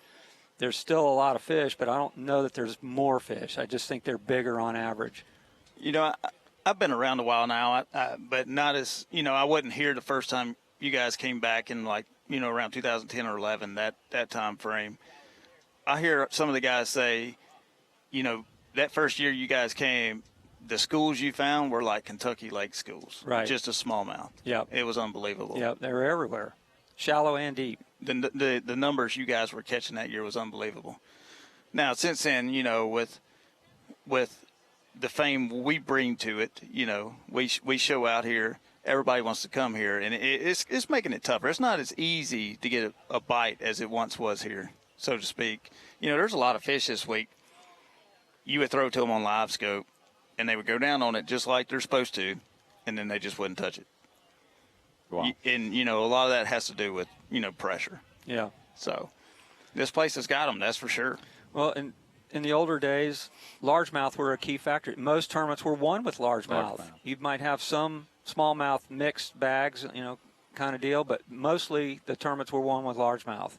Speaker 23: There's still a lot of fish, but I don't know that there's more fish. I just think they're bigger on average.
Speaker 7: I've been around a while now, but not as, I wasn't here the first time you guys came back in around 2010 or 11, that time frame. I hear some of the guys say, that first year you guys came, the schools you found were like Kentucky Lake schools.
Speaker 23: Right.
Speaker 7: Just a smallmouth.
Speaker 23: Yep.
Speaker 7: It was unbelievable.
Speaker 23: Yep, they were everywhere, shallow and deep.
Speaker 7: The numbers you guys were catching that year was unbelievable. Now, since then, with the fame we bring to it, we show out here. Everybody wants to come here, and it's making it tougher. It's not as easy to get a bite as it once was here, so to speak. There's a lot of fish this week. You would throw to them on live scope, and they would go down on it just like they're supposed to, and then they just wouldn't touch it.
Speaker 21: Wow.
Speaker 7: And, a lot of that has to do with, pressure.
Speaker 23: Yeah.
Speaker 7: So this place has got them, that's for sure.
Speaker 23: Well, in the older days, largemouth were a key factor. Most tournaments were won with largemouth. You might have some smallmouth mixed bags, kind of deal, but mostly the tournaments were won with largemouth.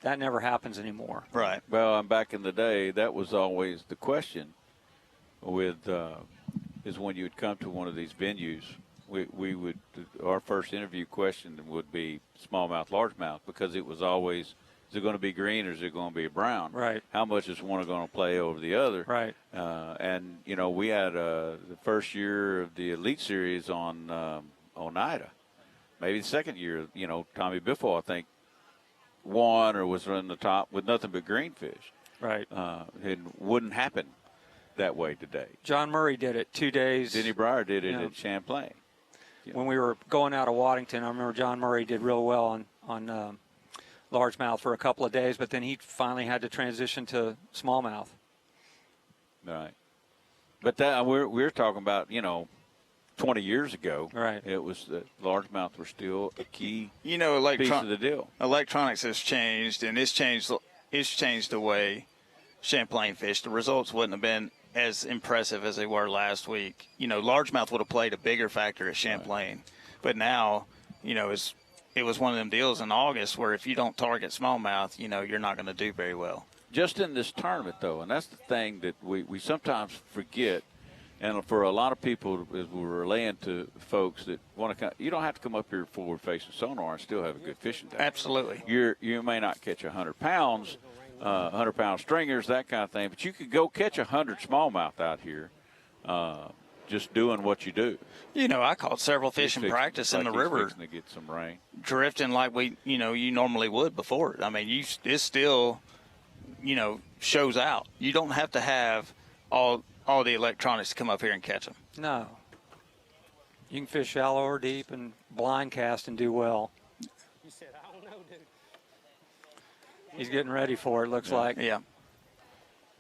Speaker 23: That never happens anymore.
Speaker 7: Right.
Speaker 21: Well, and back in the day, that was always the question is when you would come to one of these venues, we would, our first interview question would be smallmouth, largemouth, because it was always, is it going to be green or is it going to be brown?
Speaker 23: Right.
Speaker 21: How much is one going to play over the other?
Speaker 23: Right.
Speaker 21: And, we had the first year of the Elite Series on Oneida. Maybe the second year, Tommy Biffle, I think, won or was running the top with nothing but greenfish.
Speaker 23: Right.
Speaker 21: It wouldn't happen that way today.
Speaker 23: John Murray did it 2 days.
Speaker 21: Denny Breyer did it at Champlain.
Speaker 23: When we were going out of Waddington, I remember John Murray did real well on largemouth for a couple of days, but then he finally had to transition to smallmouth.
Speaker 21: Right. But that we're talking about, 20 years ago.
Speaker 23: Right.
Speaker 21: It was that largemouth were still a key piece
Speaker 7: of
Speaker 21: the deal.
Speaker 7: Electronics has changed, and it's changed the way Champlain fished. The results wouldn't have been as impressive as they were last week. Largemouth would have played a bigger factor at Champlain. Right. But now, it was one of them deals in August where if you don't target smallmouth, you're not going to do very well.
Speaker 21: Just in this tournament, though, and that's the thing that we sometimes forget. And for a lot of people, as we're relaying to folks that want to, you don't have to come up here forward-facing sonar and still have a good fishing day.
Speaker 7: Absolutely.
Speaker 21: You may not catch 100 pounds, 100-pound stringers, that kind of thing, but you could go catch 100 smallmouth out here, just doing what you do.
Speaker 7: I caught several fish in practice in the river.
Speaker 21: To get some rain.
Speaker 7: Drifting like you normally would before. I mean, it still, shows out. You don't have to have all the electronics to come up here and catch them.
Speaker 23: No. You can fish shallow or deep and blind cast and do well.
Speaker 18: You said, I don't know, dude.
Speaker 23: He's getting ready for it, looks like.
Speaker 7: Yeah.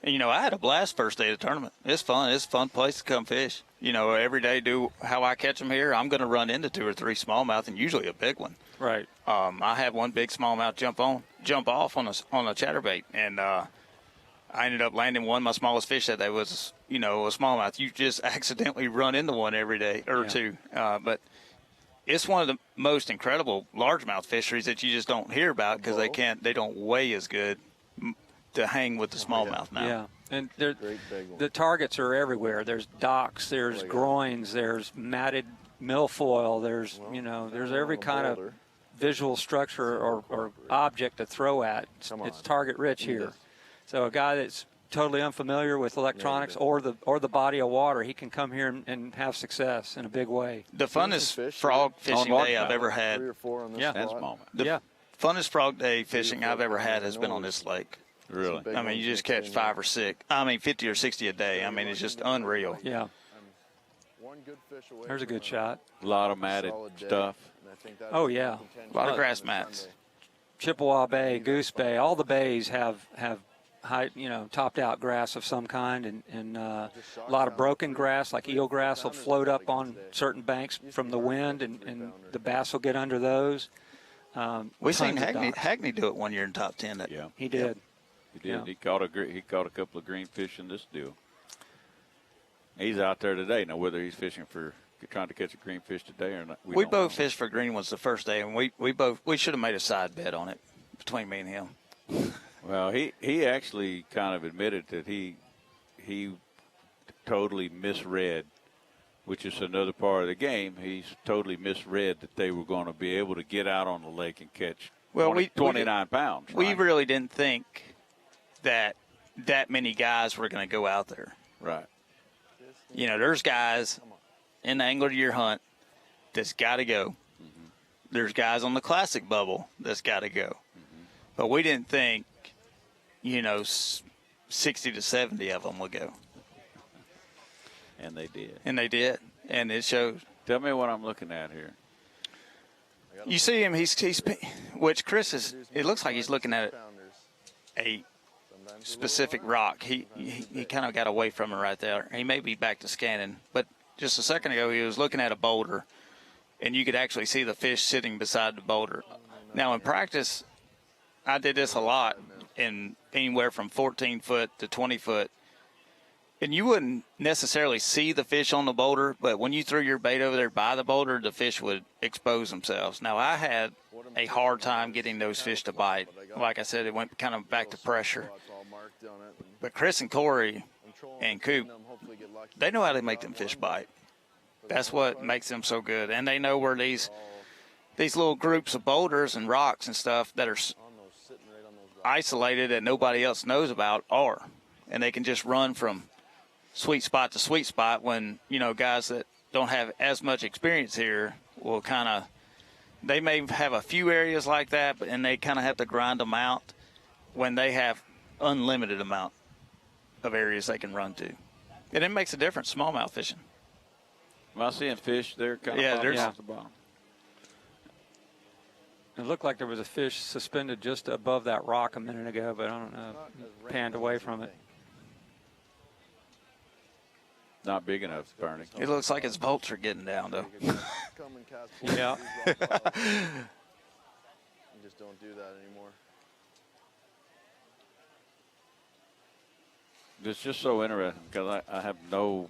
Speaker 7: And, I had a blast first day of the tournament. It's fun. It's a fun place to come fish. Every day do how I catch them here. I'm going to run into 2 or 3 smallmouth and usually a big one.
Speaker 23: Right.
Speaker 7: I had one big smallmouth jump off on a chatterbait, and I ended up landing one. My smallest fish that day was, a smallmouth. You just accidentally run into one every day or two. But it's one of the most incredible largemouth fisheries that you just don't hear about because they don't weigh as good to hang with the smallmouth now.
Speaker 23: Yeah, and the targets are everywhere. There's docks, there's groins, there's matted milfoil, there's every kind of visual structure or object to throw at. It's target rich here. So a guy that's totally unfamiliar with electronics or the body of water, he can come here and have success in a big way.
Speaker 7: The funnest frog fishing day I've ever had.
Speaker 21: 3 or 4 on this spot.
Speaker 7: The funnest frog day fishing I've ever had has been on this lake.
Speaker 21: Really?
Speaker 7: I mean, you just catch 5 or 6. 50 or 60 a day. I mean, it's just unreal.
Speaker 23: Yeah. There's a good shot.
Speaker 21: A lot of matted stuff.
Speaker 23: Oh, yeah.
Speaker 7: A lot of grass mats.
Speaker 23: Chippewa Bay, Goose Bay, all the bays have high, topped out grass of some kind, and a lot of broken grass, like eel grass, will float up on certain banks from the wind, and the bass will get under those.
Speaker 7: We seen Hackney do it one year in top 10.
Speaker 23: He did.
Speaker 21: He did.
Speaker 23: Yeah.
Speaker 21: He caught a couple of green fish in this deal. He's out there today. Now, whether he's fishing for trying to catch a green fish today or not,
Speaker 7: We
Speaker 21: don't
Speaker 7: both
Speaker 21: know.
Speaker 7: fished for green ones the first day, and we should have made a side bet on it between me and him.
Speaker 21: Well, he actually kind of admitted that he totally misread, which is another part of the game. He's totally misread that they were going to be able to get out on the lake and catch 29 pounds.
Speaker 7: We
Speaker 21: right?
Speaker 7: really didn't think that many guys were going to go out there.
Speaker 21: Right.
Speaker 7: You know, there's guys in the angler of your hunt that's got to go.
Speaker 21: Mm-hmm.
Speaker 7: There's guys on the classic bubble that's got to go.
Speaker 21: Mm-hmm.
Speaker 7: But we didn't think, 60 to 70 of them would go.
Speaker 21: And they did.
Speaker 7: And they did. And it shows.
Speaker 21: Tell me what I'm looking at here.
Speaker 7: You see him, which Chris is, it looks like he's looking at a specific rock. He kind of got away from it right there. He may be back to scanning. But just a second ago, he was looking at a boulder, and you could actually see the fish sitting beside the boulder. Now, in practice, I did this a lot in anywhere from 14 foot to 20 foot. And you wouldn't necessarily see the fish on the boulder, but when you threw your bait over there by the boulder, the fish would expose themselves. Now, I had a hard time getting those fish to bite. Like I said, it went kind of back to pressure. But Chris and Corey and Coop, they know how to make them fish bite. That's what makes them so good. And they know where these little groups of boulders and rocks and stuff that are isolated that nobody else knows about are. And they can just run from sweet spot to sweet spot when, guys that don't have as much experience here will they may have a few areas like that, and they kind of have to grind them out when they have unlimited amount of areas they can run to. And it makes a difference, smallmouth fishing.
Speaker 21: Am I seeing fish there kind of
Speaker 23: there's
Speaker 21: off the bottom?
Speaker 23: It looked like there was a fish suspended just above that rock a minute ago, but I don't know. Panned away from it.
Speaker 21: Not big enough, Bernie.
Speaker 7: It looks like his bolts are getting down, though.
Speaker 23: Yeah.
Speaker 20: You just don't do that anymore.
Speaker 21: It's just so interesting because I have no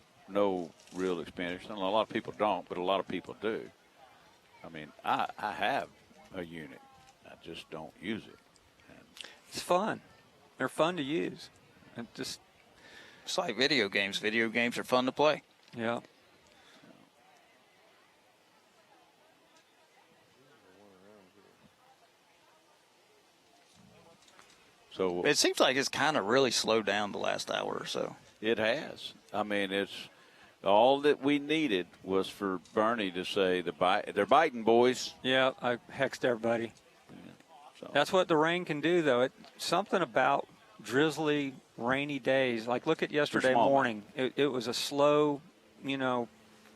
Speaker 21: real experience. And a lot of people don't, but a lot of people do. I mean, I have a unit. I just don't use it.
Speaker 23: It's fun. They're fun to use. And just
Speaker 7: It's like video games. Video games are fun to play.
Speaker 23: Yeah.
Speaker 21: So
Speaker 7: it seems like it's kind of really slowed down the last hour or so.
Speaker 21: It has. I mean, it's all that we needed was for Bernie to say they're biting, boys.
Speaker 23: Yeah, I hexed everybody.
Speaker 21: So.
Speaker 23: That's what the rain can do, though. Something about drizzly, rainy days. Like, look at yesterday morning. It was a slow,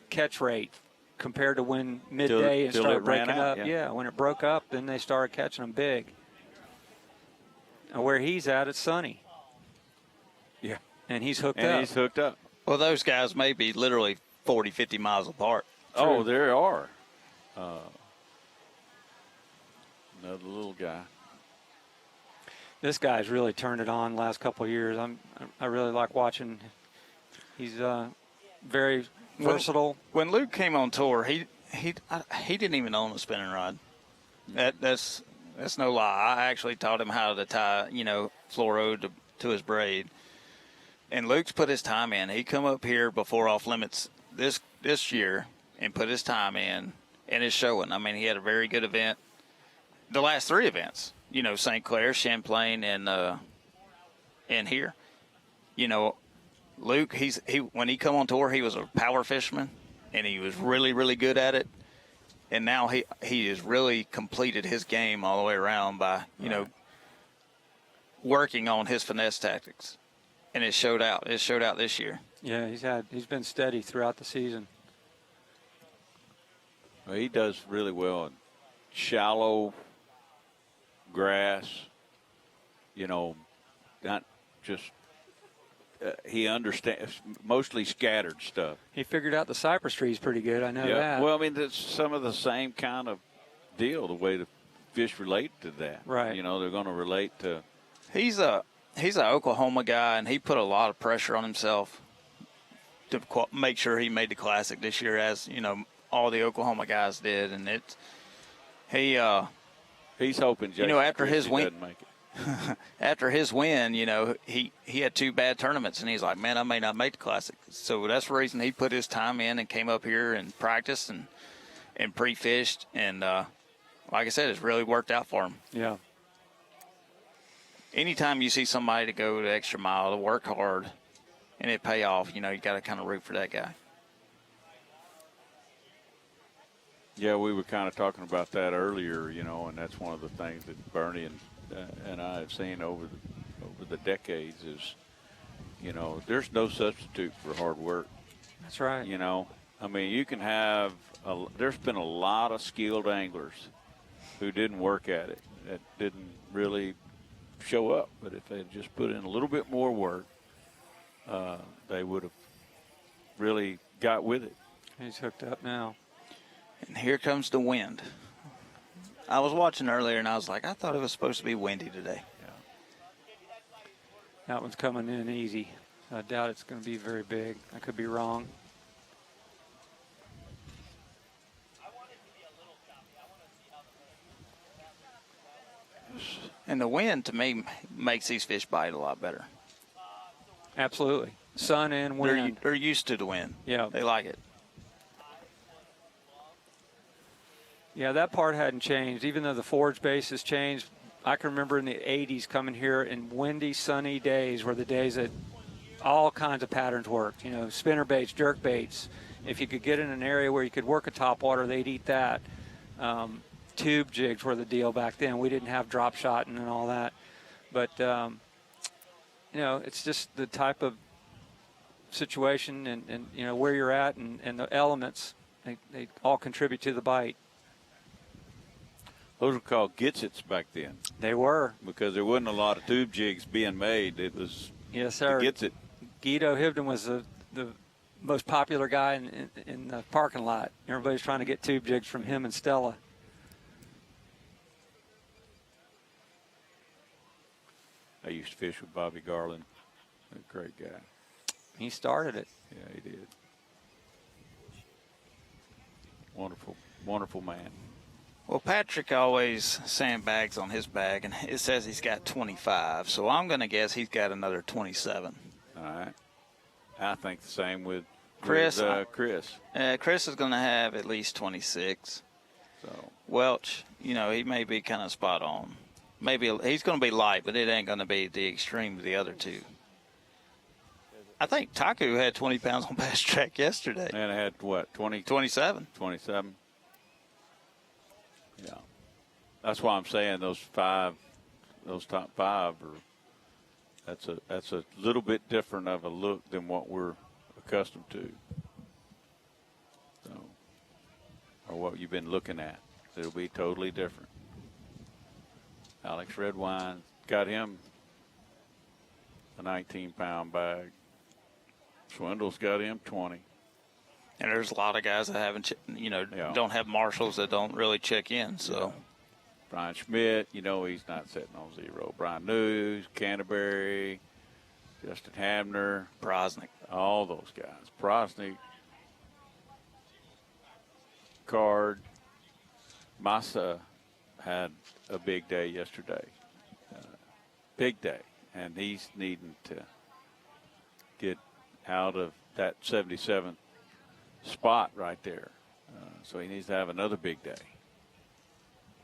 Speaker 23: catch rate compared to when midday it started breaking up. Yeah, when it broke up, then they started catching them big. And where he's at, it's sunny.
Speaker 21: Yeah.
Speaker 23: And he's hooked up.
Speaker 7: Well, those guys may be literally 40, 50 miles apart.
Speaker 21: Oh, there are. Another little guy.
Speaker 23: This guy's really turned it on the last couple of years. I really like watching. He's very versatile.
Speaker 7: When Luke came on tour, he didn't even own a spinning rod. That's no lie. I actually taught him how to tie, fluoro to his braid. And Luke's put his time in. He come up here before Off Limits this year and put his time in, and it's showing. I mean, he had a very good event. The last three events, St. Clair, Champlain, and here. Luke, when he come on tour, he was a power fisherman, and he was really, really good at it. And now he has really completed his game all the way around by, working on his finesse tactics. And it showed out. It showed out this year.
Speaker 23: Yeah, he's been steady throughout the season.
Speaker 21: Well, he does really well in shallow grass, not just he understands mostly scattered stuff.
Speaker 23: He figured out the cypress trees pretty good. I know that.
Speaker 21: Well, I mean, it's some of the same kind of deal, the way the fish relate to that.
Speaker 23: Right.
Speaker 21: They're going to relate to.
Speaker 7: He's he's an Oklahoma guy, and he put a lot of pressure on himself to make sure he made the Classic this year, as all the Oklahoma guys did. And he's
Speaker 21: hoping Jason
Speaker 7: after his
Speaker 21: Christie
Speaker 7: win,
Speaker 21: doesn't make it.
Speaker 7: after his win, he had 2 bad tournaments, and he's like, man, I may not make the Classic. So that's the reason he put his time in and came up here and practiced and pre-fished, and like I said, it's really worked out for him.
Speaker 23: Yeah.
Speaker 7: Anytime you see somebody to go the extra mile, to work hard, and it pay off, you got to kind of root for that guy.
Speaker 21: Yeah, we were kind of talking about that earlier, and that's one of the things that Bernie and I have seen over the decades is, there's no substitute for hard work.
Speaker 23: That's right.
Speaker 21: I mean, you can have there's been a lot of skilled anglers who didn't work at it, that didn't really show up. But if they just put in a little bit more work, they would have really got with it.
Speaker 23: He's hooked up now.
Speaker 7: And here comes the wind. I was watching earlier, and I was like, I thought it was supposed to be windy today.
Speaker 23: That one's coming in easy. I doubt it's going to be very big. I could be wrong.
Speaker 7: And the wind, to me, makes these fish bite a lot better.
Speaker 23: Absolutely. Sun and wind.
Speaker 7: They're used to the wind.
Speaker 23: Yeah.
Speaker 7: They like it.
Speaker 23: Yeah, that part hadn't changed. Even though the forage base has changed, I can remember in the 80s coming here in windy, sunny days were the days that all kinds of patterns worked. Spinner baits, jerk baits. If you could get in an area where you could work a topwater, they'd eat that. Tube jigs were the deal back then. We didn't have drop shot and all that. But, it's just the type of situation and where you're at and the elements. They all contribute to the bite.
Speaker 21: Those were called gitsits back then.
Speaker 23: They were.
Speaker 21: Because there wasn't a lot of tube jigs being made. It was
Speaker 23: yes, sir.
Speaker 21: the gitsit.
Speaker 23: Guido Hibden was the most popular guy in the parking lot. Everybody's trying to get tube jigs from him and Stella.
Speaker 21: I used to fish with Bobby Garland. A great guy.
Speaker 23: He started it.
Speaker 21: Yeah, he did. Wonderful, wonderful man.
Speaker 7: Well, Patrick always sandbags on his bag, and it says he's got 25. So I'm going to guess he's got another 27.
Speaker 21: All right. I think the same with
Speaker 7: Chris.
Speaker 21: Chris.
Speaker 7: Chris is going to have at least 26.
Speaker 21: So
Speaker 7: Welch, he may be kind of spot on. Maybe he's going to be light, but it ain't going to be the extreme of the other two. I think Taku had 20 pounds on Bass Track yesterday.
Speaker 21: And it had what,
Speaker 7: 27.
Speaker 21: 27. Yeah. That's why I'm saying those top 5 are that's a little bit different of a look than what we're accustomed to. So, or what you've been looking at. It'll be totally different. Alex Redwine got him a 19-pound bag. Swindle's got him 20.
Speaker 7: And there's a lot of guys that haven't, don't have marshals that don't really check in. So,
Speaker 21: yeah. Brian Schmidt, he's not sitting on 0. Brian News, Canterbury, Justin Hamner,
Speaker 7: Prosnick,
Speaker 21: all those guys. Prosnick, Card, Massa had a big day yesterday. Big day. And he's needing to get out of that 77th spot right there. So he needs to have another big day.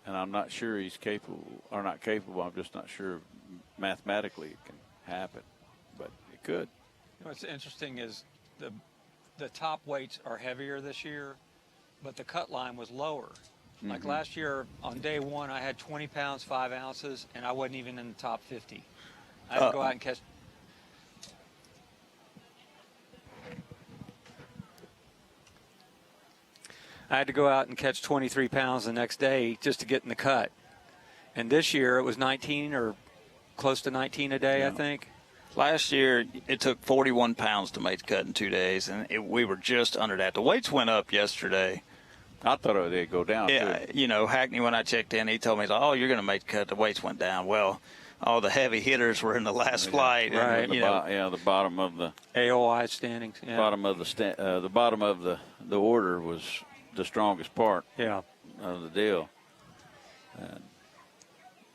Speaker 21: And I'm not sure he's capable, or not capable, I'm just not sure mathematically it can happen. But it could.
Speaker 23: What's interesting is the top weights are heavier this year, but the cut line was lower. Like last year on day 1, I had 20 pounds, 5 ounces, and I wasn't even in the top 50. I had to go out and catch. I had to go out and catch 23 pounds the next day just to get in the cut. And this year it was 19 or close to 19 a day, I think.
Speaker 7: Last year it took 41 pounds to make the cut in 2 days, and we were just under that. The weights went up yesterday.
Speaker 21: I thought they'd go down.
Speaker 7: Yeah,
Speaker 21: too.
Speaker 7: Hackney, when I checked in, he told me, oh, you're going to make the cut. The weights went down. Well, all the heavy hitters were in the last flight.
Speaker 21: Right.
Speaker 7: And, you know,
Speaker 21: The bottom of the
Speaker 23: AOI standings. Yeah.
Speaker 21: bottom of the bottom of the order was the strongest part.
Speaker 23: Yeah.
Speaker 21: Of the deal. And,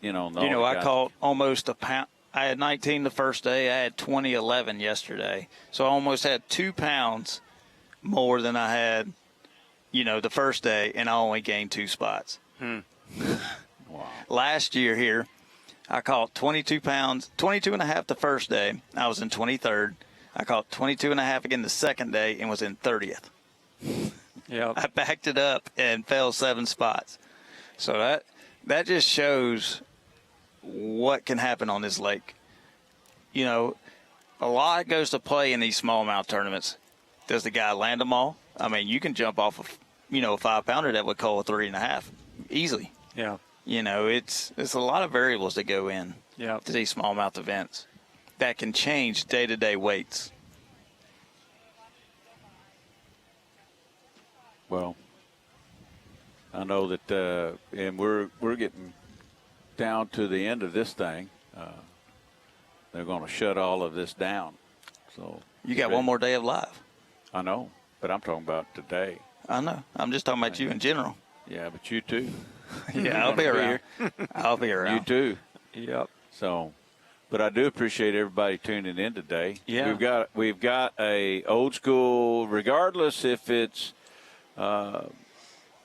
Speaker 7: I caught almost a pound. I had 19 the first day. I had 20-11 yesterday. So I almost had 2 pounds more than I had, the first day, and I only gained 2 spots.
Speaker 23: Hmm.
Speaker 21: Wow.
Speaker 7: Last year here, I caught 22 pounds, 22 and a half the first day. I was in 23rd. I caught 22 and a half again the second day and was in 30th.
Speaker 23: Yeah.
Speaker 7: I backed it up and fell 7 spots. So that just shows what can happen on this lake. A lot goes to play in these smallmouth tournaments. Does the guy land them all? I mean, you can jump off of, a 5-pounder that would call a 3.5 easily.
Speaker 23: Yeah.
Speaker 7: It's a lot of variables that go in to these smallmouth events that can change day-to-day weights.
Speaker 21: Well, I know that, and we're getting down to the end of this thing. They're going to shut all of this down. So
Speaker 7: you got one more day of live.
Speaker 21: I know, but I'm talking about today.
Speaker 7: I know. I'm just talking about you in general.
Speaker 21: Yeah, but you too.
Speaker 7: Yeah, I'll be around. I'll be around.
Speaker 21: You too.
Speaker 23: Yep.
Speaker 21: So, but I do appreciate everybody tuning in today.
Speaker 23: Yeah.
Speaker 21: We've got a old school, regardless if it's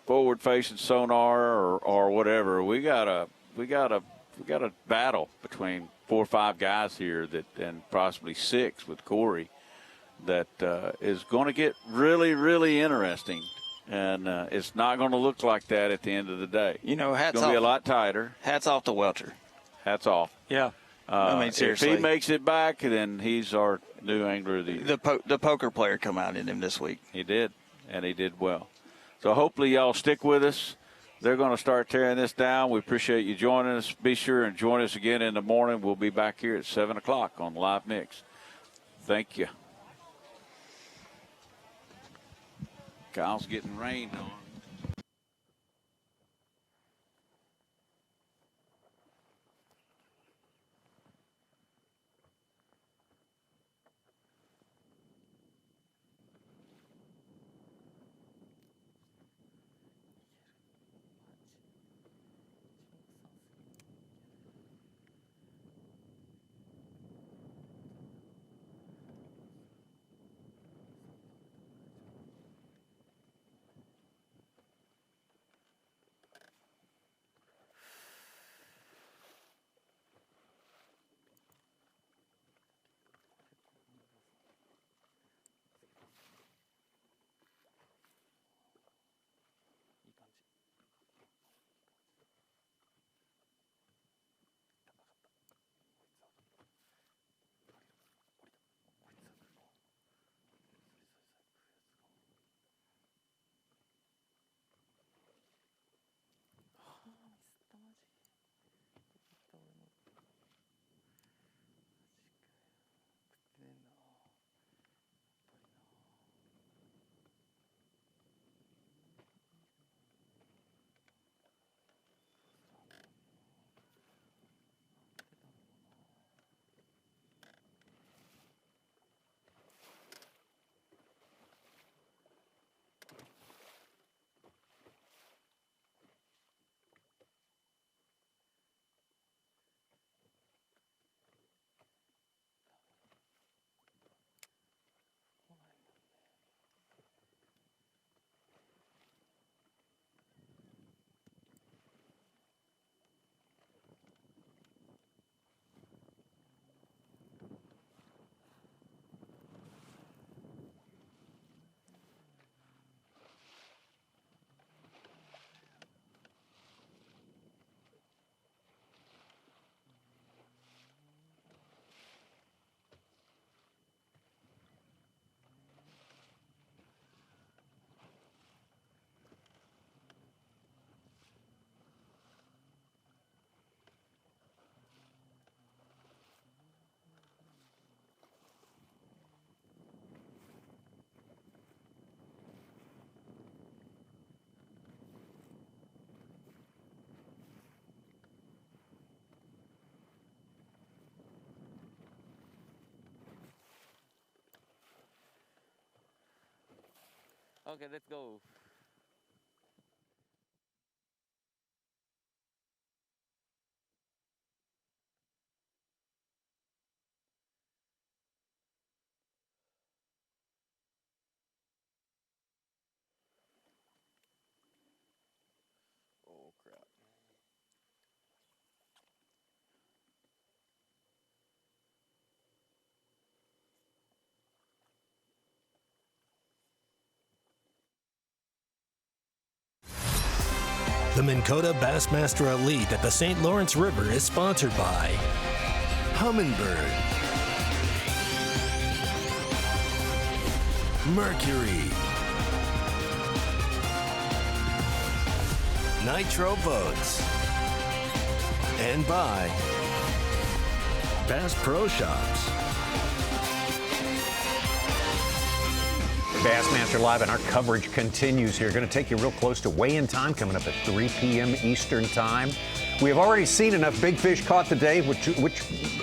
Speaker 21: forward facing sonar or whatever. We got a battle between 4 or 5 guys here and possibly 6 with Corey that is going to get really, really interesting. And it's not going to look like that at the end of the day.
Speaker 7: Hats off.
Speaker 21: It's going to be a lot tighter.
Speaker 7: Hats off to Welcher.
Speaker 21: Hats off.
Speaker 23: Yeah.
Speaker 7: Seriously.
Speaker 21: If he makes it back, then he's our new angler of the year.
Speaker 7: The poker player come out in him this week.
Speaker 21: He did, and he did well. So hopefully y'all stick with us. They're going to start tearing this down. We appreciate you joining us. Be sure and join us again in the morning. We'll be back here at 7 o'clock on Live Mix. Thank you. Kyle's getting rained on.
Speaker 15: Okay, let's go.
Speaker 20: Oh, crap.
Speaker 2: The Minn Kota Bassmaster Elite at the St. Lawrence River is sponsored by Humminbird, Mercury, Nitro Boats, and by Bass Pro Shops.
Speaker 3: Bassmaster Live, and our coverage continues here. Going to take you real close to weigh-in time, coming up at 3 p.m. Eastern Time. We have already seen enough big fish caught today, which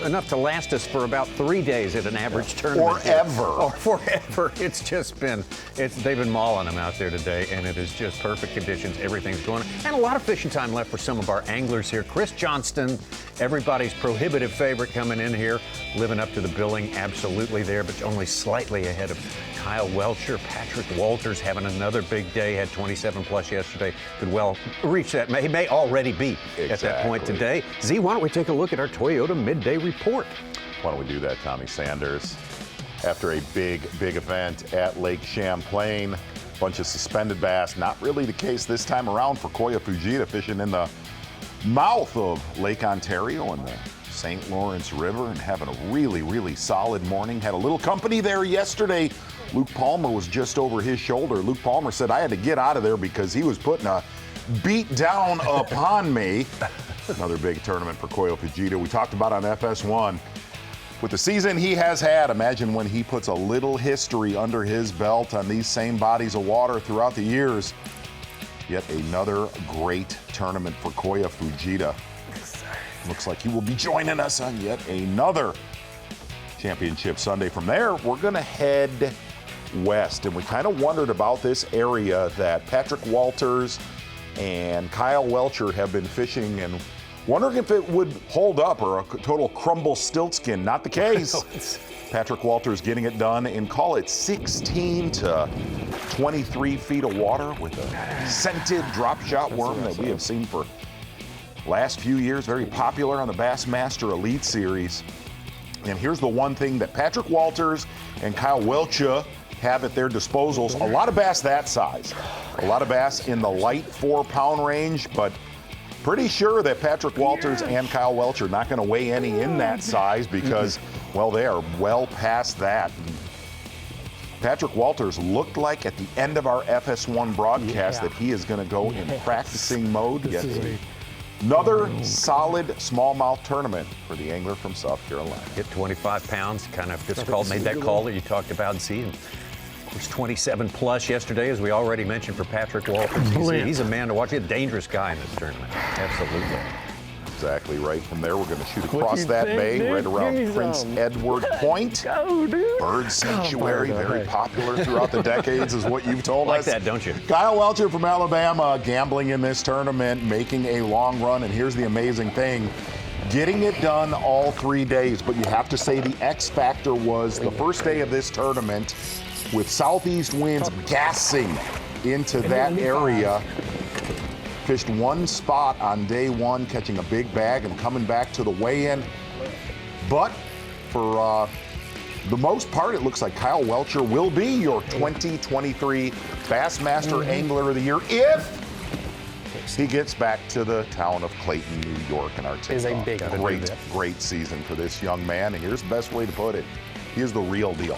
Speaker 3: enough to last us for about 3 days at an average tournament.
Speaker 4: Forever.
Speaker 3: Or forever. It's just been, they've been mauling them out there today, and it is just perfect conditions. Everything's going on. And a lot of fishing time left for some of our anglers here. Chris Johnston, everybody's prohibitive favorite coming in here, living up to the billing, absolutely there, but only slightly ahead of Kyle Welcher. Patrick Walters having another big day, had 27 plus yesterday. Could well reach that. He may already be at that point today. Z, why don't we take a look at our Toyota midday report?
Speaker 4: Why don't we do that, Tommy Sanders? After a big event at Lake Champlain, bunch of suspended bass. Not really the case this time around for Koya Fujita, fishing in the mouth of Lake Ontario and the St. Lawrence River and having a really solid morning. Had a little company there yesterday. Luke Palmer was just over his shoulder. Luke Palmer said, I had to get out of there because he was putting a beat down upon me. Another big tournament for Koya Fujita. We talked about on FS1. With the season he has had, imagine when he puts a little history under his belt on these same bodies of water throughout the years. Yet another great tournament for Koya Fujita. Looks like he will be joining us on yet another Championship Sunday. From there, we're going to head west, and we kind of wondered about this area that Patrick Walters and Kyle Welcher have been fishing, and wondering if it would hold up or a total crumble stiltskin. Not the case. Patrick Walters getting it done in, call it 16 to 23 feet of water with a scented drop shot worm that we have seen for last few years. Very popular on the Bassmaster Elite Series. And here's the one thing that Patrick Walters and Kyle Welcher have at their disposals. A lot of bass that size. A lot of bass in the light 4-pound range, but pretty sure that Patrick Walters and Kyle Welcher are not going to weigh any in that size because, well, they are well past that. Patrick Walters looked like at the end of our FS1 broadcast that he is going to go in practicing mode. Another solid smallmouth tournament for the angler from South Carolina.
Speaker 3: Hit 25 pounds, kind of difficult, made that call that you talked about, Z. And of course, 27 plus yesterday, as we already mentioned, for Patrick Walters. He's a man to watch. He's a dangerous guy in this tournament. Absolutely.
Speaker 4: Exactly right. From there, we're going to shoot across that bay, right around Prince Edward Point. Bird sanctuary, very popular throughout the decades, is what you've told us.
Speaker 3: Like that, don't you?
Speaker 4: Kyle Welcher from Alabama, gambling in this tournament, making a long run. And here's the amazing thing. Getting it done all 3 days, but you have to say the X factor was the first day of this tournament with southeast winds gassing into that area. Fished one spot on day one, catching a big bag and coming back to the weigh-in. But for the most part, it looks like Kyle Welcher will be your 2023 Bassmaster Angler of the Year if he gets back to the town of Clayton, New York, and our great season for this young man. And here's the best way to put it. He is the real deal.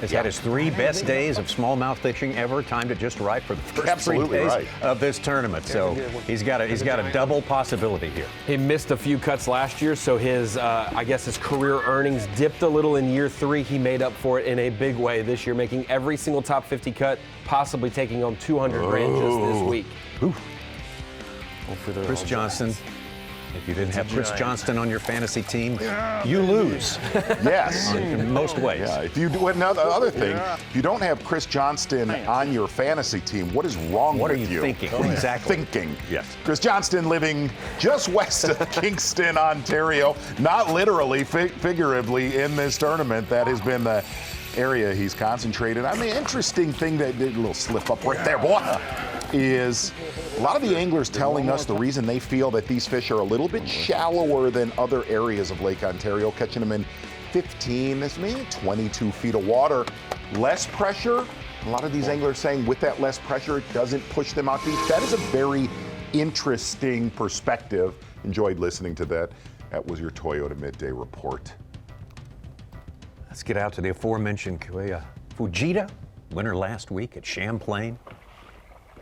Speaker 3: Has had his 3 best days of smallmouth fishing ever, timed it just right for the first 3 days of this tournament. So he's got a double possibility here.
Speaker 5: He missed a few cuts last year, so his I guess his career earnings dipped a little in year 3. He made up for it in a big way this year, making every single top 50 cut, possibly taking home $200 grand just this week.
Speaker 3: Chris Johnson If you didn't have Chris Johnston on your fantasy team, you lose.
Speaker 4: Yes.
Speaker 3: In most ways.
Speaker 4: Yeah, if you do other thing, if you don't have Chris Johnston on your fantasy team, what is wrong
Speaker 3: What
Speaker 4: with
Speaker 3: are you thinking? Exactly.
Speaker 4: Thinking.
Speaker 3: Yes.
Speaker 4: Chris Johnston living just west of Kingston, Ontario, not literally, figuratively in this tournament. That has been the area he's concentrated. I mean, interesting thing that did a little slip up right there, boy, is a lot of the anglers telling us the reason they feel that these fish are a little bit shallower than other areas of Lake Ontario, catching them in 15, maybe 22 feet of water. Less pressure. A lot of these anglers saying with that less pressure, it doesn't push them out deep. That is a very interesting perspective. Enjoyed listening to that. That was your Toyota Midday Report.
Speaker 3: Let's get out to the aforementioned Kyoya Fujita, winner last week at Champlain.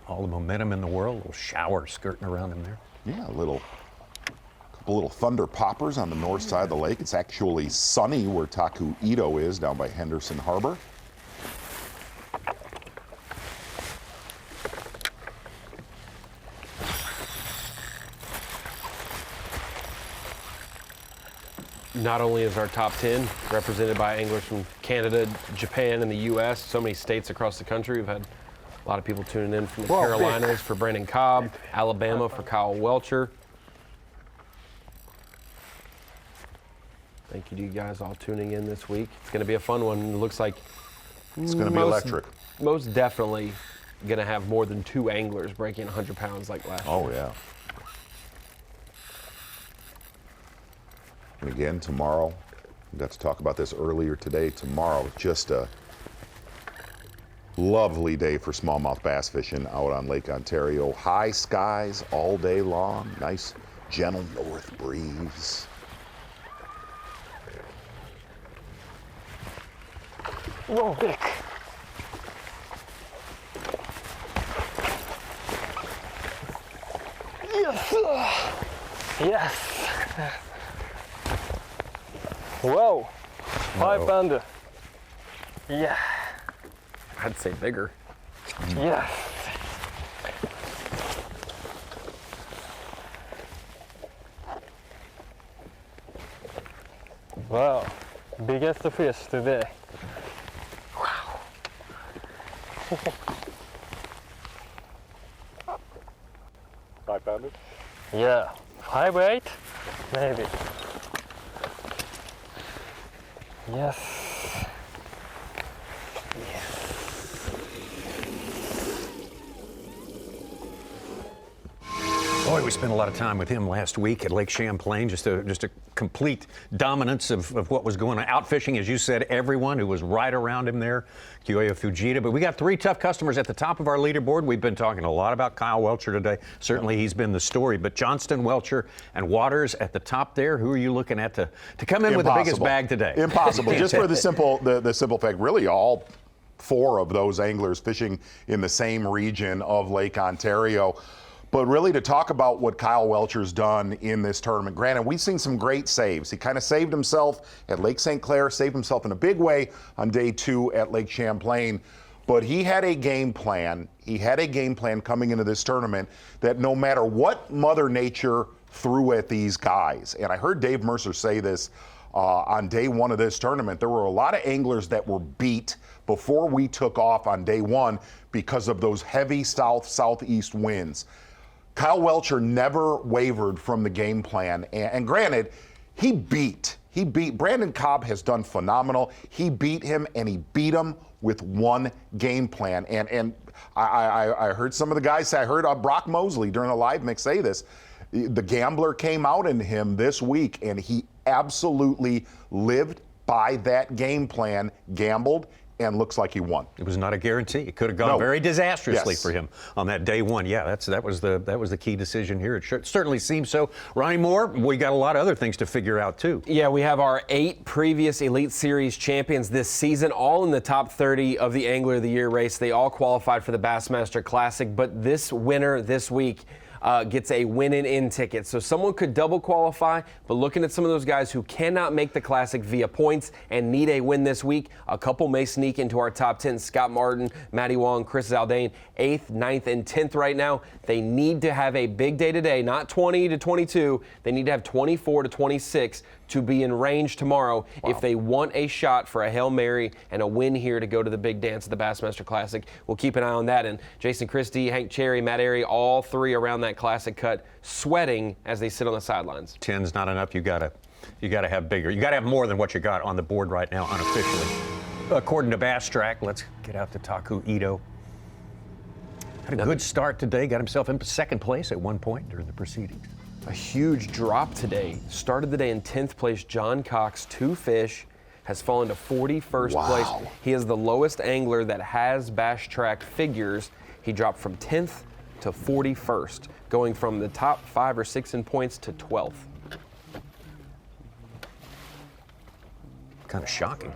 Speaker 3: All the momentum in the world, a little shower skirting around him there.
Speaker 4: Yeah, couple little thunder poppers on the north side of the lake. It's actually sunny where Taku Ito is down by Henderson Harbor.
Speaker 5: Not only is our top 10 represented by anglers from Canada, Japan, and the U.S., so many states across the country. We've had a lot of people tuning in from the Carolinas for Brandon Cobb, Alabama for Kyle Welcher. Thank you to you guys all tuning in this week. It's going to be a fun one. It looks like
Speaker 4: it's going to be electric.
Speaker 5: Most definitely going to have more than 2 anglers breaking 100 pounds like last year.
Speaker 4: Oh, yeah. And again, tomorrow, we got to talk about this earlier today. Tomorrow, just a lovely day for smallmouth bass fishing out on Lake Ontario. High skies all day long. Nice, gentle north breeze.
Speaker 19: Whoa, Vic. Yes. Yes. Whoa. 5 pounder. Yeah.
Speaker 5: I'd say bigger.
Speaker 19: Yes. Wow. Biggest fish today. Wow.
Speaker 16: 5 pounder?
Speaker 19: Yeah. 5'8", maybe. Yes.
Speaker 3: Boy, we spent a lot of time with him last week at Lake Champlain. Just a complete dominance of what was going on. Out fishing, as you said, everyone who was right around him there, Kyoya Fujita. But we got 3 tough customers at the top of our leaderboard. We've been talking a lot about Kyle Welcher today. Certainly he's been the story. But Johnston, Welcher, and Waters at the top there. Who are you looking at to come in with the biggest bag today?
Speaker 4: Impossible. Just for the simple fact, really all 4 of those anglers fishing in the same region of Lake Ontario. But really to talk about what Kyle Welcher's done in this tournament. Granted, we've seen some great saves. He kind of saved himself at Lake St. Clair, saved himself in a big way on day 2 at Lake Champlain. But he had a game plan. He had a game plan coming into this tournament that no matter what Mother Nature threw at these guys, and I heard Dave Mercer say this on day 1 of this tournament, there were a lot of anglers that were beat before we took off on day 1 because of those heavy southeast winds. Kyle Welcher never wavered from the game plan. And granted, he beat Brandon Cobb has done phenomenal. He beat him, and he beat him with 1 game plan. And I heard some of the guys say, I heard Brock Mosley during a live mix say this. The gambler came out in him this week, and he absolutely lived by that game plan, gambled, and looks like he won.
Speaker 3: It was not a guarantee. It could have gone very disastrously for him on that day 1. Yeah, that was the key decision here. It certainly seems so. Ronnie Moore, we got a lot of other things to figure out too.
Speaker 5: Yeah, we have our 8 previous Elite Series champions this season, all in the top 30 of the Angler of the Year race. They all qualified for the Bassmaster Classic, but this winner this week gets a win-in ticket. So someone could double qualify, but looking at some of those guys who cannot make the Classic via points and need a win this week, a couple may sneak into our top 10. Scott Martin, Matty Wong, Chris Zaldain, 8th, 9th, and 10th right now. They need to have a big day today, not 20 to 22. They need to have 24 to 26 to be in range tomorrow if they want a shot for a Hail Mary and a win here to go to the big dance at the Bassmaster Classic. We'll keep an eye on that. And Jason Christie, Hank Cherry, Matt Airy, all three around that Classic cut, sweating as they sit on the sidelines.
Speaker 3: 10's not enough. You gotta have bigger. You gotta have more than what you got on the board right now unofficially. According to Bass Track, let's get out to Taku Ito. Had a good start today. Got himself into second place at one point during the proceedings.
Speaker 5: A huge drop today. Started the day in 10th place. John Cox, 2 fish, has fallen to 41st place. He is the lowest angler that has Bass Track figures. He dropped from 10th to 41st, going from the top 5 or 6 in points to 12th.
Speaker 3: Kind of shocking.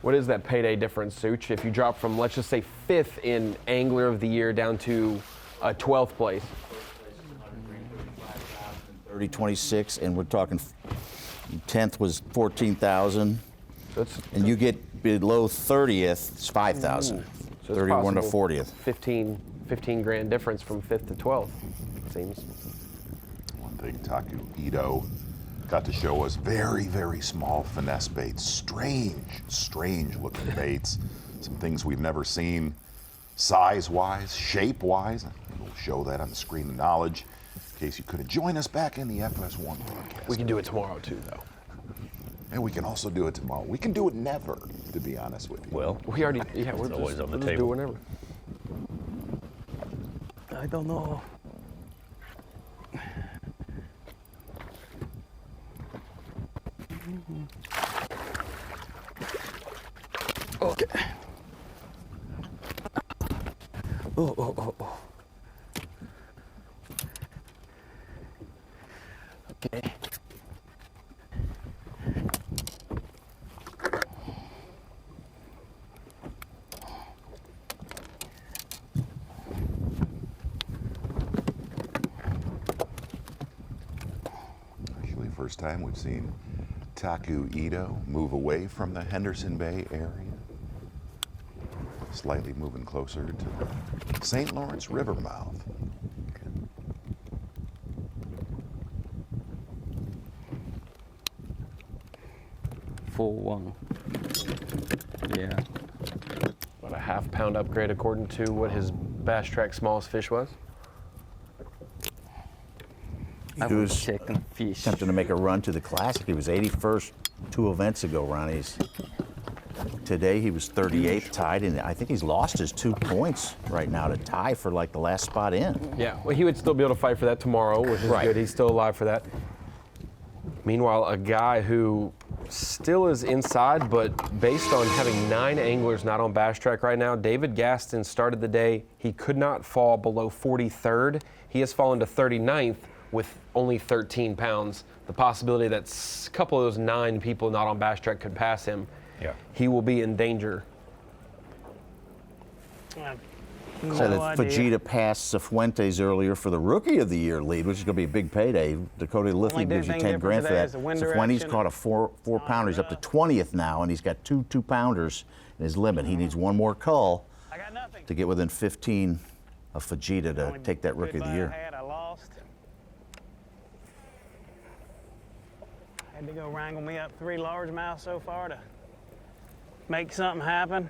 Speaker 5: What is that payday difference, Such? If you drop from, let's just say, 5th in Angler of the Year down to 12th place.
Speaker 10: 30, 26, and we're talking 10th was 14,000. And you get below 30th, it's 5,000.
Speaker 5: So
Speaker 10: 31 to 40th.
Speaker 5: 15 grand difference from 5th to 12th, it seems.
Speaker 4: One thing Taku Ito got to show us, very, very small finesse baits, strange looking baits, some things we've never seen size-wise, shape-wise. We'll show that on the screen of knowledge in case you couldn't join us back in the FS1 broadcast.
Speaker 5: We can do it tomorrow too, though.
Speaker 4: And we can also do it tomorrow. We can do it never, to be honest with you.
Speaker 3: Well,
Speaker 5: we already, we're
Speaker 3: always on the
Speaker 5: just
Speaker 3: table.
Speaker 5: do whenever.
Speaker 19: I don't know.
Speaker 5: Okay.
Speaker 19: Oh. Okay.
Speaker 4: Actually, first time we've seen Taku Ito move away from the Henderson Bay area. Slightly moving closer to the St. Lawrence River mouth.
Speaker 19: Full one. Yeah.
Speaker 5: About a half-pound upgrade according to what his Bass Track smallest fish was.
Speaker 10: He was attempting to make a run to the Classic. He was 81st 2 events ago, Ronnie. Today he was 38th tied, and I think he's lost his 2 points right now to tie for like the last spot in.
Speaker 5: Yeah, well, he would still be able to fight for that tomorrow, which is good. He's still alive for that. Meanwhile, a guy who still is inside, but based on having 9 anglers not on Bass Track right now, David Gaston started the day. He could not fall below 43rd. He has fallen to 39th with only 13 pounds. The possibility that a couple of those 9 people not on Bass Track could pass him.
Speaker 3: Yeah.
Speaker 5: He will be in danger.
Speaker 10: Said that Fajita passed Cifuentes earlier for the Rookie of the Year lead, which is going to be a big payday. Dakota Lithium gives you 10 grand for that. Cifuentes caught a 4-pounder. He's up to 20th now, and he's got 2 2-pounders in his limit. He needs one more cull to get within 15 of Fajita to take that Rookie of the Year.
Speaker 11: I lost. Had to go wrangle me up 3 largemouth so far to make something happen.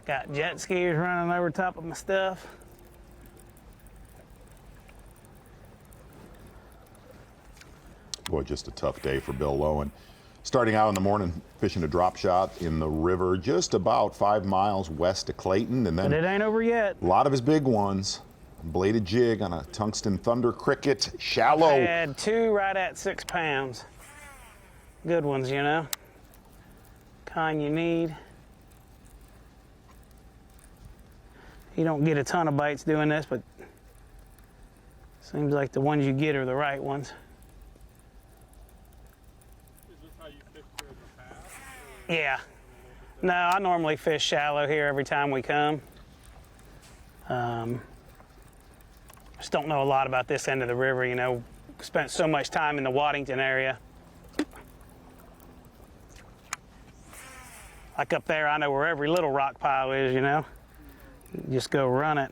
Speaker 11: Got jet skiers running over top of my stuff.
Speaker 4: Boy, just a tough day for Bill Lowen. Starting out in the morning, fishing a drop shot in the river just about 5 miles west of Clayton. And then
Speaker 11: But it ain't over yet.
Speaker 4: a lot of his big ones. Bladed jig on a tungsten thunder cricket, shallow.
Speaker 11: I had 2 right at 6 pounds. Good ones, you know. Kind you need. You don't get a ton of bites doing this, but seems like the ones you get are the right ones. Is this how you fished in the past? Yeah. No, I normally fish shallow here every time we come. Just don't know a lot about this end of the river, you know. Spent so much time in the Waddington area. Like up there, I know where every little rock pile is, you know. Just go run it.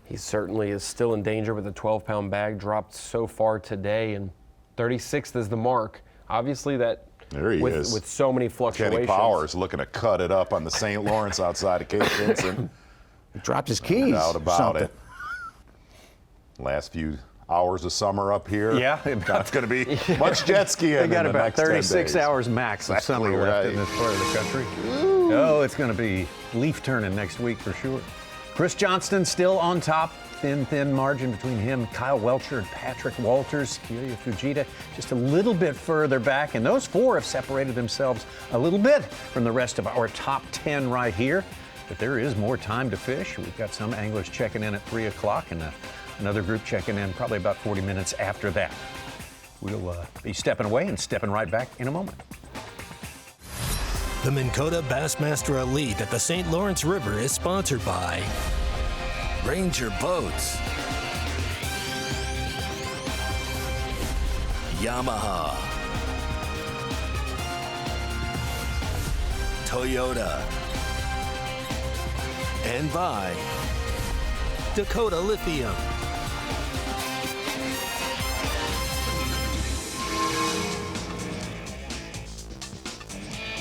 Speaker 5: He certainly is still in danger with a 12-pound bag dropped so far today, and 36th is the mark. Obviously, that
Speaker 4: there he is.
Speaker 5: With so many fluctuations.
Speaker 4: Kenny Powers looking to cut it up on the St. Lawrence outside of Cape Vincent.
Speaker 3: He dropped his keys.
Speaker 4: No doubt about it. Last few hours of summer up here.
Speaker 3: Yeah,
Speaker 4: that's going to be much jet skiing.
Speaker 3: They got
Speaker 4: in the
Speaker 3: about
Speaker 4: next 10
Speaker 3: 36
Speaker 4: days.
Speaker 3: hours max of summer left in this part of the country. Oh, it's going to be leaf turning next week for sure. Chris Johnston still on top. Thin margin between him, Kyle Welcher, and Patrick Walters. Kyoya Fujita just a little bit further back, and those four have separated themselves a little bit from the rest of our top 10 right here. But there is more time to fish. We've got some anglers checking in at 3 o'clock and another group checking in probably about 40 minutes after that. We'll be stepping away and stepping right back in a moment.
Speaker 2: The Minn Kota Bassmaster Elite at the St. Lawrence River is sponsored by Ranger Boats, Yamaha, Toyota, and by Dakota Lithium.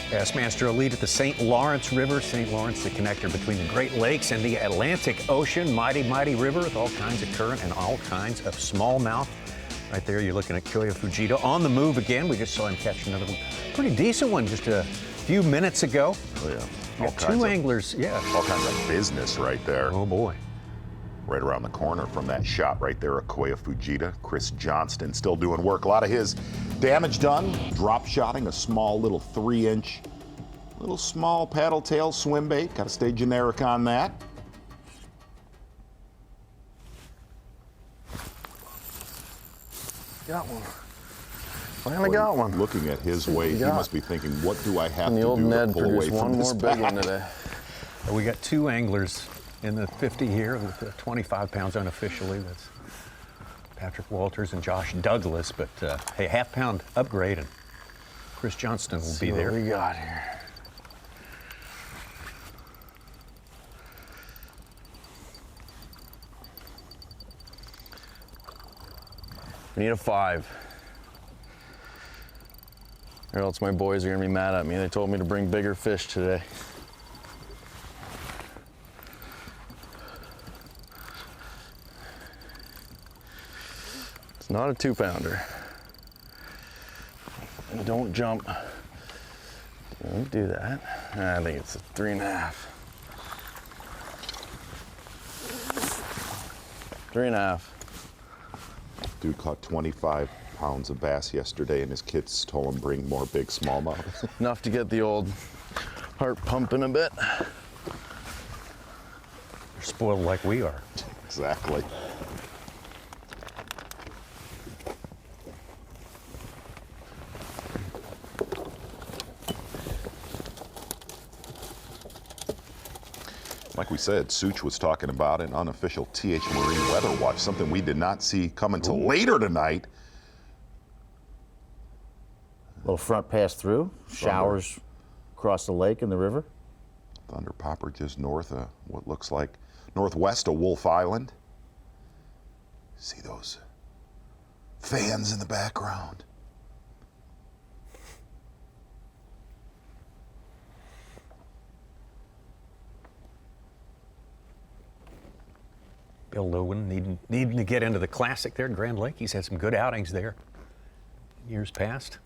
Speaker 3: Bassmaster Elite at the St. Lawrence River. St. Lawrence, the connector between the Great Lakes and the Atlantic Ocean. Mighty, mighty river with all kinds of current and all kinds of smallmouth. Right there, you're looking at Kyoya Fujita on the move again. We just saw him catch another one. Pretty decent one just a few minutes ago.
Speaker 4: Oh, yeah.
Speaker 3: You got two anglers, yeah.
Speaker 4: All kinds of business right there.
Speaker 3: Oh, boy.
Speaker 4: Right around the corner from that shot right there, Kyoya Fujita. Chris Johnston still doing work. A lot of his damage done. Drop shotting a small little 3-inch, little small paddle tail swim bait. Got to stay generic on that.
Speaker 20: Got one. Finally got one.
Speaker 4: Looking at his weight, he must be thinking, what do I have
Speaker 20: And the
Speaker 4: to
Speaker 20: old
Speaker 4: do
Speaker 20: Ned
Speaker 4: to pull away
Speaker 20: produced
Speaker 4: from
Speaker 20: one
Speaker 4: this
Speaker 20: more big one
Speaker 4: bag?
Speaker 20: today.
Speaker 3: We got two anglers in the 50 here with 25 pounds unofficially. That's Patrick Walters and Josh Douglas, but hey, half-pound upgrade, and Chris Johnston will be there.
Speaker 20: What we got here? We need a 5. Or else my boys are gonna be mad at me. They told me to bring bigger fish today. It's not a 2-pounder. And don't jump. Don't do that. I think it's a 3.5. 3.5.
Speaker 4: Dude caught 25 pounds of bass yesterday, and his kids told him bring more big smallmouth.
Speaker 20: Enough to get the old heart pumping a bit.
Speaker 3: They're spoiled like we are.
Speaker 4: Exactly. Like we said, Such was talking about an unofficial TH Marine weather watch, something we did not see come until later tonight.
Speaker 10: Little front pass through, showers across the lake and the river.
Speaker 4: Thunder popper just north of what looks like northwest of Wolf Island. See those fans in the background.
Speaker 3: Bill Lewin needing to get into the Classic there in Grand Lake. He's had some good outings there in years past.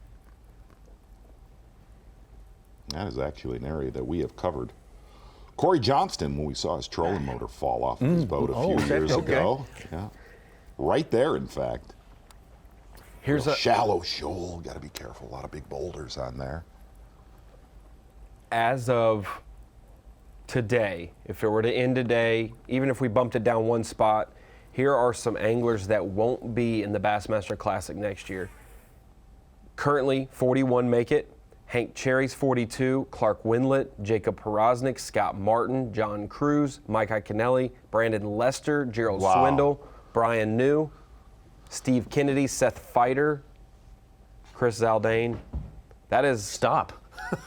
Speaker 4: That is actually an area that we have covered. Corey Johnston, when we saw his trolling motor fall off of his boat a few years ago. Yeah. Right there, in fact.
Speaker 5: Here's
Speaker 4: a
Speaker 5: a
Speaker 4: shallow shoal. Got to be careful. A lot of big boulders on there.
Speaker 5: As of today, if it were to end today, even if we bumped it down one spot, here are some anglers that won't be in the Bassmaster Classic next year. Currently, 41 make it. Hank Cherry's 42, Clark Windlet, Jacob Porosnik, Scott Martin, John Cruz, Mike Iaconelli, Brandon Lester, Gerald Swindle, Brian New, Steve Kennedy, Seth Fighter, Chris Zaldane. That is...
Speaker 3: Stop.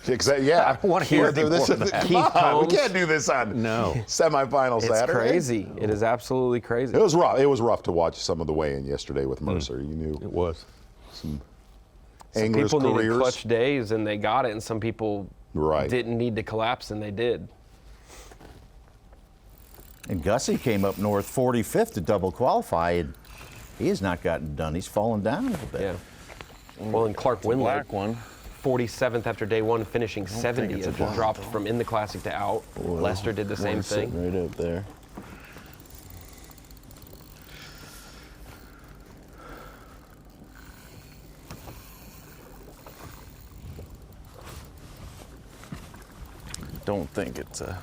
Speaker 4: Exactly. Yeah.
Speaker 3: I don't want to hear this.
Speaker 4: Come on, we can't do this on semifinal Saturday.
Speaker 5: It's crazy. It is absolutely crazy.
Speaker 4: It was rough. It was rough to watch some of the weigh-in yesterday with Mercer. You knew
Speaker 3: it was
Speaker 4: some
Speaker 5: anglers'
Speaker 4: people
Speaker 5: needed
Speaker 4: careers.
Speaker 5: clutch days, and they got it, and some people didn't need to collapse, and they did.
Speaker 10: And Gussie came up north 45th to double qualify, and he has not gotten done. He's fallen down a little bit.
Speaker 5: Yeah. Well, and Clark Windlet,
Speaker 20: black one.
Speaker 5: 47th after day one, finishing 70th, dropped from in the Classic to out.
Speaker 20: Well,
Speaker 5: Lester did the same thing.
Speaker 20: Sitting right up there. Don't think it's a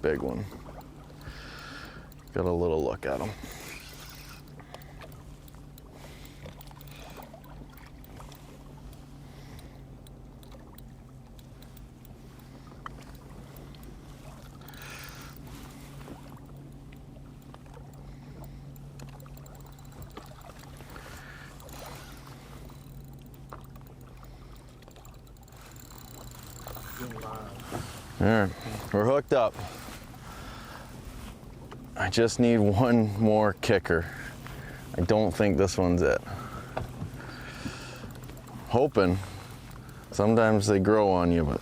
Speaker 20: big one. Got a little look at him. There, we're hooked up. I just need one more kicker. I don't think this one's it. Hoping. Sometimes they grow on you, but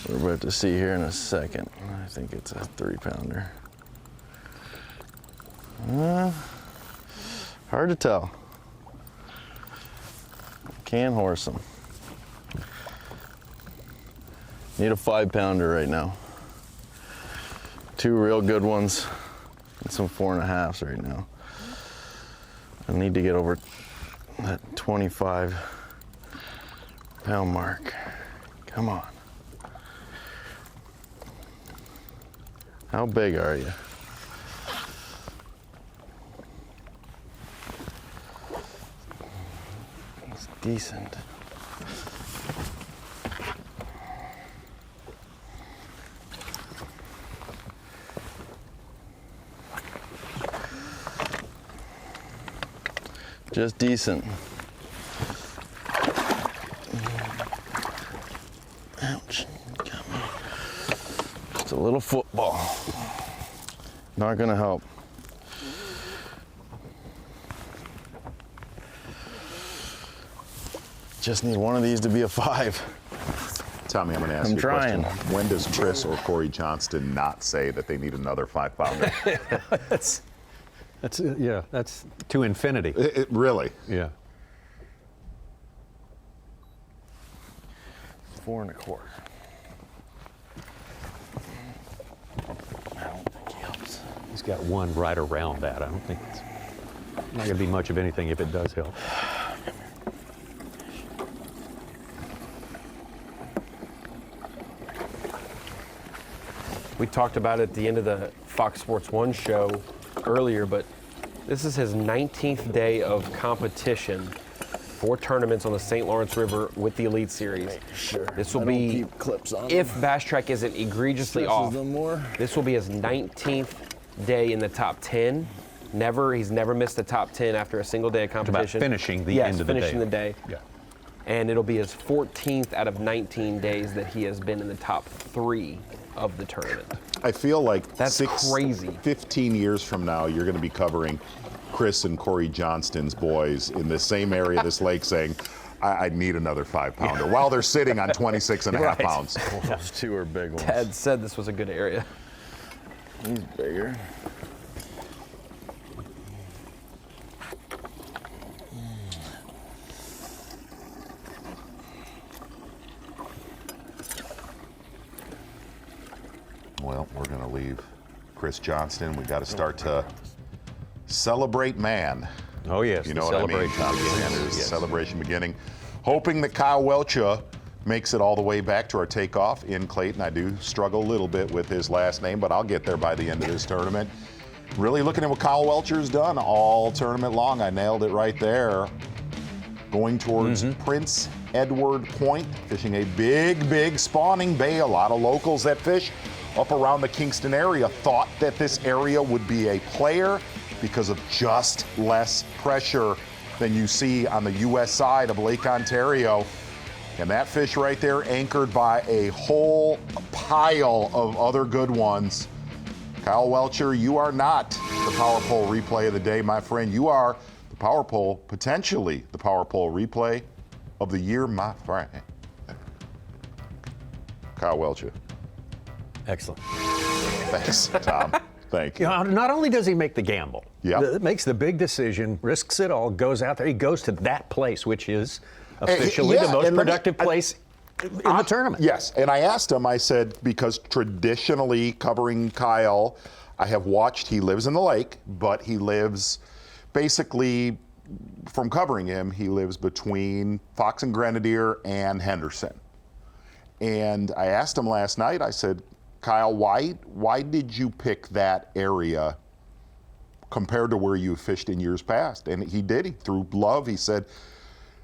Speaker 20: we're about to see here in a second. I think it's a 3-pounder. Hard to tell. Can't horse them. Need a 5-pounder right now. 2 real good ones and some 4.5s right now. I need to get over that 25-pound mark. Come on. How big are you? It's decent. Just decent. Ouch. It's a little football. Not gonna help. Just need one of these to be a 5.
Speaker 4: Tommy, I'm going to ask you a question. When does Chris or Corey Johnston not say that they need another 5-pounder?
Speaker 3: That's to infinity.
Speaker 4: It really?
Speaker 3: Yeah.
Speaker 10: 4 1/4. I don't think he helps.
Speaker 3: He's got one right around that. I don't think it's not going to be much of anything if it does help.
Speaker 5: We talked about it at the end of the Fox Sports 1 show earlier, but this is his 19th day of competition for tournaments on the St. Lawrence River with the Elite Series.
Speaker 10: Sure.
Speaker 5: This will be, if Bass Track isn't egregiously off, this will be his 19th day in the top 10. He's never missed the top 10 after a single day of competition.
Speaker 3: About finishing the end of the day.
Speaker 5: finishing the day.
Speaker 3: Yeah.
Speaker 5: And it'll be his 14th out of 19 days that he has been in the top 3 of the tournament.
Speaker 4: I feel like
Speaker 5: that's crazy.
Speaker 4: 15 years from now, you're going to be covering Chris and Corey Johnston's boys in the same area of this lake saying, I need another 5-pounder, while they're sitting on 26.5 pounds.
Speaker 10: Those 2 are big ones.
Speaker 5: Ted said this was a good area.
Speaker 10: He's bigger.
Speaker 4: Well, we're going to leave Chris Johnston. We got to start to celebrate man.
Speaker 3: Oh, yes.
Speaker 4: You know what I mean? There's celebration beginning. Hoping that Kyle Welcher makes it all the way back to our takeoff in Clayton. I do struggle a little bit with his last name, but I'll get there by the end of this tournament. Really looking at what Kyle Welcher's done all tournament long. I nailed it right there. going towards Prince Edward Point, fishing a big spawning bay. A lot of locals that fish up around the Kingston area thought that this area would be a player because of just less pressure than you see on the U.S. side of Lake Ontario. And that fish right there anchored by a whole pile of other good ones. Kyle Welcher, you are not the Power Pole replay of the day, my friend. You are the Power Pole, potentially the Power Pole replay of the year, my friend. Kyle Welcher.
Speaker 3: Excellent.
Speaker 4: Thanks, Tom. Thank you.
Speaker 3: Not only does he make the gamble, makes the big decision, risks it all, goes out there. He goes to that place, which is officially the most productive place in the tournament.
Speaker 4: Yes, and I asked him, I said, because traditionally covering Kyle, I have watched, he lives in the lake, but he lives basically, from covering him, he lives between Fox and Grenadier and Henderson. And I asked him last night, I said, Kyle, why did you pick that area compared to where you fished in years past? And he did. He threw love. He said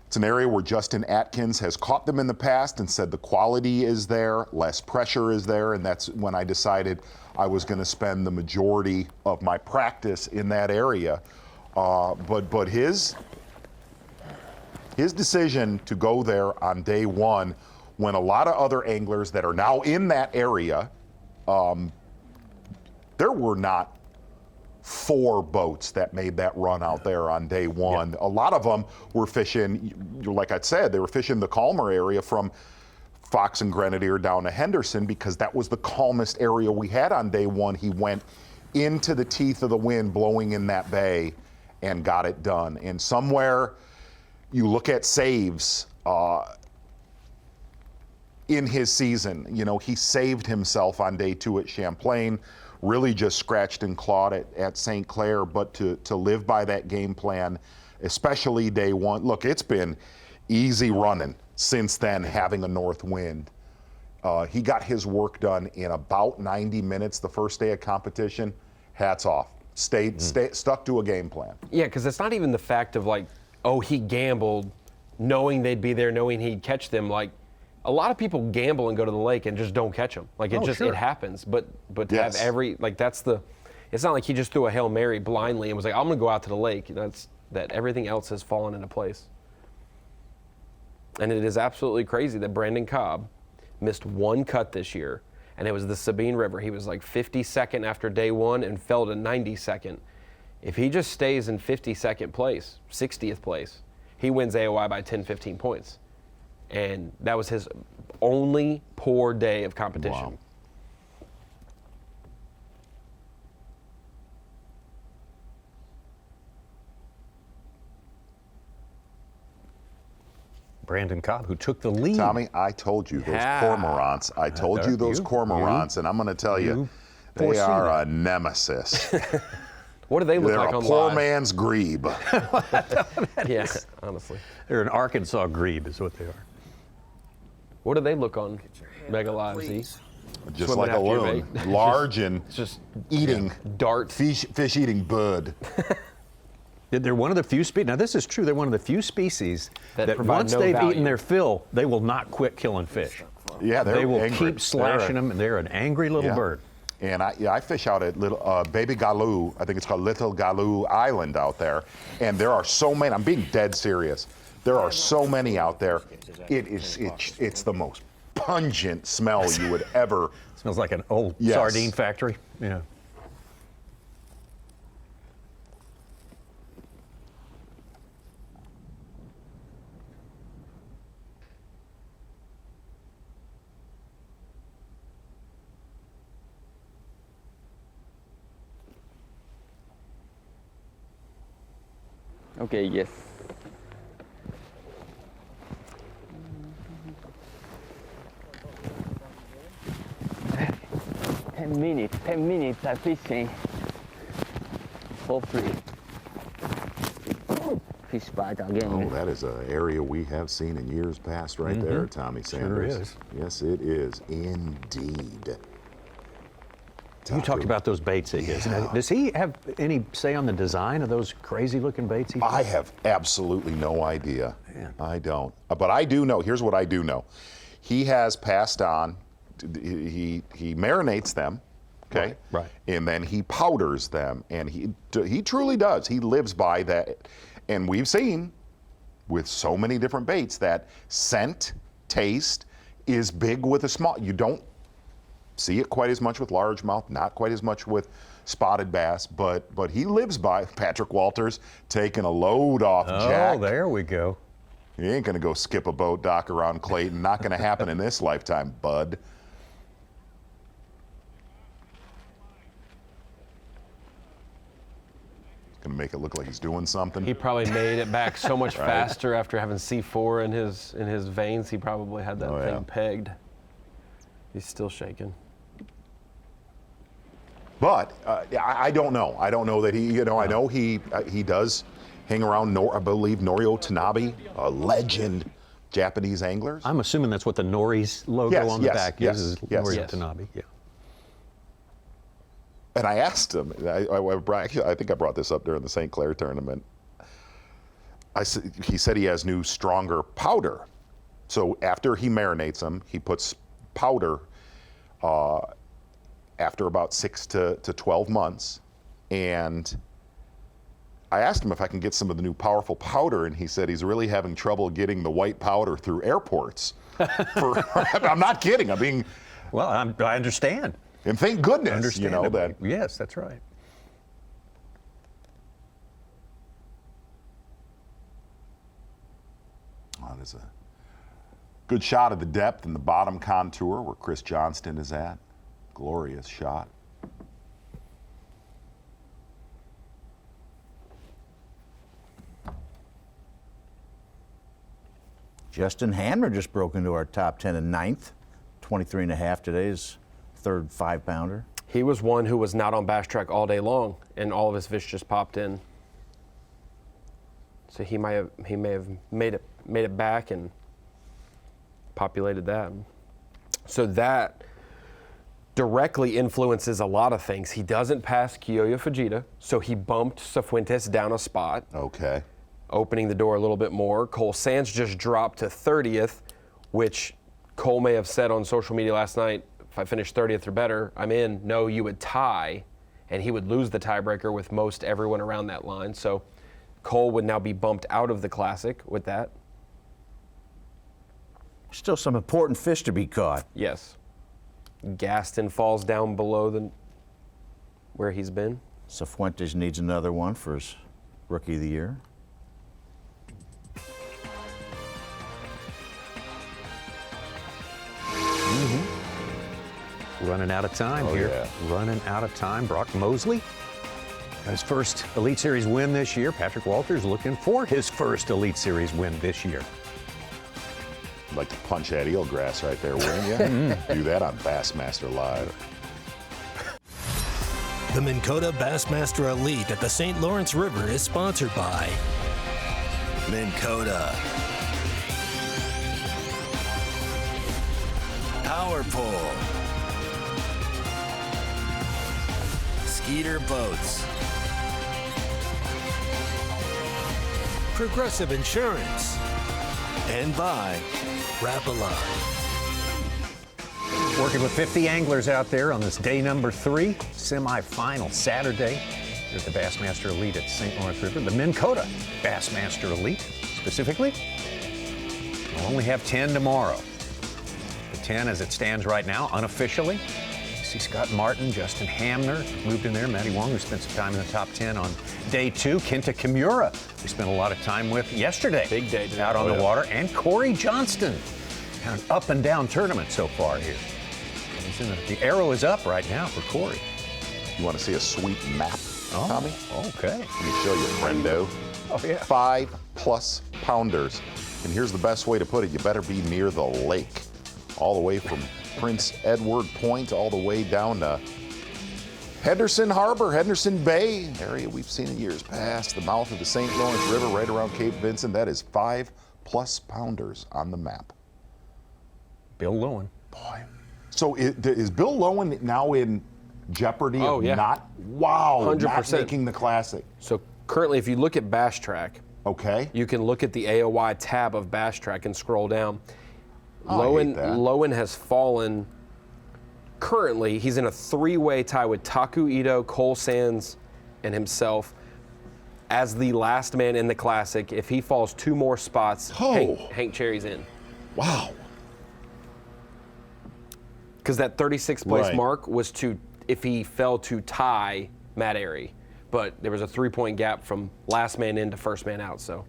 Speaker 4: it's an area where Justin Atkins has caught them in the past and said the quality is there, less pressure is there, and that's when I decided I was going to spend the majority of my practice in that area. But his decision to go there on day one, when a lot of other anglers that are now in that area, there were not 4 boats that made that run out there on day one. A lot of them were fishing, like I said, they were fishing the calmer area from Fox and Grenadier down to Henderson because that was the calmest area we had on day one. He went into the teeth of the wind blowing in that bay and got it done. And somewhere you look at saves, in his season, he saved himself on day 2 at Champlain, really just scratched and clawed at St. Clair, but to live by that game plan, especially day 1. Look, it's been easy running since then, having a north wind. He got his work done in about 90 minutes the first day of competition. Hats off. Stuck to a game plan.
Speaker 5: Yeah, because it's not even the fact of he gambled, knowing they'd be there, knowing he'd catch them. A lot of people gamble and go to the lake and just don't catch them. It happens. But to have it's not like he just threw a Hail Mary blindly and was like, I'm going to go out to the lake. That everything else has fallen into place. And it is absolutely crazy that Brandon Cobb missed 1 cut this year, and it was the Sabine River. He was 52nd after day 1 and fell to 92nd. If he just stays in 52nd place, 60th place, he wins AOI by 10, 15 points. And that was his only poor day of competition.
Speaker 4: Wow.
Speaker 3: Brandon Cobb, who took the lead.
Speaker 4: Tommy, I told you those cormorants. I told you those cormorants, and I'm going to tell you, they are a nemesis.
Speaker 5: What do they look like on live?
Speaker 4: They're a poor man's grebe.
Speaker 5: Yeah, honestly.
Speaker 3: They're an Arkansas grebe is what they are.
Speaker 5: What do they look on Mega Live, Z?
Speaker 4: Just like a loon. Large and just eating
Speaker 5: dart.
Speaker 4: Fish eating bird.
Speaker 3: They're one of the few species. Now, this is true. They're one of the few species that once
Speaker 5: no
Speaker 3: they've
Speaker 5: value.
Speaker 3: eaten their fill, they will not quit killing fish.
Speaker 4: Yeah,
Speaker 3: they will
Speaker 4: angry.
Speaker 3: keep slashing them, and they're an angry little bird.
Speaker 4: And I fish out at little Baby Galoo. I think it's called Little Galoo Island out there. And there are so many. I'm being dead serious. There are so many out there. It's the most pungent smell you would ever.
Speaker 3: Smells like an old sardine factory. Yeah.
Speaker 19: Okay, yes. Ten minutes of fishing for free. Fish bite again.
Speaker 4: Oh, that is an area we have seen in years past right there, Tommy Sanders.
Speaker 3: Sure is.
Speaker 4: Yes, it is indeed.
Speaker 3: You talked about those baits he has. Now, does he have any say on the design of those crazy-looking baits?
Speaker 4: I have absolutely no idea. Man. I don't. But I do know. Here's what I do know. He has passed on. He marinates them. Okay.
Speaker 3: Right.
Speaker 4: And then he powders them, and he truly does. He lives by that. And we've seen with so many different baits that scent, taste is big with a small. You don't see it quite as much with largemouth, not quite as much with spotted bass, but he lives by Patrick Walters taking a load off Jack.
Speaker 3: Oh, there we go.
Speaker 4: He ain't gonna go skip a boat dock around Clayton. Not gonna happen in this lifetime, bud. Gonna make it look like he's doing something.
Speaker 5: He probably made it back so much
Speaker 4: Right.
Speaker 5: faster after having C4 in his veins. He probably had that thing pegged. He's still shaking.
Speaker 4: But I don't know. I don't know that he. I know he does hang around. I believe Norio Tanabe, a legend Japanese anglers.
Speaker 3: I'm assuming that's what the Nori's logo on the back is Norio
Speaker 4: Yes.
Speaker 3: Tanabe. Yeah.
Speaker 4: And I asked him. I think I brought this up during the St. Clair tournament. He said he has new, stronger powder. So after he marinates them, he puts powder after about 6 to 12 months. And I asked him if I can get some of the new powerful powder, and he said he's really having trouble getting the white powder through airports. I'm not kidding. I'm being.
Speaker 3: Well, I understand.
Speaker 4: And thank goodness, that.
Speaker 3: Yes, that's right.
Speaker 4: Oh, there's a good shot of the depth in the bottom contour where Chris Johnston is at. Glorious shot.
Speaker 10: Justin Hamner just broke into our top 10 in ninth. 23.5 today's third 5-pounder.
Speaker 5: He was one who was not on Bass Track all day long, and all of his fish just popped in. So he may have made it back and populated that. So that directly influences a lot of things. He doesn't pass Kiyoya Fujita, so he bumped Cifuentes down a spot.
Speaker 4: Okay.
Speaker 5: Opening the door a little bit more. Cole Sands just dropped to 30th, which Cole may have said on social media last night, if I finish 30th or better, I'm in. No, you would tie, and he would lose the tiebreaker with most everyone around that line. So Cole would now be bumped out of the Classic with that.
Speaker 10: Still some important fish to be caught.
Speaker 5: Yes. Gaston falls down below where he's been.
Speaker 10: Cifuentes needs another one for his Rookie of the Year.
Speaker 3: Running out of time here.
Speaker 4: Yeah.
Speaker 3: Running out of time. Brock Mosley got his first Elite Series win this year. Patrick Walters looking for his first Elite Series win this year.
Speaker 4: I'd like to punch that eelgrass right there, wouldn't you? Do that on Bassmaster Live.
Speaker 2: The Minn Kota Bassmaster Elite at the St. Lawrence River is sponsored by Minn Kota, Power Pole, Skeeter Boats, Progressive Insurance, and by Rapala.
Speaker 3: Working with 50 anglers out there on this day number 3, semifinal Saturday here at the Bassmaster Elite at St. Lawrence River. The Minn Kota Bassmaster Elite, specifically. We'll only have 10 tomorrow. The 10 as it stands right now, unofficially. You see Scott Martin, Justin Hamner moved in there. Matty Wong, who spent some time in the top 10 on day 2. Kenta Kimura, we spent a lot of time with yesterday.
Speaker 5: Big day today.
Speaker 3: Out on the water. And Corey Johnston. Kind of up and down tournament so far here. The arrow is up right now for Corey.
Speaker 4: You want to see a sweet map, Tommy?
Speaker 3: Okay.
Speaker 4: Let me show you, friendo.
Speaker 3: Oh, yeah.
Speaker 4: 5+ pounders. And here's the best way to put it. You better be near the lake. All the way from Prince Edward Point all the way down to Henderson Harbor, Henderson Bay, area we've seen in years past. The mouth of the St. Lawrence River right around Cape Vincent. That is 5+ pounders on the map.
Speaker 3: Bill Lowen.
Speaker 4: Boy. So is Bill Lowen now in jeopardy
Speaker 5: Oh,
Speaker 4: of
Speaker 5: yeah.
Speaker 4: not
Speaker 5: 100%.
Speaker 4: making the Classic?
Speaker 5: So currently, if you look at Bass Track,
Speaker 4: okay,
Speaker 5: you can look at the AOY tab of Bass Track and scroll down.
Speaker 4: Oh, I hate that.
Speaker 5: Lowen has fallen. Currently, he's in a 3-way tie with Taku Ito, Cole Sands, and himself as the last man in the Classic. If he falls 2 more spots, Hank Cherry's in.
Speaker 4: Wow.
Speaker 5: Because that 36th place
Speaker 4: Right.
Speaker 5: mark was if he fell to tie Matt Airy. But there was a 3-point gap from last man in to first man out. So,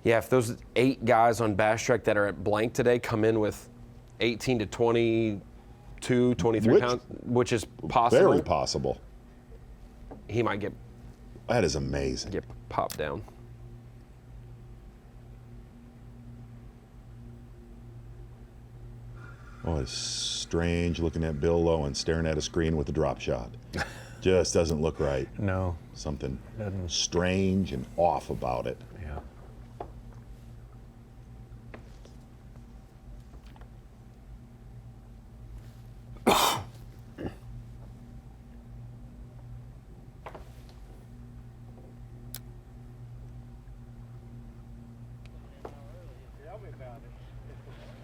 Speaker 5: yeah, if those 8 guys on Bass Track that are at blank today come in with 18 to 22, 23 pounds, which is possible.
Speaker 4: Very possible.
Speaker 5: He might get.
Speaker 4: That is amazing.
Speaker 5: Get popped down.
Speaker 4: Oh, it's strange looking at Bill Lowen staring at a screen with a drop shot. Just doesn't look right.
Speaker 3: No.
Speaker 4: Something
Speaker 3: Doesn't.
Speaker 4: strange and off about it.
Speaker 3: Yeah.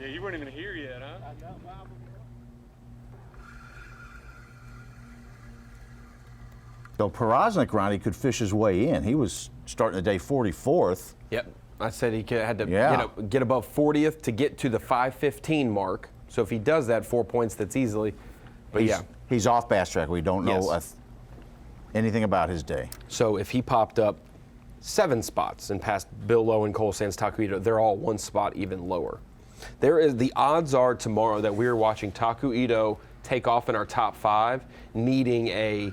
Speaker 18: Yeah, you weren't even here yet, huh?
Speaker 10: So Porosnik, Ronnie, could fish his way in. He was starting the day 44th.
Speaker 5: Yep. I said he had to
Speaker 10: Yeah.
Speaker 5: get above 40th to get to the 5:15 mark. So if he does that, 4 points, that's easily. But
Speaker 10: he's,
Speaker 5: yeah.
Speaker 10: He's off Bass Track. We don't know
Speaker 5: Yes.
Speaker 10: anything about his day.
Speaker 5: So if he popped up 7 spots and passed Bill Lowe and Cole Sands, Taku Ito, they're all 1 spot even lower. The odds are tomorrow that we're watching Taku Ito take off in our top 5, needing a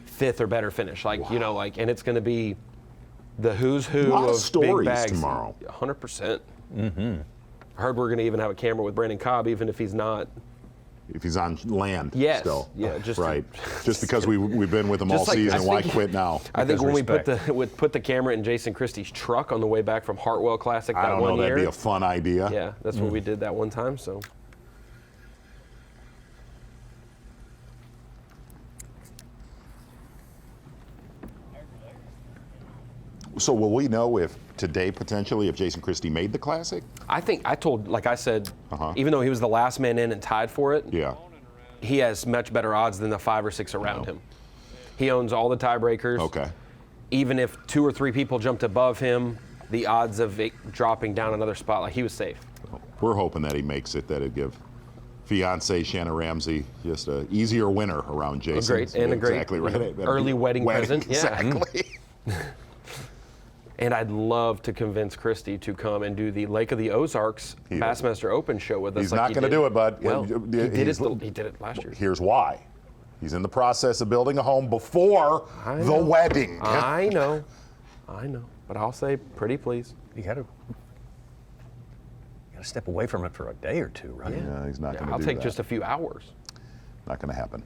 Speaker 5: 5th or better finish. And it's going to be the who's who
Speaker 4: A lot of
Speaker 5: big
Speaker 4: stories
Speaker 5: bags
Speaker 4: tomorrow.
Speaker 5: 100%.
Speaker 3: Mm-hmm.
Speaker 5: I heard we're going to even have a camera with Brandon Cobb, even if he's not.
Speaker 4: If he's on land
Speaker 5: Yes.
Speaker 4: still.
Speaker 5: Yeah, just
Speaker 4: right. Just because we've been with him all
Speaker 5: Just like-
Speaker 4: season,
Speaker 5: I
Speaker 4: why
Speaker 5: think-
Speaker 4: quit now?
Speaker 5: I think when
Speaker 3: respect.
Speaker 5: we put the camera in Jason Christie's truck on the way back from Hartwell Classic
Speaker 4: I
Speaker 5: that
Speaker 4: don't
Speaker 5: one
Speaker 4: know,
Speaker 5: year.
Speaker 4: that'd be a fun idea.
Speaker 5: Yeah, that's what we did that one time. So
Speaker 4: So will we know if today potentially if Jason Christie made the Classic?
Speaker 5: I think like I said, even though he was the last man in and tied for it,
Speaker 4: Yeah.
Speaker 5: he has much better odds than the 5 or 6 around him. He owns all the tiebreakers.
Speaker 4: Okay.
Speaker 5: Even if 2 or 3 people jumped above him, the odds of it dropping down another spot, like he was safe.
Speaker 4: We're hoping that he makes it, that it'd give fiance Shanna Ramsey just a easier winner around Jason.
Speaker 5: A great
Speaker 4: exactly right. That'd
Speaker 5: early
Speaker 4: be-
Speaker 5: wedding present. Yeah.
Speaker 4: Exactly.
Speaker 5: And I'd love to convince Christy to come and do the Lake of the Ozarks Bassmaster Open show with us.
Speaker 4: He's not going to do it, bud.
Speaker 5: Well, he did
Speaker 4: He
Speaker 5: it last year.
Speaker 4: Here's why. He's in the process of building a home before the wedding.
Speaker 5: I know. But I'll say pretty please.
Speaker 3: You got to step away from it for a day or 2, right?
Speaker 4: Yeah, he's not going to do
Speaker 5: I'll
Speaker 4: that.
Speaker 5: take just a few hours.
Speaker 4: Not going to happen.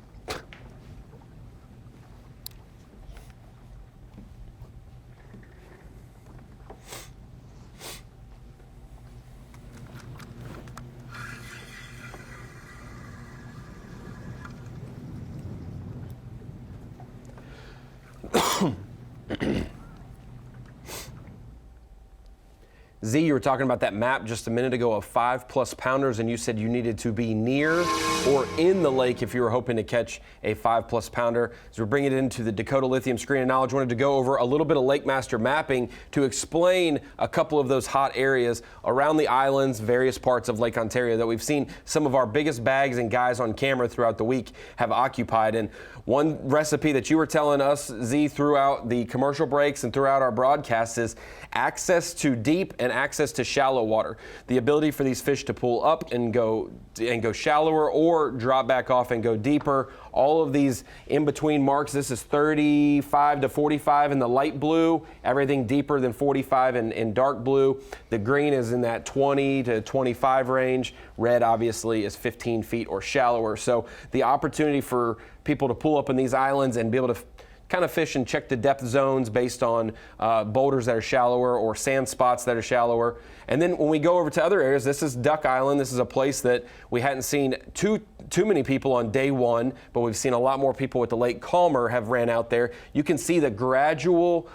Speaker 5: Z, you were talking about that map just a minute ago of 5+ pounders, and you said you needed to be near or in the lake if you were hoping to catch a 5+ pounder. As we're bringing it into the Dakota Lithium Screen of Knowledge, wanted to go over a little bit of Lake Master mapping to explain a couple of those hot areas around the islands, various parts of Lake Ontario that we've seen some of our biggest bags and guys on camera throughout the week have occupied. And one recipe that you were telling us, Z, throughout the commercial breaks and throughout our broadcasts is access to deep and access to shallow water. The ability for these fish to pull up and go shallower or drop back off and go deeper. All of these in between marks. This is 35 to 45 in the light blue, everything deeper than 45 in dark blue. The green is in that 20 to 25 range. Red obviously is 15 feet or shallower. So the opportunity for people to pull up in these islands and be able to kind of fish and check the depth zones based on boulders that are shallower or sand spots that are shallower. And then when we go over to other areas, this is Duck Island. This is a place that we hadn't seen too too many people on day one, but we've seen a lot more people with the Lake Calmer have ran out there. You can see the gradual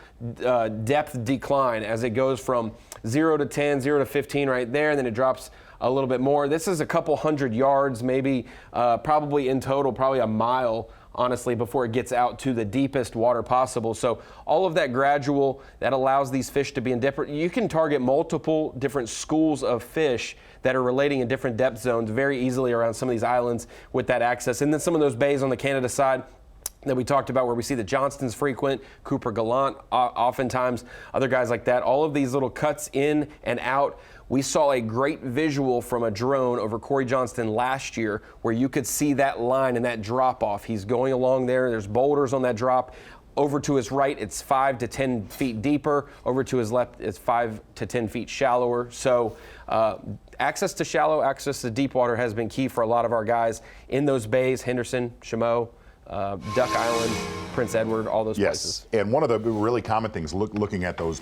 Speaker 5: depth decline as it goes from 0 to 10, 0 to 15 right there, and then it drops a little bit more. This is a couple hundred yards, maybe probably in total, probably a mile, honestly, before it gets out to the deepest water possible. So all of that gradual, that allows these fish to be in different, you can target multiple different schools of fish that are relating in different depth zones very easily around some of these islands with that access. And then some of those bays on the Canada side that we talked about where we see the Johnstons frequent, Cooper Gallant oftentimes, other guys like that, all of these little cuts in and out. We saw a great visual from a drone over Corey Johnston last year where you could see that line and that drop off. He's going along there. There's boulders on that drop. Over to his right, it's 5 to 10 feet deeper. Over to his left, it's 5 to 10 feet shallower. So access to shallow, access to deep water has been key for a lot of our guys in those bays, Henderson, Chameau, Duck Island, Prince Edward, all those places.
Speaker 4: And one of the really common things, looking at those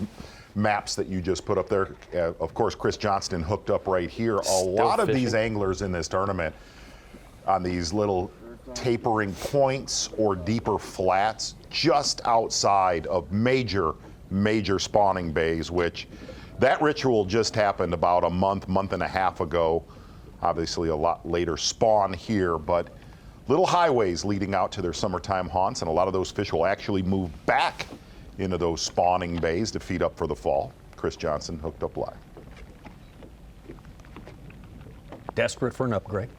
Speaker 4: maps that you just put up there, of course, Chris Johnston hooked up right here. A lot of these anglers in this tournament on these little tapering points or deeper flats just outside of major spawning bays, which that ritual just happened about a month and a half ago. Obviously a lot later spawn here, but little highways leading out to their summertime haunts, and a lot of those fish will actually move back into those spawning bays to feed up for the fall. Chris Johnson hooked up live.
Speaker 3: Desperate for an upgrade.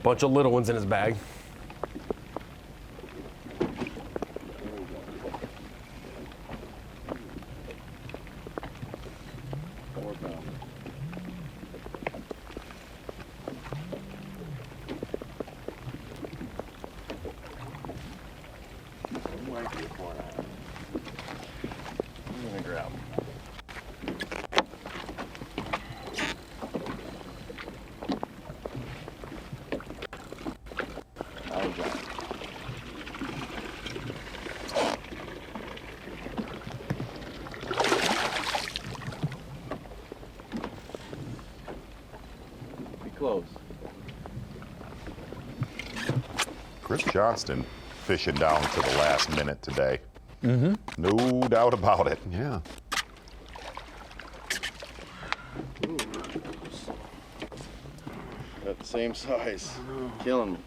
Speaker 5: Bunch of little ones in his bag.
Speaker 10: Close.
Speaker 4: Chris Johnston fishing down to the last minute today. No doubt about it.
Speaker 3: Yeah.
Speaker 20: Got the same size. Killing me.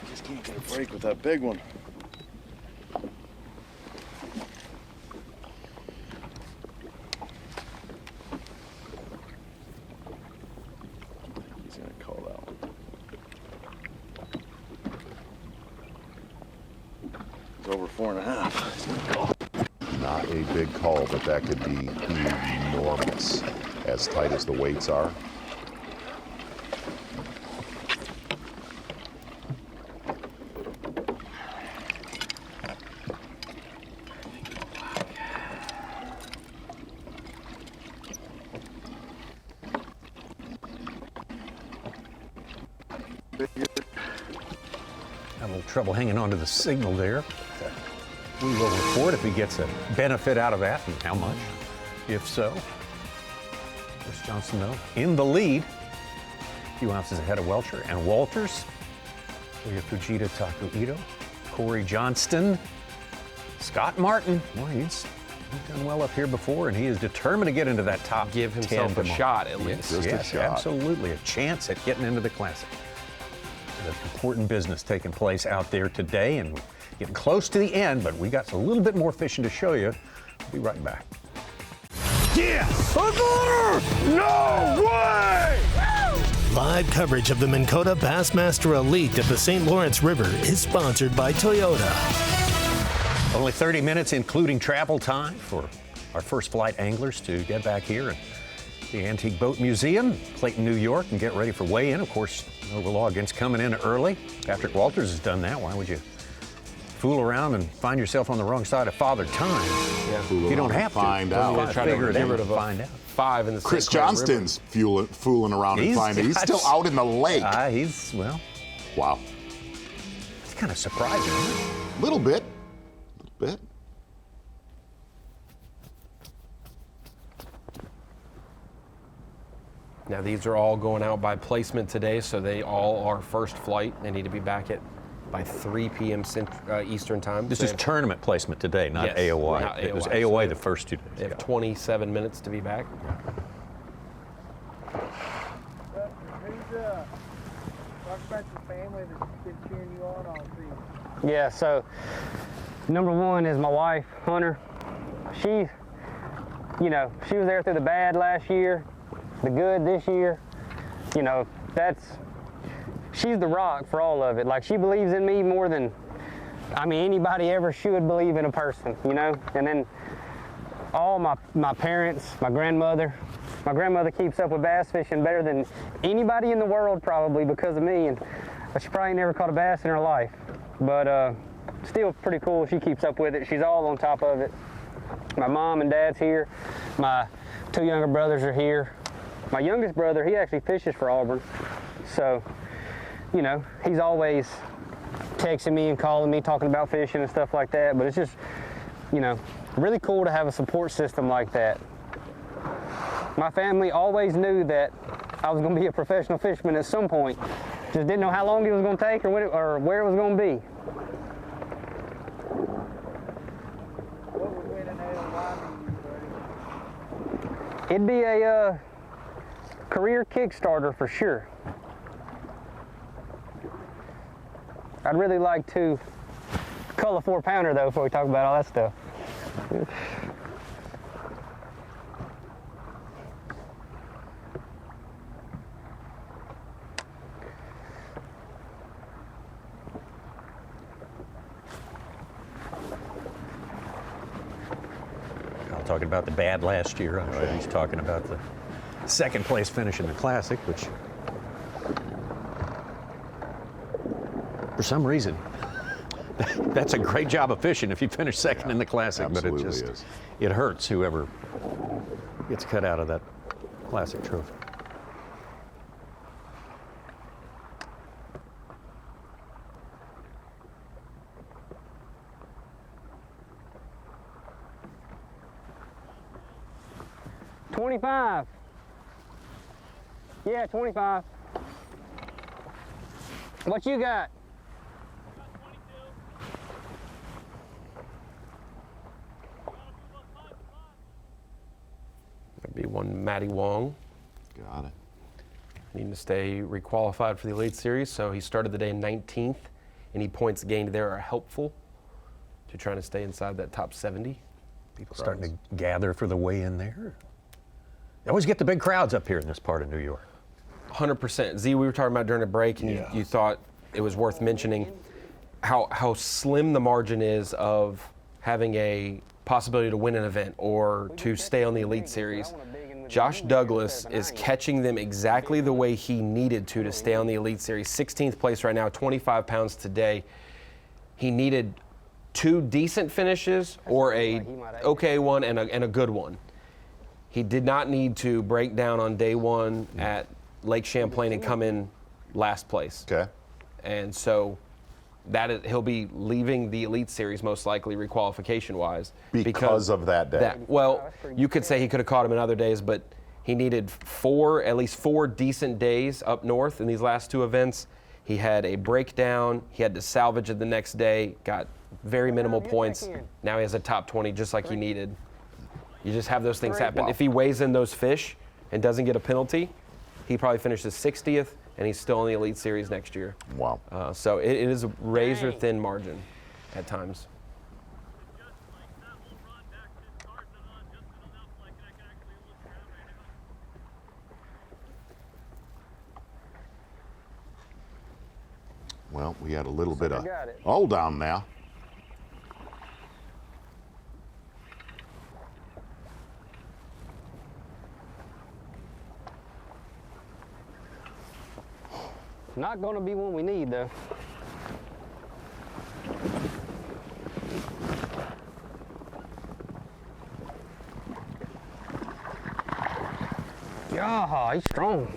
Speaker 20: Just can't get a break with that big one. He's gonna call that one. It's over 4.5. He's gonna call.
Speaker 4: Not a big call, but that could be enormous, as tight as the weights are.
Speaker 3: Had a little trouble hanging on to the signal there. We will report if he gets a benefit out of that and how much, if so. Chris Johnson, though, in the lead. A few ounces ahead of Welcher and Walters. We have Fujita Takuito, Corey Johnston, Scott Martin. Well, he's done well up here before, and he is determined to get into that top 10.
Speaker 5: Give himself a shot at least.
Speaker 3: Yes,
Speaker 4: Just a
Speaker 3: yes,
Speaker 4: shot.
Speaker 3: absolutely. A chance at getting into the Classic. There's important business taking place out there today, and we're getting close to the end, but we got a little bit more fishing to show you. We'll be right back.
Speaker 2: Yes!
Speaker 17: No way!
Speaker 2: Live coverage of the Minn Kota Bassmaster Elite at the St. Lawrence River is sponsored by Toyota.
Speaker 3: Only 30 minutes, including travel time, for our first flight anglers to get back here at the Antique Boat Museum, Clayton, New York, and get ready for weigh-in. Of course, Nova Loggins coming in early. Patrick Walters has done that. Why would you fool around and find yourself on the wrong side of Father Time?
Speaker 5: Yeah.
Speaker 3: You don't have to.
Speaker 4: Find out.
Speaker 5: Try to
Speaker 3: Figure it
Speaker 5: get
Speaker 3: out
Speaker 5: rid
Speaker 3: and
Speaker 5: of
Speaker 3: find out.
Speaker 5: 5 in the
Speaker 4: Chris
Speaker 5: St. Clair River.
Speaker 4: Johnston's fooling around and finding. He's still out in the lake.
Speaker 3: He's, well,
Speaker 4: Wow.
Speaker 3: it's kind of surprising, isn't it?
Speaker 4: Little bit.
Speaker 5: Now these are all going out by placement today, so they all are first flight. They need to be back by 3 p.m. Eastern time.
Speaker 3: This is tournament placement today, not
Speaker 5: Yes,
Speaker 3: AOY.
Speaker 5: not
Speaker 3: It was
Speaker 5: AOY,
Speaker 3: AOY
Speaker 5: so
Speaker 3: the first 2 days.
Speaker 5: They have 27 minutes to be back.
Speaker 9: Talk about your family that's been cheering you on all season.
Speaker 18: Yeah, so number one is my wife, Hunter. She was there through the bad last year, the good this year. She's the rock for all of it. Like, she believes in me more than, anybody ever should believe in a person, And then all my parents, my grandmother keeps up with bass fishing better than anybody in the world probably because of me, and she probably never caught a bass in her life. But still pretty cool. She keeps up with it. She's all on top of it. My mom and dad's here. My 2 younger brothers are here. My youngest brother, he actually fishes for Auburn. So, he's always texting me and calling me, talking about fishing and stuff like that. But it's just, really cool to have a support system like that. My family always knew that I was going to be a professional fisherman at some point. Just didn't know how long it was going to take or where it was going to be.
Speaker 9: What would win an AOY mean, buddy?
Speaker 18: It'd be a career Kickstarter for sure. I'd really like to cull a 4-pounder though before we talk about all that stuff.
Speaker 3: I'm talking about the bad last year. I'm sure he's talking about the second place finish in the Classic, which for some reason, that's a great job of fishing if you finish second in the Classic, but it hurts whoever gets cut out of that Classic trophy.
Speaker 18: $25. Yeah, 25. What you got?
Speaker 5: That'd be one Matty Wong.
Speaker 4: Got it.
Speaker 5: Needing to stay requalified for the Elite Series, so he started the day 19th. Any points gained there are helpful to trying to stay inside that top 70.
Speaker 3: People starting to gather for the weigh-in there. They always get the big crowds up here in this part of New York.
Speaker 5: 100%. Z, we were talking about during a break, and you thought it was worth mentioning how slim the margin is of having a possibility to win an event or to stay on the Elite Series. Josh Douglas is catching them exactly the way he needed to stay on the Elite Series. 16th place right now, 25 pounds today. He needed 2 decent finishes or a okay one and a good one. He did not need to break down on day 1 at Lake Champlain and come in last place.
Speaker 4: Okay.
Speaker 5: And so he'll be leaving the Elite Series most likely requalification-wise.
Speaker 4: Because of that day.
Speaker 5: Well, you could say he could have caught him in other days, but he needed at least four decent days up north in these last 2 events. He had a breakdown. He had to salvage it the next day, got very minimal points. Now he has a top 20 just like he needed. You just have those things happen.
Speaker 4: Wow.
Speaker 5: If he weighs in those fish and doesn't get a penalty, he probably finishes 60th, and he's still in the Elite Series next year.
Speaker 4: Wow.
Speaker 5: So it is a razor-thin margin at times.
Speaker 4: Well, we had a little bit of hold on now.
Speaker 18: Not going to be one we need, though. Yeah, he's strong.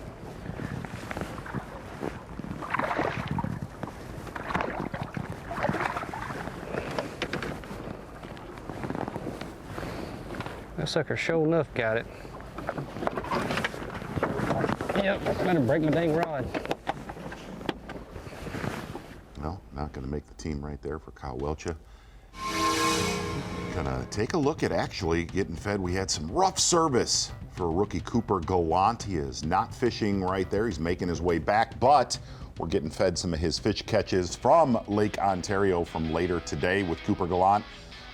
Speaker 18: That sucker sure enough got it. Yep, better break my dang rod.
Speaker 4: Well, not going to make the team right there for Kyle Welcher. Gonna take a look at actually getting fed. We had some rough service for rookie Cooper Gallant. He is not fishing right there. He's making his way back, but we're getting fed some of his fish catches from Lake Ontario from later today with Cooper Gallant.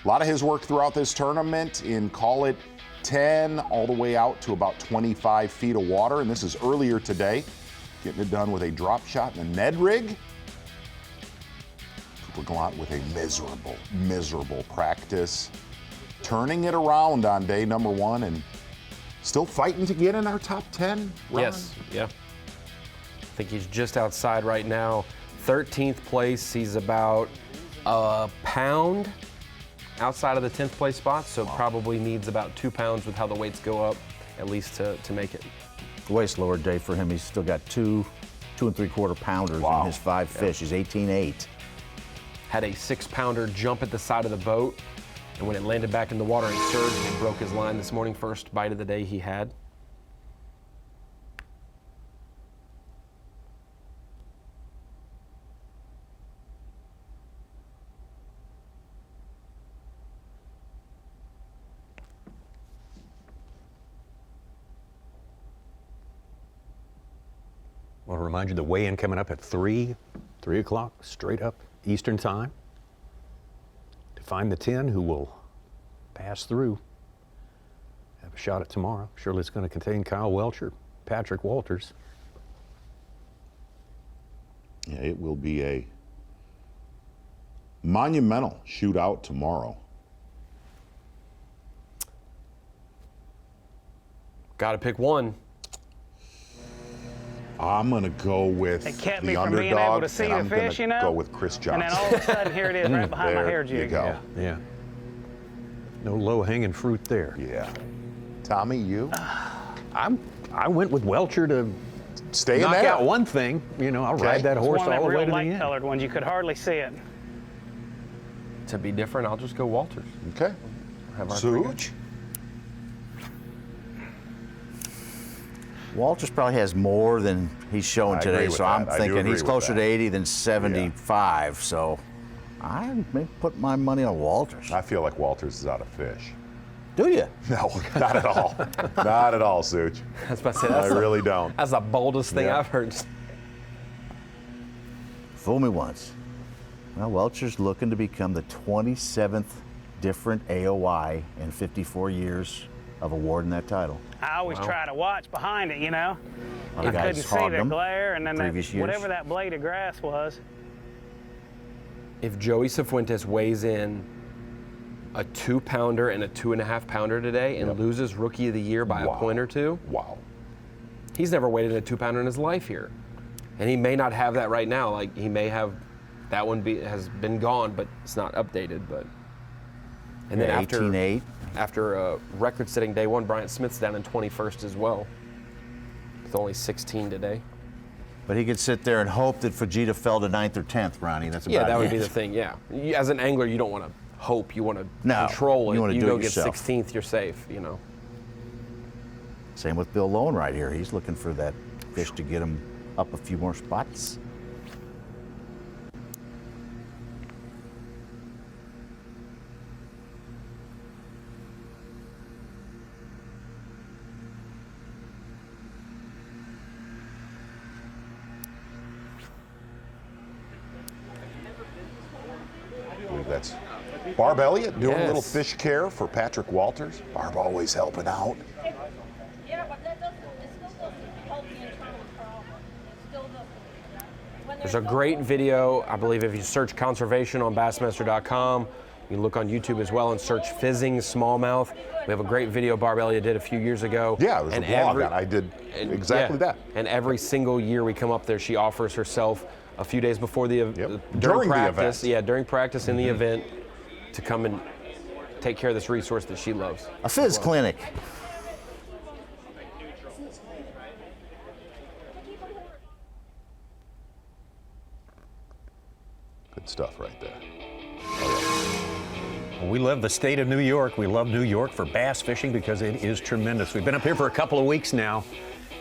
Speaker 4: A lot of his work throughout this tournament in, call it 10 all the way out to about 25 feet of water, and this is earlier today. Getting it done with a drop shot and a Ned rig. Cooper Gallant with a miserable practice. Turning it around on day number 1 and still fighting to get in our top 10, Ron?
Speaker 5: Yes, yeah. I think he's just outside right now. 13th place, he's about a pound outside of the 10th place spot, so probably needs about 2 pounds with how the weights go up, at least to make it.
Speaker 10: Way slower day for him. He's still got two and 3/4 pounders in his 5 fish. He's 18-8.
Speaker 5: Had a 6-pounder jump at the side of the boat, and when it landed back in the water, it surged and it broke his line this morning. First bite of the day he had.
Speaker 3: I want to remind you the weigh-in coming up at 3 o'clock, straight up Eastern time. To find the 10 who will pass through, have a shot at tomorrow. Surely it's going to contain Kyle Welcher, Patrick Walters.
Speaker 4: Yeah, it will be a monumental shootout tomorrow.
Speaker 5: Got to pick one.
Speaker 4: I'm going to go with
Speaker 11: It kept
Speaker 4: the
Speaker 11: me from
Speaker 4: underdog,
Speaker 11: being able to see
Speaker 4: and
Speaker 11: the
Speaker 4: I'm
Speaker 11: fish,
Speaker 4: going
Speaker 11: you
Speaker 4: to
Speaker 11: know?
Speaker 4: go with Chris Johnson.
Speaker 11: And then all of a sudden, here it is right behind my hair jig.
Speaker 4: There you go.
Speaker 3: Yeah. No low-hanging fruit there.
Speaker 4: Yeah. Tommy, you?
Speaker 3: I went with Welcher to
Speaker 4: stay in
Speaker 3: knock
Speaker 4: there.
Speaker 3: out one thing. You know, I'll ride that horse all the way to the end.
Speaker 11: Colored ones, you could hardly see it.
Speaker 5: To be different, I'll just go Walters.
Speaker 4: Okay.
Speaker 5: Suge?
Speaker 10: Walters probably has more than he's showing
Speaker 4: I
Speaker 10: today,
Speaker 4: agree with
Speaker 10: so I'm
Speaker 4: that. I do
Speaker 10: thinking
Speaker 4: agree
Speaker 10: he's
Speaker 4: with
Speaker 10: closer
Speaker 4: that.
Speaker 10: to 80 than 75. So I may put my money on Walters.
Speaker 4: I feel like Walters is out of fish.
Speaker 10: Do you?
Speaker 4: No, not at all. Not at all, Suge.
Speaker 5: I was about to say,
Speaker 4: I really don't.
Speaker 5: That's the boldest thing I've heard.
Speaker 10: Fool me once. Well, Welcher's looking to become the 27th different AOY in 54 years of awarding that title.
Speaker 11: I always try to watch behind it, you know.
Speaker 10: A lot of
Speaker 11: I
Speaker 10: guys
Speaker 11: couldn't see
Speaker 10: hogged
Speaker 11: the
Speaker 10: them
Speaker 11: glare, and then
Speaker 10: previous years.
Speaker 11: whatever that blade of grass was.
Speaker 5: If Joey Cifuentes weighs in a 2-pounder and a 2.5-pounder today and loses Rookie of the Year by a point or two, he's never weighed in a 2-pounder in his life here. And he may not have that right now. Like, he may have, that one has been gone, but it's not updated. But and then after
Speaker 10: 18-8.
Speaker 5: After record-setting day 1, Bryant Smith's down in 21st as well, with only 16 today.
Speaker 10: But he could sit there and hope that Fujita fell to 9th or 10th, Ronnie. That's about
Speaker 5: Yeah, that would
Speaker 10: it.
Speaker 5: be the thing. Yeah, as an angler, you don't want to hope. You want to
Speaker 10: No,
Speaker 5: control it.
Speaker 10: you wanna do
Speaker 5: go
Speaker 10: it
Speaker 5: get
Speaker 10: yourself.
Speaker 5: 16th, you're safe. You know.
Speaker 10: Same with Bill Lone right here. He's looking for that fish to get him up a few more spots.
Speaker 4: I believe that's Barb Elliott doing a little fish care for Patrick Walters. Barb always helping out.
Speaker 5: There's a great video, I believe, if you search conservation on Bassmaster.com. You can look on YouTube as well and search fizzing smallmouth. We have a great video Barb Elliott did a few years ago.
Speaker 4: Yeah, it was a vlog. I did exactly that.
Speaker 5: And every single year we come up there, she offers herself a few days before the
Speaker 4: During the
Speaker 5: practice.
Speaker 4: event.
Speaker 5: Yeah, during practice in the event to come and take care of this resource that she loves.
Speaker 10: A fizz clinic.
Speaker 4: Good stuff right there.
Speaker 3: Well, we love the state of New York. We love New York for bass fishing because it is tremendous. We've been up here for a couple of weeks now,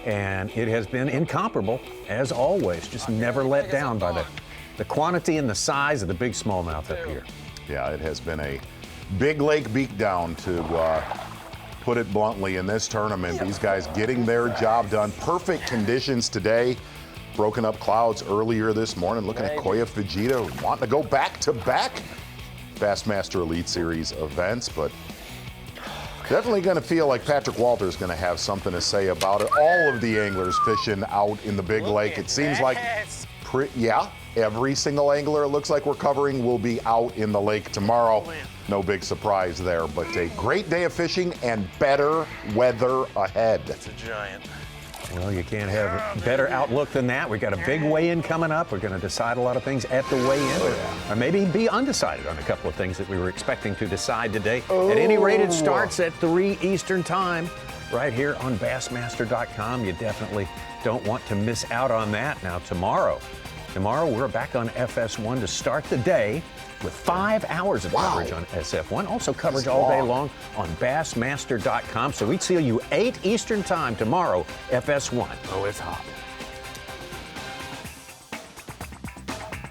Speaker 3: and it has been incomparable, as always. Just never let down by the quantity and the size of the big smallmouth up here.
Speaker 4: Yeah, it has been a big lake beatdown, to put it bluntly, in this tournament. These guys getting their job done. Perfect conditions today. Broken up clouds earlier this morning. Looking at Koya Fujita wanting to go back-to-back Bassmaster Elite Series events, but definitely going to feel like Patrick Walter's going to have something to say about it. All of the anglers fishing out in the big lake. It seems like, every single angler it looks like we're covering will be out in the lake tomorrow. No big surprise there, but a great day of fishing and better weather ahead.
Speaker 20: It's a giant.
Speaker 3: Well, you can't have a better outlook than that. We've got a big weigh-in coming up. We're going to decide a lot of things at the weigh-in, or maybe be undecided on a couple of things that we were expecting to decide today. At any rate, it starts at 3 Eastern Time right here on Bassmaster.com. You definitely don't want to miss out on that. Now, tomorrow we're back on FS1 to start the day with 5 hours of coverage on SF1. Also coverage all day long on Bassmaster.com. So we'd see you 8 Eastern Time tomorrow, FS1.
Speaker 20: Oh, it's hot.